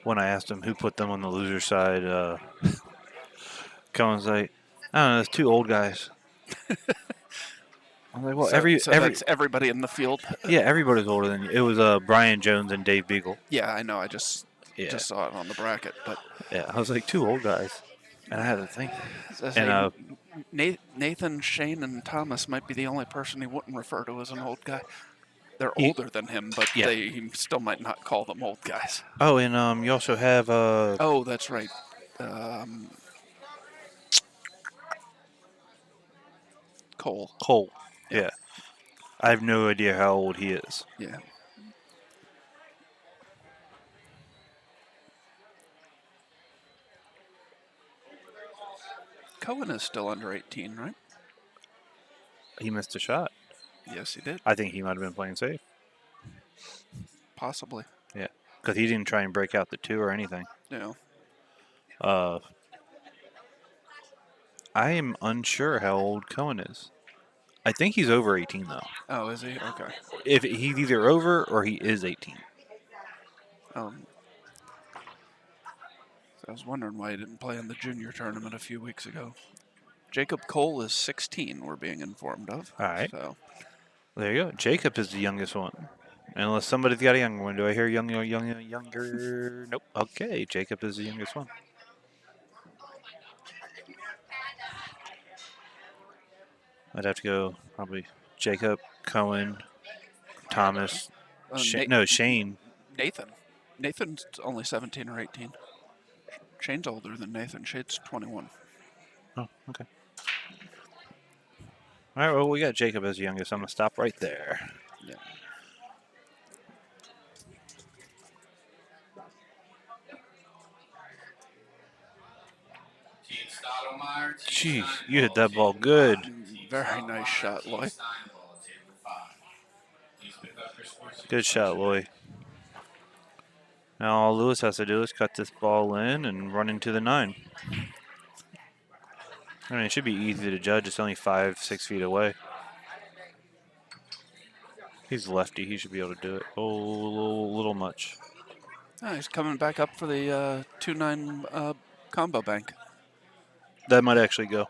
When I asked him who put them on the loser side, Cohen's like, I don't know, it's 2 old guys. I'm like, well, So that's everybody in the field. Yeah, everybody's older than you. It was Brian Jones and Dave Beagle. Yeah, I know. I just saw it on the bracket, but Yeah, I was like, 2 old guys, and I had to think. and Nathan, Shane, and Thomas might be the only person he wouldn't refer to as an old guy. They're older than him, but he still might not call them old guys. Oh, and you also have Oh, that's right. Cole. Cole. Yeah. I have no idea how old he is. Yeah. Cohen is still under 18, right? He missed a shot. Yes, he did. I think he might have been playing safe. Possibly. Yeah, because he didn't try and break out the 2 or anything. No. I am unsure how old Cohen is. I think he's over 18, though. Oh, is he? Okay. If he's either over or he is 18. So I was wondering why he didn't play in the junior tournament a few weeks ago. Jacob Cole is 16, we're being informed of. All right. So There you go. Jacob is the youngest one. Unless somebody's got a younger one. Do I hear younger? Nope. Okay, Jacob is the youngest one. I'd have to go probably Jacob, Cohen, Thomas, Shane. Nathan. Nathan's only 17 or 18. Shane's older than Nathan. Shane's 21. Oh, okay. All right, well, we got Jacob as the youngest. I'm going to stop right there. Yeah. Team Stottlemyre, Jeez, Team you hit Steinball, that ball table good. 5. Team Very nice Stottlemyre, shot, Team Loy. Steinball, table 5. Please pick up your sports Good shot, Loy. Now all Lewis has to do is cut this ball in and run into the 9. I mean, it should be easy to judge. It's only 5-6 feet away. He's lefty. He should be able to do it. Oh, a little much. He's coming back up for the 2-9 combo bank. That might actually go.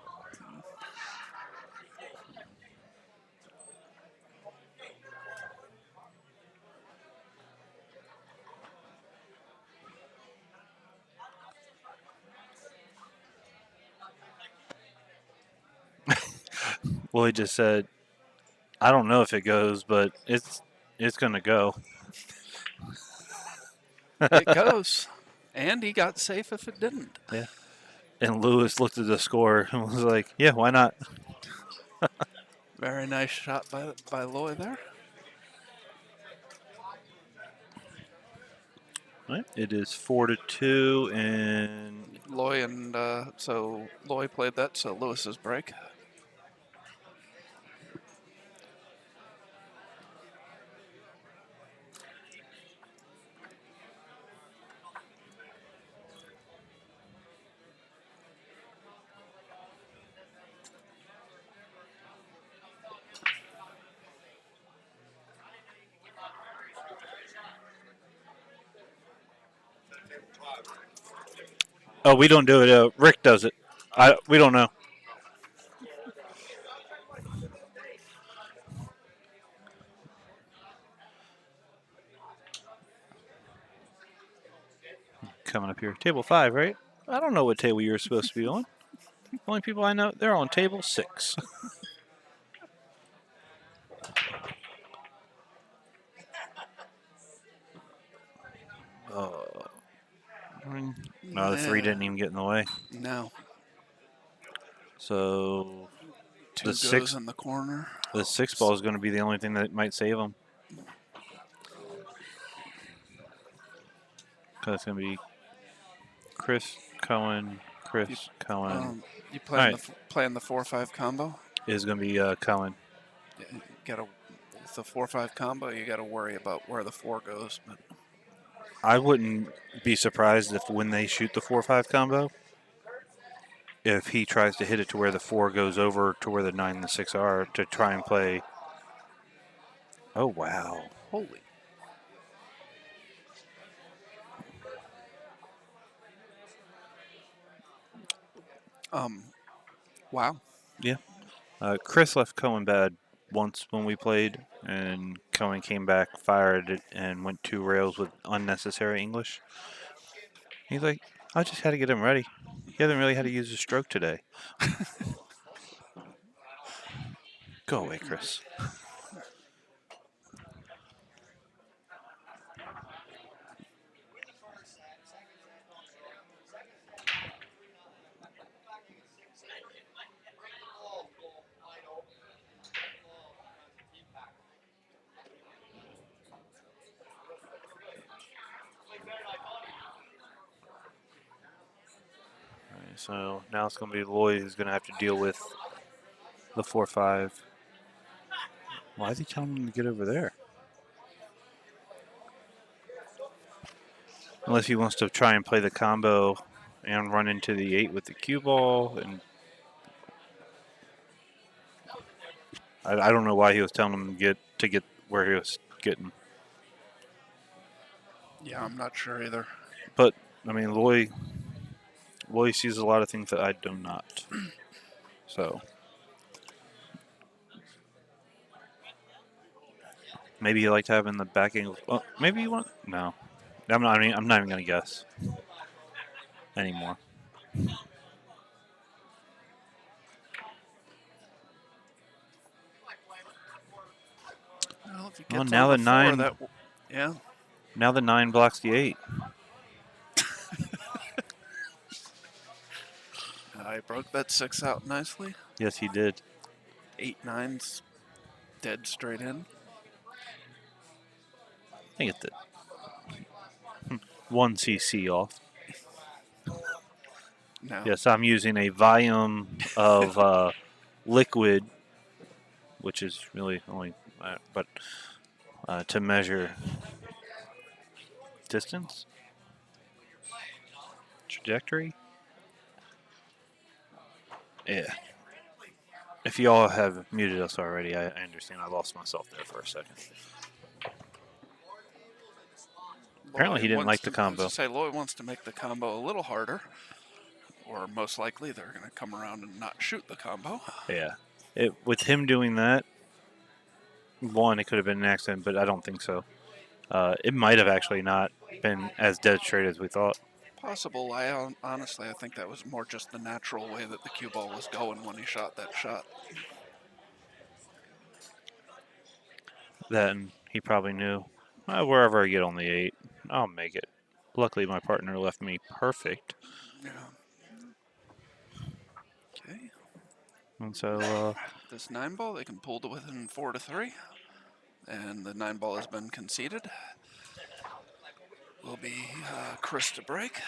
Well, he just said, I don't know if it goes, but it's going to go. It goes. And he got safe if it didn't. Yeah. And Lewis looked at the score and was like, yeah, why not? Very nice shot by Loy there. All right. It is 4-2, and Loy and so Loy played that, so Lewis's break. oh, we don't do it. Rick does it. We don't know. Coming up here, table 5, right? I don't know what table you're supposed to be on. The only people I know, they're on table 6. No, the 3 didn't even get in the way. No. So 2 goes 6 in the corner. the 6 ball is going to be the only thing that might save them. Because it's going to be Chris, Cohen, Cohen. You playing Right. playing the 4-5 combo? Is going to be Cohen. You gotta with the 4-5 combo. You got to worry about where the 4 goes. But I wouldn't be surprised if when they shoot the 4-5 combo, if he tries to hit it to where the 4 goes over to where the 9 and the 6 are to try and play. Oh, wow. holy. Wow. Yeah. Chris left Cohen bad once when we played, and Cohen came back, fired it, and went 2 rails with unnecessary English. He's like, I just had to get him ready. He hasn't really had to use a stroke today. Go away, Chris. So now it's going to be Lloyd who's going to have to deal with the 4-5. Why is he telling him to get over there? Unless he wants to try and play the combo and run into the 8 with the cue ball. And I don't know why he was telling him to get where he was getting. Yeah, I'm not sure either. But, I mean, Lloyd sees a lot of things that I do not. So maybe you liked having the back angle. Well, maybe you want. No, I'm not. I'm not even gonna guess anymore. Well, if he Well, gets now on the the 4, 9. yeah. Now the 9 blocks the 8. I broke that 6 out nicely. Yes, he did. 8 9's dead straight in. I think it's the 1 cc off. No. Yes, I'm using a volume of liquid, which is really only, but to measure distance, trajectory. Yeah. If you all have muted us already, I understand. I lost myself there for a second. Apparently, he didn't like the combo. Lloyd wants to make the combo a little harder, or most likely they're going to come around and not shoot the combo. Yeah. With him doing that, one, it could have been an accident, but I don't think so. It might have actually not been as dead straight as we thought. Possible. Honestly, I think that was more just the natural way that the cue ball was going when he shot that shot. Then he probably knew, wherever I get on the 8, I'll make it. Luckily, my partner left me perfect. Yeah. Okay. And so, This 9 ball, they can pull to within 4 to 3. And the 9 ball has been conceded. Will be Chris to break.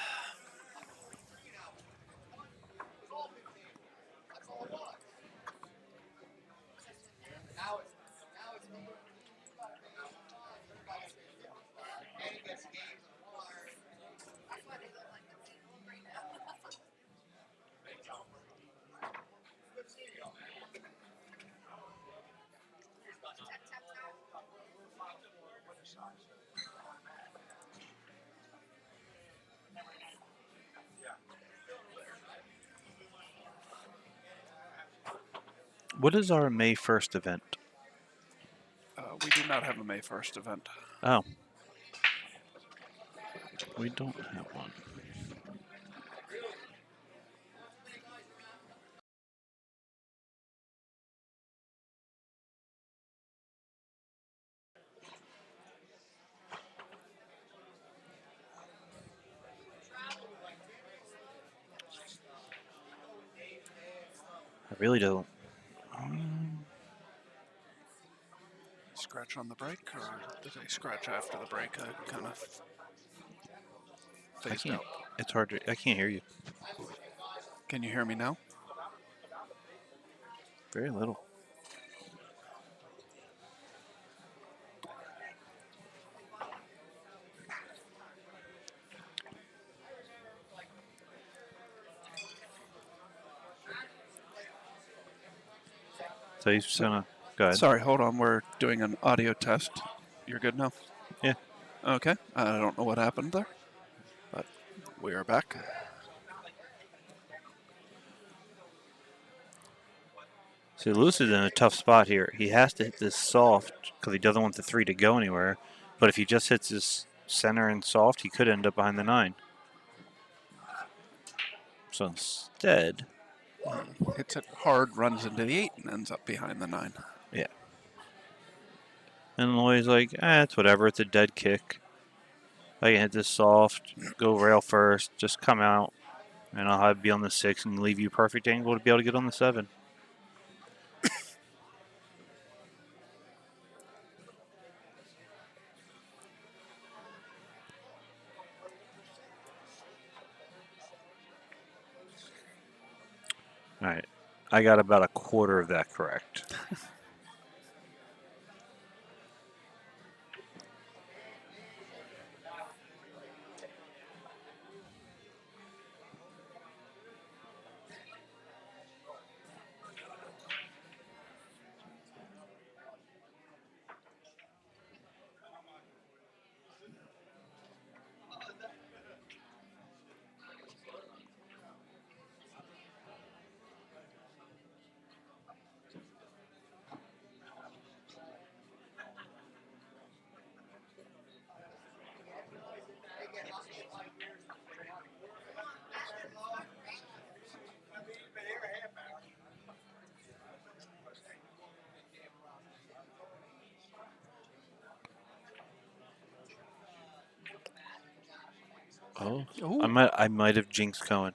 what is our May 1st event? We do not have a May 1st event. Oh. We don't have one. I really don't. Scratch on the break, or did they scratch after the break? I kind of I phased can't. out. It's hard to. I can't hear you. Can you hear me now? Very little. So he's just gonna go ahead. Sorry, hold on. We're doing an audio test. You're good now? Yeah. Okay. I don't know what happened there, but we are back. So Lewis is in a tough spot here. He has to hit this soft because he doesn't want the 3 to go anywhere. But if he just hits this center and soft, he could end up behind the 9. So instead, Hits it hard, runs into the 8, and ends up behind the 9. yeah. And Lloyd's like, it's whatever. It's a dead kick. I can hit this soft, go rail first, just come out, and I'll be on the 6 and leave you perfect angle to be able to get on the 7. All right. I got about a quarter of that correct. Oh, Ooh. I might have jinxed Cohen.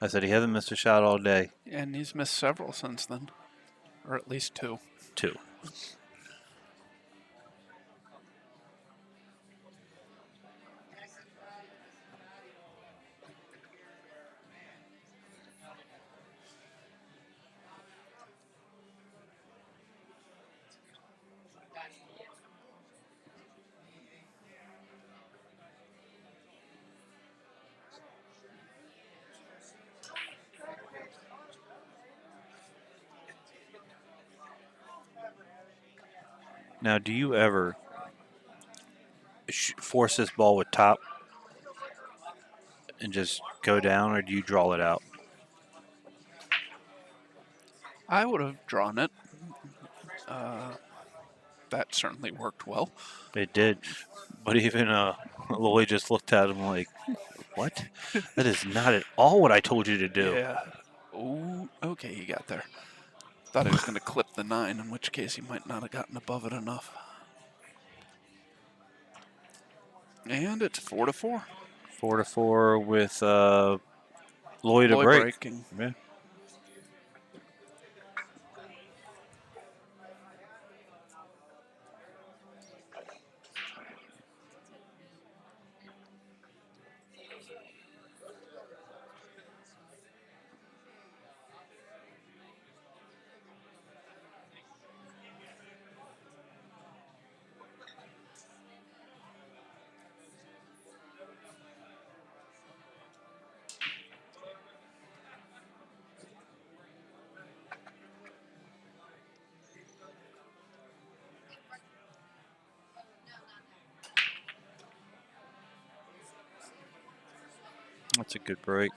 I said he hasn't missed a shot all day. And he's missed several since then, or at least 2. 2. Now, do you ever force this ball with top and just go down, or do you draw it out? I would have drawn it. That certainly worked well. It did, but even Lloyd just looked at him like, "What? That is not at all what I told you to do." Yeah. Ooh, okay, he got there. Thought he was going to clip the 9, in which case he might not have gotten above it enough. And it's 4-4. 4-4 with Lloyd a Lloyd break. breaking. Yeah. That's a good break.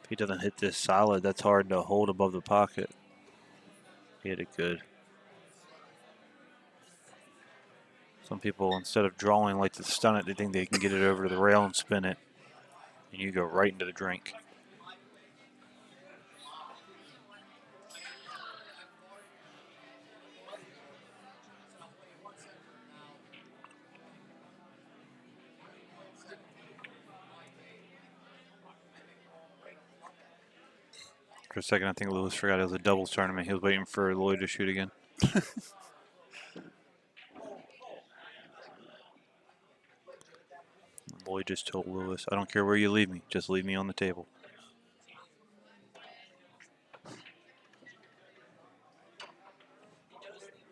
If he doesn't hit this solid, that's hard to hold above the pocket. He hit it good. Some people, instead of drawing like to stun it, they think they can get it over to the rail and spin it. And you go right into the drink. For a second, I think Lewis forgot it was a doubles tournament. He was waiting for Lloyd to shoot again. Lloyd just told Lewis, "I don't care where you leave me. Just leave me on the table."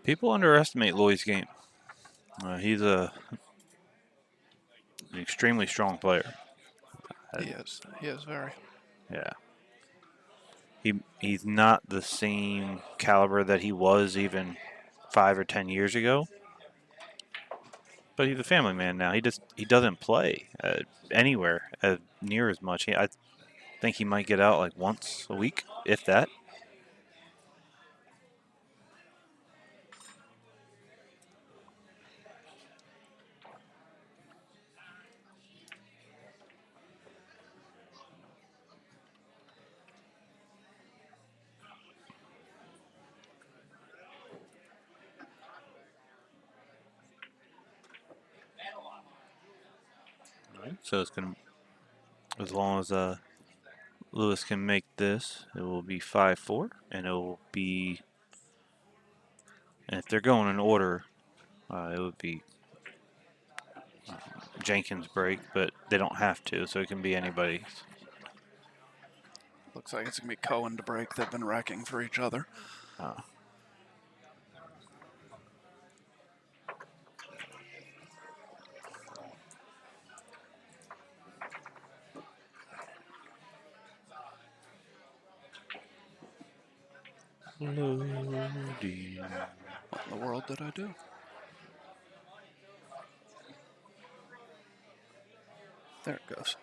People underestimate Lloyd's game. He's an extremely strong player. He is. He is very. Yeah. He's not the same caliber that he was even 5 or 10 years ago. But he's a family man now. He doesn't play anywhere near as much. I think he might get out like once a week, if that. All right, so it's gonna, as long as Lewis can make this, it will be 5-4, and it will be. And if they're going in order, it would be Jenkins break, but they don't have to, so it can be anybody's. Looks like it's going to be Cohen to break. They've been wrecking for each other. Loading. What in the world did I do? There it goes.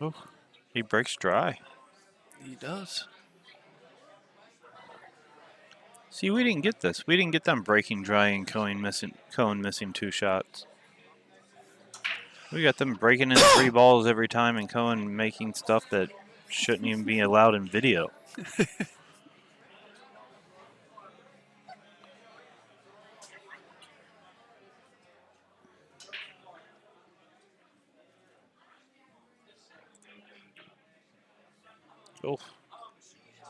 Oh, he breaks dry. He does. See, we didn't get this. We didn't get them breaking dry and Cohen missing 2 shots. We got them breaking in 3 balls every time and Cohen making stuff that shouldn't even be allowed in video. Oh,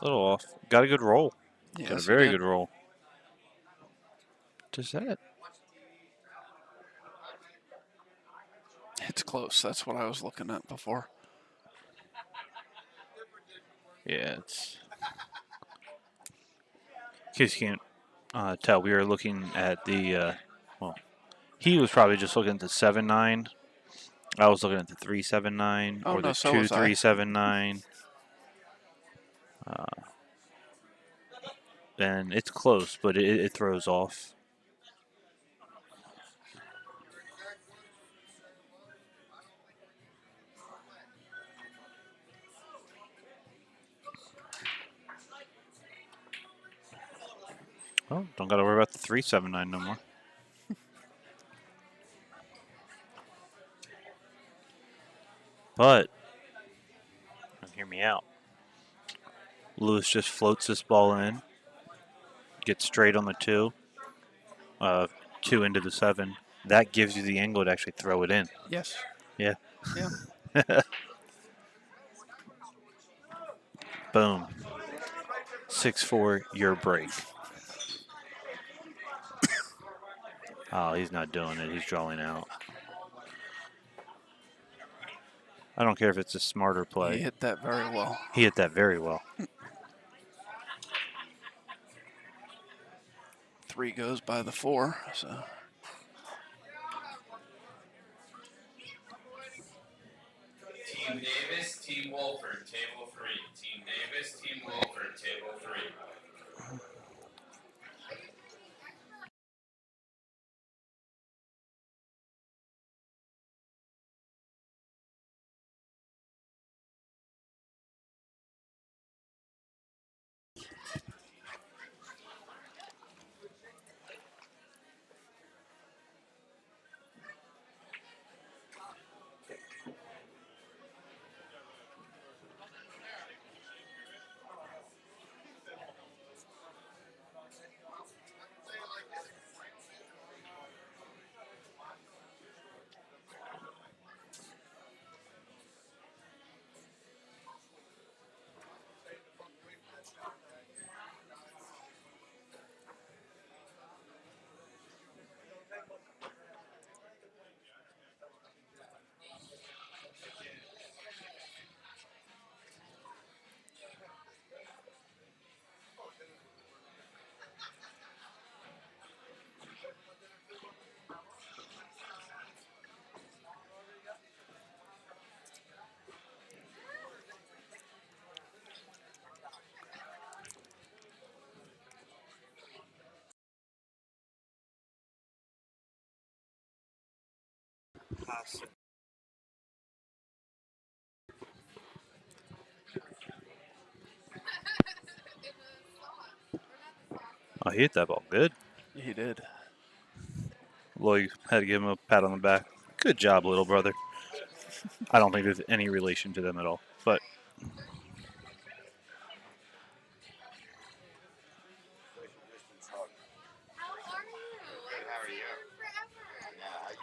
a little off. Got a good roll. Yes, Got a he very did. good roll. Does that? It's close. That's what I was looking at before. Yeah, it's. In case you can't tell, we were looking at the. Well, he was probably just looking at the 7-9. I was looking at the 3-7-9 Oh, or no, the so was I. 2-3-7-9. And it's close, but it throws off. Well, don't got to worry about the 3-7-9 no more. But, hear me out. Lewis just floats this ball in, gets straight on the 2, 2 into the 7. That gives you the angle to actually throw it in. Yes. Yeah. Yeah. Boom. 6-4, your break. Oh, he's not doing it. He's drawing out. I don't care if it's a smarter He play. hit that very well. He hit that very well. 3 goes by the 4, so. Team Davis, Team Wolford, table 3. Team Davis, Team Wolford, table 3. Oh, he hit that ball good. He did. Lloyd had to give him a pat on the back. Good job, little brother. I don't think there's any relation to them at all. But How are you? Good, how are you? Forever. Yeah, how you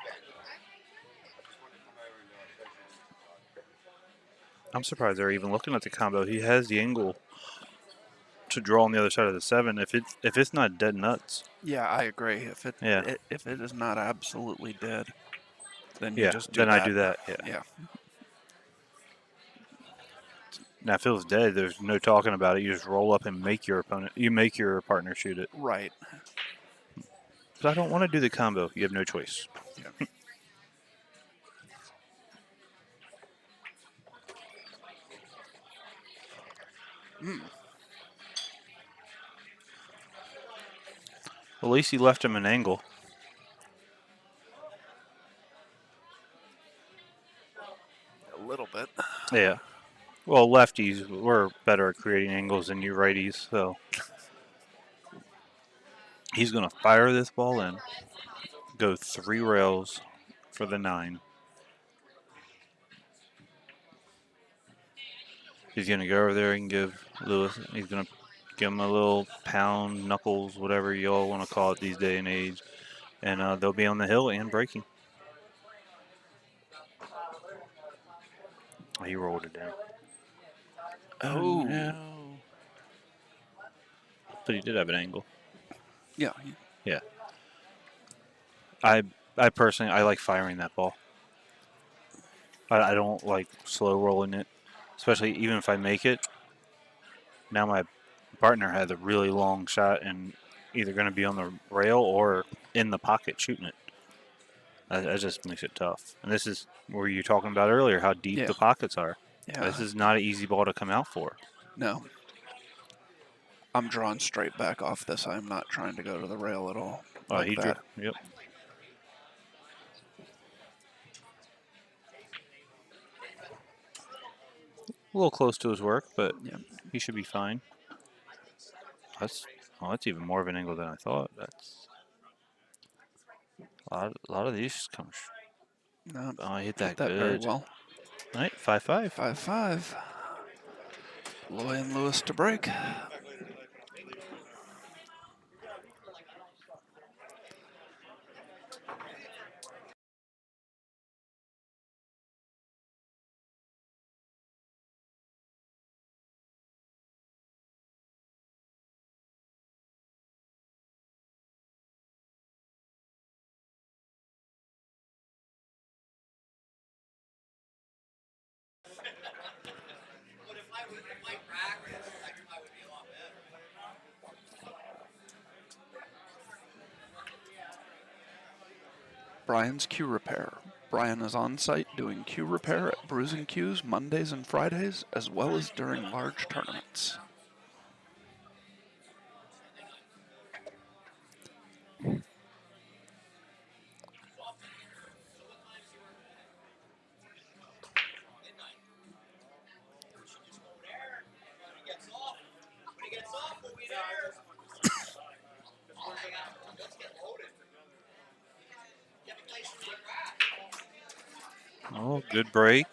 been? I'm surprised they're even looking at the combo. He has the angle to draw on the other side of the 7. If it's not dead nuts. Yeah, I agree. Yeah. If it is not absolutely dead, then you Yeah, just do then that. I do that. Yeah. Yeah. Now, if it was dead, there's no talking about it. You just roll up and make your opponent. You make your partner shoot it. Right. But I don't want to do the combo. You have no choice. Yeah. Well, at least he left him an angle. A little bit. Yeah. Well, lefties were better at creating angles than you righties, so he's going to fire this ball in, go 3 rails for the 9. He's going to go over there and give Lewis, he's going to give him a little pound, knuckles, whatever you all want to call it these day and age, and they'll be on the hill and breaking. Oh, he rolled it down. Oh. No. But he did have an angle. Yeah. Yeah. I personally, I like firing that ball. I don't like slow rolling it, especially even if I make it. Now my partner had a really long shot and either going to be on the rail or in the pocket shooting it. That just makes it tough. And this is where you were talking about earlier, how deep Yeah. the pockets are. Yeah. This is not an easy ball to come out for. No. I'm drawing straight back off this. I'm not trying to go to the rail at all. Like He drew. that. Yep. A little close to his work, but Yeah. he should be fine. That's even more of an angle than I thought. That's a lot of these come. No. I hit Hit that that very good. well. All right, 5-5. 5-5. Loy and Lewis to break. Brian's Cue Repair. Brian is on site doing cue repair at Bruising Cues Mondays and Fridays, as well as during large tournaments. Oh, good break.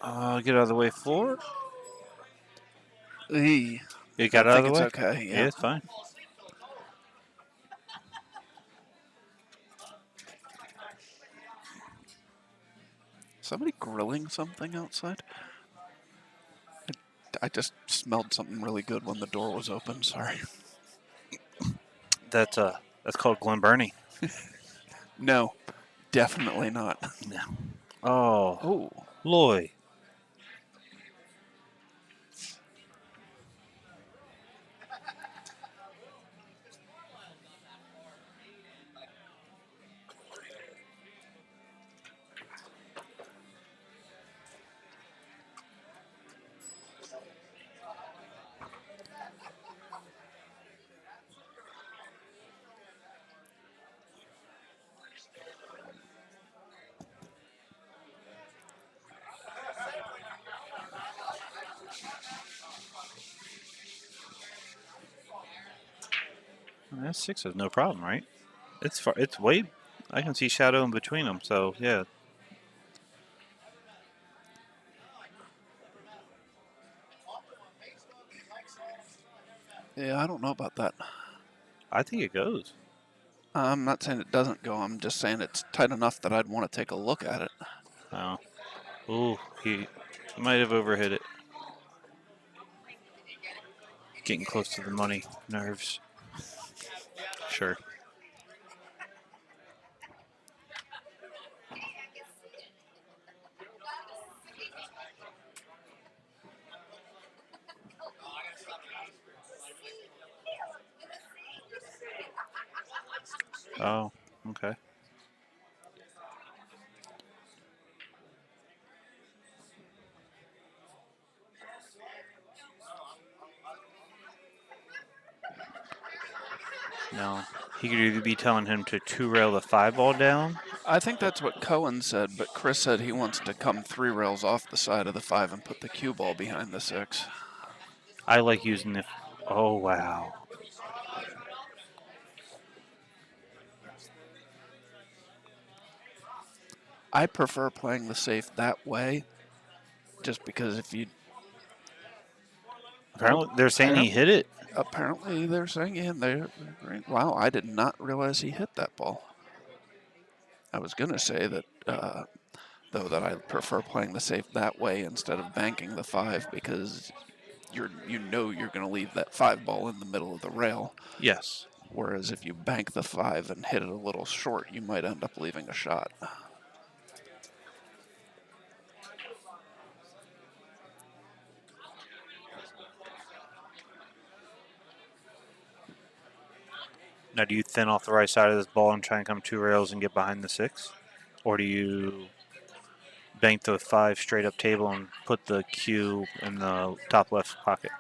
Get out of the way 4. He, It I got out of think the it's way? okay. Yeah, Yeah. it's fine. Somebody grilling something outside? I just smelled something really good when the door was open. Sorry. That's called Glen Burnie. No, definitely not. No. Oh, Oh, Loy. That's 6 is no problem, right? It's far. It's way. I can see shadow in between them. So yeah, yeah, I don't know about that. I think it goes. I'm not saying it doesn't go. I'm just saying it's tight enough that I'd want to take a look at it. Oh, ooh, he might have overhit it. Getting close to the money. Nerves. Sure. Oh, okay. No, he could either be telling him to 2 rail the 5 ball down, I think that's what Cohen said, but Chris said he wants to come 3 rails off the side of the 5 and put the cue ball behind the 6. I like using the. Oh wow. I prefer playing the safe that way, just because if you Apparently, they're saying he hit it. apparently they're saying, and they're wow, I did not realize he hit that ball. I was gonna say that though that I prefer playing the safe that way instead of banking the 5 because you're going to leave that 5 ball in the middle of the rail. Yes. Whereas if you bank the 5 and hit it a little short, you might end up leaving a shot. Now, do you thin off the right side of this ball and try and come 2 rails and get behind the 6? Or do you bank the 5 straight up table and put the cue in the top left pocket?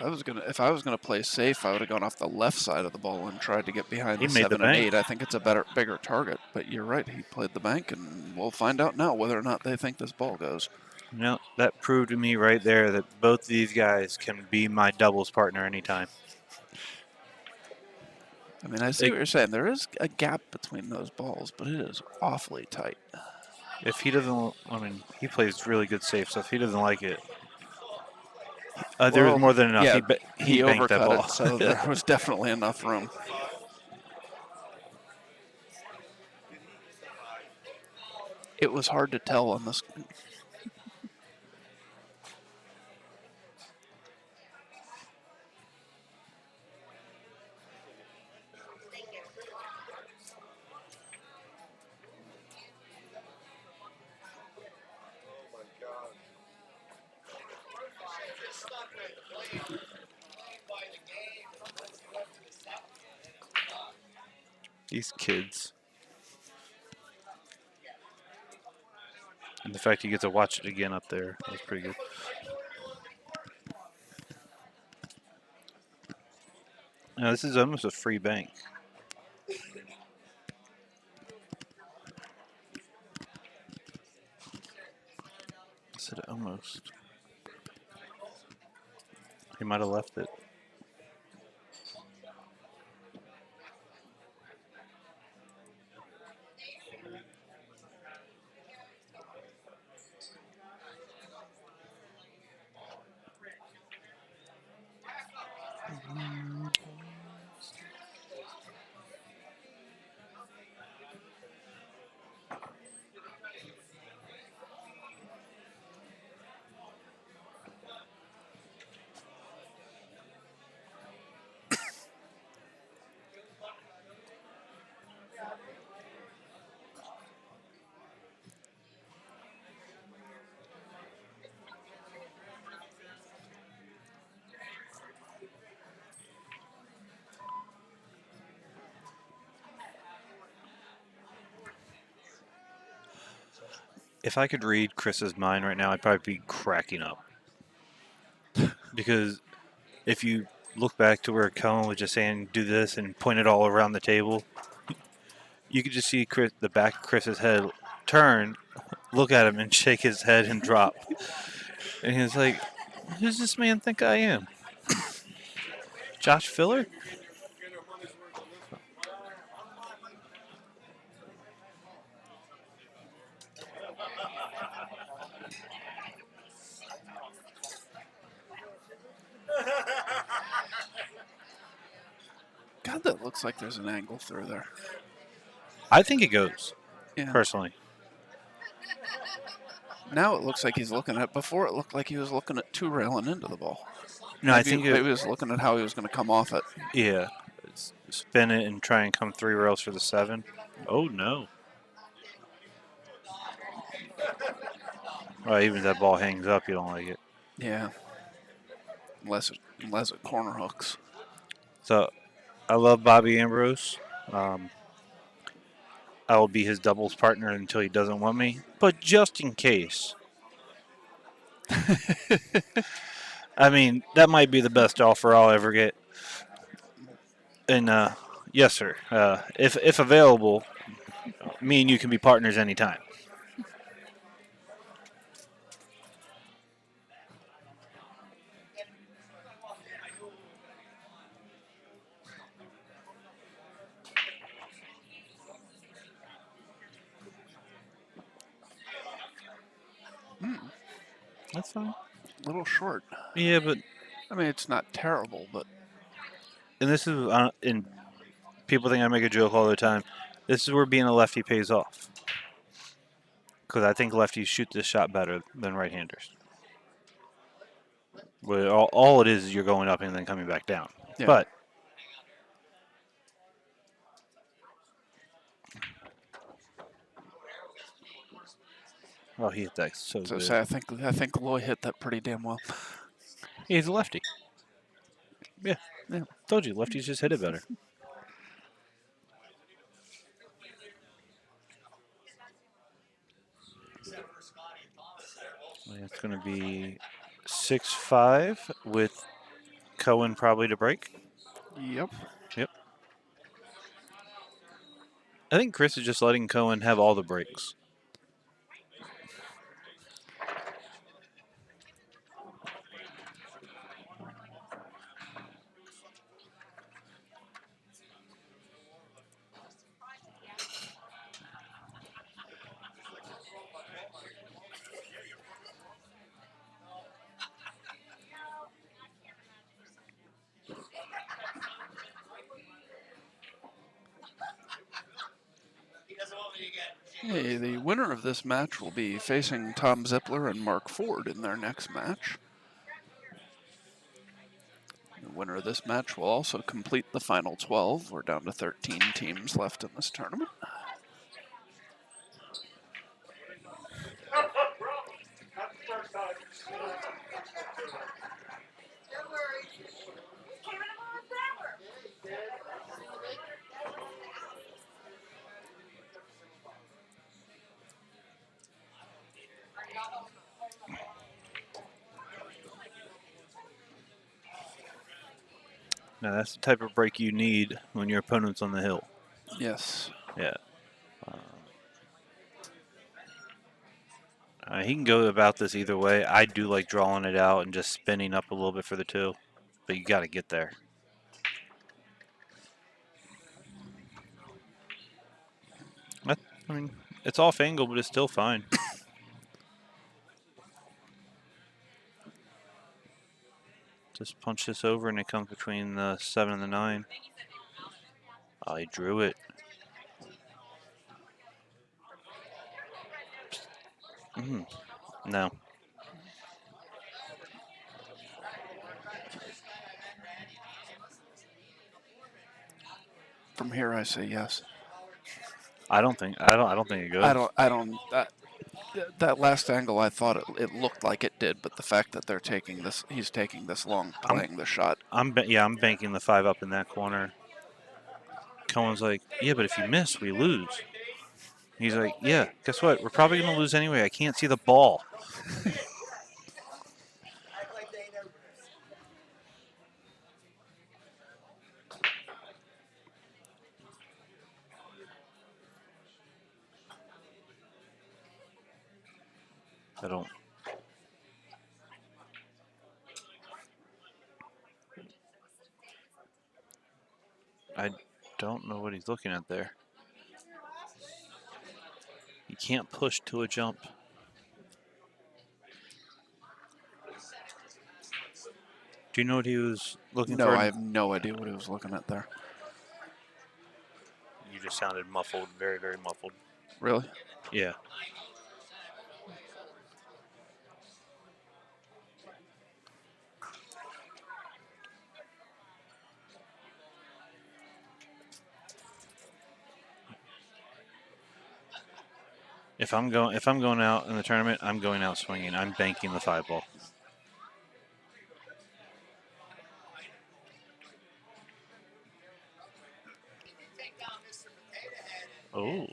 If I was gonna play safe, I would have gone off the left side of the ball and tried to get behind He the made the 7 and bank. 8. I think it's a bigger target. But you're right, he played the bank, and we'll find out now whether or not they think this ball goes. You know, that proved to me right there that both of these guys can be my doubles partner anytime. I mean, I see what you're saying. There is a gap between those balls, but it is awfully tight. If he doesn't, I mean, he plays really good safe, so if he doesn't like it, there was more than enough. Yeah, he he banked that overcut ball. it, so there was definitely enough room. It was hard to tell on this. These kids. And the fact he gets to watch it again up there, that's pretty good. Now, this is almost a free bank. I said almost. He might have left it. If I could read Chris's mind right now, I'd probably be cracking up. Because if you look back to where Cohen was just saying, do this and point it all around the table, you could just see the back of Chris's head turn, look at him, and shake his head and drop. And he's like, who does this man think I am? Josh Filler? God, that looks like there's an angle through there. I think it goes, Yeah. personally. Now it looks like he's looking at. Before it looked like he was looking at 2 railing into the ball. No, I think maybe he was looking at how he was going to come off it. Yeah. Spin it and try and come 3 rails for the 7. Oh, no. Well, even if that ball hangs up, you don't like it. Yeah. Unless it corner hooks. So, I love Bobby Ambrose. I will be his doubles partner until he doesn't want me. But just in case. I mean, that might be the best offer I'll ever get. And, yes, sir. If available, Me and you can be partners anytime. That's fine. A little short. Yeah, but I mean, it's not terrible, but and this is and people think I make a joke all the time. This is where being a lefty pays off. Because I think lefties shoot this shot better than right-handers. But all it is you're going up and then coming back down. yeah. But he hit that so So good. say I think Loy hit that pretty damn well. He's a lefty. Yeah. Yeah. Told you, lefties just hit it better. It's going to be 6-5 with Cohen probably to break. Yep. Yep. I think Chris is just letting Cohen have all the breaks. Hey, the winner of this match will be facing Tom Zippler and Mark Ford in their next match. The winner of this match will also complete the final 12. We're down to 13 teams left in this tournament. Now, that's the type of break you need when your opponent's on the hill. Yes. Yeah. He can go about this either way. I do like drawing it out and just spinning up a little bit for the 2. But you got to get there. I mean, it's off angle, but it's still fine. Just punch this over and it comes between the 7 and the 9. Oh, he drew it. No. From here, I say yes. I don't think it goes. That last angle, I thought it looked like it did, but the fact that he's taking this long playing the shot. I'm banking the 5 up in that corner. Cohen's like, yeah, but if you miss, we lose. He's like, yeah, guess what? We're probably going to lose anyway. I can't see the ball. I don't know what he's looking at there. You can't push to a jump. Do you know what he was looking for? No, I have no idea what he was looking at there. You just sounded muffled, very, very muffled. Really? Yeah. If I'm going out in the tournament, I'm going out swinging. I'm banking the 5 ball. Oh.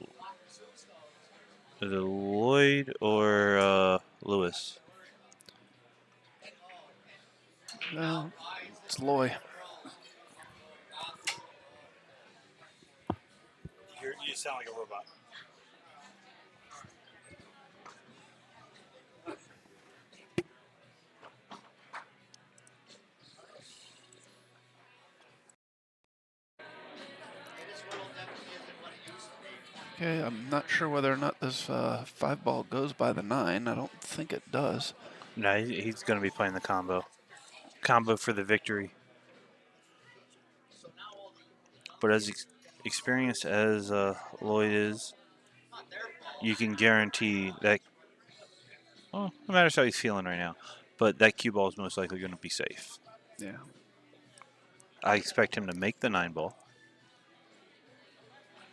Is it Lloyd or Lewis? No, it's Loy. You sound like a robot. Okay, I'm not sure whether or not this 5-ball goes by the 9. I don't think it does. No, he's going to be playing the combo. Combo for the victory. But as experienced as Lloyd is, you can guarantee that, well, no matter how he's feeling right now, but that cue ball is most likely going to be safe. Yeah. I expect him to make the 9-ball.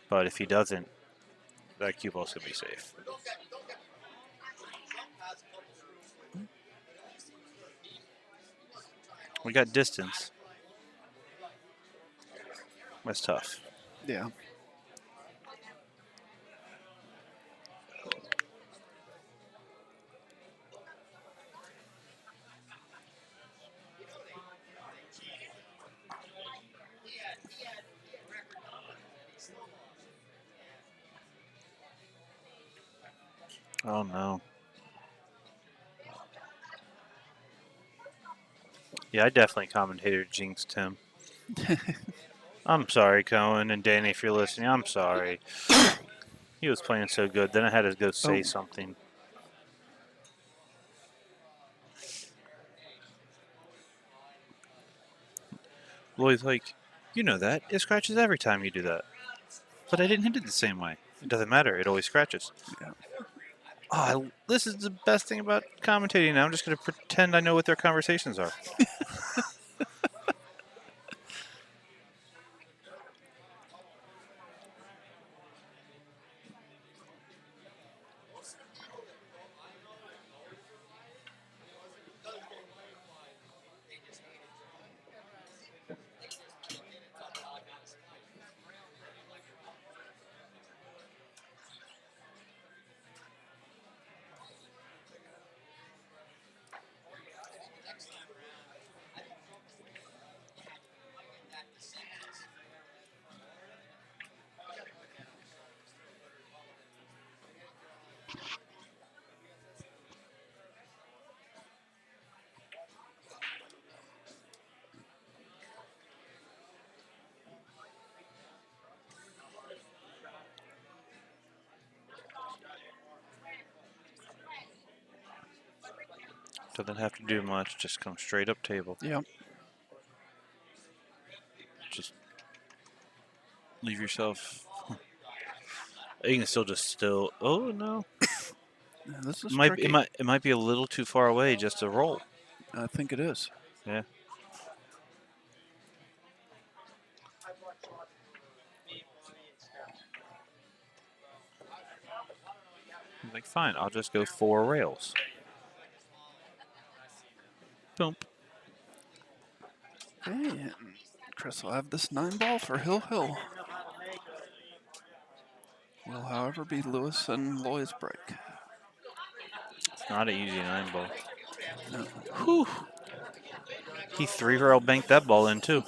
But if he doesn't, that cue ball's going to be safe. We got distance. That's tough. Yeah. Oh, no. Yeah, I definitely commentator jinxed him. I'm sorry, Cohen and Danny, if you're listening. I'm sorry. He was playing so good. Then I had to go say something. Lloyd's like, you know that. It scratches every time you do that. But I didn't hit it the same way. It doesn't matter. It always scratches. Yeah. Oh, this is the best thing about commentating now. I'm just going to pretend I know what their conversations are. Doesn't have to do much. Just come straight up table. Yep. Just leave yourself. You can still. Oh no! Yeah, this is It tricky. might be a little too far away just to roll. I think it is. Yeah. I'm like, fine, I'll just go 4 rails. Boom. Okay, and Chris will have this 9-ball for Hill. Will, however, be Lewis and Loy's break. It's not an easy 9-ball. No. Whew. He 3-rail banked that ball in too.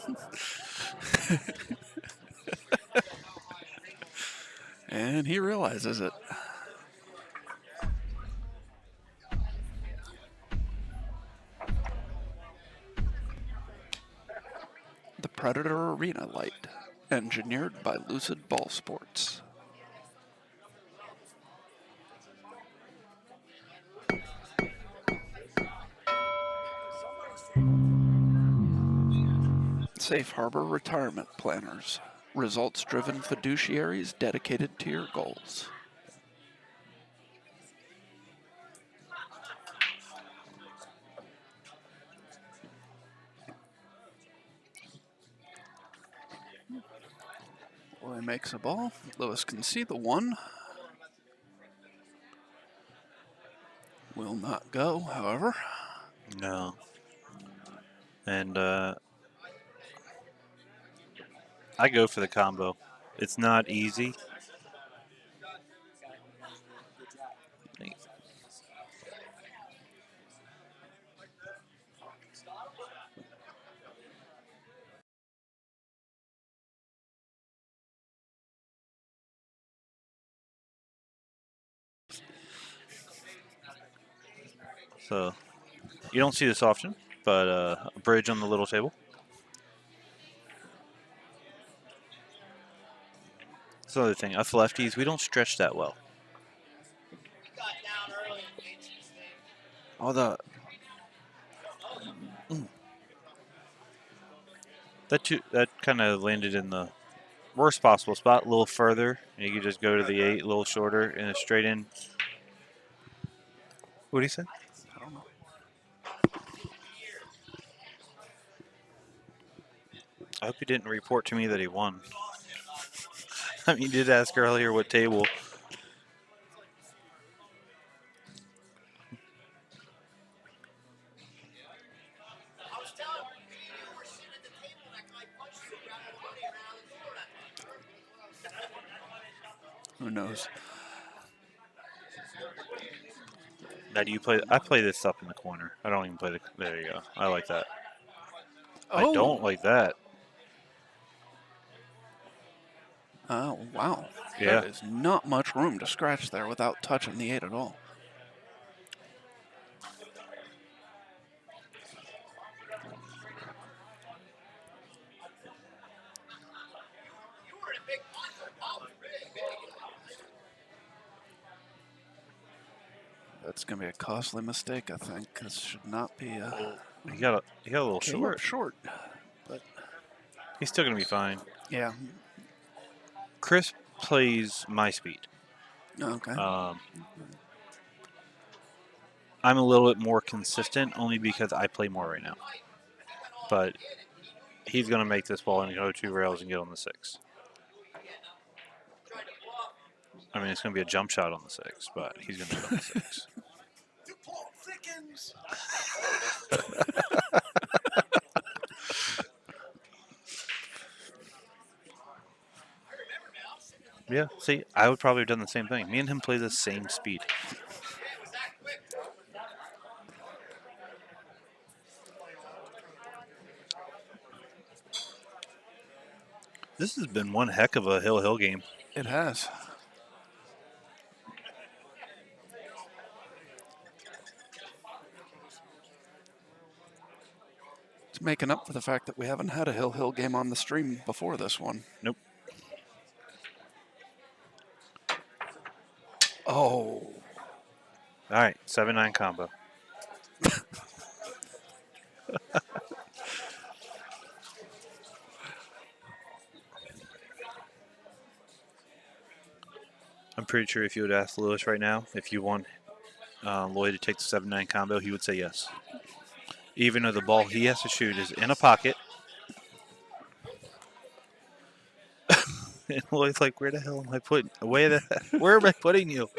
And he realizes it. The Predator Arena Light, engineered by Lucid Ball Sports. Safe Harbor Retirement Planners, results-driven fiduciaries dedicated to your goals. Loy makes a ball. Lewis can see the 1. Will not go, however. No. And I go for the combo. It's not easy. So you don't see this often, but a bridge on the little table. That's another thing. Us lefties, we don't stretch that well. All the that kind of landed in the worst possible spot, a little further, and you could just go to the 8, a little shorter, and a straight in. What do you say? I don't know. I hope he didn't report to me that he won. I mean, you did ask earlier what table. Who knows? Now, do you play? I play this up in the corner. I don't even play the. There you go. I like that. I don't like that. Oh, wow. Yeah. There is not much room to scratch there without touching the 8 at all. That's going to be a costly mistake, I think. This should not be a... He got a little Came up short. short, but He's still gonna be fine. yeah. Chris plays my speed. Okay. I'm a little bit more consistent only because I play more right now. But he's going to make this ball and go 2 rails and get on the 6. I mean, it's going to be a jump shot on the 6, but he's going to get on the 6. Yeah, see, I would probably have done the same thing. Me and him play the same speed. This has been one heck of a Hill game. It has. It's making up for the fact that we haven't had a Hill game on the stream before this one. Nope. Oh. All right, 7-9 combo. I'm pretty sure if you would ask Lewis right now if you want Lloyd to take the 7-9 combo, he would say yes. Even though the ball he has to shoot is in a pocket. And Lloyd's like, where the hell am I putting? Where am I putting you?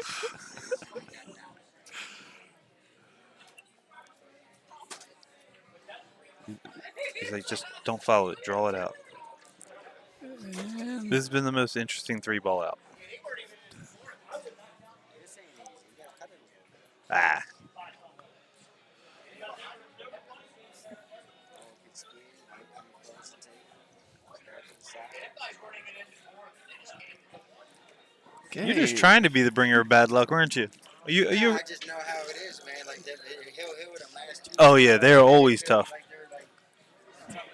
He's like, just don't follow it. Draw it out. And This has been the most interesting 3-ball out. Ah. okay. You're just trying to be the bringer of bad luck, aren't you? Are you? I just know how it is, man. Like Hill with them last 2. Oh yeah, they're always tough. Like they're like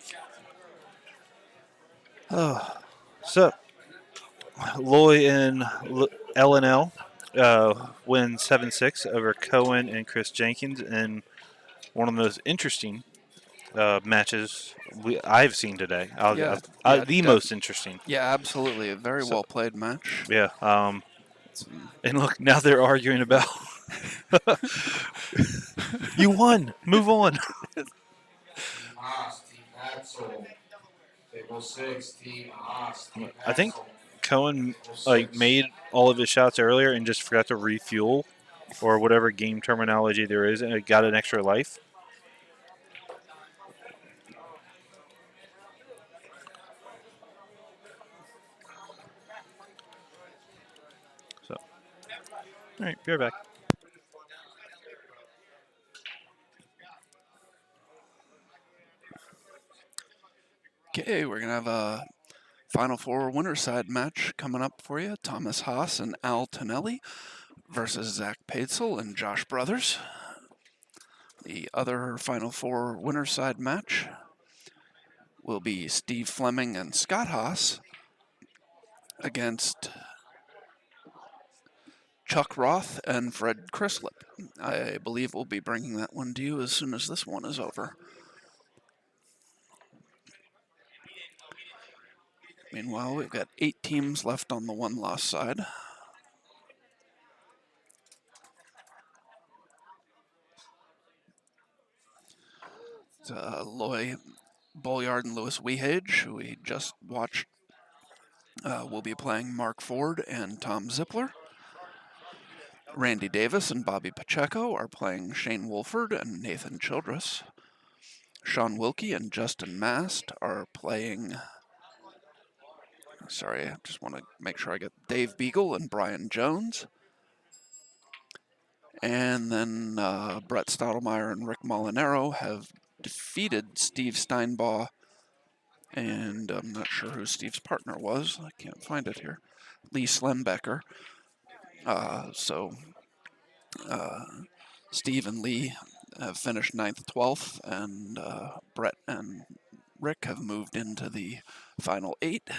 Oh, so Loy and L&L win 7-6 over Cohen and Chris Jenkins in one of the most interesting matches I've seen today. The most interesting. Yeah, absolutely. A very well played match. Yeah. And look, now they're arguing about you won. Move on. Haas, Team Patzel. Table 6, Team Haas, Team I think Patzel. Cohen made all of his shots earlier and just forgot to refuel, or whatever game terminology there is, and it got an extra life. So, all right, be right back. Okay, we're going to have a Final Four winner side match coming up for you. Thomas Haas and Al Tonelli versus Zach Paetzel and Josh Brothers. The other Final Four winner side match will be Steve Fleming and Scott Haas against Chuck Roth and Fred Crislip. I believe we'll be bringing that one to you as soon as this one is over. Meanwhile, we've got 8 teams left on the one-loss side. It's Loy Bolyard and Lewis Wehage, who we just watched, will be playing Mark Ford and Tom Zippler. Randy Davis and Bobby Pacheco are playing Shane Wolford and Nathan Childress. Sean Wilkie and Justin Mast are playing... Sorry, I just want to make sure I get Dave Beagle and Brian Jones. And then Brett Stottlemyre and Rick Molinaro have defeated Steve Steinbaugh, and I'm not sure who Steve's partner was. I can't find it here. Lee Slembecker. So Steve and Lee have finished 9th, 12th, and Brett and Rick have moved into the final 8.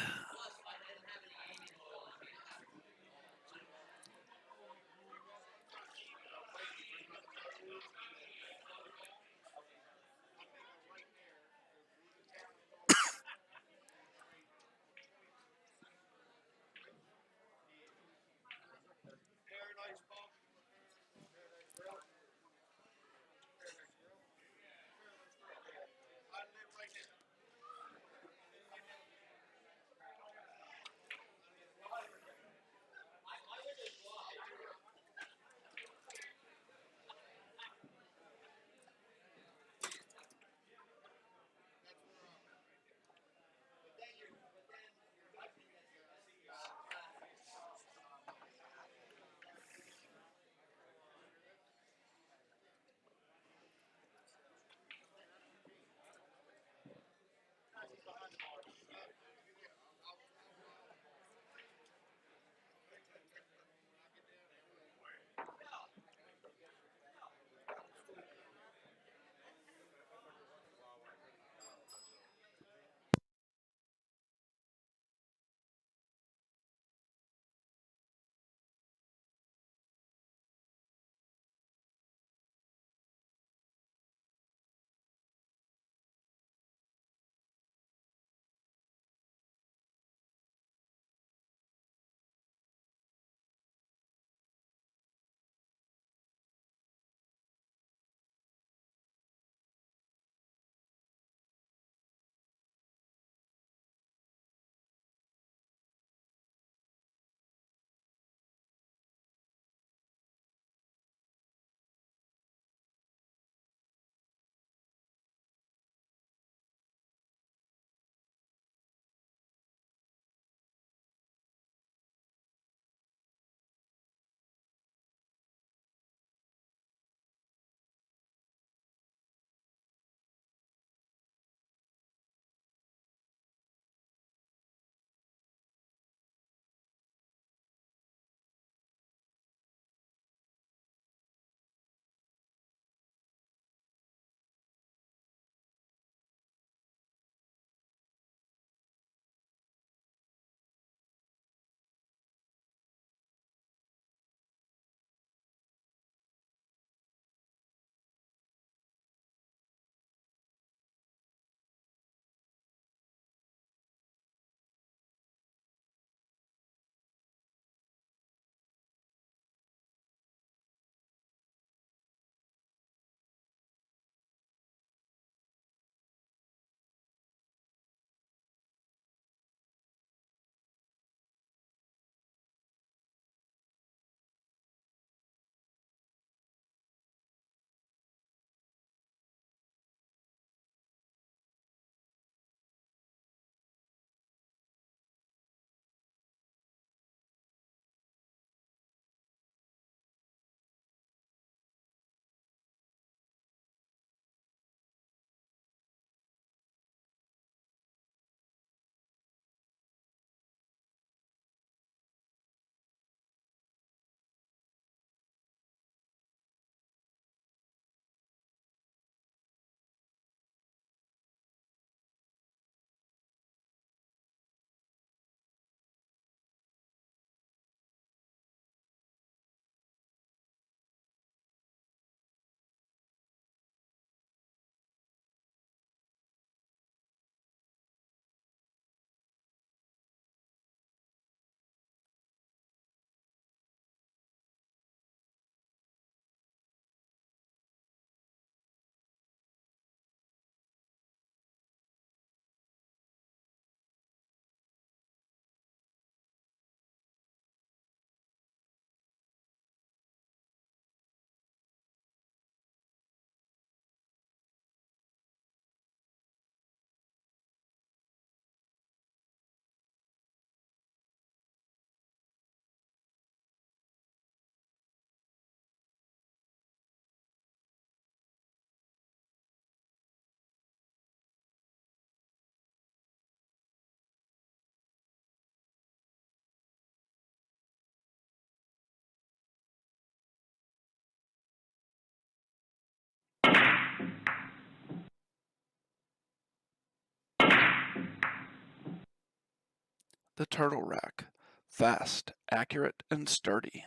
The Turtle Rack. Fast, accurate, and sturdy.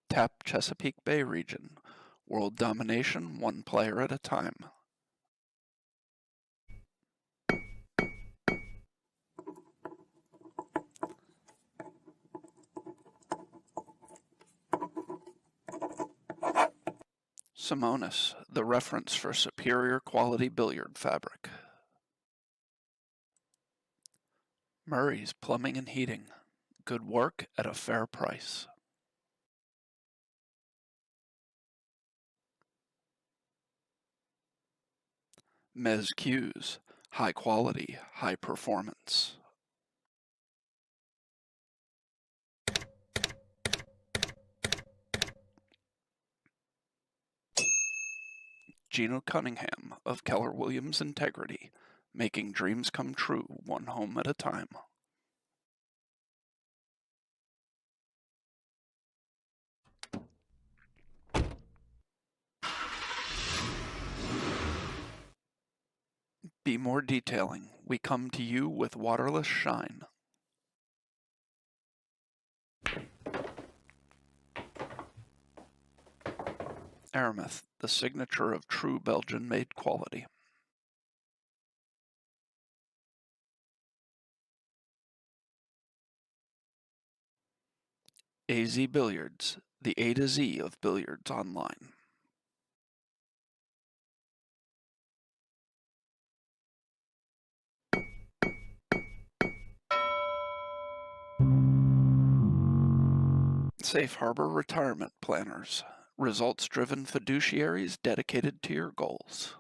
Tap Chesapeake Bay region. World domination, one player at a time. Simonis, the reference for superior quality billiard fabric. Murray's Plumbing and Heating. Good work at a fair price. Mez Cues. High quality, high performance. Gino Cunningham of Keller Williams Integrity, making dreams come true one home at a time. Be More Detailing. We come to you with waterless shine. Aramith, the signature of true Belgian-made quality. AZ Billiards, the A to Z of billiards online. Safe Harbor Retirement Planners, results-driven fiduciaries dedicated to your goals.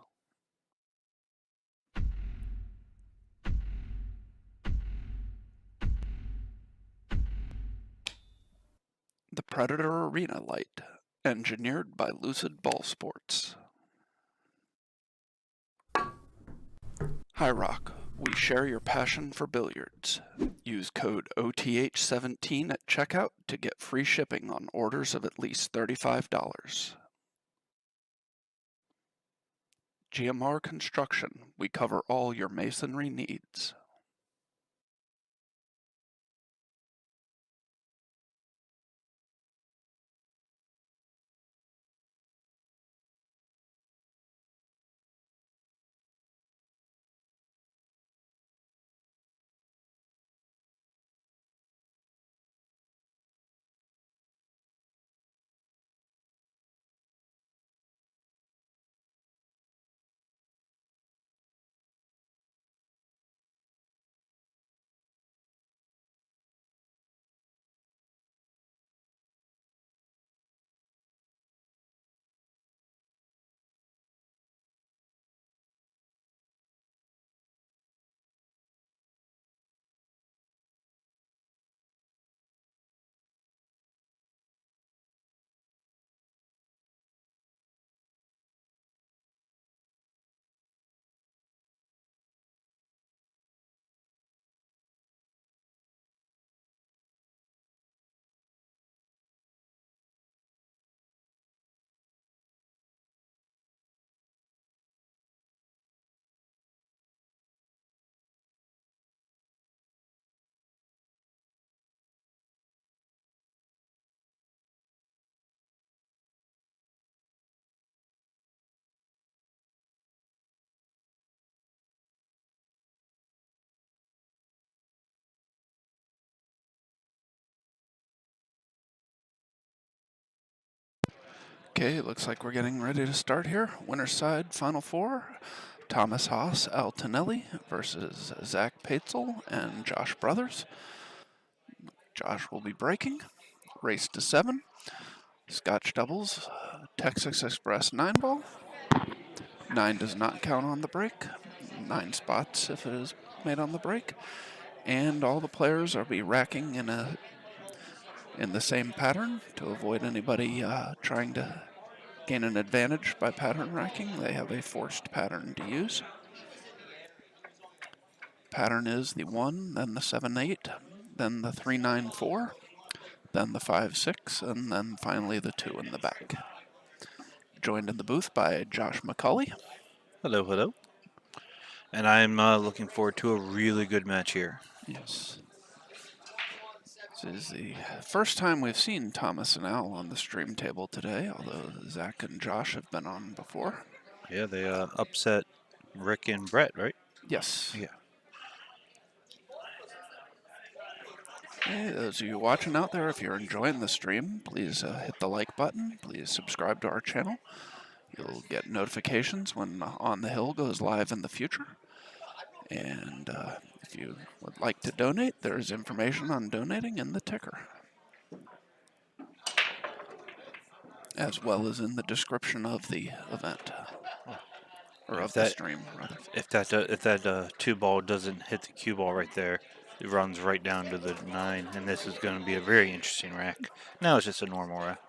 The Predator Arena Light, engineered by Lucid Ball Sports. High Rock, we share your passion for billiards. Use code OTH17 at checkout to get free shipping on orders of at least $35. GMR Construction, we cover all your masonry needs. Okay, it looks like we're getting ready to start here. Winner's side, Final Four. Thomas Haas Altonelli versus Zach Paetzel and Josh Brothers. Josh will be breaking. Race to 7. Scotch doubles. Texas Express 9-ball. 9 does not count on the break. 9 spots if it is made on the break. And all the players will be racking in the same pattern to avoid anybody trying to gain an advantage by pattern racking. They have a forced pattern to use. Pattern is the 1, then the 7-8, then the 3-9-4, then the 5-6, and then finally the 2 in the back. Joined in the booth by Josh McCauley. Hello, hello. And I'm looking forward to a really good match here. Yes. This is the first time we've seen Thomas and Al on the stream table today, although Zach and Josh have been on before. Yeah, they upset Rick and Brett, right? Yes. Yeah. Hey, those of you watching out there, if you're enjoying the stream, please hit the like button. Please subscribe to our channel. You'll get notifications when On the Hill goes live in the future. And if you would like to donate, there's information on donating in the ticker, as well as in the description of the event, or of the stream, rather. If that 2 ball doesn't hit the cue ball right there, it runs right down to the 9, and this is going to be a very interesting rack. Now it's just a normal rack.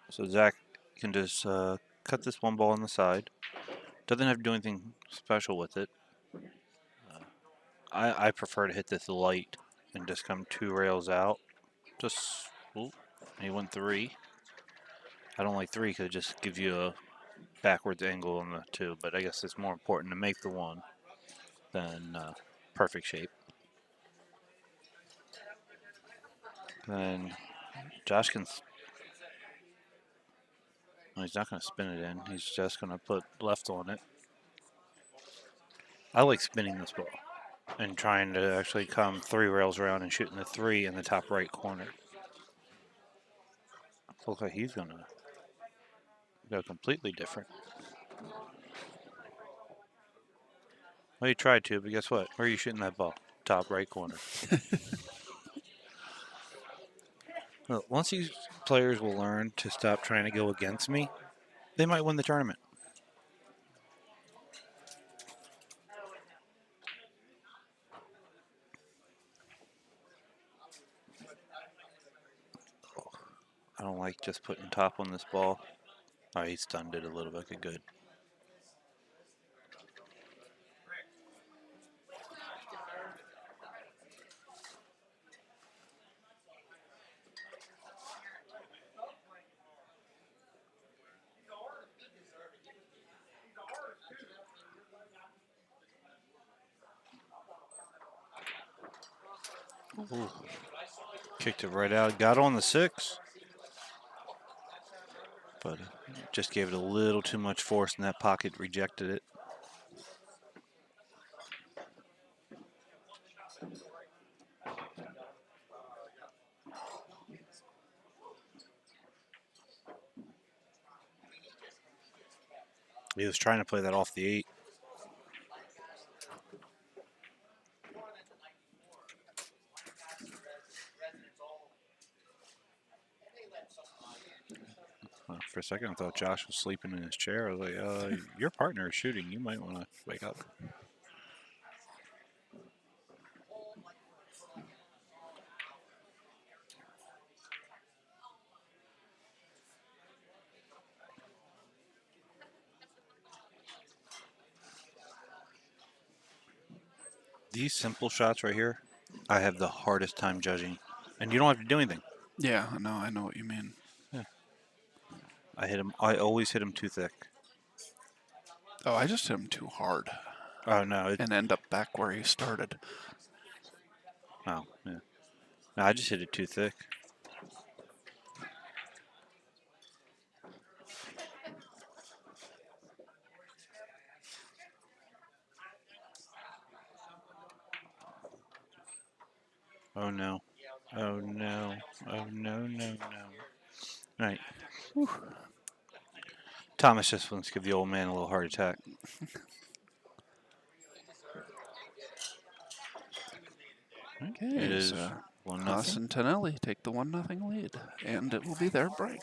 So Zach can just cut this 1 ball on the side. Doesn't have to do anything special with it. I prefer to hit this light and just come 2 rails out. Just, ooh, he went 3. I don't like 3 because it just gives you a backwards angle on the 2, but I guess it's more important to make the 1 than perfect shape. Then Josh can. Well, he's not going to spin it in. He's just going to put left on it. I like spinning this ball and trying to actually come 3 rails around and shooting the 3 in the top right corner. Looks like he's going to go completely different. Well, he tried to, but guess what? Where are you shooting that ball? Top right corner. Well, once these players will learn to stop trying to go against me, they might win the tournament. I don't like just putting top on this ball. Oh, he stunned it a little bit. Good. Ooh. Kicked it right out. Got on the 6. But just gave it a little too much force in that pocket. Rejected it. He was trying to play that off the 8. For a second, I thought Josh was sleeping in his chair. I was like, your partner is shooting. You might want to wake up. These simple shots right here, I have the hardest time judging. And you don't have to do anything. Yeah, no, I know what you mean. Yeah. I always hit him too thick. Oh, I just hit him too hard. Oh, no. And end up back where he started. Oh, yeah. No, I just hit it too thick. Oh, no. Oh, no. Oh, no, no, no. All right. Whew. Thomas just wants to give the old man a little heart attack. Okay, It is so 1-0. Haas and Tonelli take the 1-0 lead, and it will be their break.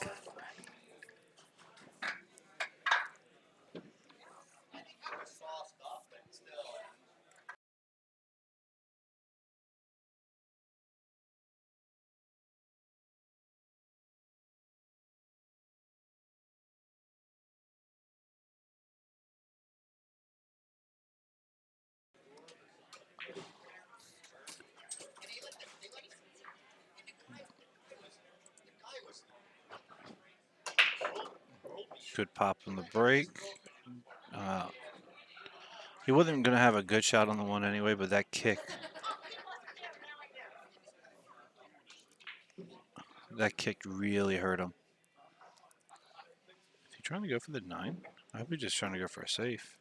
Good pop on the break. He wasn't going to have a good shot on the one anyway, but that kick. That kick really hurt him. Is he trying to go for the 9? I hope he's just trying to go for a safe.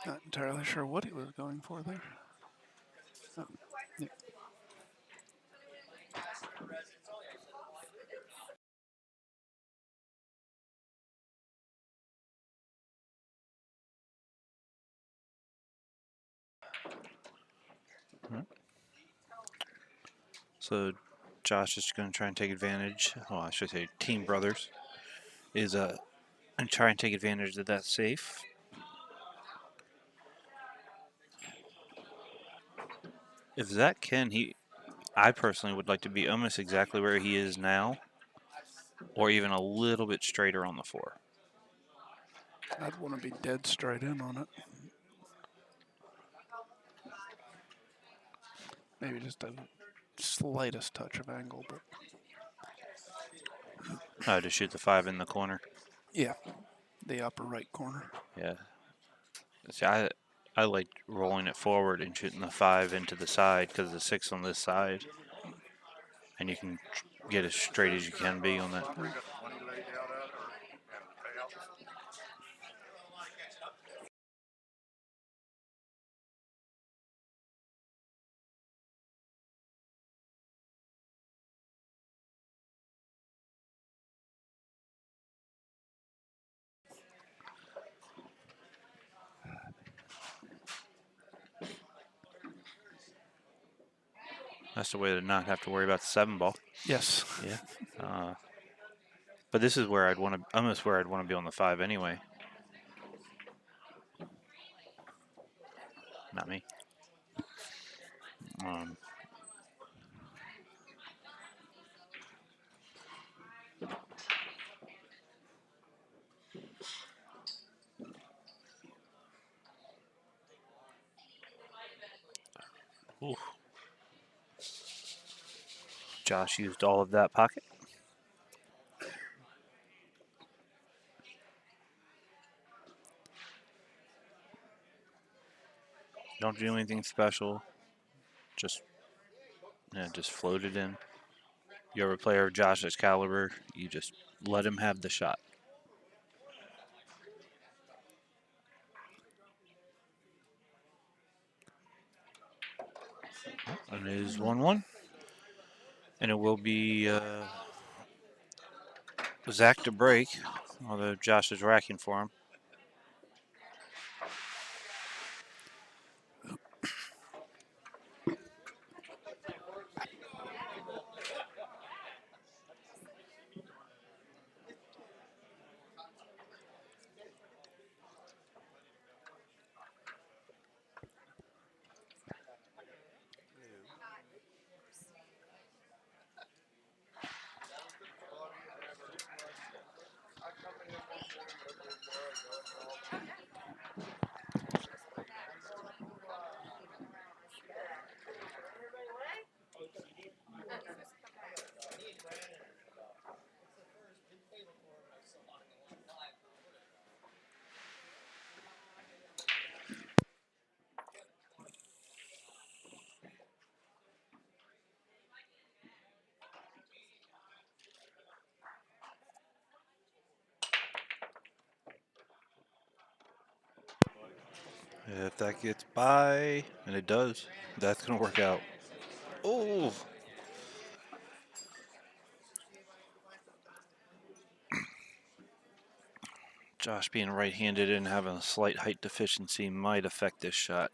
Not entirely sure what he was going for there. Oh, yeah. So Josh is going to try and take advantage. Well, I should say Team Brothers is and try and take advantage of that safe. If Zach can, I personally would like to be almost exactly where he is now, or even a little bit straighter on the 4. I'd want to be dead straight in on it. Maybe just a slightest touch of angle, but To shoot the 5 in the corner. yeah, the upper right corner. Yeah. See, I like rolling it forward and shooting the 5 into the side because the 6 on this side, and you can get as straight as you can be on that. That's the way to not have to worry about the 7 ball. Yes. Yeah. But this is where almost where I'd want to be on the 5 anyway. Not me. Ooh. Josh used all of that pocket. Don't do anything special. Just float it in. You're a player of Josh's caliber. You just let him have the shot. And it is 1-1. And it will be Zach to break, although Josh is racking for him. If that gets by, and it does, that's going to work out. Oh! Josh being right-handed and having a slight height deficiency might affect this shot.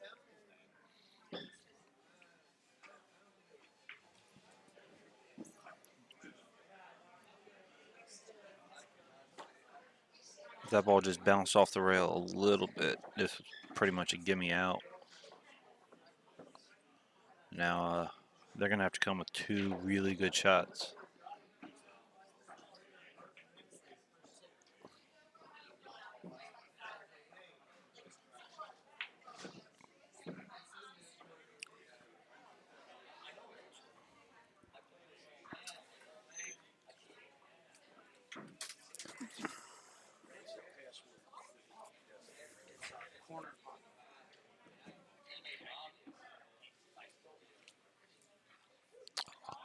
If that ball just bounced off the rail a little bit, this is pretty much a gimme out. Now they're going to have to come with 2 really good shots.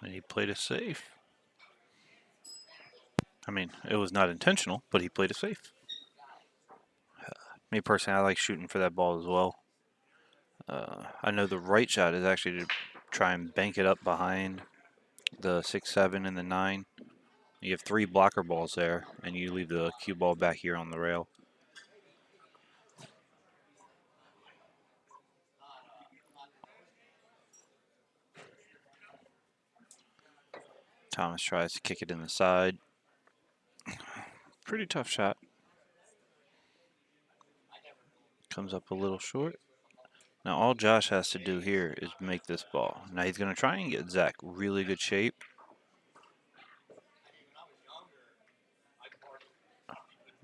And he played it safe. I mean, it was not intentional, but he played it safe. Me personally, I like shooting for that ball as well. I know the right shot is actually to try and bank it up behind the 6, 7, and the 9. You have 3 blocker balls there, and you leave the cue ball back here on the rail. Thomas tries to kick it in the side. Pretty tough shot. Comes up a little short. Now all Josh has to do here is make this ball. Now he's going to try and get Zach really good shape.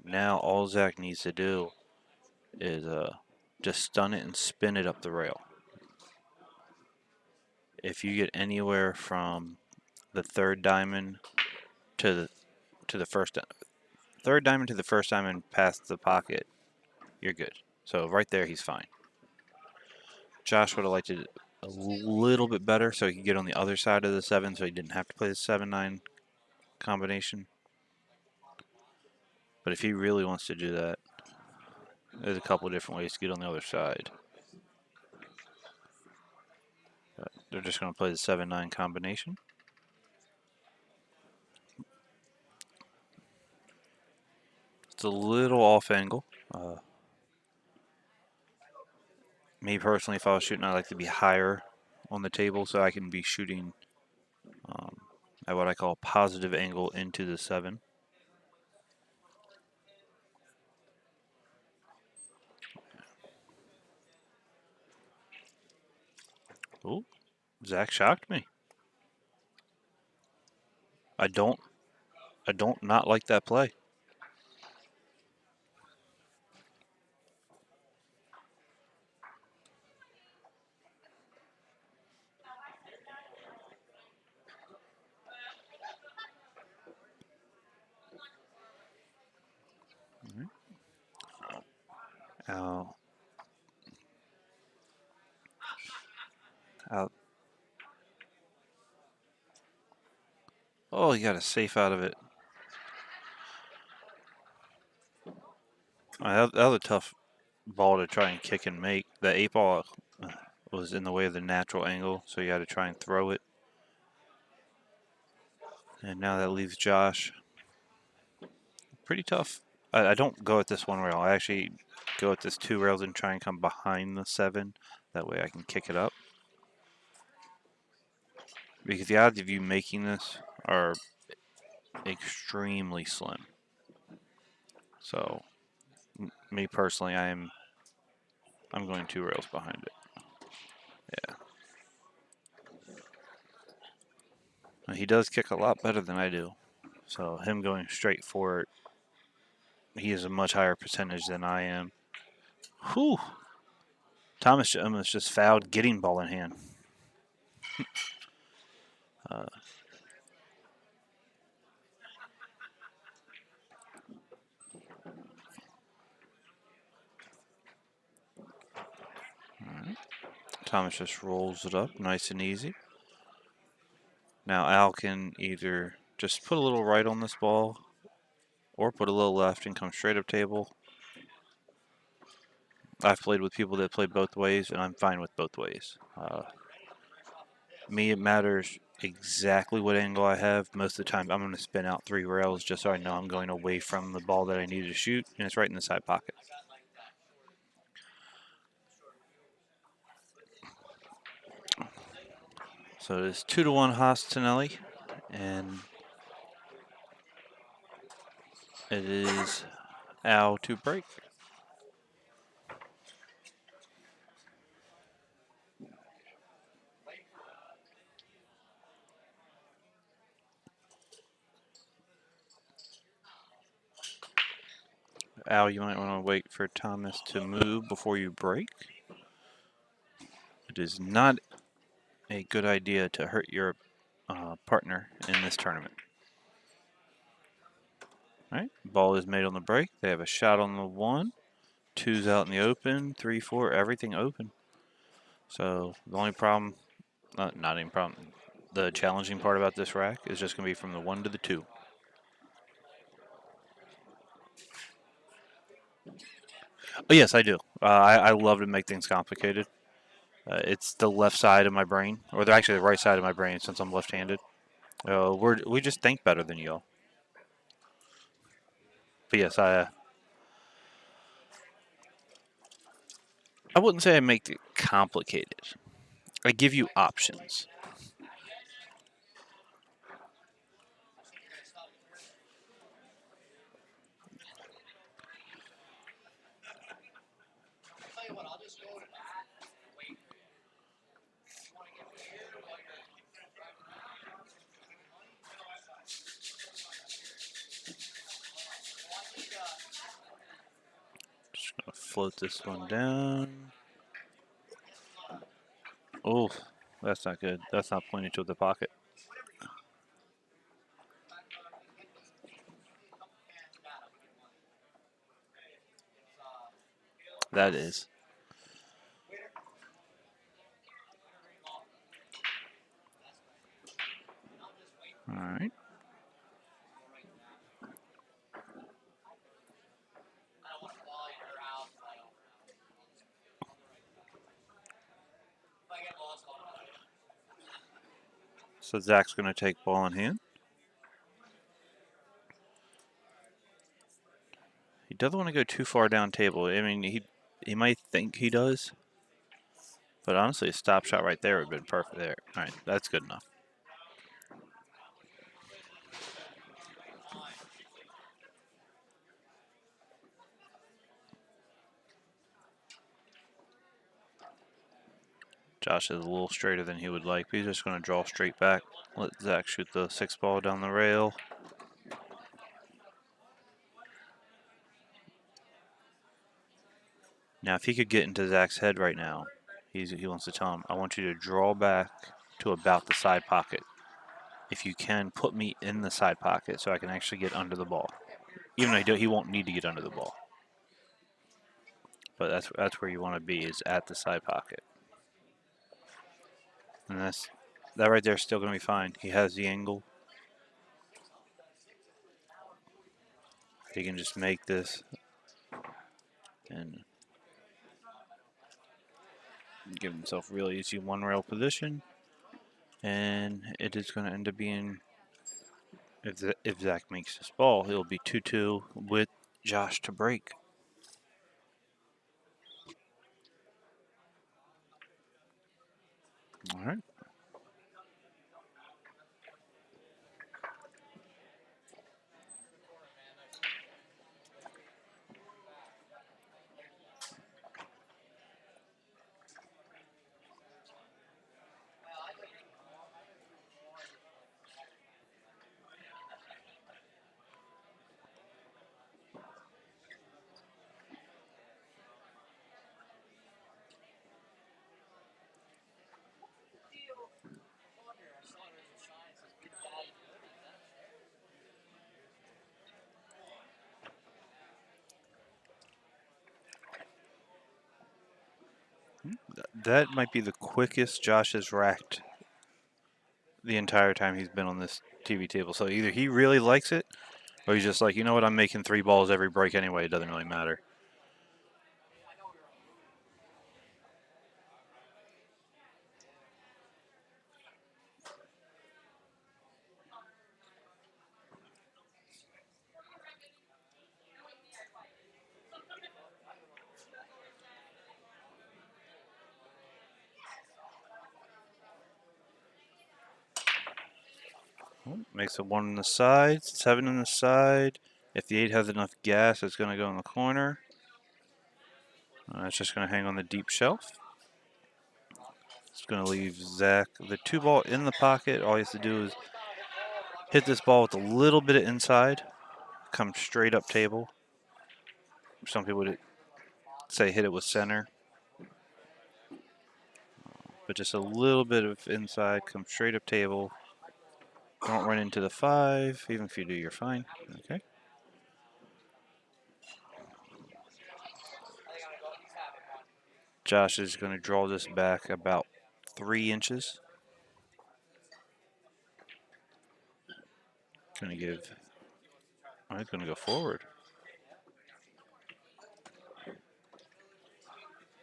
Now all Zach needs to do is just stun it and spin it up the rail. If you get anywhere from the third diamond to the first third diamond to the first diamond past the pocket, you're good. So right there, he's fine. Josh would have liked it a little bit better so he could get on the other side of the 7 so he didn't have to play the 7-9 combination. But if he really wants to do that, there's a couple of different ways to get on the other side. But they're just going to play the 7-9 combination. It's a little off angle. Me personally, if I was shooting, I'd like to be higher on the table so I can be shooting at what I call a positive angle into the 7. Oh, Zach shocked me. I don't not like that play. Out. Out. Oh, he got a safe out of it. That was a tough ball to try and kick and make. The 8 ball was in the way of the natural angle, so you had to try and throw it. And now that leaves Josh. Pretty tough. I don't go at this 1 rail. I actually go at this 2 rails and try and come behind the 7. That way I can kick it up. Because the odds of you making this are extremely slim. So, me personally, I'm going 2 rails behind it. Yeah. And he does kick a lot better than I do. So him going straight for it, he is a much higher percentage than I am. Whew. Thomas almost just fouled getting ball in hand. Right. Thomas just rolls it up nice and easy. Now Al can either just put a little right on this ball or put a little left and come straight up table. I've played with people that play both ways, and I'm fine with both ways. Me, it matters exactly what angle I have. Most of the time, I'm going to spin out 3 rails just so I know I'm going away from the ball that I need to shoot, and it's right in the side pocket. So it is 2-1 Haas Tonelli, and it is Al to break. Al, you might want to wait for Thomas to move before you break. It is not a good idea to hurt your partner in this tournament. All right, ball is made on the break. They have a shot on the 1. 2's out in the open. 3, 4, everything open. So the only problem, not any problem. The challenging part about this rack is just going to be from the 1 to the 2. Oh, yes, I do. I love to make things complicated. It's the left side of my brain, or they're actually the right side of my brain since I'm left-handed. We just think better than you all. But yes, I wouldn't say I make it complicated. I give you options. Tell you what, I'll just go to that and wait. You want to get beer while you're driving around? Just gonna float this one down. Oh, that's not good. That's not pointing to the pocket. That is. All right. So Zach's going to take ball in hand. He doesn't want to go too far down table. I mean, he might think he does. But honestly, a stop shot right there would have been perfect there. All right, that's good enough. Josh is a little straighter than he would like. But he's just going to draw straight back. Let Zach shoot the 6 ball down the rail. Now, if he could get into Zach's head right now, he wants to tell him, I want you to draw back to about the side pocket. If you can, put me in the side pocket so I can actually get under the ball. Even though he won't need to get under the ball. But that's where you want to be, is at the side pocket. And that right there is still going to be fine. He has the angle. He can just make this and give himself really easy 1 rail position. And it is going to end up being, if Zach makes this ball, it'll be 2-2 with Josh to break. All right. That might be the quickest Josh has racked the entire time he's been on this TV table. So either he really likes it, or he's just like, you know what, I'm making 3 balls every break anyway. It doesn't really matter. Makes a 1 on the side, 7 on the side. If the 8 has enough gas, it's going to go in the corner. It's just going to hang on the deep shelf. It's going to leave Zach the 2 ball in the pocket. All he has to do is hit this ball with a little bit of inside, come straight up table. Some people would say hit it with center. But just a little bit of inside, come straight up table. Don't run into the 5. Even if you do, you're fine. Okay. Josh is going to draw this back about 3 inches. Gonna give. Oh, he's gonna go forward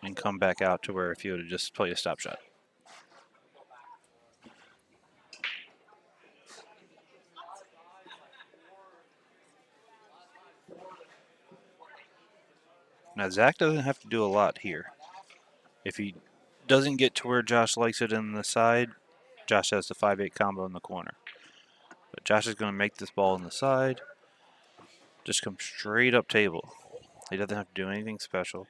and come back out to where if you would have just played a stop shot. Now Zach doesn't have to do a lot here. If he doesn't get to where Josh likes it in the side, Josh has the 5-8 combo in the corner. But Josh is going to make this ball in the side. Just come straight up table. He doesn't have to do anything special.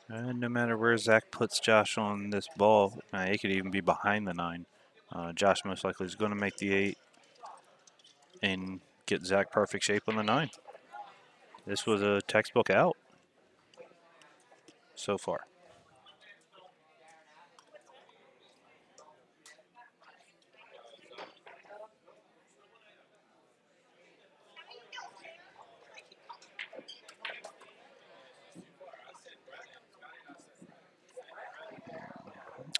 And no matter where Zach puts Josh on this ball, it could even be behind the 9. Josh most likely is going to make the 8 and get Zach perfect shape on the 9. This was a textbook out so far.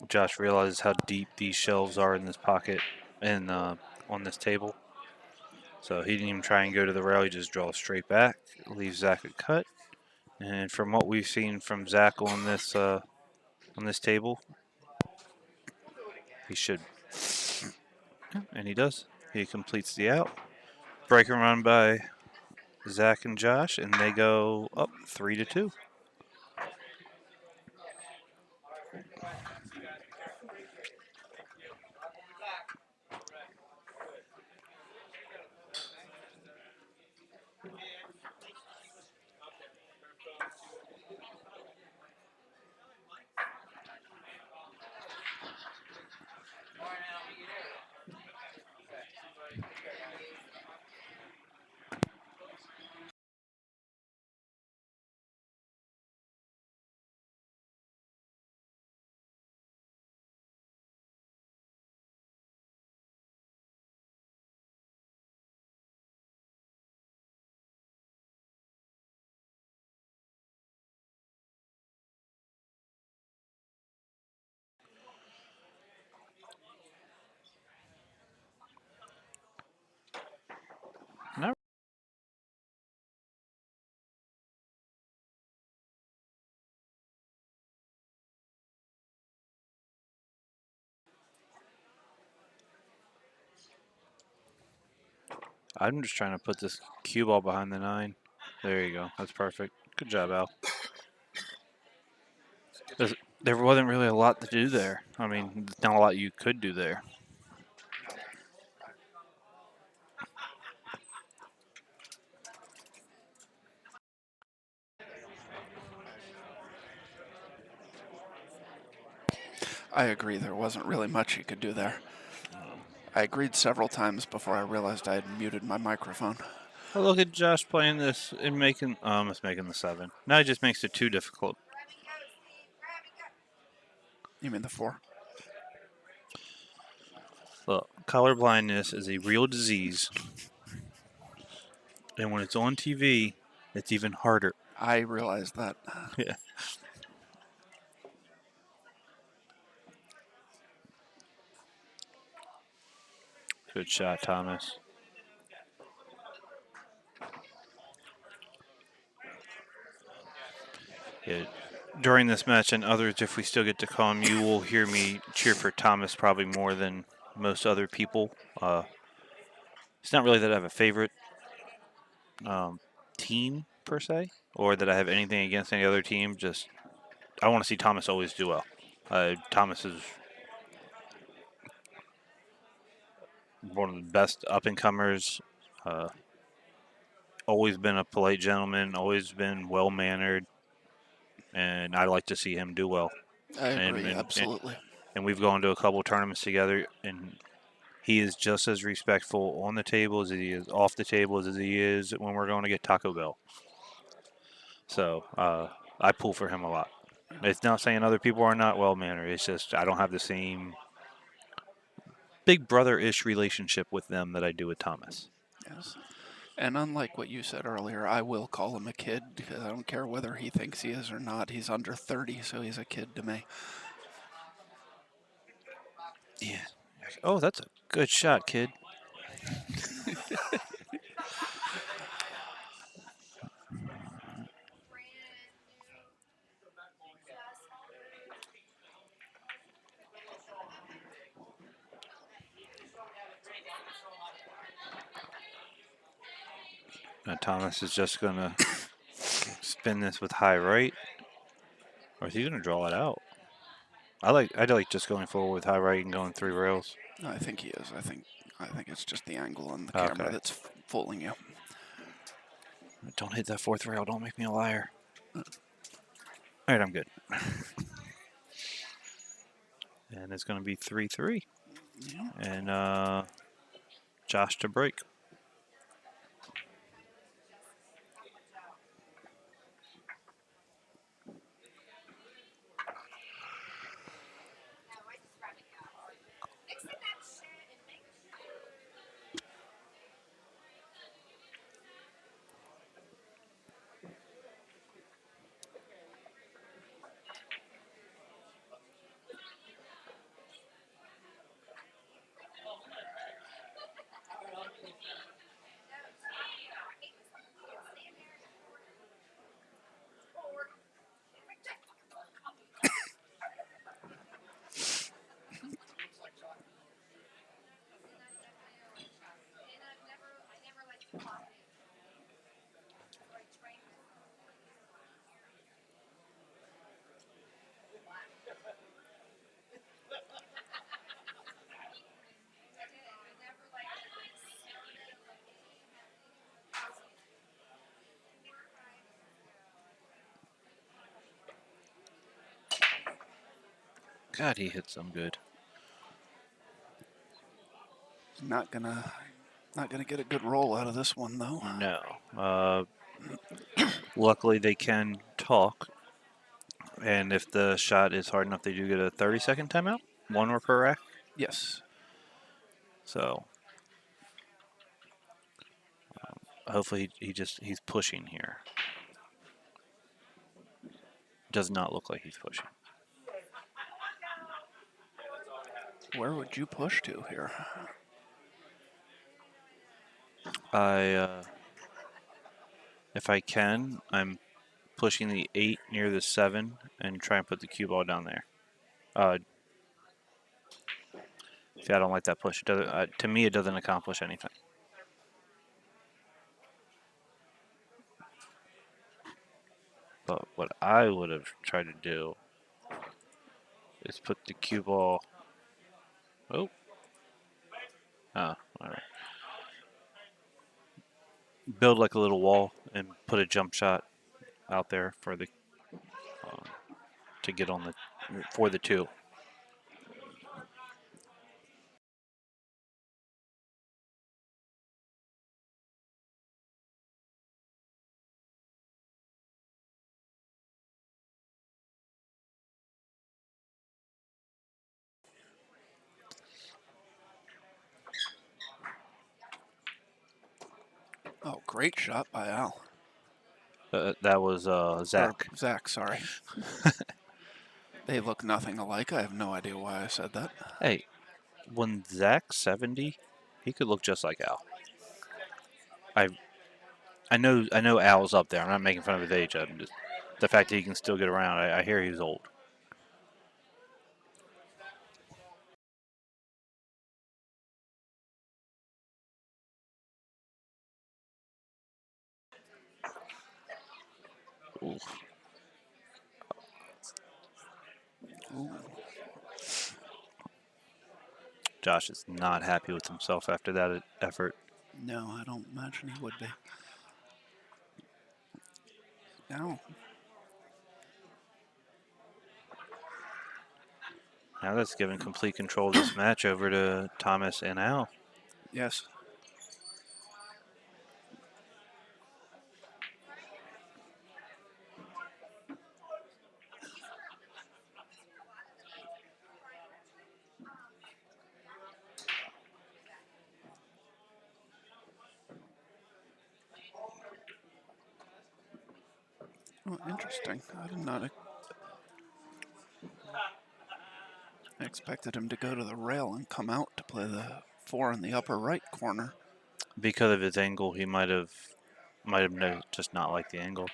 Josh realizes how deep these shelves are in this pocket and on this table. So he didn't even try and go to the rail. He just draws straight back, leaves Zach a cut. And from what we've seen from Zach on this table, he should. And he does. He completes the out. Break and run by Zach and Josh, and they go up 3-2. Not I'm just trying to put this cue ball behind the 9. There you go. That's perfect. Good job, Al. There wasn't really a lot to do there. I mean, not a lot you could do there. I agree. There wasn't really much you could do there. I agreed several times before I realized I had muted my microphone. Well, look at Josh playing this and making it's making the 7. Now he just makes it too difficult. You mean the 4? Look, color blindness is a real disease, and when it's on TV, it's even harder. I realized that. Yeah. Good shot, Thomas. Yeah. During this match and others, if we still get to call him, you will hear me cheer for Thomas probably more than most other people. It's not really that I have a favorite team per se, or that I have anything against any other team. Just I want to see Thomas always do well. Thomas is one of the best up and comers. Always been a polite gentleman. Always been well mannered, and I like to see him do well. I agree, absolutely. And we've gone to a couple tournaments together, and he is just as respectful on the table as he is off the table as he is when we're going to get Taco Bell. So I pull for him a lot. It's not saying other people are not well mannered. It's just I don't have the same big brother-ish relationship with them that I do with Thomas. Yes. And unlike what you said earlier, I will call him a kid because I don't care whether he thinks he is or not. He's under 30, so he's a kid to me. Yeah. Oh, that's a good shot, kid. Now Thomas is just gonna spin this with high right, or is he gonna draw it out? I like just going forward with high right and going 3 rails. I think he is. I think it's just the angle on the Okay. camera that's fooling you. Don't hit that 4th rail. Don't make me a liar. All right, I'm good. And it's gonna be 3-3, Yeah. and Josh to break. God, he hit some good. Not gonna get a good roll out of this one though. No. Luckily, they can talk, and if the shot is hard enough, they do get a 30-second timeout. 1 more per rack. Yes. So hopefully he's pushing here. Does not look like he's pushing. Where would you push to here? If I can, I'm pushing the 8 near the 7 and try and put the cue ball down there. See, I don't like that push. It doesn't, to me, it doesn't accomplish anything. But what I would have tried to do is put the cue ball. Oh. All right. Build like a little wall and put a jump shot out there for the to get on the for the 2. Oh, great shot by Al. That was Zach. Or Zach, sorry. They look nothing alike. I have no idea why I said that. Hey, when Zach's 70, he could look just like Al. I know Al's up there. I'm not making fun of his age. I'm just the fact that he can still get around. I hear he's old. Ooh. Ooh. Josh is not happy with himself after that effort. No, I don't imagine he would be. No. Now that's giving complete control of this match over to Thomas and Al. Yes. Oh, interesting. I did not I expected him to go to the rail and come out to play the 4 in the upper right corner. Because of his angle, he might have just not liked the angle.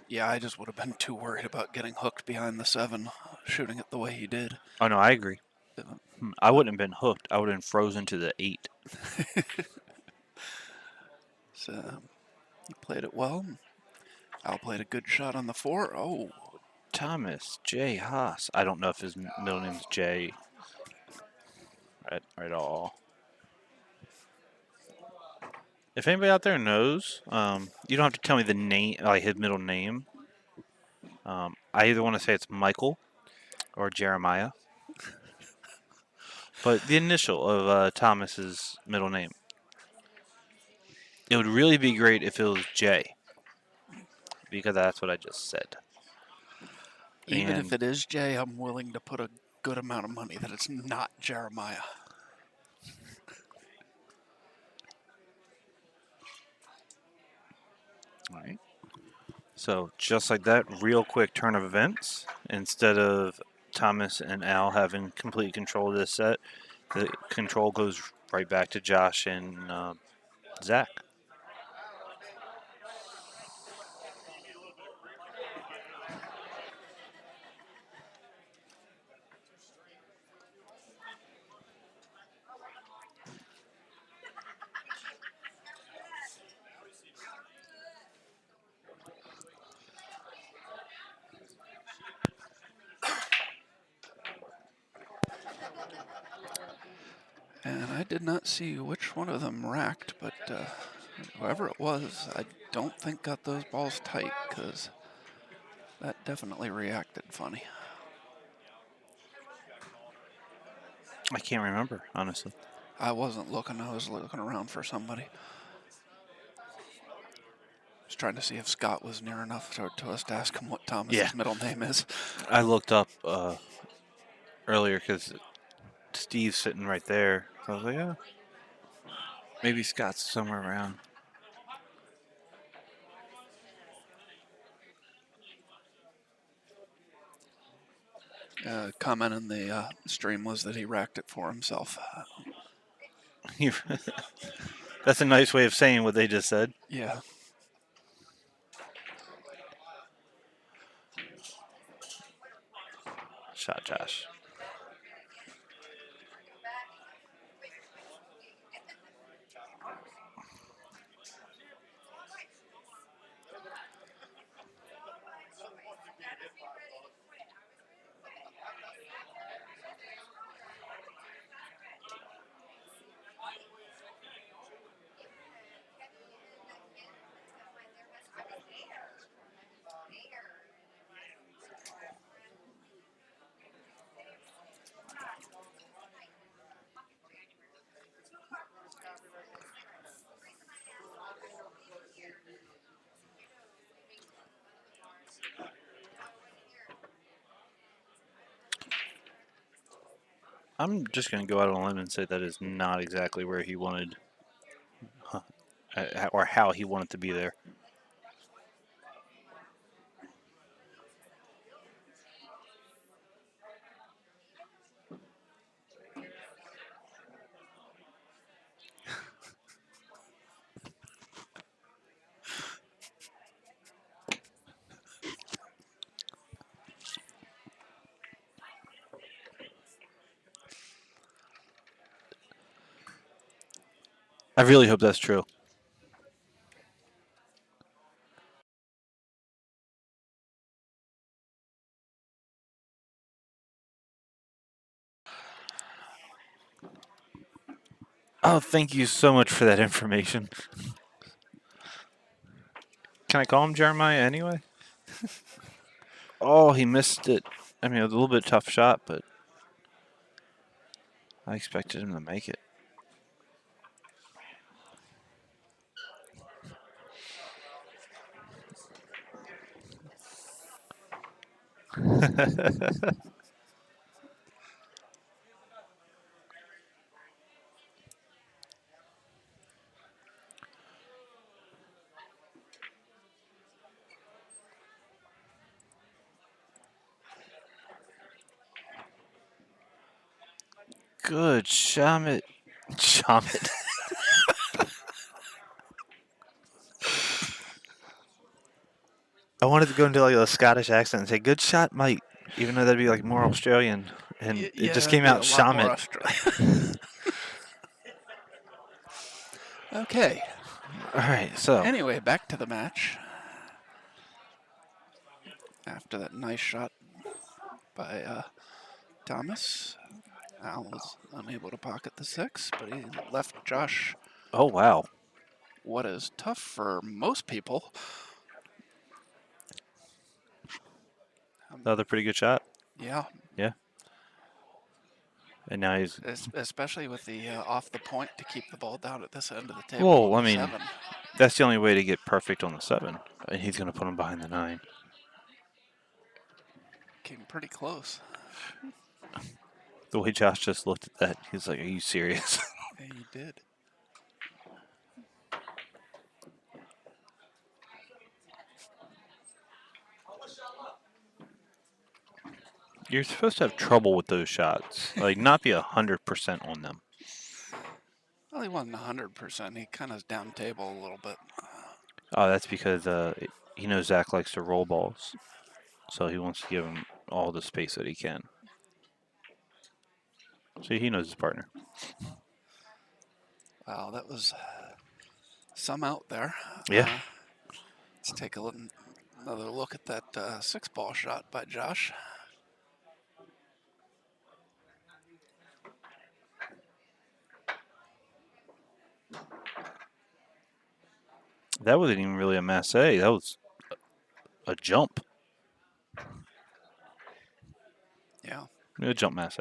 Yeah, I just would have been too worried about getting hooked behind the 7, shooting it the way he did. Oh no, I agree. Uh, I wouldn't have been hooked. I would have been frozen to the 8. So he played it well. Al played a good shot on the 4. Oh, Thomas J. Haas. I don't know if his middle name's J at all. If anybody out there knows, you don't have to tell me the name, like his middle name. I either want to say it's Michael or Jeremiah, but the initial of Thomas's middle name. It would really be great if it was J, because that's what I just said. even if And it is Jay, I'm willing to put a good amount of money that it's not Jeremiah. all right. So just like that, real quick turn of events. Instead of Thomas and Al having complete control of this set, the control goes right back to Josh and Zach. And I did not see which one of them racked, but whoever it was, I don't think got those balls tight, because that definitely reacted funny. I can't remember, honestly. I wasn't looking, I was looking around for somebody. Just trying to see if Scott was near enough to us to ask him what Thomas's Yeah. middle name is. I looked up earlier because Steve's sitting right there. So I was like, yeah, maybe Scott's somewhere around. Comment in the stream was that he racked it for himself. That's a nice way of saying what they just said. Yeah. Shot Josh. I'm just going to go out on a limb and say that is not exactly where he wanted, or how he wanted to be there. I really hope that's true. Oh, thank you so much for that information. Can I call him Jeremiah anyway? Oh, he missed it. I mean, it was a little bit tough shot, but I expected him to make it. Good shot. Shot. I wanted to go into like a Scottish accent and say "good shot, mate," even though that'd be like more Australian, and it just that'd came be out a lot more Shamit. Australian. Okay. All right, so Anyway, back to the match. After that nice shot by Thomas, Al was unable to pocket the 6, but he left Josh oh wow, what is tough for most people. another pretty good shot. Yeah, Yeah, and now he's especially with the off the point to keep the ball down at this end of the table well. on I the mean, 7. that's the only way to get perfect on the 7, and he's gonna put him behind the 9. Came pretty close. The way Josh just looked at that, he's like, "Are you serious?" He did. You're supposed to have trouble with those shots, like not be 100% on them. Well, he wasn't 100%. He kind of down table a little bit. Oh, that's because he knows Zach likes to roll balls, so he wants to give him all the space that he can. See, he knows his partner. Wow, that was some out there. Yeah. Let's take another look at that 6-ball shot by Josh. That wasn't even really a masse. That was a jump. Yeah. A jump masse.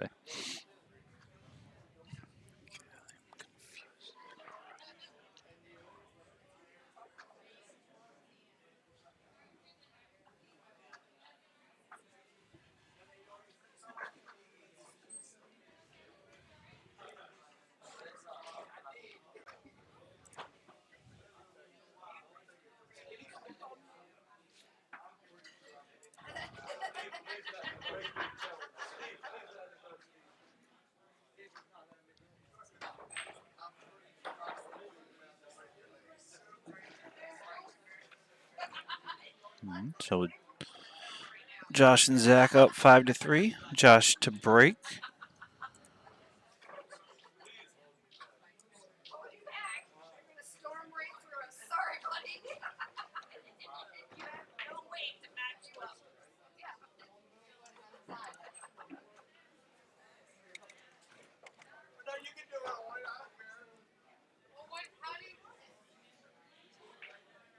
So Josh and Zach up 5-3. Josh to break. Storm right through. I'm sorry, buddy. No way to back you up. No, you can do it. I don't care. Well, how do you want it?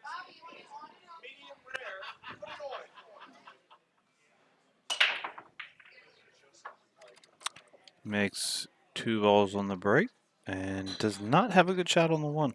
Bobby, you want it on and off? Medium rare. Put it on. Makes 2 balls on the break and does not have a good shot on the 1.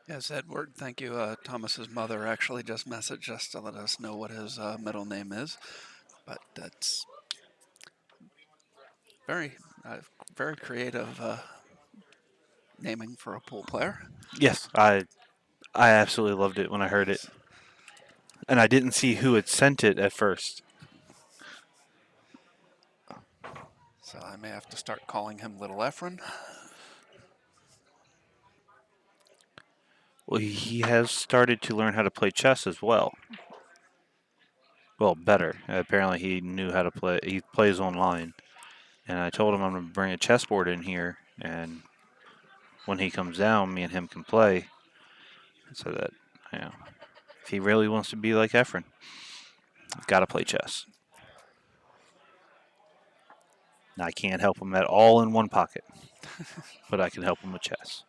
Yes, Edward, thank you. Thomas's mother actually just messaged us to let us know what his middle name is. But that's very, very creative naming for a pool player. Yes, I absolutely loved it when I heard it. And I didn't see who had sent it at first. So I may have to start calling him Little Efren. Well, he has started to learn how to play chess as well. Well, better. Apparently, he knew how to play. He plays online. And I told him I'm going to bring a chessboard in here. And when he comes down, me and him can play. So that, you know, if he really wants to be like Efren, got to play chess. Now, I can't help him at all in one pocket, but I can help him with chess.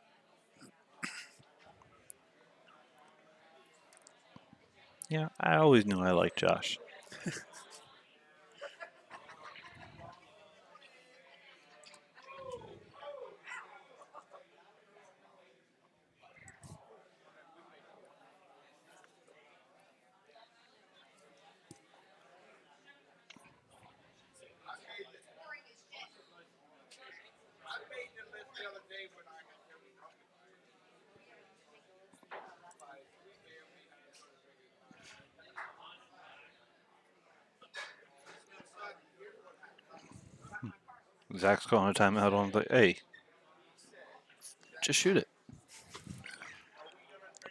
Yeah, I always knew I liked Josh. Zach's calling a timeout on the. Hey, just shoot it.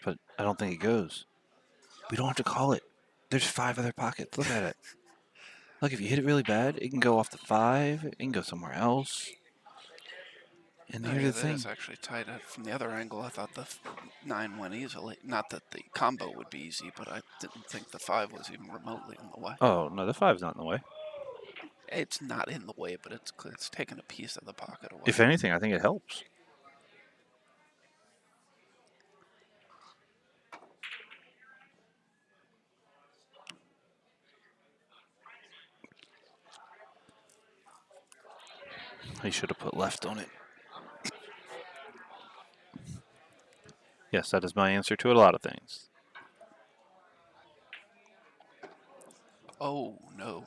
But I don't think it goes. We don't have to call it. There's 5 other pockets. Look at it. Look, if you hit it really bad, it can go off the 5. It can go somewhere else. And Oh, here's yeah, the that thing. is actually tight. From the other angle, I thought the 9 went easily. Not that the combo would be easy, but I didn't think the 5 was even remotely in the way. Oh, no, the 5's not in the way. It's not in the way, but it's taking a piece of the pocket away. If anything, I think it helps. He should have put left on it. Yes, that is my answer to a lot of things. Oh, no.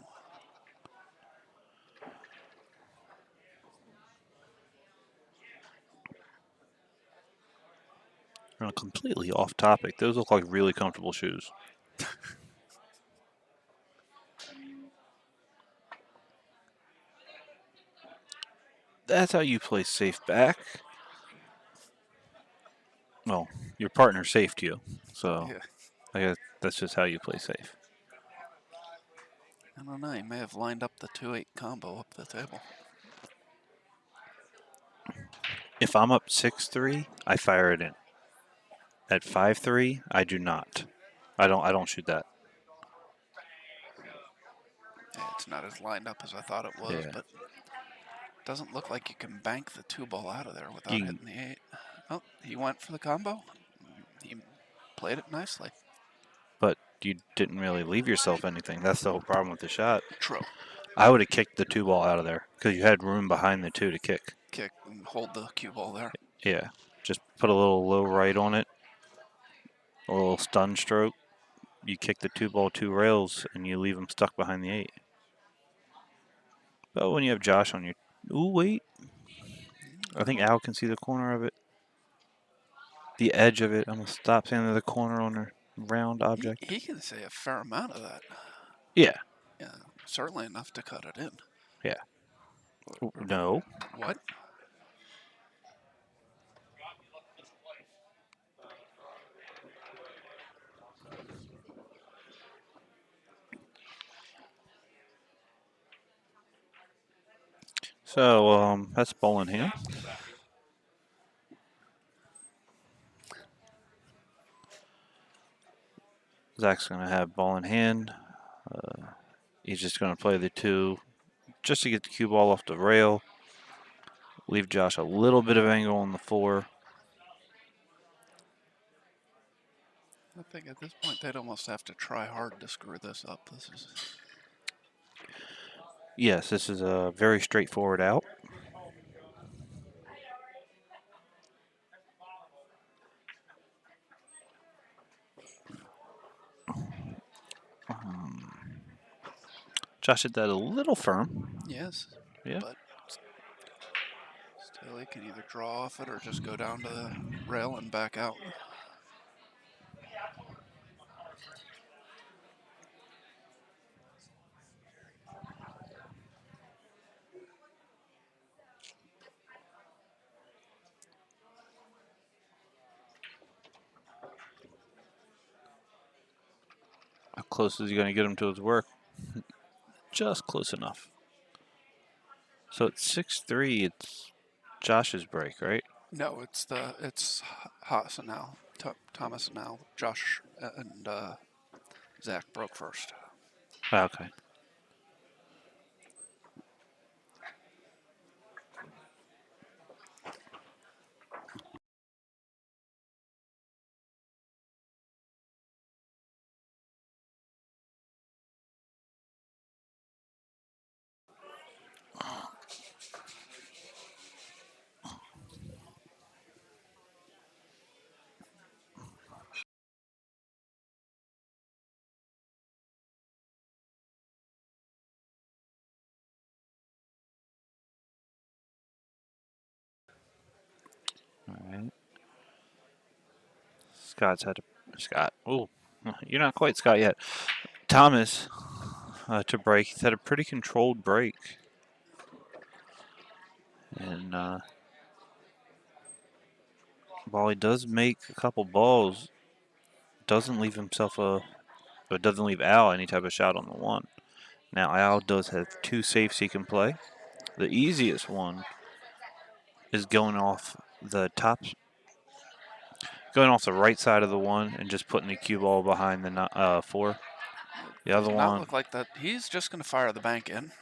Completely off topic. Those look like really comfortable shoes. That's how you play safe back. Well, your partner saved you, so Yeah. I guess that's just how you play safe. I don't know. He may have lined up the 2-8 combo up the table. If I'm up 6-3, I fire it in. At 5-3, I do not. I don't shoot that. Yeah, it's not as lined up as I thought it was, Yeah. but it doesn't look like you can bank the 2 ball out of there without You- hitting the 8. Oh, he went for the combo. He played it nicely. But you didn't really leave yourself anything. That's the whole problem with the shot. True. I would have kicked the 2 ball out of there because you had room behind the 2 to kick. Kick and hold the cue ball there. Yeah. Just put a little low right on it, a little stun stroke. You kick the 2 ball 2 rails and you leave them stuck behind the 8. But when you have Josh on your. Ooh, wait. I think Al can see the corner of it. The edge of it. I'm going to stop saying the corner on a round object. He can say a fair amount of that. Yeah. Yeah, certainly enough to cut it in. Yeah. No. What? So, that's ball in hand. Zach's going to have ball in hand. He's just going to play the 2 just to get the cue ball off the rail. Leave Josh a little bit of angle on the 4. I think at this point they'd almost have to try hard to screw this up. This is. Yes, this is a very straightforward out. Josh hit that a little firm. Yes. Yeah. But still, he can either draw off it or just go down to the rail and back out. How close is he going to get him to his work? Just close enough. So it's 6-3. It's Josh's break, right? No, it's Haas and Al, Thomas and Al, Josh and Zach broke first. Okay. All right. Scott's had a Scott. Oh, you're not quite Scott yet. Thomas to break. He's had a pretty controlled break. And while he does make a couple balls, doesn't leave himself but doesn't leave Al any type of shot on the one. Now Al does have two safes he can play. The easiest one is going off the right side of the one and just putting the cue ball behind the 4. The Does other not one, look like that. He's just going to fire the bank in.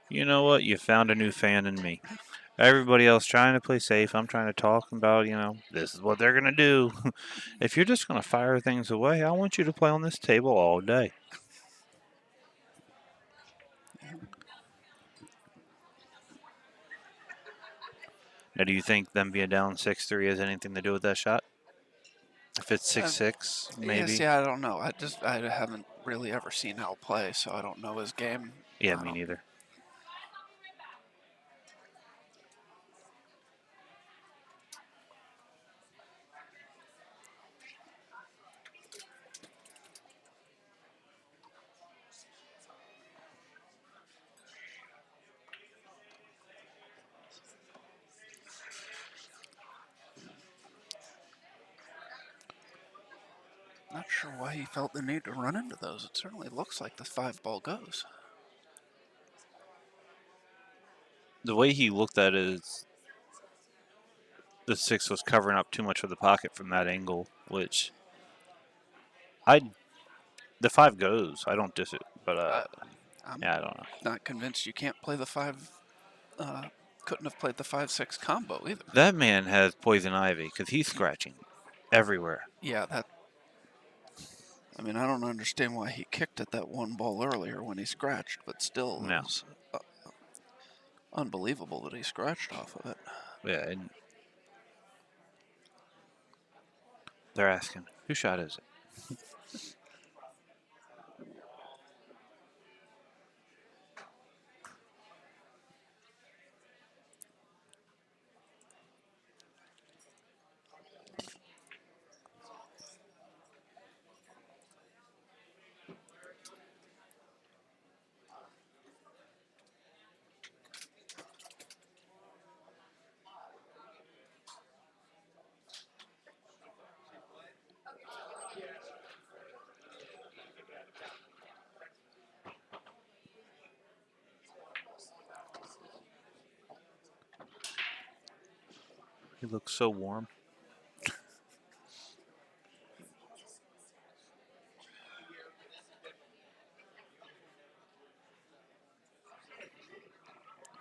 you know what? You found a new fan in me. Everybody else trying to play safe. I'm trying to talk about, this is what they're going to do. If you're just going to fire things away, I want you to play on this table all day. Now, do you think them being down 6-3 has anything to do with that shot? If it's 6-6, Yeah, maybe. see, I don't know. I haven't really ever seen Al play, so I don't know his game. Yeah, me neither. Not sure why he felt the need to run into those. It certainly looks like the 5 ball goes. The way he looked at it is the 6 was covering up too much of the pocket from that angle, which the 5 goes. I don't diss it, but I'm yeah, I don't know. not convinced you can't play the 5. Couldn't have played the 5-6 combo either. That man has poison ivy because he's scratching everywhere. Yeah, that. I mean, I don't understand why he kicked at that 1 ball earlier when he scratched, but still, No. it was unbelievable that he scratched off of it. Yeah, and they're asking, whose shot is it? He looks so warm.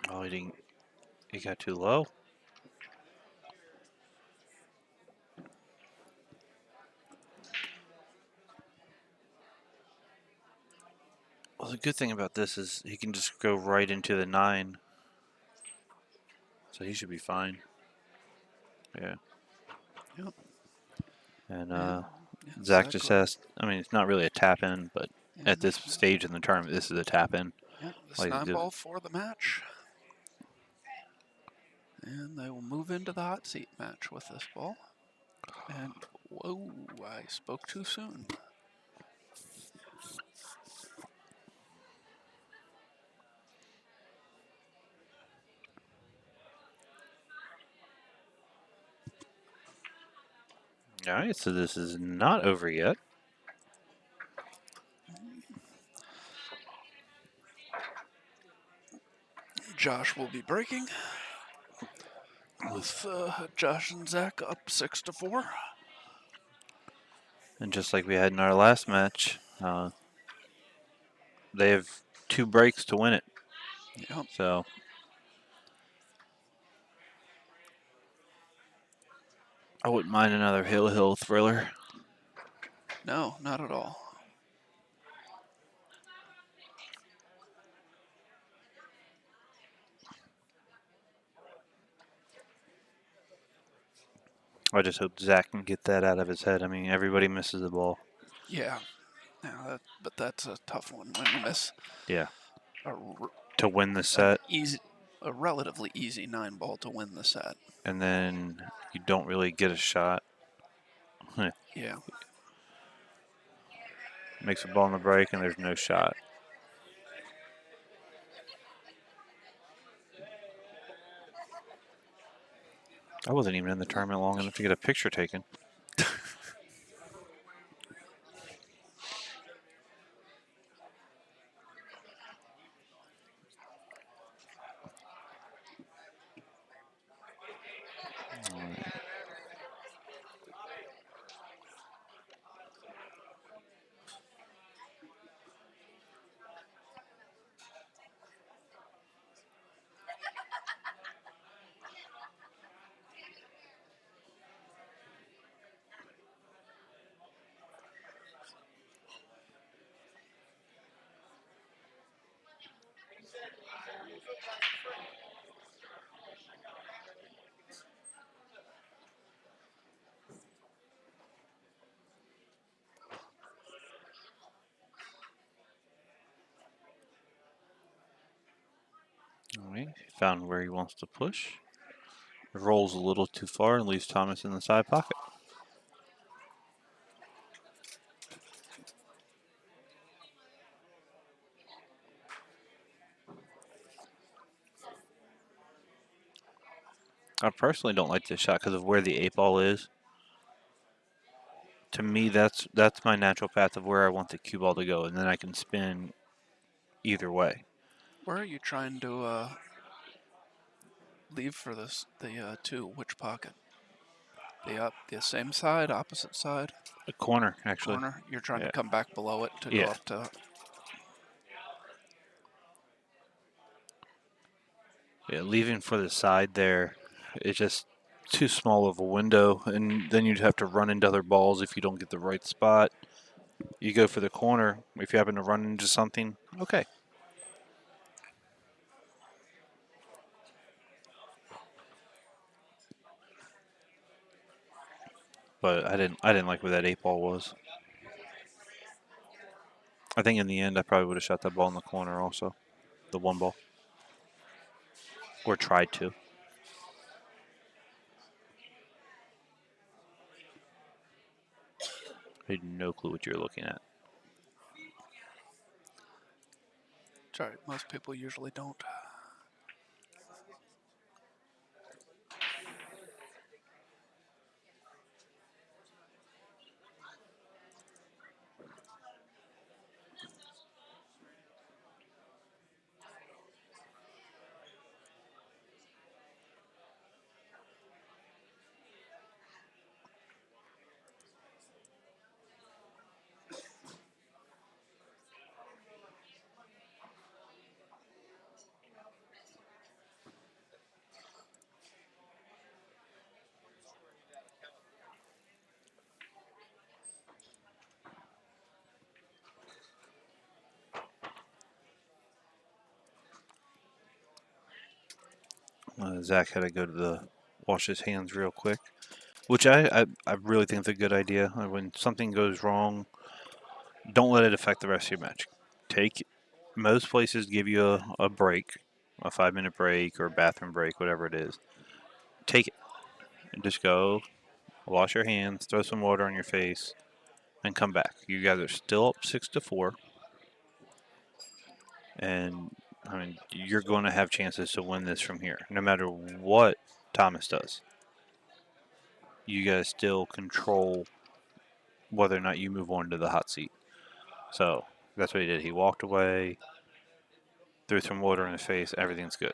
Oh, he didn't. He got too low. Well, the good thing about this is he can just go right into the 9. So he should be fine. Yeah. Yep. And Yeah, Zach just has, I mean, it's not really a tap in, but at this stage in the tournament, this is a tap in. Yeah, this 9 ball for the match. And they will move into the hot seat match with this ball. And, whoa, I spoke too soon. All right, so this is not over yet. Josh will be breaking with Josh and Zach up 6-4. And just like we had in our last match, they have 2 breaks to win it. Yep. So I wouldn't mind another Hill thriller. No, not at all. I just hope Zach can get that out of his head. I mean, everybody misses the ball. Yeah. But that's a tough one when you miss. Yeah. To win the set. A relatively easy 9 ball to win the set. And then you don't really get a shot. Yeah. Makes a ball in the break and there's no shot. I wasn't even in the tournament long enough to get a picture taken. All right, found where he wants to push. Rolls a little too far and leaves Thomas in the side pocket. I personally don't like this shot because of where the 8-ball is. To me, that's my natural path of where I want the cue ball to go, and then I can spin either way. Where are you trying to leave for this? The 2, which pocket? The same side, opposite side, A corner, actually. corner? You're trying Yeah. to come back below it to go Yeah. up to... Yeah, leaving for the side there, it's just too small of a window, and then you'd have to run into other balls if you don't get the right spot. You go for the corner. If you happen to run into something, okay. But I didn't like where that 8-ball was. I think in the end I probably would have shot that ball in the corner also, the 1 ball, or tried to. I had no clue what you're looking at. Sorry, most people usually don't. Zach had to go to the wash his hands real quick, which I really think is a good idea. When something goes wrong, don't let it affect the rest of your match. Most places give you a break, a 5-minute break or a bathroom break, whatever it is. Take it and just go wash your hands, throw some water on your face, and come back. You guys are still up 6-4, and I mean you're going to have chances to win this from here, no matter what Thomas does. You guys still control whether or not you move on to the hot seat. So that's what he did. He walked away, threw some water in his face. Everything's good.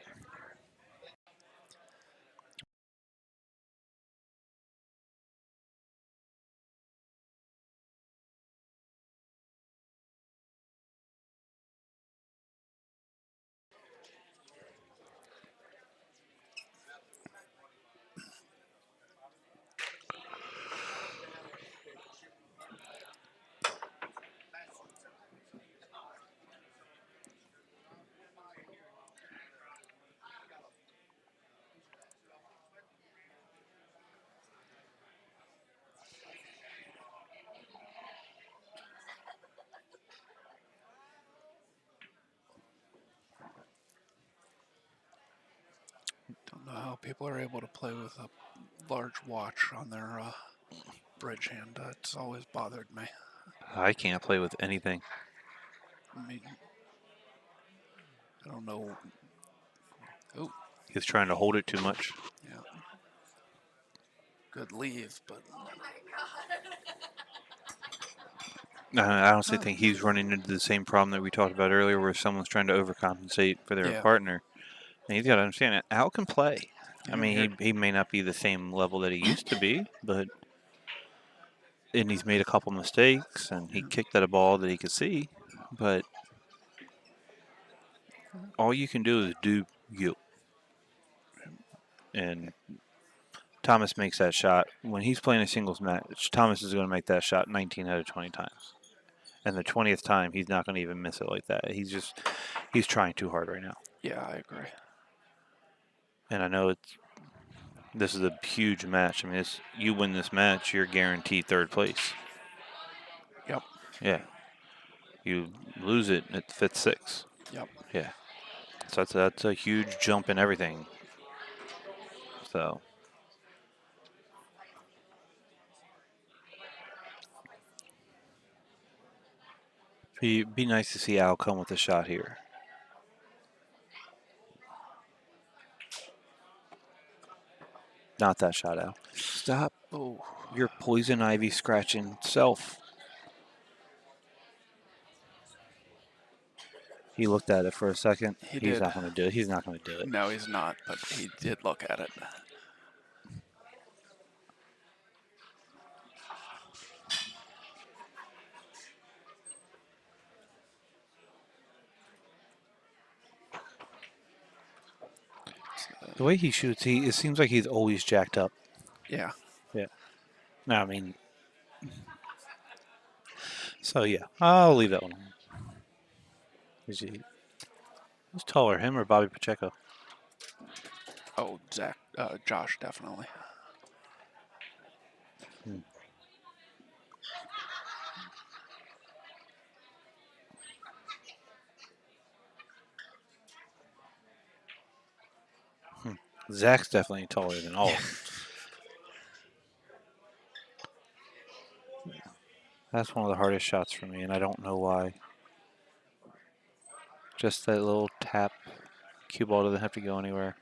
Don't know how people are able to play with a large watch on their bridge hand. It's always bothered me. I can't play with anything. I mean, I don't know. Oh, He's trying to hold it too much. yeah. good leave, but Oh my god. I honestly think he's running into the same problem that we talked about earlier, where someone's trying to overcompensate for their yeah. partner. And he's got to understand it. Al can play. I Yeah, mean, he may not be the same level that he used to be, but and he's made a couple mistakes, and he kicked at a ball that he could see, but all you can do is do you. And Thomas makes that shot. When he's playing a singles match, Thomas is going to make that shot 19 out of 20 times. And the 20th time, he's not going to even miss it like that. He's trying too hard right now. Yeah, I agree. And I know this is a huge match. I mean, you win this match, you're guaranteed third place. Yep. Yeah. You lose it at fifth, sixth. Yep. Yeah. So that's a huge jump in everything. So. Be nice to see Al come with a shot here. Not that shot, Al. Stop. Oh. Your poison ivy scratching self. He looked at it for a second. He He's did. not going to do it. He's not going to do it. No, he's not, but he did look at it. The way he shoots, it seems like he's always jacked up. Yeah. Yeah. No, I mean. So yeah, I'll leave that one. Who's taller, him or Bobby Pacheco? Oh, Josh, definitely. Zach's definitely taller than all of them. That's one of the hardest shots for me, and I don't know why. Just that little tap. Cue ball doesn't have to go anywhere.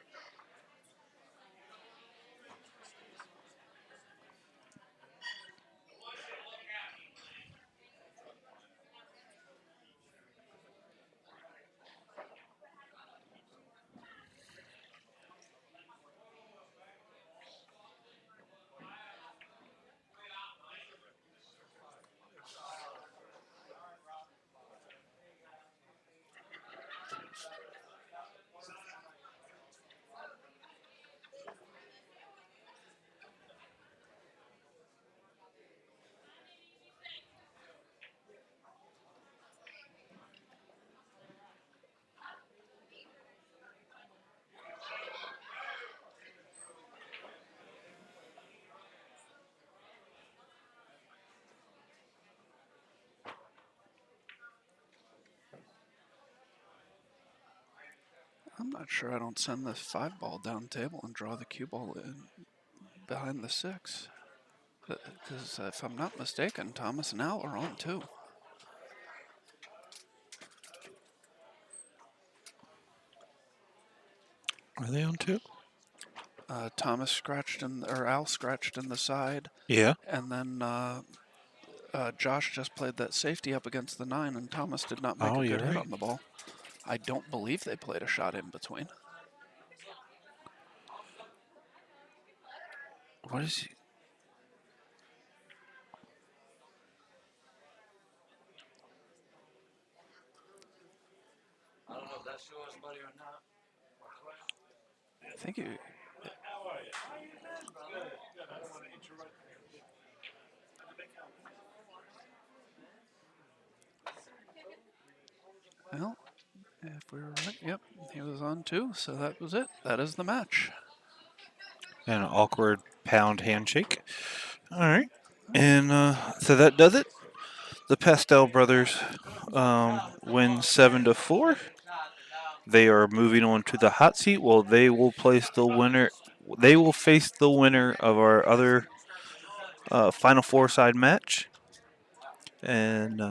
I'm not sure I don't send this 5-ball down table and draw the cue ball in behind the 6. Because if I'm not mistaken, Thomas and Al are on 2. Are they on 2? Thomas scratched or Al scratched in the side, Yeah. and then Josh just played that safety up against the 9, and Thomas did not make Oh, a you're good hit right. on the ball. I don't believe they played a shot in between. What is he? I don't know if that's yours, buddy, or not. I think you. Well, if we were right, yep, he was on 2, so that was it. That is the match. An awkward pound handshake. All right. And so that does it. The Pastel brothers win 7-4. They are moving on to the hot seat. Well, they will place the winner. They will face the winner of our other Final Four side match. And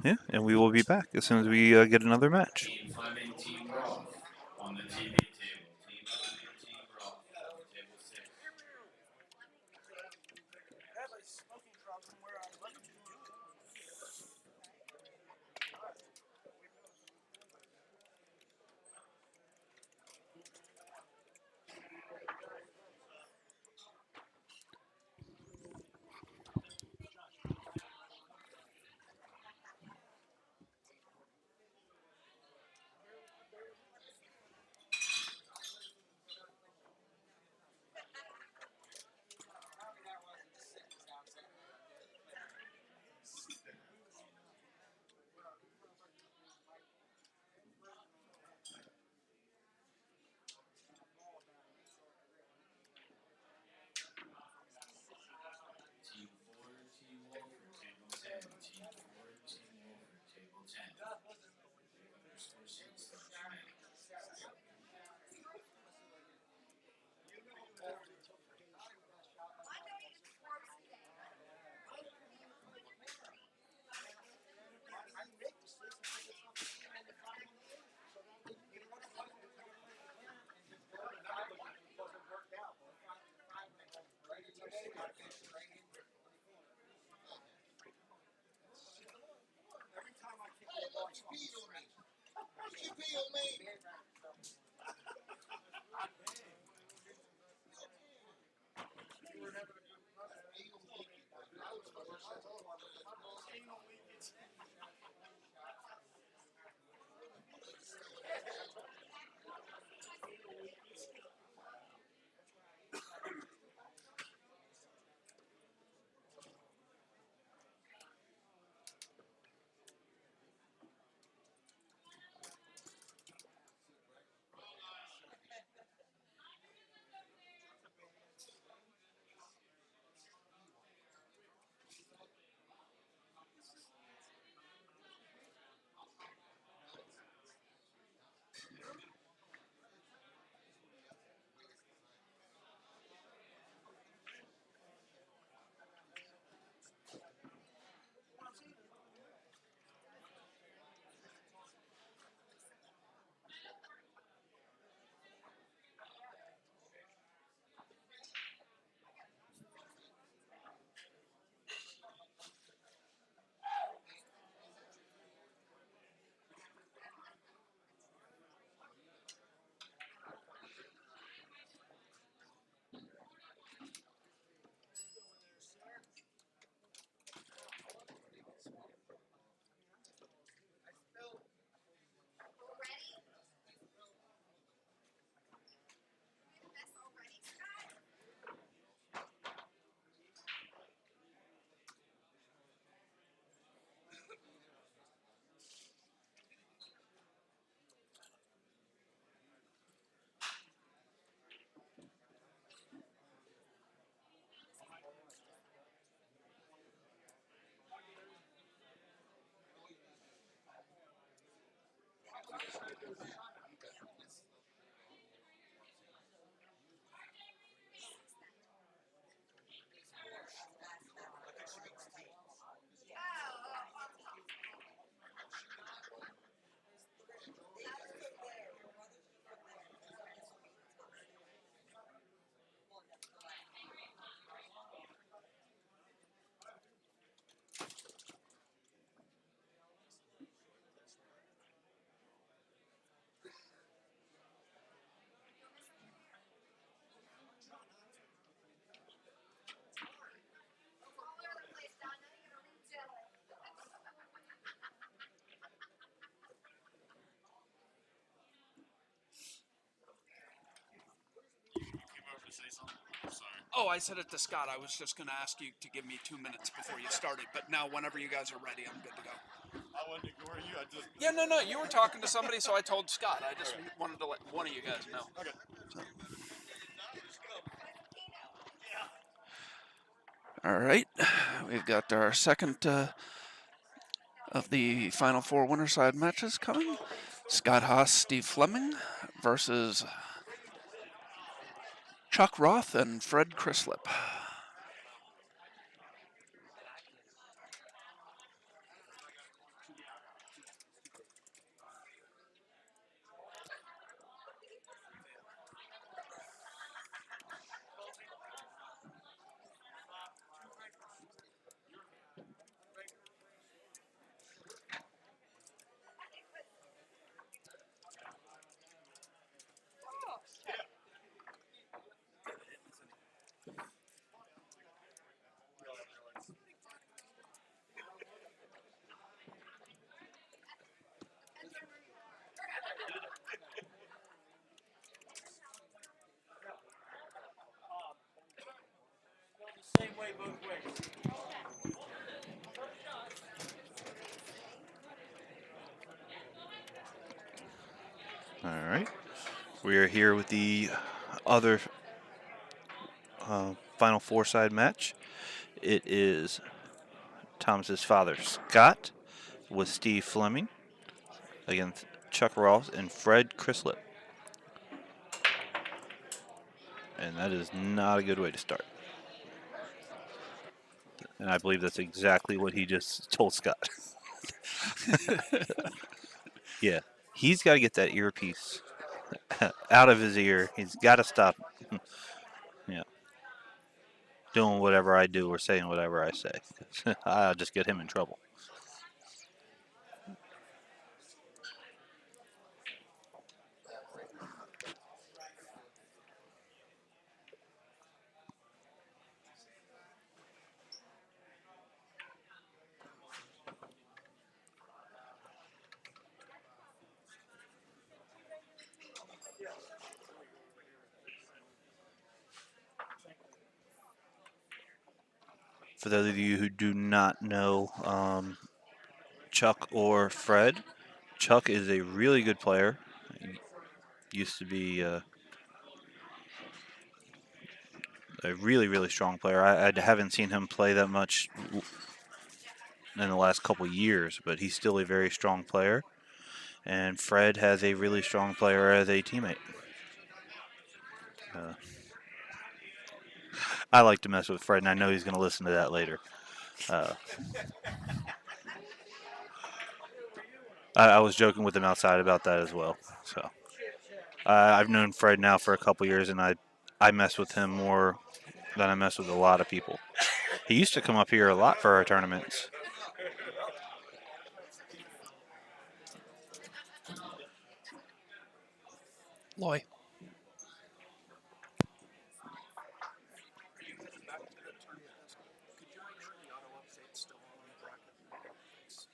Yeah, and we will be back as soon as we get another match. Team Fleming, Team Roth on the TV table. Team Fleming, Team Roth, table 6. I have a smoking problem where I live. Team 4, Team Wolford, table 10. Team 4, Team Wolford, table 10. Pick up your score sheet, start your match. Oh, I said it to Scott. I was just going to ask you to give me 2 minutes before you started, but now whenever you guys are ready, I'm good to go. I wasn't ignoring you. I just. Yeah, no, you were talking to somebody, so I told Scott. I just wanted to let one of you guys know. Okay. So. All right, we've got our second of the Final Four winner side matches coming. Scott Haas, Steve Fleming versus Chuck Roth and Fred Crislip. Same way both ways. All right. We are here with the other Final Four side match. It is Thomas's father, Scott, with Steve Fleming against Chuck Ross and Fred Chrislip. And that is not a good way to start. And I believe that's exactly what he just told Scott. Yeah. He's got to get that earpiece out of his ear. He's got to stop doing whatever I do or saying whatever I say. I'll just get him in trouble. For those of you who do not know Chuck or Fred, Chuck is a really good player. He used to be a really, really strong player. I haven't seen him play that much in the last couple years, but he's still a very strong player. And Fred has a really strong player as a teammate. I like to mess with Fred, and I know he's going to listen to that later. I was joking with him outside about that as well. So I've known Fred now for a couple years, and I mess with him more than I mess with a lot of people. He used to come up here a lot for our tournaments. Loy. Back to the tournament. Could you make sure the auto update's still on the bracket? Thanks.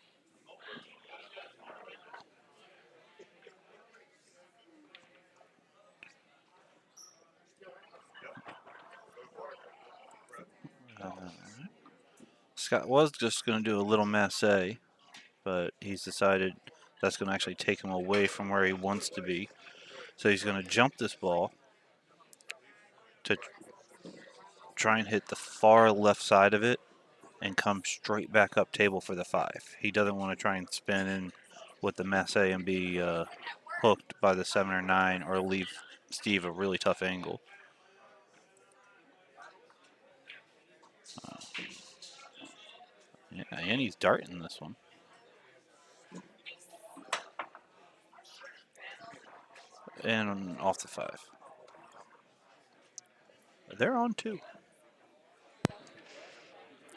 Scott was just going to do a little masse, but he's decided that's going to actually take him away from where he wants to be. So he's going to jump this ball to try and hit the far left side of it and come straight back up table for the 5. He doesn't want to try and spin in with the masse and be hooked by the 7 or 9 or leave Steve a really tough angle. Yeah, and he's darting this one. And off the 5. They're on 2.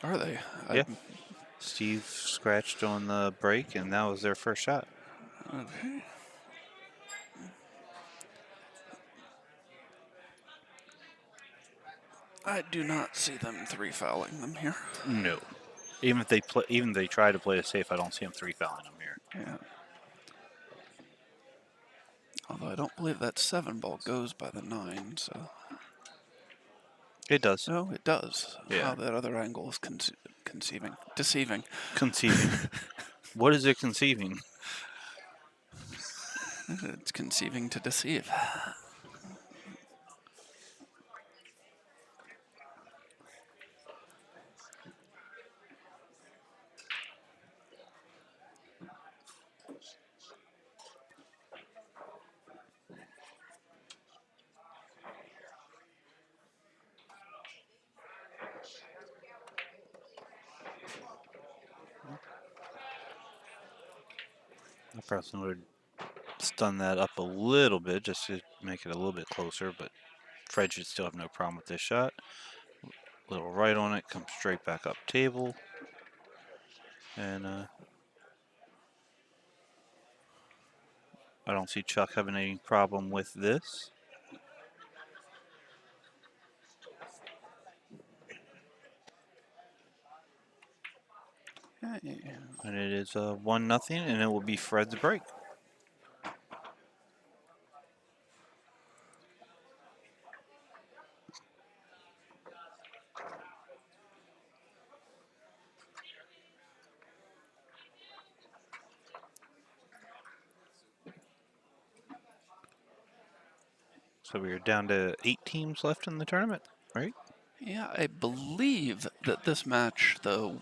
Are they? Yeah. Steve scratched on the break, and that was their first shot. Okay. I do not see them 3-fouling them here. No. Even if they try to play it safe, I don't see him 3-fouling them here. Yeah. Although I don't believe that 7 ball goes by the 9, so. It does. No, it does. Yeah. That other angle is deceiving. Conceiving. What is it conceiving? It's conceiving to deceive. I probably would stun that up a little bit just to make it a little bit closer, but Fred should still have no problem with this shot. Little right on it, comes straight back up table. And I don't see Chuck having any problem with this. And it is 1-0, and it will be Fred's break. So we're down to 8 teams left in the tournament, right? Yeah, I believe that this match, the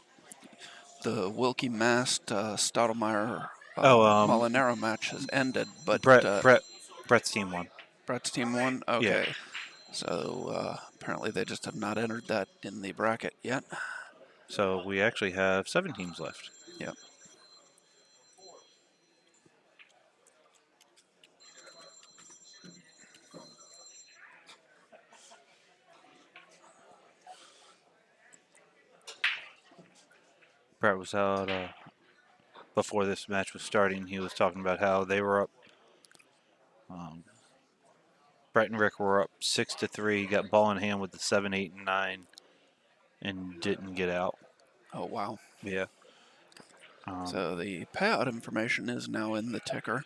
Wilkie Mast Stoudemire Oh, Molinaro match has ended, but Brett's team won. Brett's team won. Yeah. Okay, so apparently they just have not entered that in the bracket yet. So we actually have 7 teams left. Yep. Brett was out before this match was starting. He was talking about how they were up. Brett and Rick were up 6-3. Got ball in hand with the 7, 8, and 9, and didn't get out. Oh wow. Yeah. So the payout information is now in the ticker,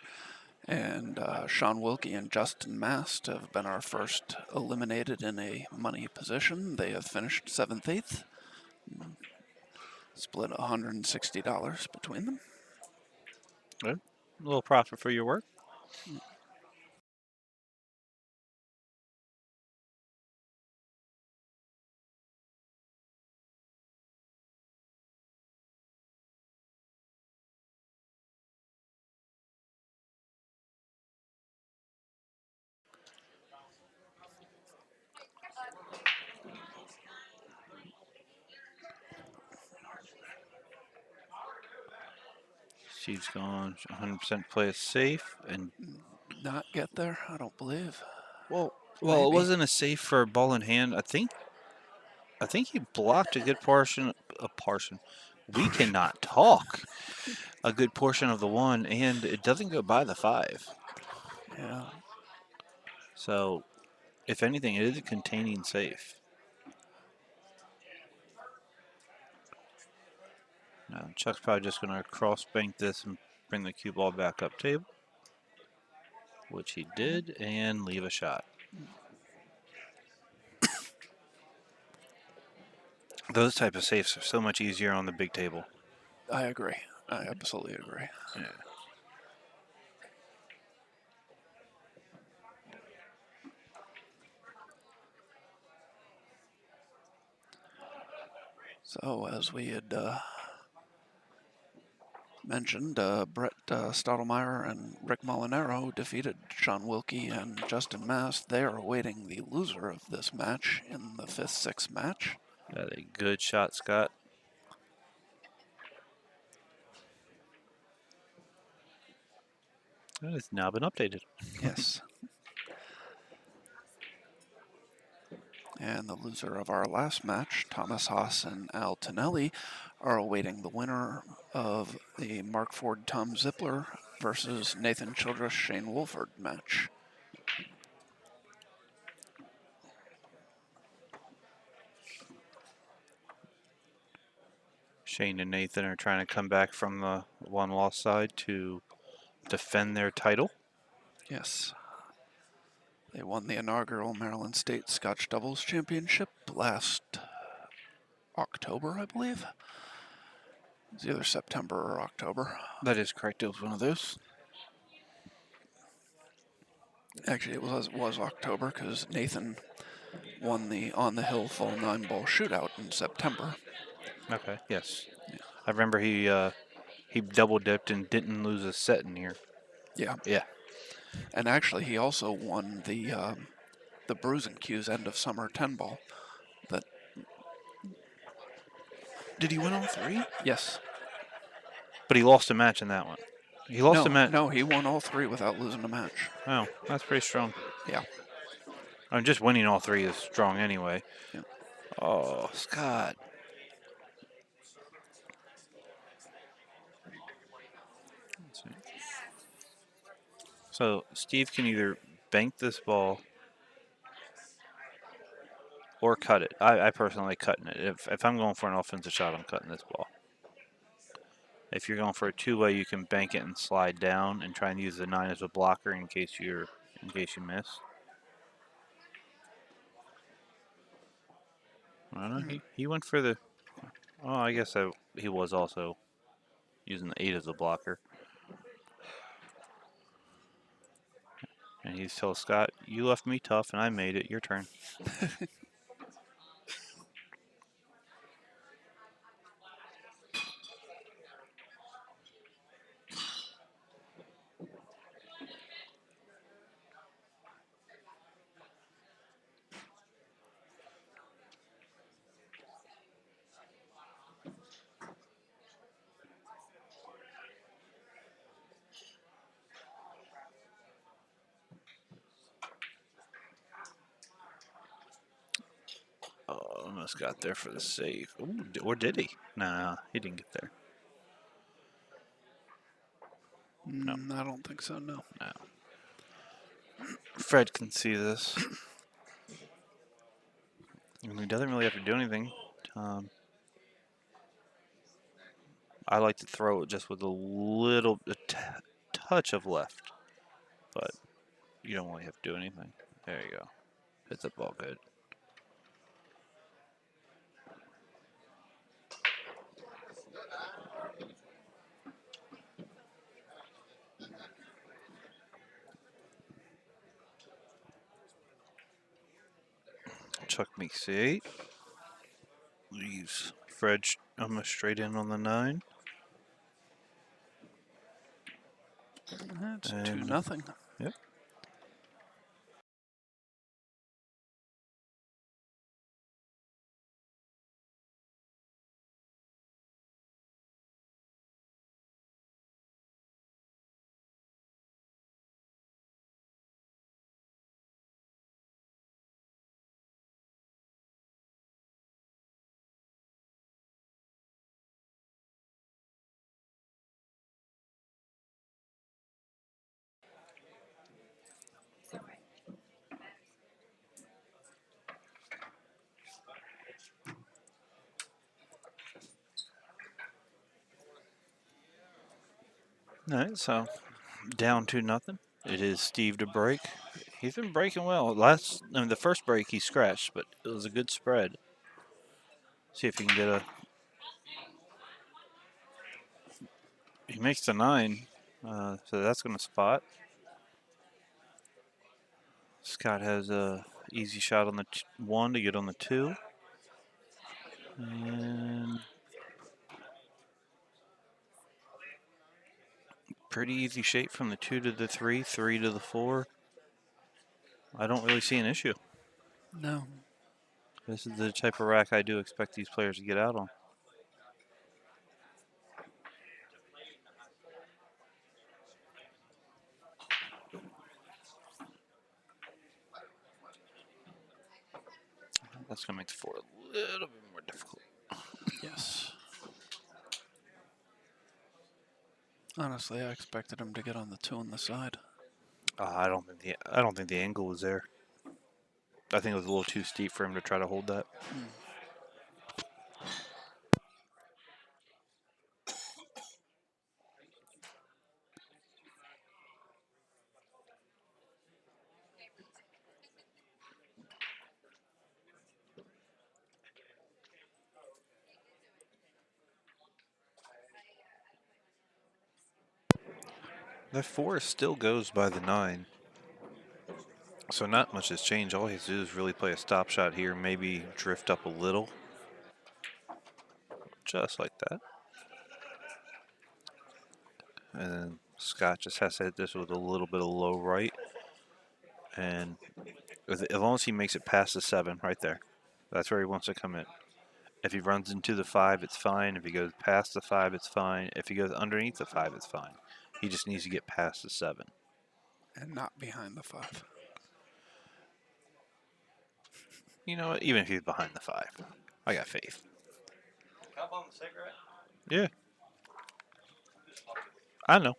and Sean Wilkie and Justin Mast have been our first eliminated in a money position. They have finished 7th, 8th, split $160 between them. Good. A little profit for your work. She's gone 100% play it safe and Not get there, I don't believe. well, Maybe. it wasn't a safe for a ball in hand. I think he blocked a good portion. We cannot talk. A good portion of the 1, and it doesn't go by the 5. Yeah. So, if anything, it is a containing safe. Now, Chuck's probably just going to cross bank this and bring the cue ball back up table, which he did, and leave a shot. Those type of safes are so much easier on the big table. I agree. I absolutely agree. Yeah. So, as we had mentioned, Brett Stoudemire and Rick Molinaro defeated Sean Wilkie and Justin Mast. They are awaiting the loser of this match in the 5th, 6th match. That a good shot, Scott. That has now been updated. Yes. And the loser of our last match, Thomas Haas and Al Tonelli, are awaiting the winner of the Mark Ford Tom Zippler versus Nathan Childress Shane Wolford match. Shane and Nathan are trying to come back from the 1-loss side to defend their title. Yes. They won the inaugural Maryland State Scotch Doubles Championship last October, I believe. It was either September or October. That is correct. It was one of those. Actually, it was October because Nathan won the On the Hill full 9-ball shootout in September. Okay. Yes. I remember he double dipped and didn't lose a set in here. Yeah. Yeah. And actually, he also won the Bruising Q's end of summer 10-ball. That Did he win all 3? yes. But he lost a match in that one. He lost a match. No, he won all 3 without losing a match. Oh, that's pretty strong. Yeah. I mean, just winning all 3 is strong anyway. Yeah. Oh, Scott. Let's see. So Steve can either bank this ball or cut it. I personally like cutting it. If I'm going for an offensive shot, I'm cutting this ball. If you're going for a 2-way, you can bank it and slide down and try and use the 9 as a blocker in case you miss. I don't know. He went for the. Oh, I guess he was also using the 8 as a blocker. And he's telling Scott, "You left me tough, and I made it. Your turn." Oh, almost got there for the save. Ooh, or did he? Nah, he didn't get there. No. I don't think so, no. No. Fred can see this. And he doesn't really have to do anything. I like to throw it just with a touch of left. But you don't really have to do anything. There you go. Hit the ball good. Chuck makes 8. Leaves Fred almost straight in on the 9. It's And 2-0. Yep. All right, so down 2-0. It is Steve to break. He's been breaking well. The first break he scratched, but it was a good spread. See if he can get a. He makes the 9, so that's going to spot. Scott has a easy shot on the 1 to get on the 2, and pretty easy shape from the 2 to the 3, 3 to the 4. I don't really see an issue. No. This is the type of rack I do expect these players to get out on. That's going to make the 4 a little bit more difficult. Yes. Honestly, I expected him to get on the 2 on the side. I don't think the angle was there. I think it was a little too steep for him to try to hold that. The 4 still goes by the 9. So not much has changed. All he has to do is really play a stop shot here, maybe drift up a little. Just like that. And then Scott just has to hit this with a little bit of low right. And as long as he makes it past the 7 right there, that's where he wants to come in. If he runs into the 5, it's fine. If he goes past the 5, it's fine. If he goes underneath the 5, it's fine. He just needs to get past the 7. And not behind the 5. You know what? Even if he's behind the 5, I got faith. Cup on the cigarette? Yeah. I know.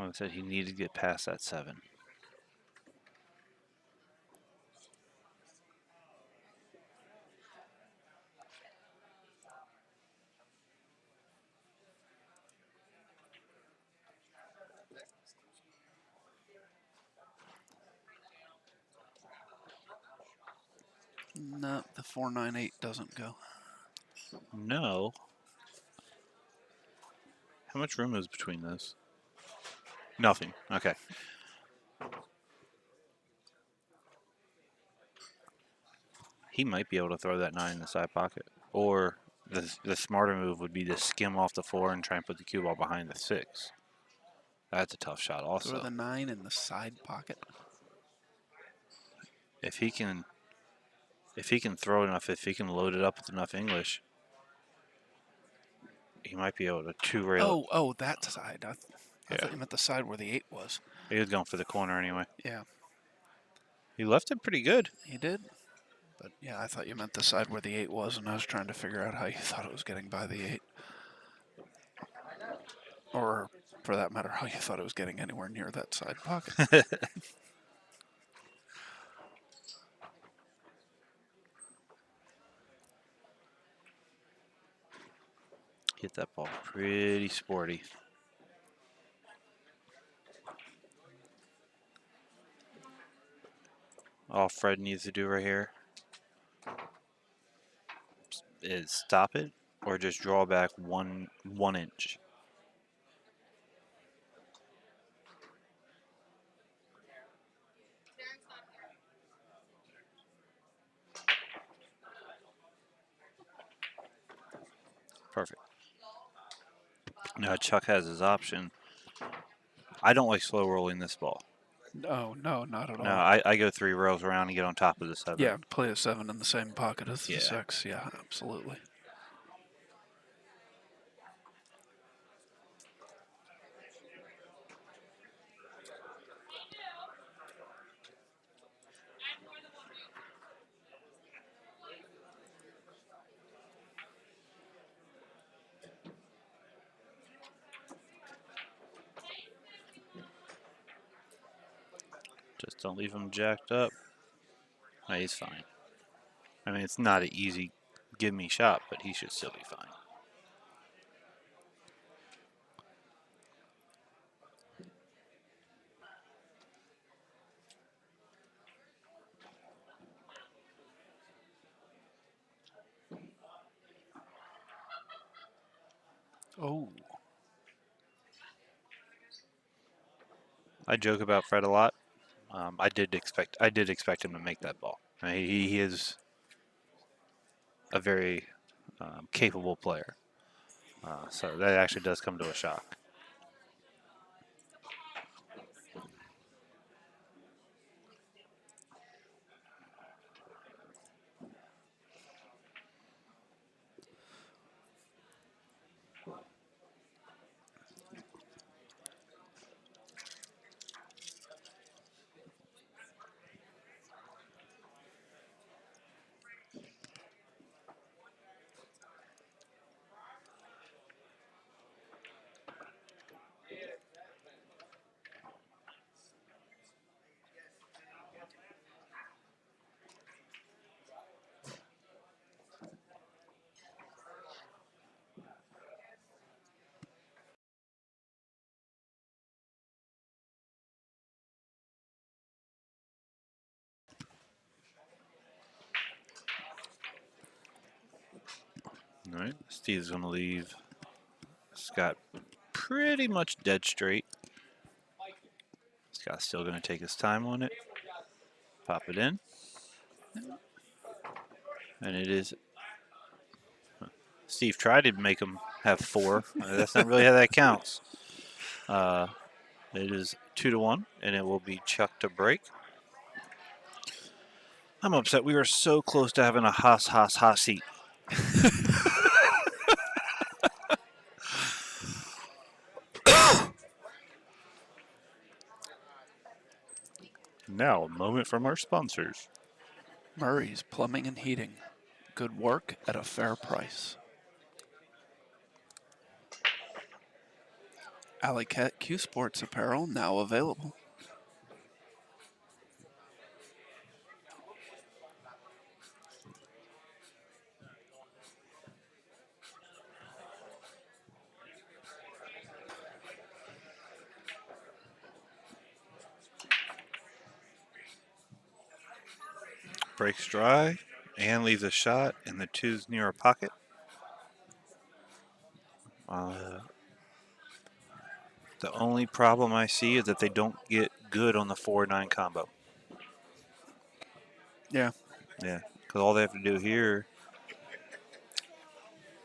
Like I said, he needed to get past that 7. No, the 498 doesn't go. No. How much room is between those? Nothing. Okay. He might be able to throw that 9 in the side pocket. Or the smarter move would be to skim off the 4 and try and put the cue ball behind the 6. That's a tough shot Throw also. the 9 in the side pocket. If he can throw enough, if he can load it up with enough English, he might be able to 2-rail it. Oh, that side. I thought you meant the side where the 8 was. He was going for the corner anyway. Yeah, He left it pretty good. he did. But yeah, I thought you meant the side where the 8 was, and I was trying to figure out how you thought it was getting by the 8. Or, for that matter, how you thought it was getting anywhere near that side pocket. Hit that ball pretty sporty. All Fred needs to do right here is stop it or just draw back one inch. Perfect. Now Chuck has his option. I don't like slow rolling this ball. No, not at all. No, I go 3 rows around and get on top of the 7. Yeah, play a 7 in the same pocket as the Yeah. 6. Yeah, absolutely. Just don't leave him jacked up. No, he's fine. I mean, it's not an easy give me shot, but he should still be fine. Oh, I joke about Fred a lot. I did expect him to make that ball. He is a very capable player. So that actually does come to a shock. All right, Steve's going to leave Scott pretty much dead straight. Scott's still going to take his time on it. Pop it in. And it is... Steve tried to make him have 4. That's not really how that counts. It is 2-1, and it will be Chuck to break. I'm upset. We were so close to having a hot seat. Now, a moment from our sponsors. Murray's Plumbing and Heating. Good work at a fair price. Alley Cat Q Sports apparel now available. Breaks dry and leaves a shot, and the two's near a pocket. The only problem I see is that they don't get good on the 4-9 combo. Yeah. Yeah, because all they have to do here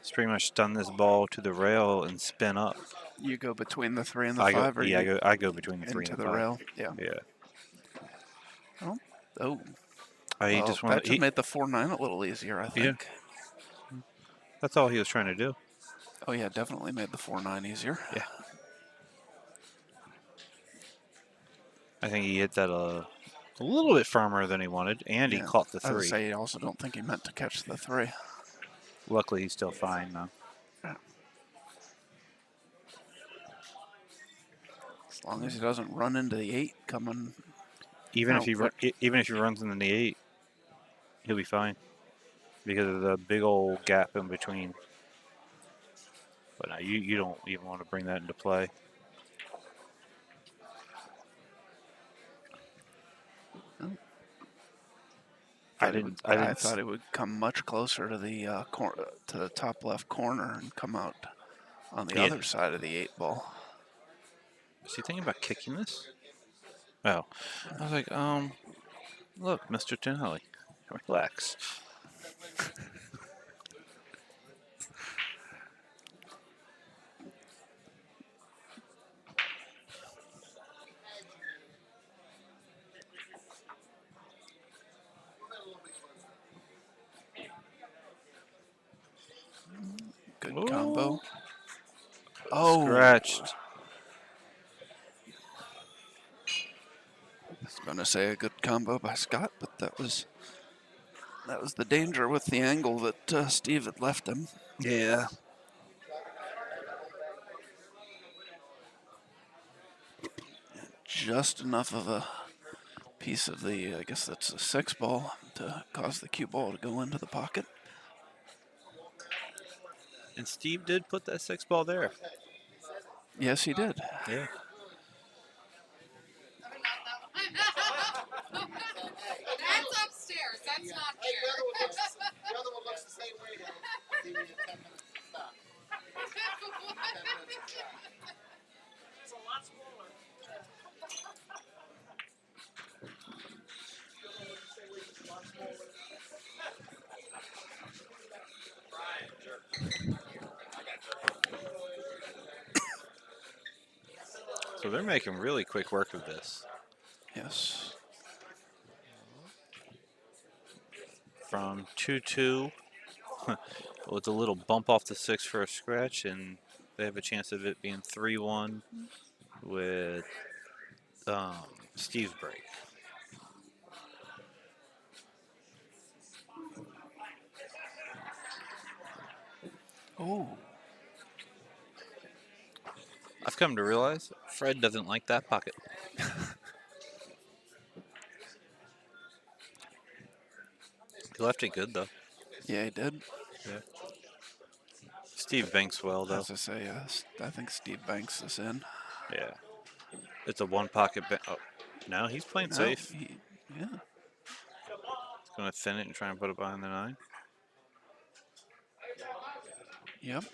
is pretty much stun this ball to the rail and spin up. You go between the 3 and the I go, 5, or yeah, you I go between the 3 into and the the 5. rail. Yeah. Yeah. Oh. He Well, just that wanted. should make the 4-9 a little easier, I Yeah, think. that's all he was trying to do. Oh yeah, definitely made the 4-9 easier. Yeah. I think he hit that a little bit firmer than he wanted, and he Yeah. caught the I would 3. say, I also don't think he meant to catch the 3. Luckily, he's still fine though. As long as he doesn't run into the 8 coming Even if out quick. even if he runs in the 8, he'll be fine because of the big old gap in between. But no, you don't even want to bring that into play. I thought it would come much closer to the to the top left corner and come out on the other side of the 8 ball. Is he thinking about kicking this? Oh, I was like, look, Mr. Tinelli, relax. Good Ooh. combo. Oh, Scratched. I was going to say a good combo by Scott, but that was the danger with the angle that Steve had left him. Yeah. Just enough of a piece of the, I guess that's a 6 ball, to cause the cue ball to go into the pocket. And Steve did put that 6 ball there. Yes, he did. Yeah. That's upstairs. That's not Hey, here. the other one looks the same way now. Give me a 10 minutes to stop. 10 minutes to stop. It's a lot smaller. So they're making really quick work of this. Yes. From 2-2 with a little bump off the 6 for a scratch, and they have a chance of it being 3-1 with Steve's break. Oh. I've come to realize Fred doesn't like that pocket. He left it good though. Yeah, he did. Yeah. Steve banks well though. As I say, I think Steve banks this in. Yeah. It's a one pocket bank. Oh, no, he's playing No, safe. yeah. He's going to thin it and try and put it behind the 9. Yep.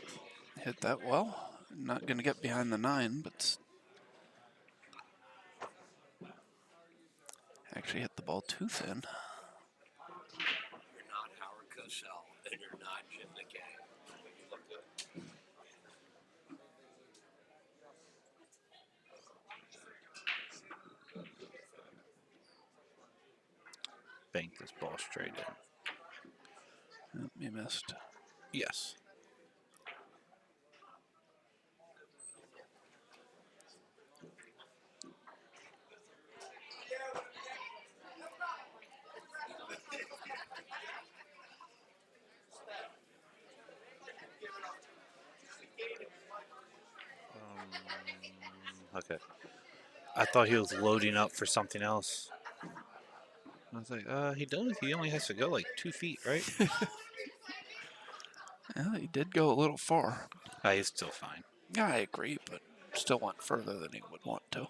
Hit that well. Not going to get behind the 9, but actually hit the ball too thin. You're not Howard Cosell, and you're not Jim McKay. You look good. Bank this ball straight in. Oh, he missed. Yes. Okay. I thought he was loading up for something else. I was like, he does. He only has to go like 2 feet, right? Yeah, he did go a little far. He's still fine. Yeah, I agree, but still went further than he would want to.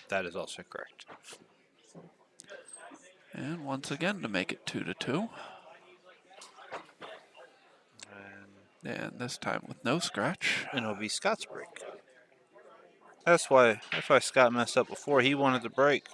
That is also correct. And once again to make it 2-2. And this time with no scratch. And it'll be Scott's break. That's why Scott messed up before. He wanted the break.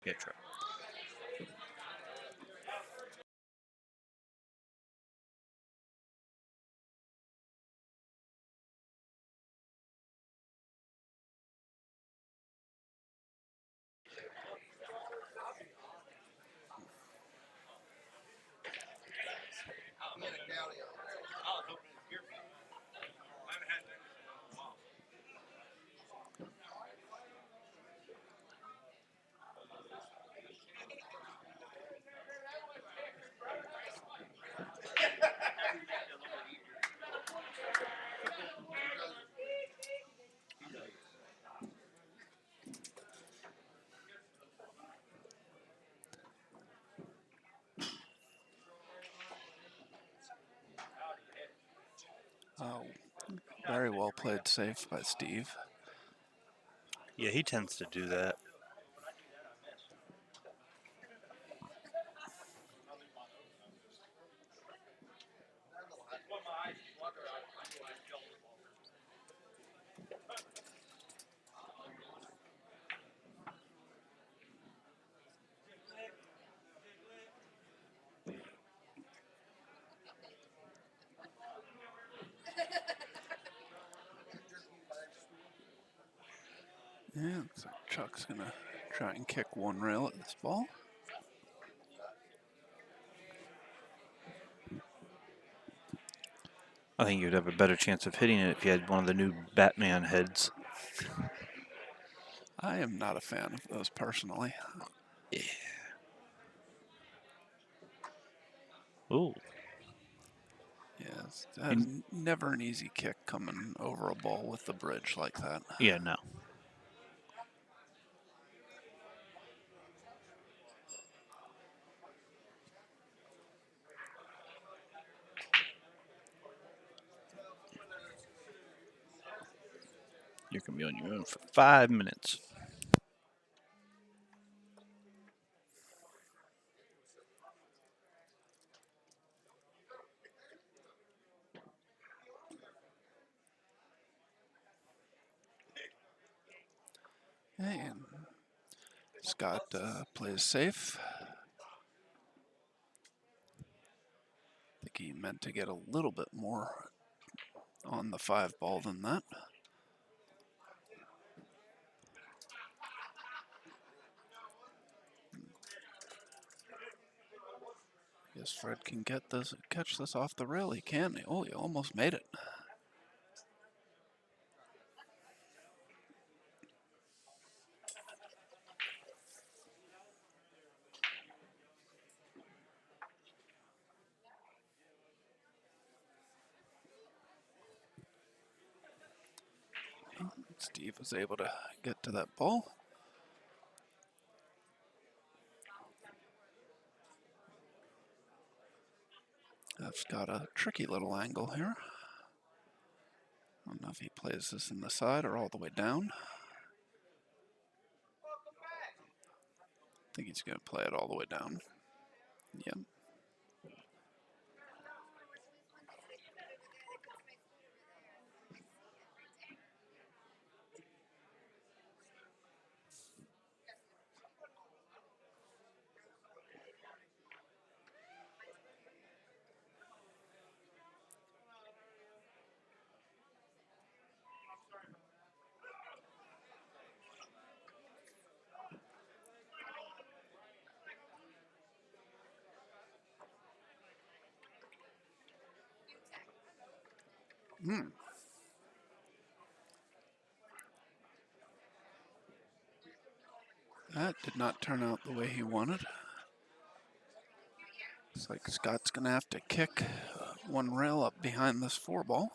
Yeah, try. Oh, very well played safe by Steve. Yeah, he tends to do that. Yeah, looks like Chuck's gonna try and kick one rail at this ball. I think you'd have a better chance of hitting it if you had one of the new Batman heads. I am not a fan of those personally. Ooh. Yes, that's never an easy kick coming over a ball with the bridge like that. Yeah, no. You're going to be on your own for 5 minutes. And Scott plays safe. I think he meant to get a little bit more on the 5 ball than that. Guess Fred can catch this off the rail. He can. Oh, he almost made it. Steve was able to get to that ball. That's got a tricky little angle here. I don't know if he plays this in the side or all the way down. I think he's going to play it all the way down. Yep. That did not turn out the way he wanted. Looks like Scott's going to have to kick one rail up behind this 4-ball.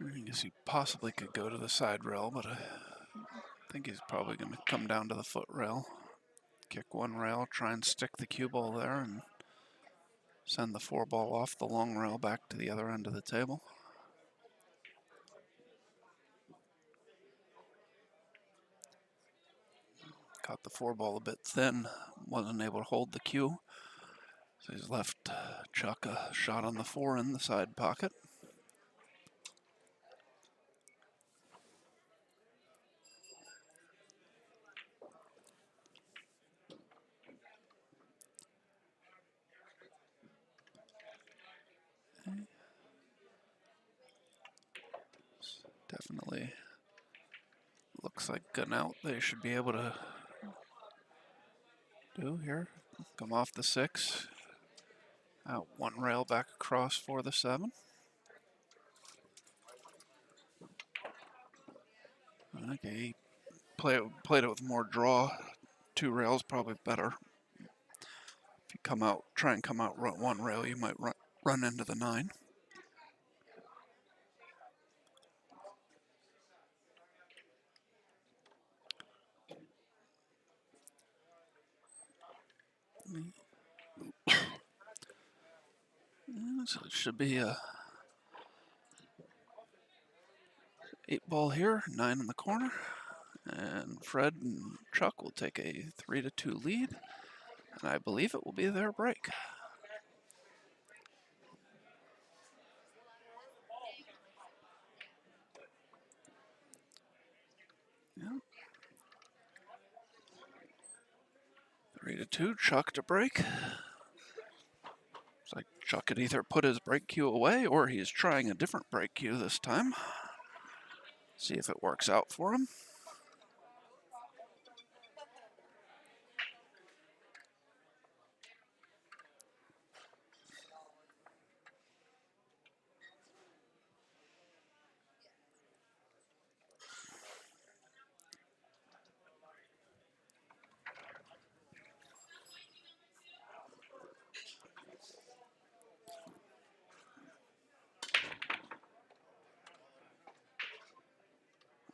I guess he possibly could go to the side rail, but I think he's probably going to come down to the foot rail. Kick one rail, try and stick the cue ball there, and send the 4-ball off the long rail back to the other end of the table. Caught the 4-ball a bit thin, wasn't able to hold the cue. So he's left Chuck a shot on the 4 in the side pocket. Definitely looks like good out. They should be able to do here. Come off the 6. Out one rail back across for the 7. Okay, he played it with more draw. 2 rails probably better. If you come out, try and come out one rail, you might run into the 9. So it should be a 8-ball here, 9 in the corner. And Fred and Chuck will take a 3-2 lead. And I believe it will be their break. Yeah. 3-2, Chuck to break. It's like Chuck could either put his break cue away or he's trying a different break cue this time. See if it works out for him.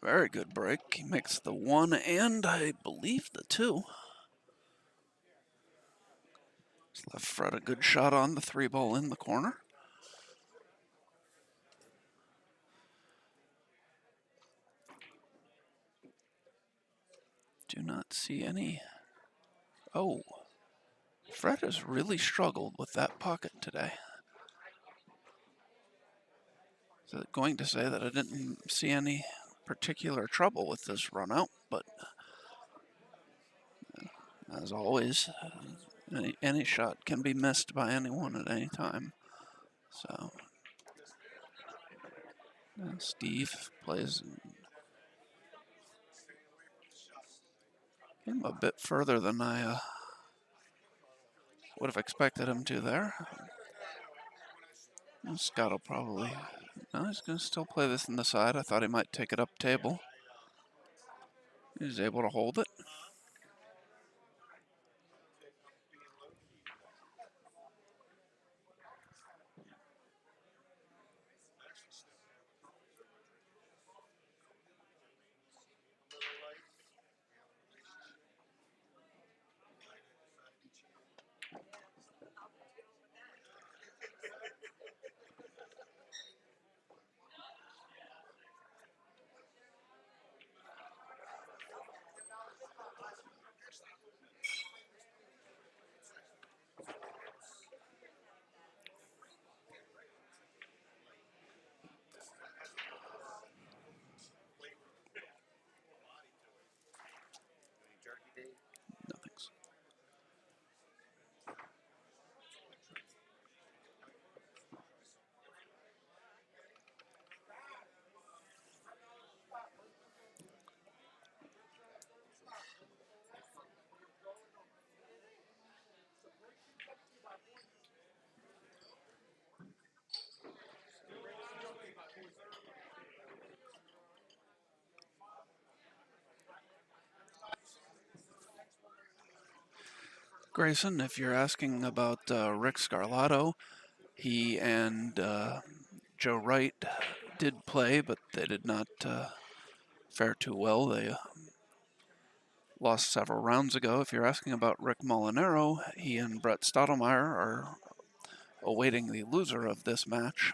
Very good break. He makes the 1 and I believe the 2. Just left Fred a good shot on the 3-ball in the corner. Do not see any. Oh, Fred has really struggled with that pocket today. So going to say that I didn't see any particular trouble with this run out, but as always, any shot can be missed by anyone at any time. So Steve plays him a bit further than I would have expected him to there. Scott will probably, no, he's going to still play this in the side. I thought he might take it up table. He's able to hold it. Grayson, if you're asking about Rick Scarlato, he and Joe Wright did play, but they did not fare too well. They lost several rounds ago. If you're asking about Rick Molinaro, he and Brett Stottlemyre are awaiting the loser of this match.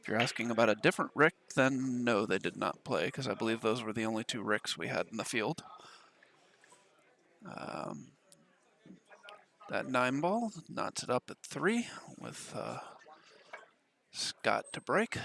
If you're asking about a different Rick, then no, they did not play, because I believe those were the only two Ricks we had in the field. That 9-ball knots it up at 3 with Scott to break.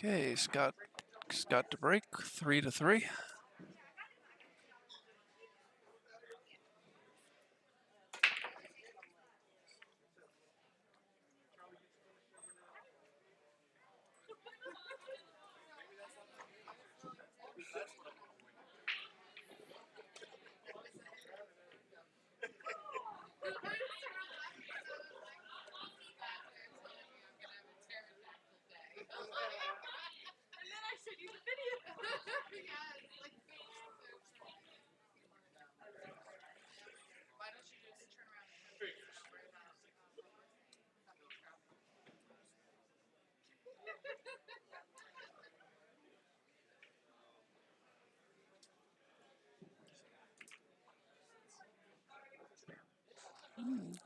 Okay, Scott to break, 3-3.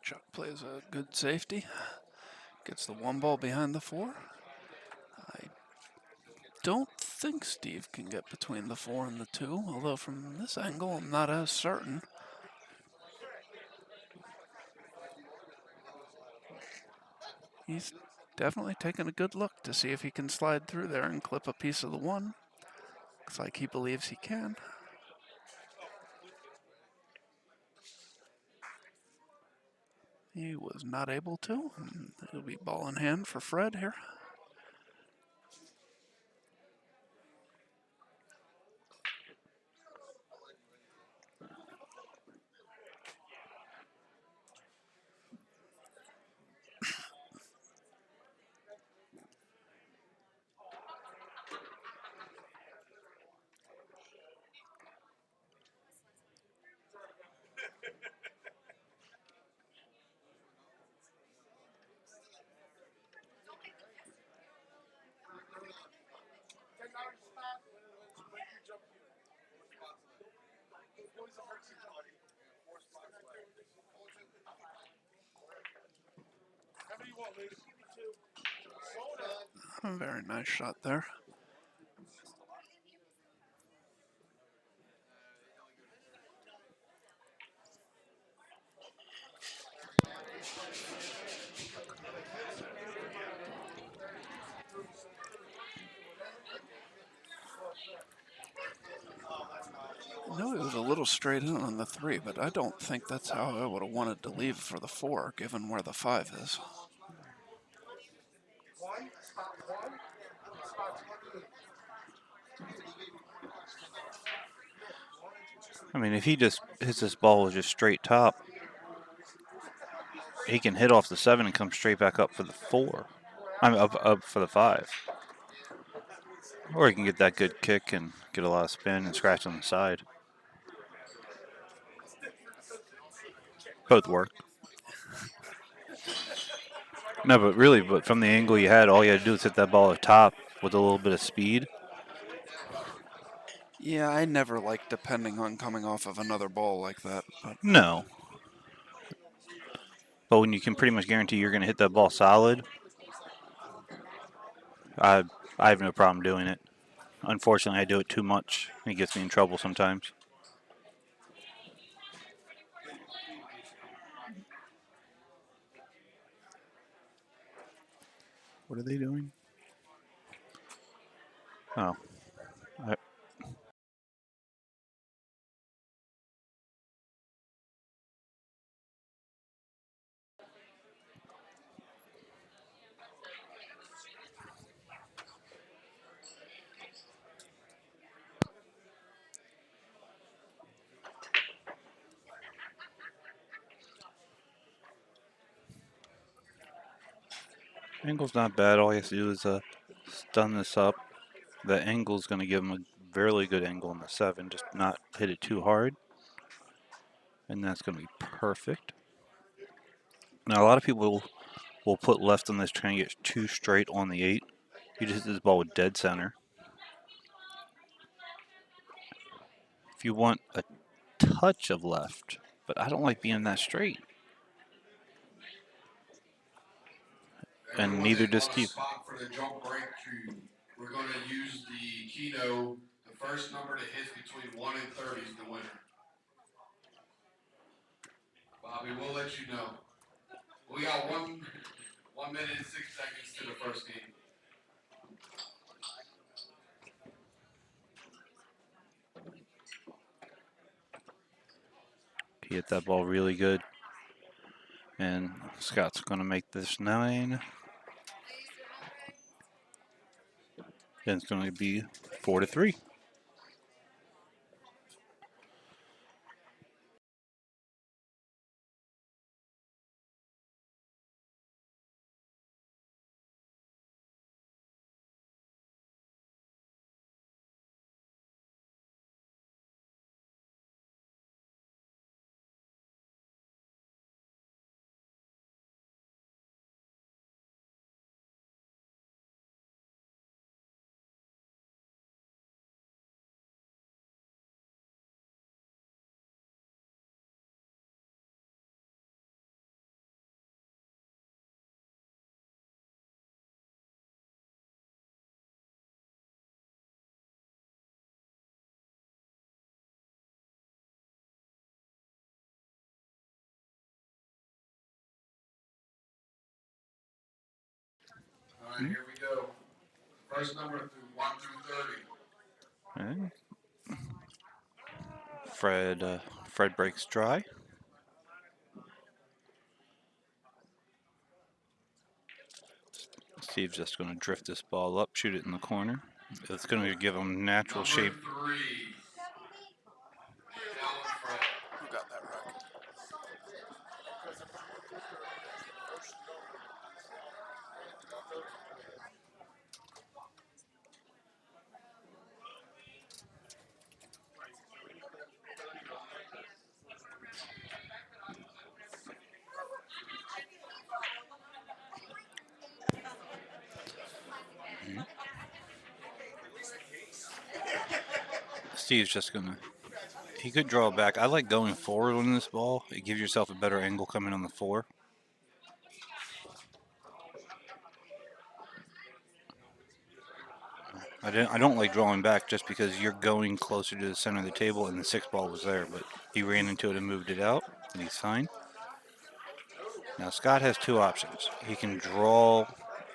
Chuck plays a good safety. Gets the 1 ball behind the 4. I don't think Steve can get between the 4 and the 2, although from this angle I'm not as certain. He's definitely taking a good look to see if he can slide through there and clip a piece of the 1. Looks like he believes he can. He was not able to. It'll be ball in hand for Fred here. A very nice shot there. No, it was a little straight in on the 3, but I don't think that's how I would have wanted to leave for the 4, given where the 5 is. I mean, if he just hits this ball with just straight top, he can hit off the 7 and come straight back up for the 4. I mean, up for the 5. Or he can get that good kick and get a lot of spin and scratch on the side. Both work. No, but really, from the angle you had, all you had to do was hit that ball at top with a little bit of speed. Yeah, I never like depending on coming off of another ball like that. But No. But when you can pretty much guarantee you're going to hit that ball solid, I have no problem doing it. Unfortunately, I do it too much. It gets me in trouble sometimes. What are they doing? Oh. Angle's not bad. All you have to do is stun this up. The angle's going to give him a fairly good angle on the 7, just not hit it too hard. And that's going to be perfect. Now, a lot of people will put left on this trying to get too straight on the 8. You just hit this ball with dead center. If you want a touch of left, but I don't like being that straight. And neither does Steve. Spot for the jump breakthrough. We're going to use the Keno. The first number that hits between 1 and 30 is the winner. Bobby, we'll let you know. We got 1 minute and 6 seconds to the first game. He hit that ball really good. And Scott's going to make this 9. Then it's going to be 4-3. All right, here we go. First number through 1 through 30. And Fred breaks dry. Steve's just going to drift this ball up, shoot it in the corner. It's going to give him natural Number shape. 3. Alan Fred. Who got that rack? Steve's just going to... He could draw back. I like going forward on this ball. It gives yourself a better angle coming on the 4. I don't like drawing back just because you're going closer to the center of the table and the 6 ball was there, but he ran into it and moved it out, and he's fine. Now Scott has 2 options. He can draw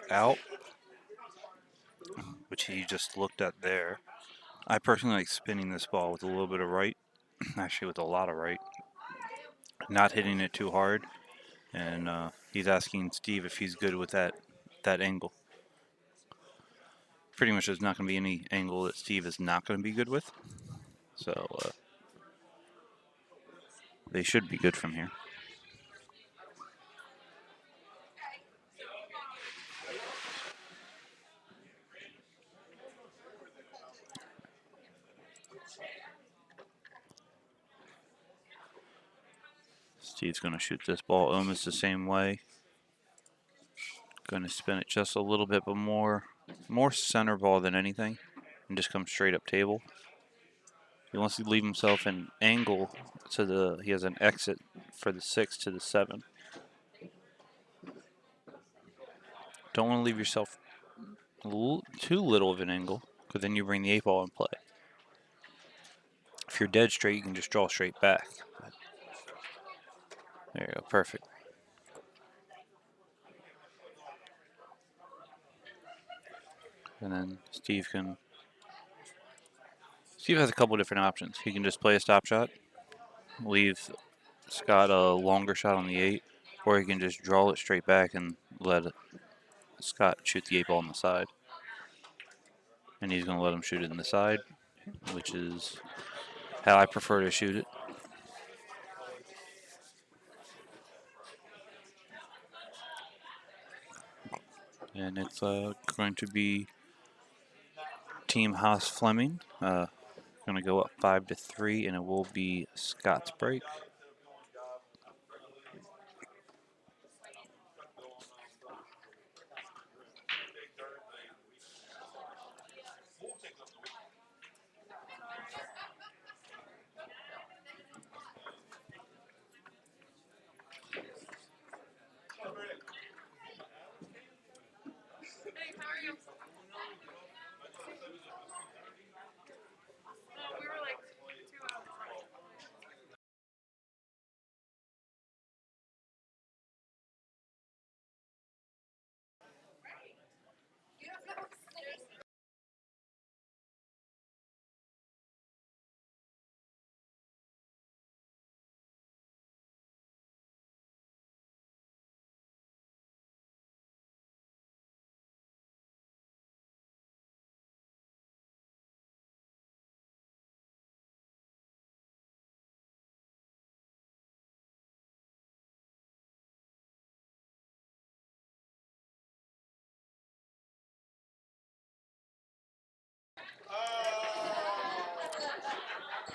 out, which he just looked at there. I personally like spinning this ball with a little bit of right, actually with a lot of right, not hitting it too hard, and he's asking Steve if he's good with that angle. Pretty much there's not going to be any angle that Steve is not going to be good with, so they should be good from here. Steve's going to shoot this ball almost the same way. Going to spin it just a little bit, but more center ball than anything, and just come straight up table. He wants to leave himself an angle to the. He has an exit for the 6 to the 7. Don't want to leave yourself too little of an angle, because then you bring the 8 ball in play. If you're dead straight, you can just draw straight back. There you go, perfect. And then Steve has a couple different options. He can just play a stop shot, leave Scott a longer shot on the 8, or he can just draw it straight back and let Scott shoot the 8 ball on the side. And he's going to let him shoot it in the side, which is how I prefer to shoot it. And it's going to be Team Haas Fleming. Going to go up 5-3, and it will be Scott's break. Hey, how are you? We were like 2 hours late.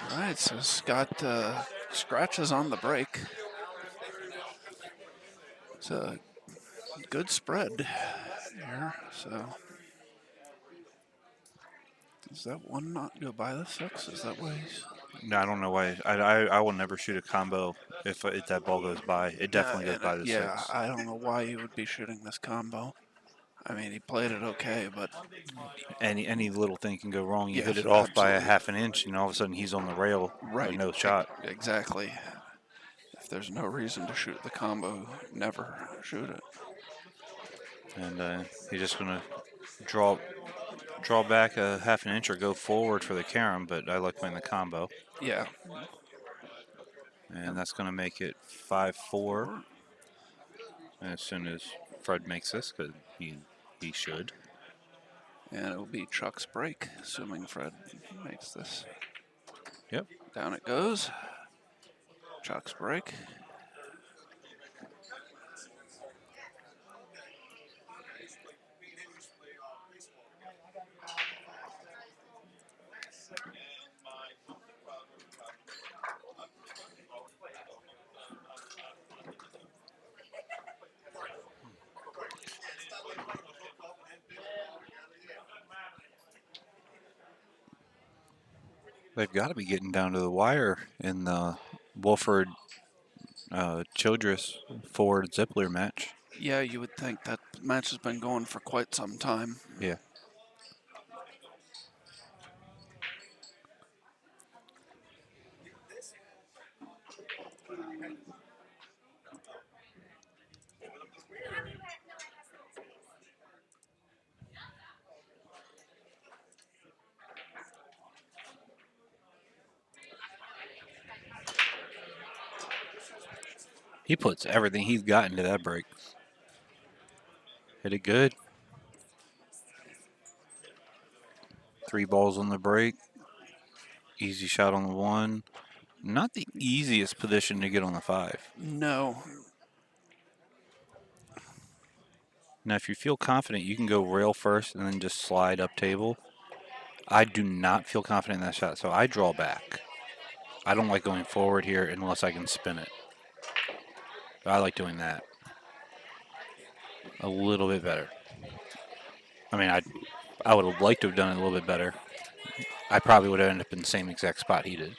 All right, so Scott scratches on the break. It's a good spread here. So does that one not go by the 6? Is that why he's... No, I don't know why. I will never shoot a combo if that ball goes by. It definitely goes by the yeah, 6. I don't know why he would be shooting this combo. I mean, he played it okay, but Any little thing can go wrong. You hit yes, it off by a absolutely. half an inch, and all of a sudden he's on the rail with Right. no shot. Exactly. If there's no reason to shoot the combo, never shoot it. And he's just going to draw back a half an inch or go forward for the carom, but I like playing the combo. Yeah. And that's going to make it 5-4. And as soon as Fred makes this, because he should. And it will be Chuck's break, assuming Fred makes this. Yep. Down it goes. Chuck's break. They've got to be getting down to the wire in the Wolford Childress Ford Zippler match. Yeah, you would think that match has been going for quite some time. Yeah. He puts everything he's got into that break. Hit it good. 3 balls on the break. Easy shot on the 1. Not the easiest position to get on the 5. No. Now, if you feel confident, you can go rail first and then just slide up table. I do not feel confident in that shot, so I draw back. I don't like going forward here unless I can spin it. I like doing that a little bit better. I mean, I would have liked to have done it a little bit better. I probably would have ended up in the same exact spot he did.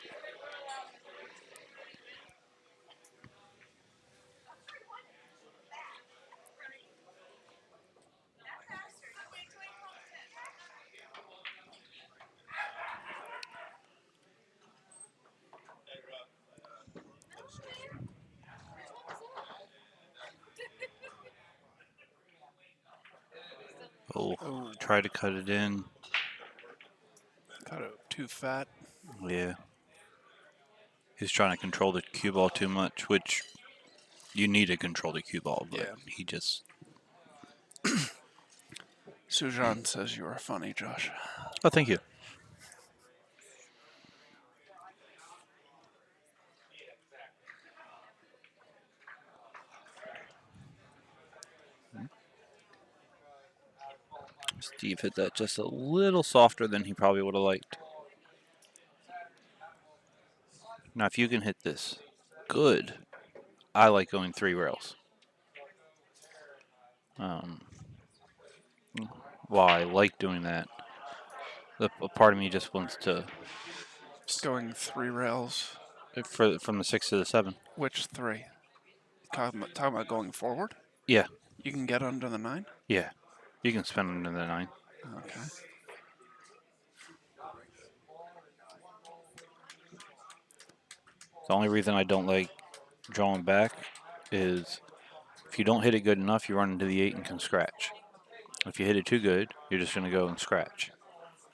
Oh, Oh, try to cut it in. got it too fat. Yeah. He's trying to control the cue ball too much, which you need to control the cue ball, but Yeah. he just. Sujan says you are funny, Josh. Oh, thank you. Steve hit that just a little softer than he probably would have liked. Now, if you can hit this good, I like going 3 rails. While I like doing that, a part of me just wants to, Going 3 rails. from the 6 to the 7. Which 3? Talking about going forward? Yeah, You can get under the 9? yeah. You can spin under the 9. Okay. The only reason I don't like drawing back is if you don't hit it good enough, you run into the 8 and can scratch. If you hit it too good, you're just going to go and scratch.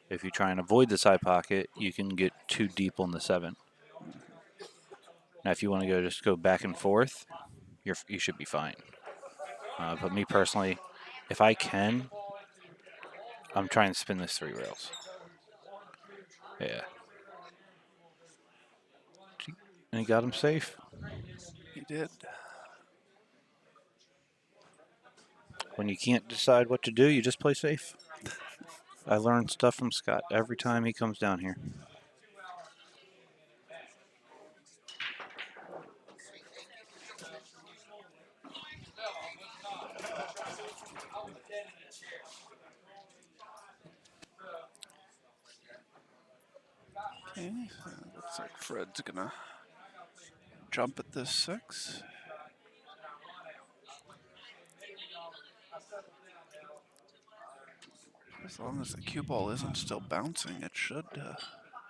If you try and avoid the side pocket, you can get too deep on the 7. Now, if you want to just go back and forth, you should be fine. But me personally, if I can, I'm trying to spin this 3 rails. Yeah. And he got him safe. He did. When you can't decide what to do, you just play safe. I learn stuff from Scott every time he comes down here. Okay, so looks like Fred's gonna jump at this 6. As long as the cue ball isn't still bouncing, it should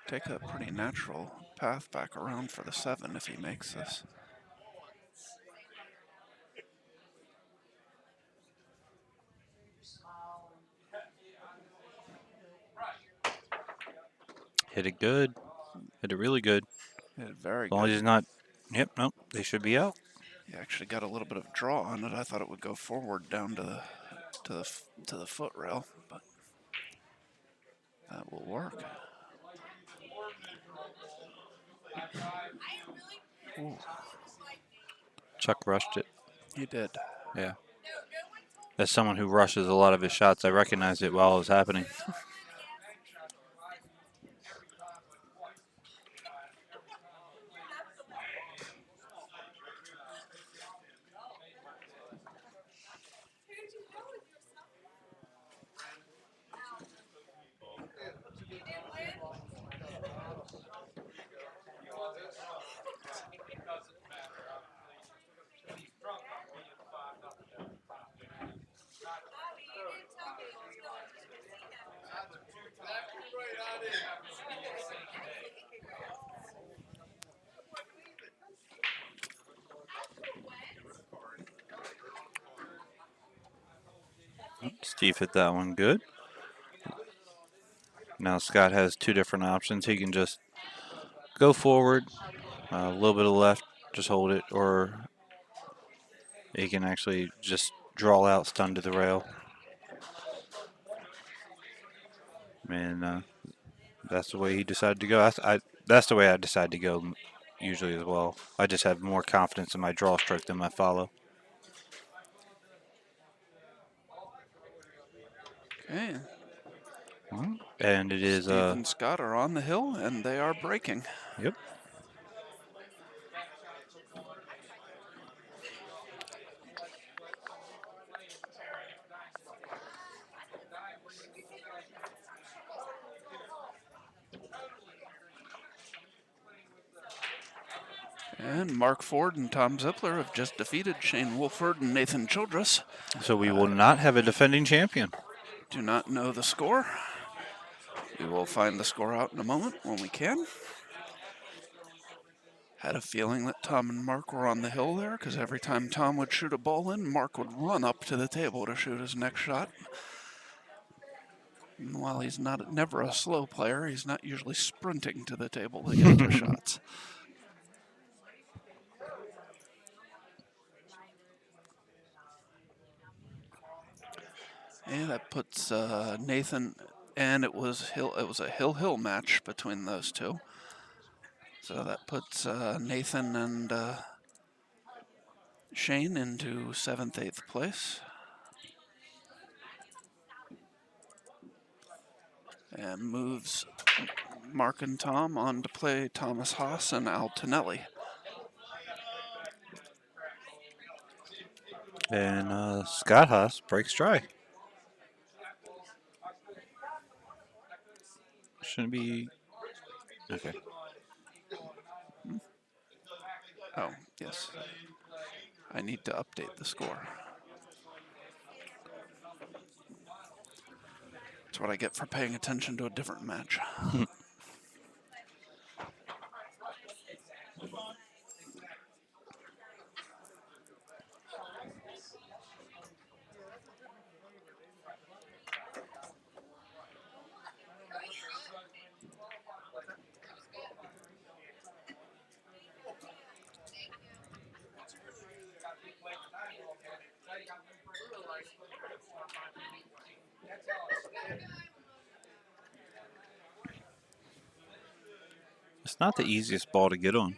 take a pretty natural path back around for the 7 if he makes this. Hit it good. Hit it really good. Hit it very As long as good. he's not. Yep, nope. They should be out. He actually got a little bit of draw on it. I thought it would go forward down to the foot rail, but that will work. Ooh, Chuck rushed it. he did. Yeah. As someone who rushes a lot of his shots, I recognized it while it was happening. Steve hit that one good. Now Scott has 2 different options. He can just go forward, a little bit of left, just hold it, or he can actually just draw out, stun to the rail. And that's the way he decided to go. That's the way I decide to go usually as well. I just have more confidence in my draw stroke than my follow. Okay. And it is Steve and Scott are on the hill, and they are breaking. Yep. And Mark Ford and Tom Zippler have just defeated Shane Wolford and Nathan Childress. So we will not have a defending champion. Do not know the score. We will find the score out in a moment when we can. Had a feeling that Tom and Mark were on the hill there, because every time Tom would shoot a ball in, Mark would run up to the table to shoot his next shot. And while he's never a slow player, he's not usually sprinting to the table to get those shots. And that puts Nathan, and it was a Hill match between those two. So that puts Nathan and Shane into 7th, 8th place. And moves Mark and Tom on to play Thomas Haas and Al Tonelli. And Scott Haas breaks try. Shouldn't be. Okay. Oh, yes. I need to update the score. That's what I get for paying attention to a different match. It's not the easiest ball to get on,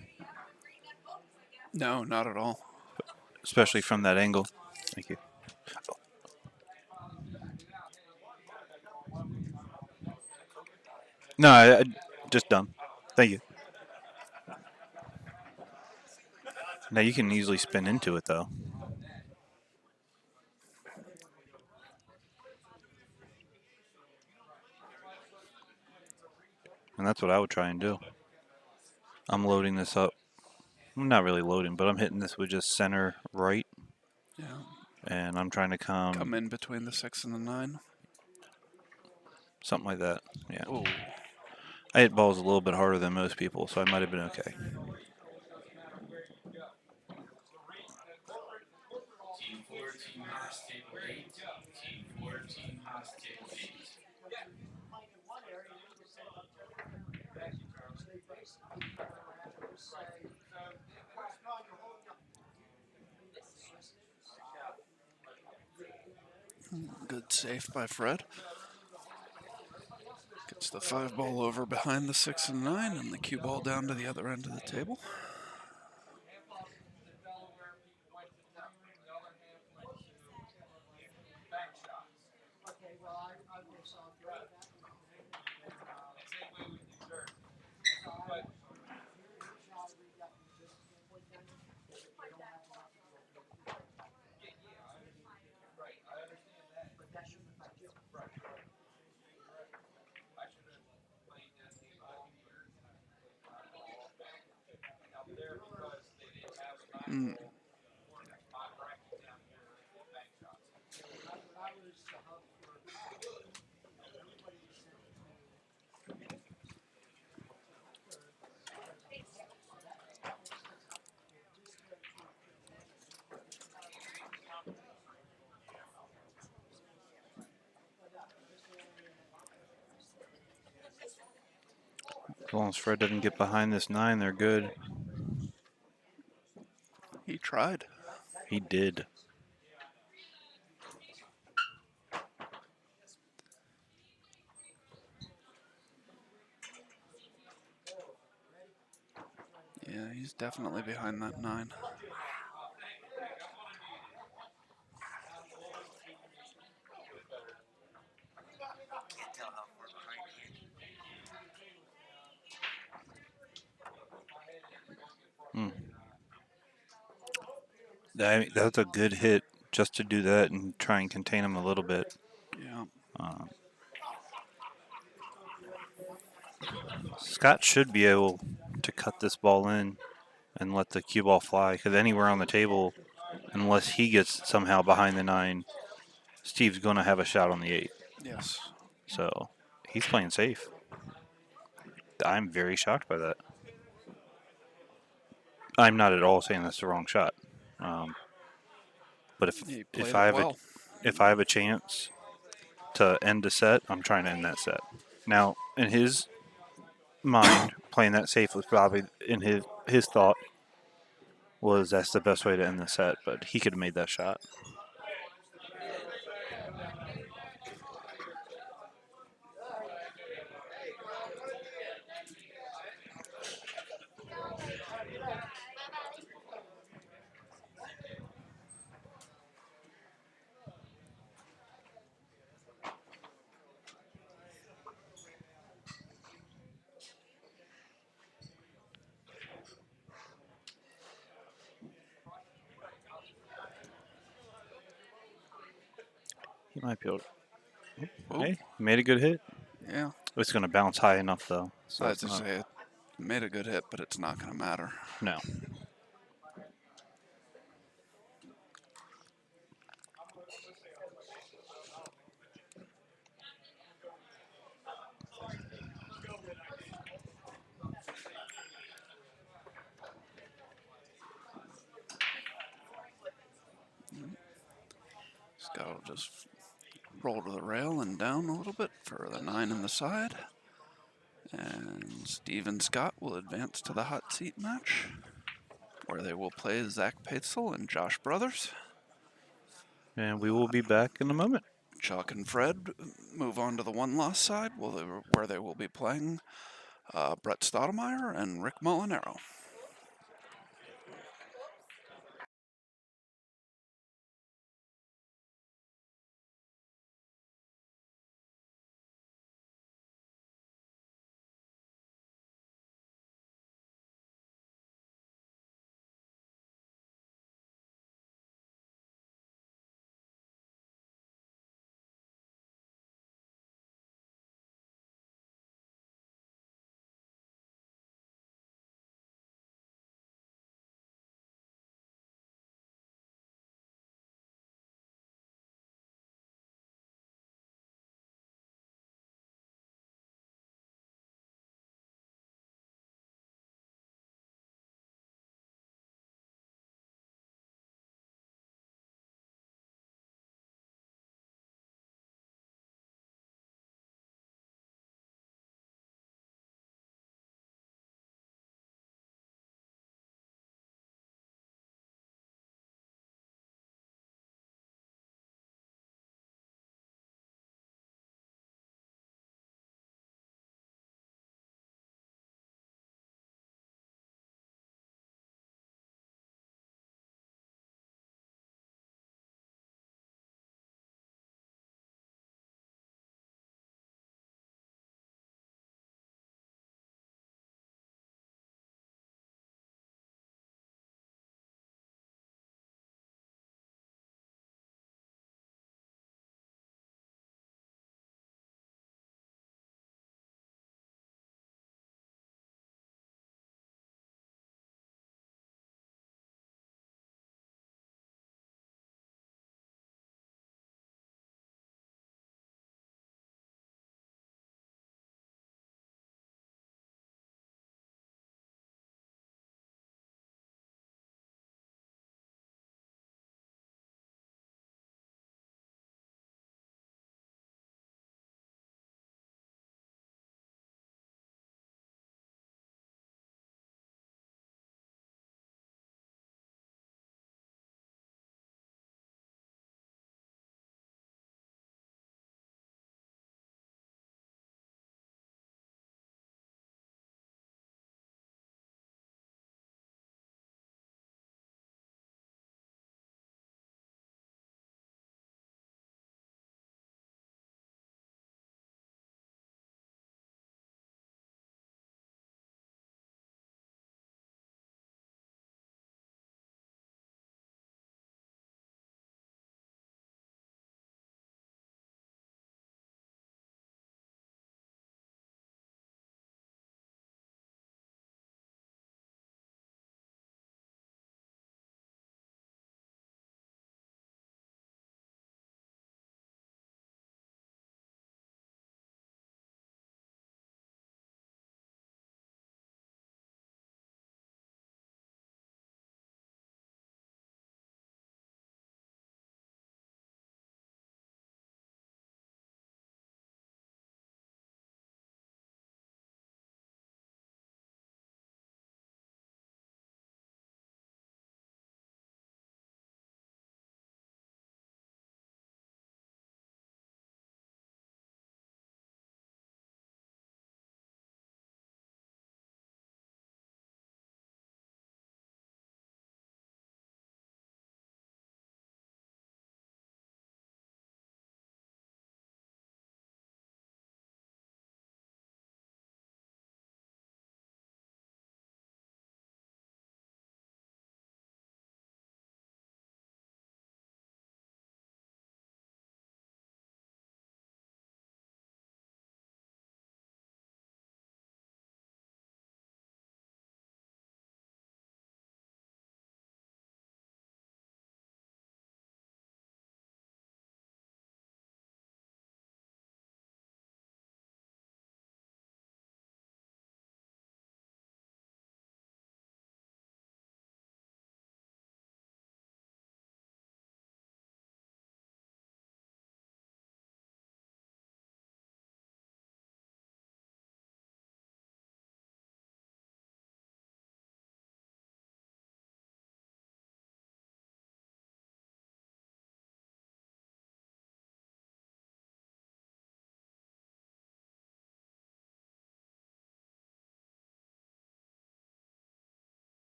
No, not at all. especially from that angle. Thank you. No, I just done. Thank you. Now you can easily spin into it though. And that's what I would try and do. I'm loading this up. I'm not really loading, but I'm hitting this with just center right. Yeah. And I'm trying to Come in between the 6 and the 9. something like that. Yeah. Oh. I hit balls a little bit harder than most people, so I might have been okay. Team 4, Team Haas, table 8. Team 4, Team Haas, table 8. Good save by Fred. Gets the 5 ball over behind the 6 and 9, and the cue ball down to the other end of the table. As long as Fred doesn't get behind this 9, they're good. He tried. He did. Yeah, he's definitely behind that 9. Can't tell how far behind he is. That's a good hit just to do that and try and contain him a little bit. Yeah. Scott should be able to cut this ball in and let the cue ball fly, because anywhere on the table, unless he gets somehow behind the 9, Steve's going to have a shot on the 8. Yes. So he's playing safe. I'm very shocked by that. I'm not at all saying that's the wrong shot. But He played if it I have well. if I have a chance to end the set, I'm trying to end that set. Now, in his mind, playing that safe was probably in his thought was that's the best way to end the set, but he could have made that shot. He might be able to. Ooh, Hey, made a good hit. yeah. It's going to bounce high enough, though. So I it's was to not. say it made a good hit, but it's not going to matter. No. Scott will just roll to the rail and down a little bit for the 9 in the side. And Steve and Scott will advance to the hot seat match, where they will play Zach Paetzel and Josh Brothers. And we will be back in a moment. Chuck and Fred move on to the 1-loss side, where they will be playing Brett Stoudemire and Rick Molinaro.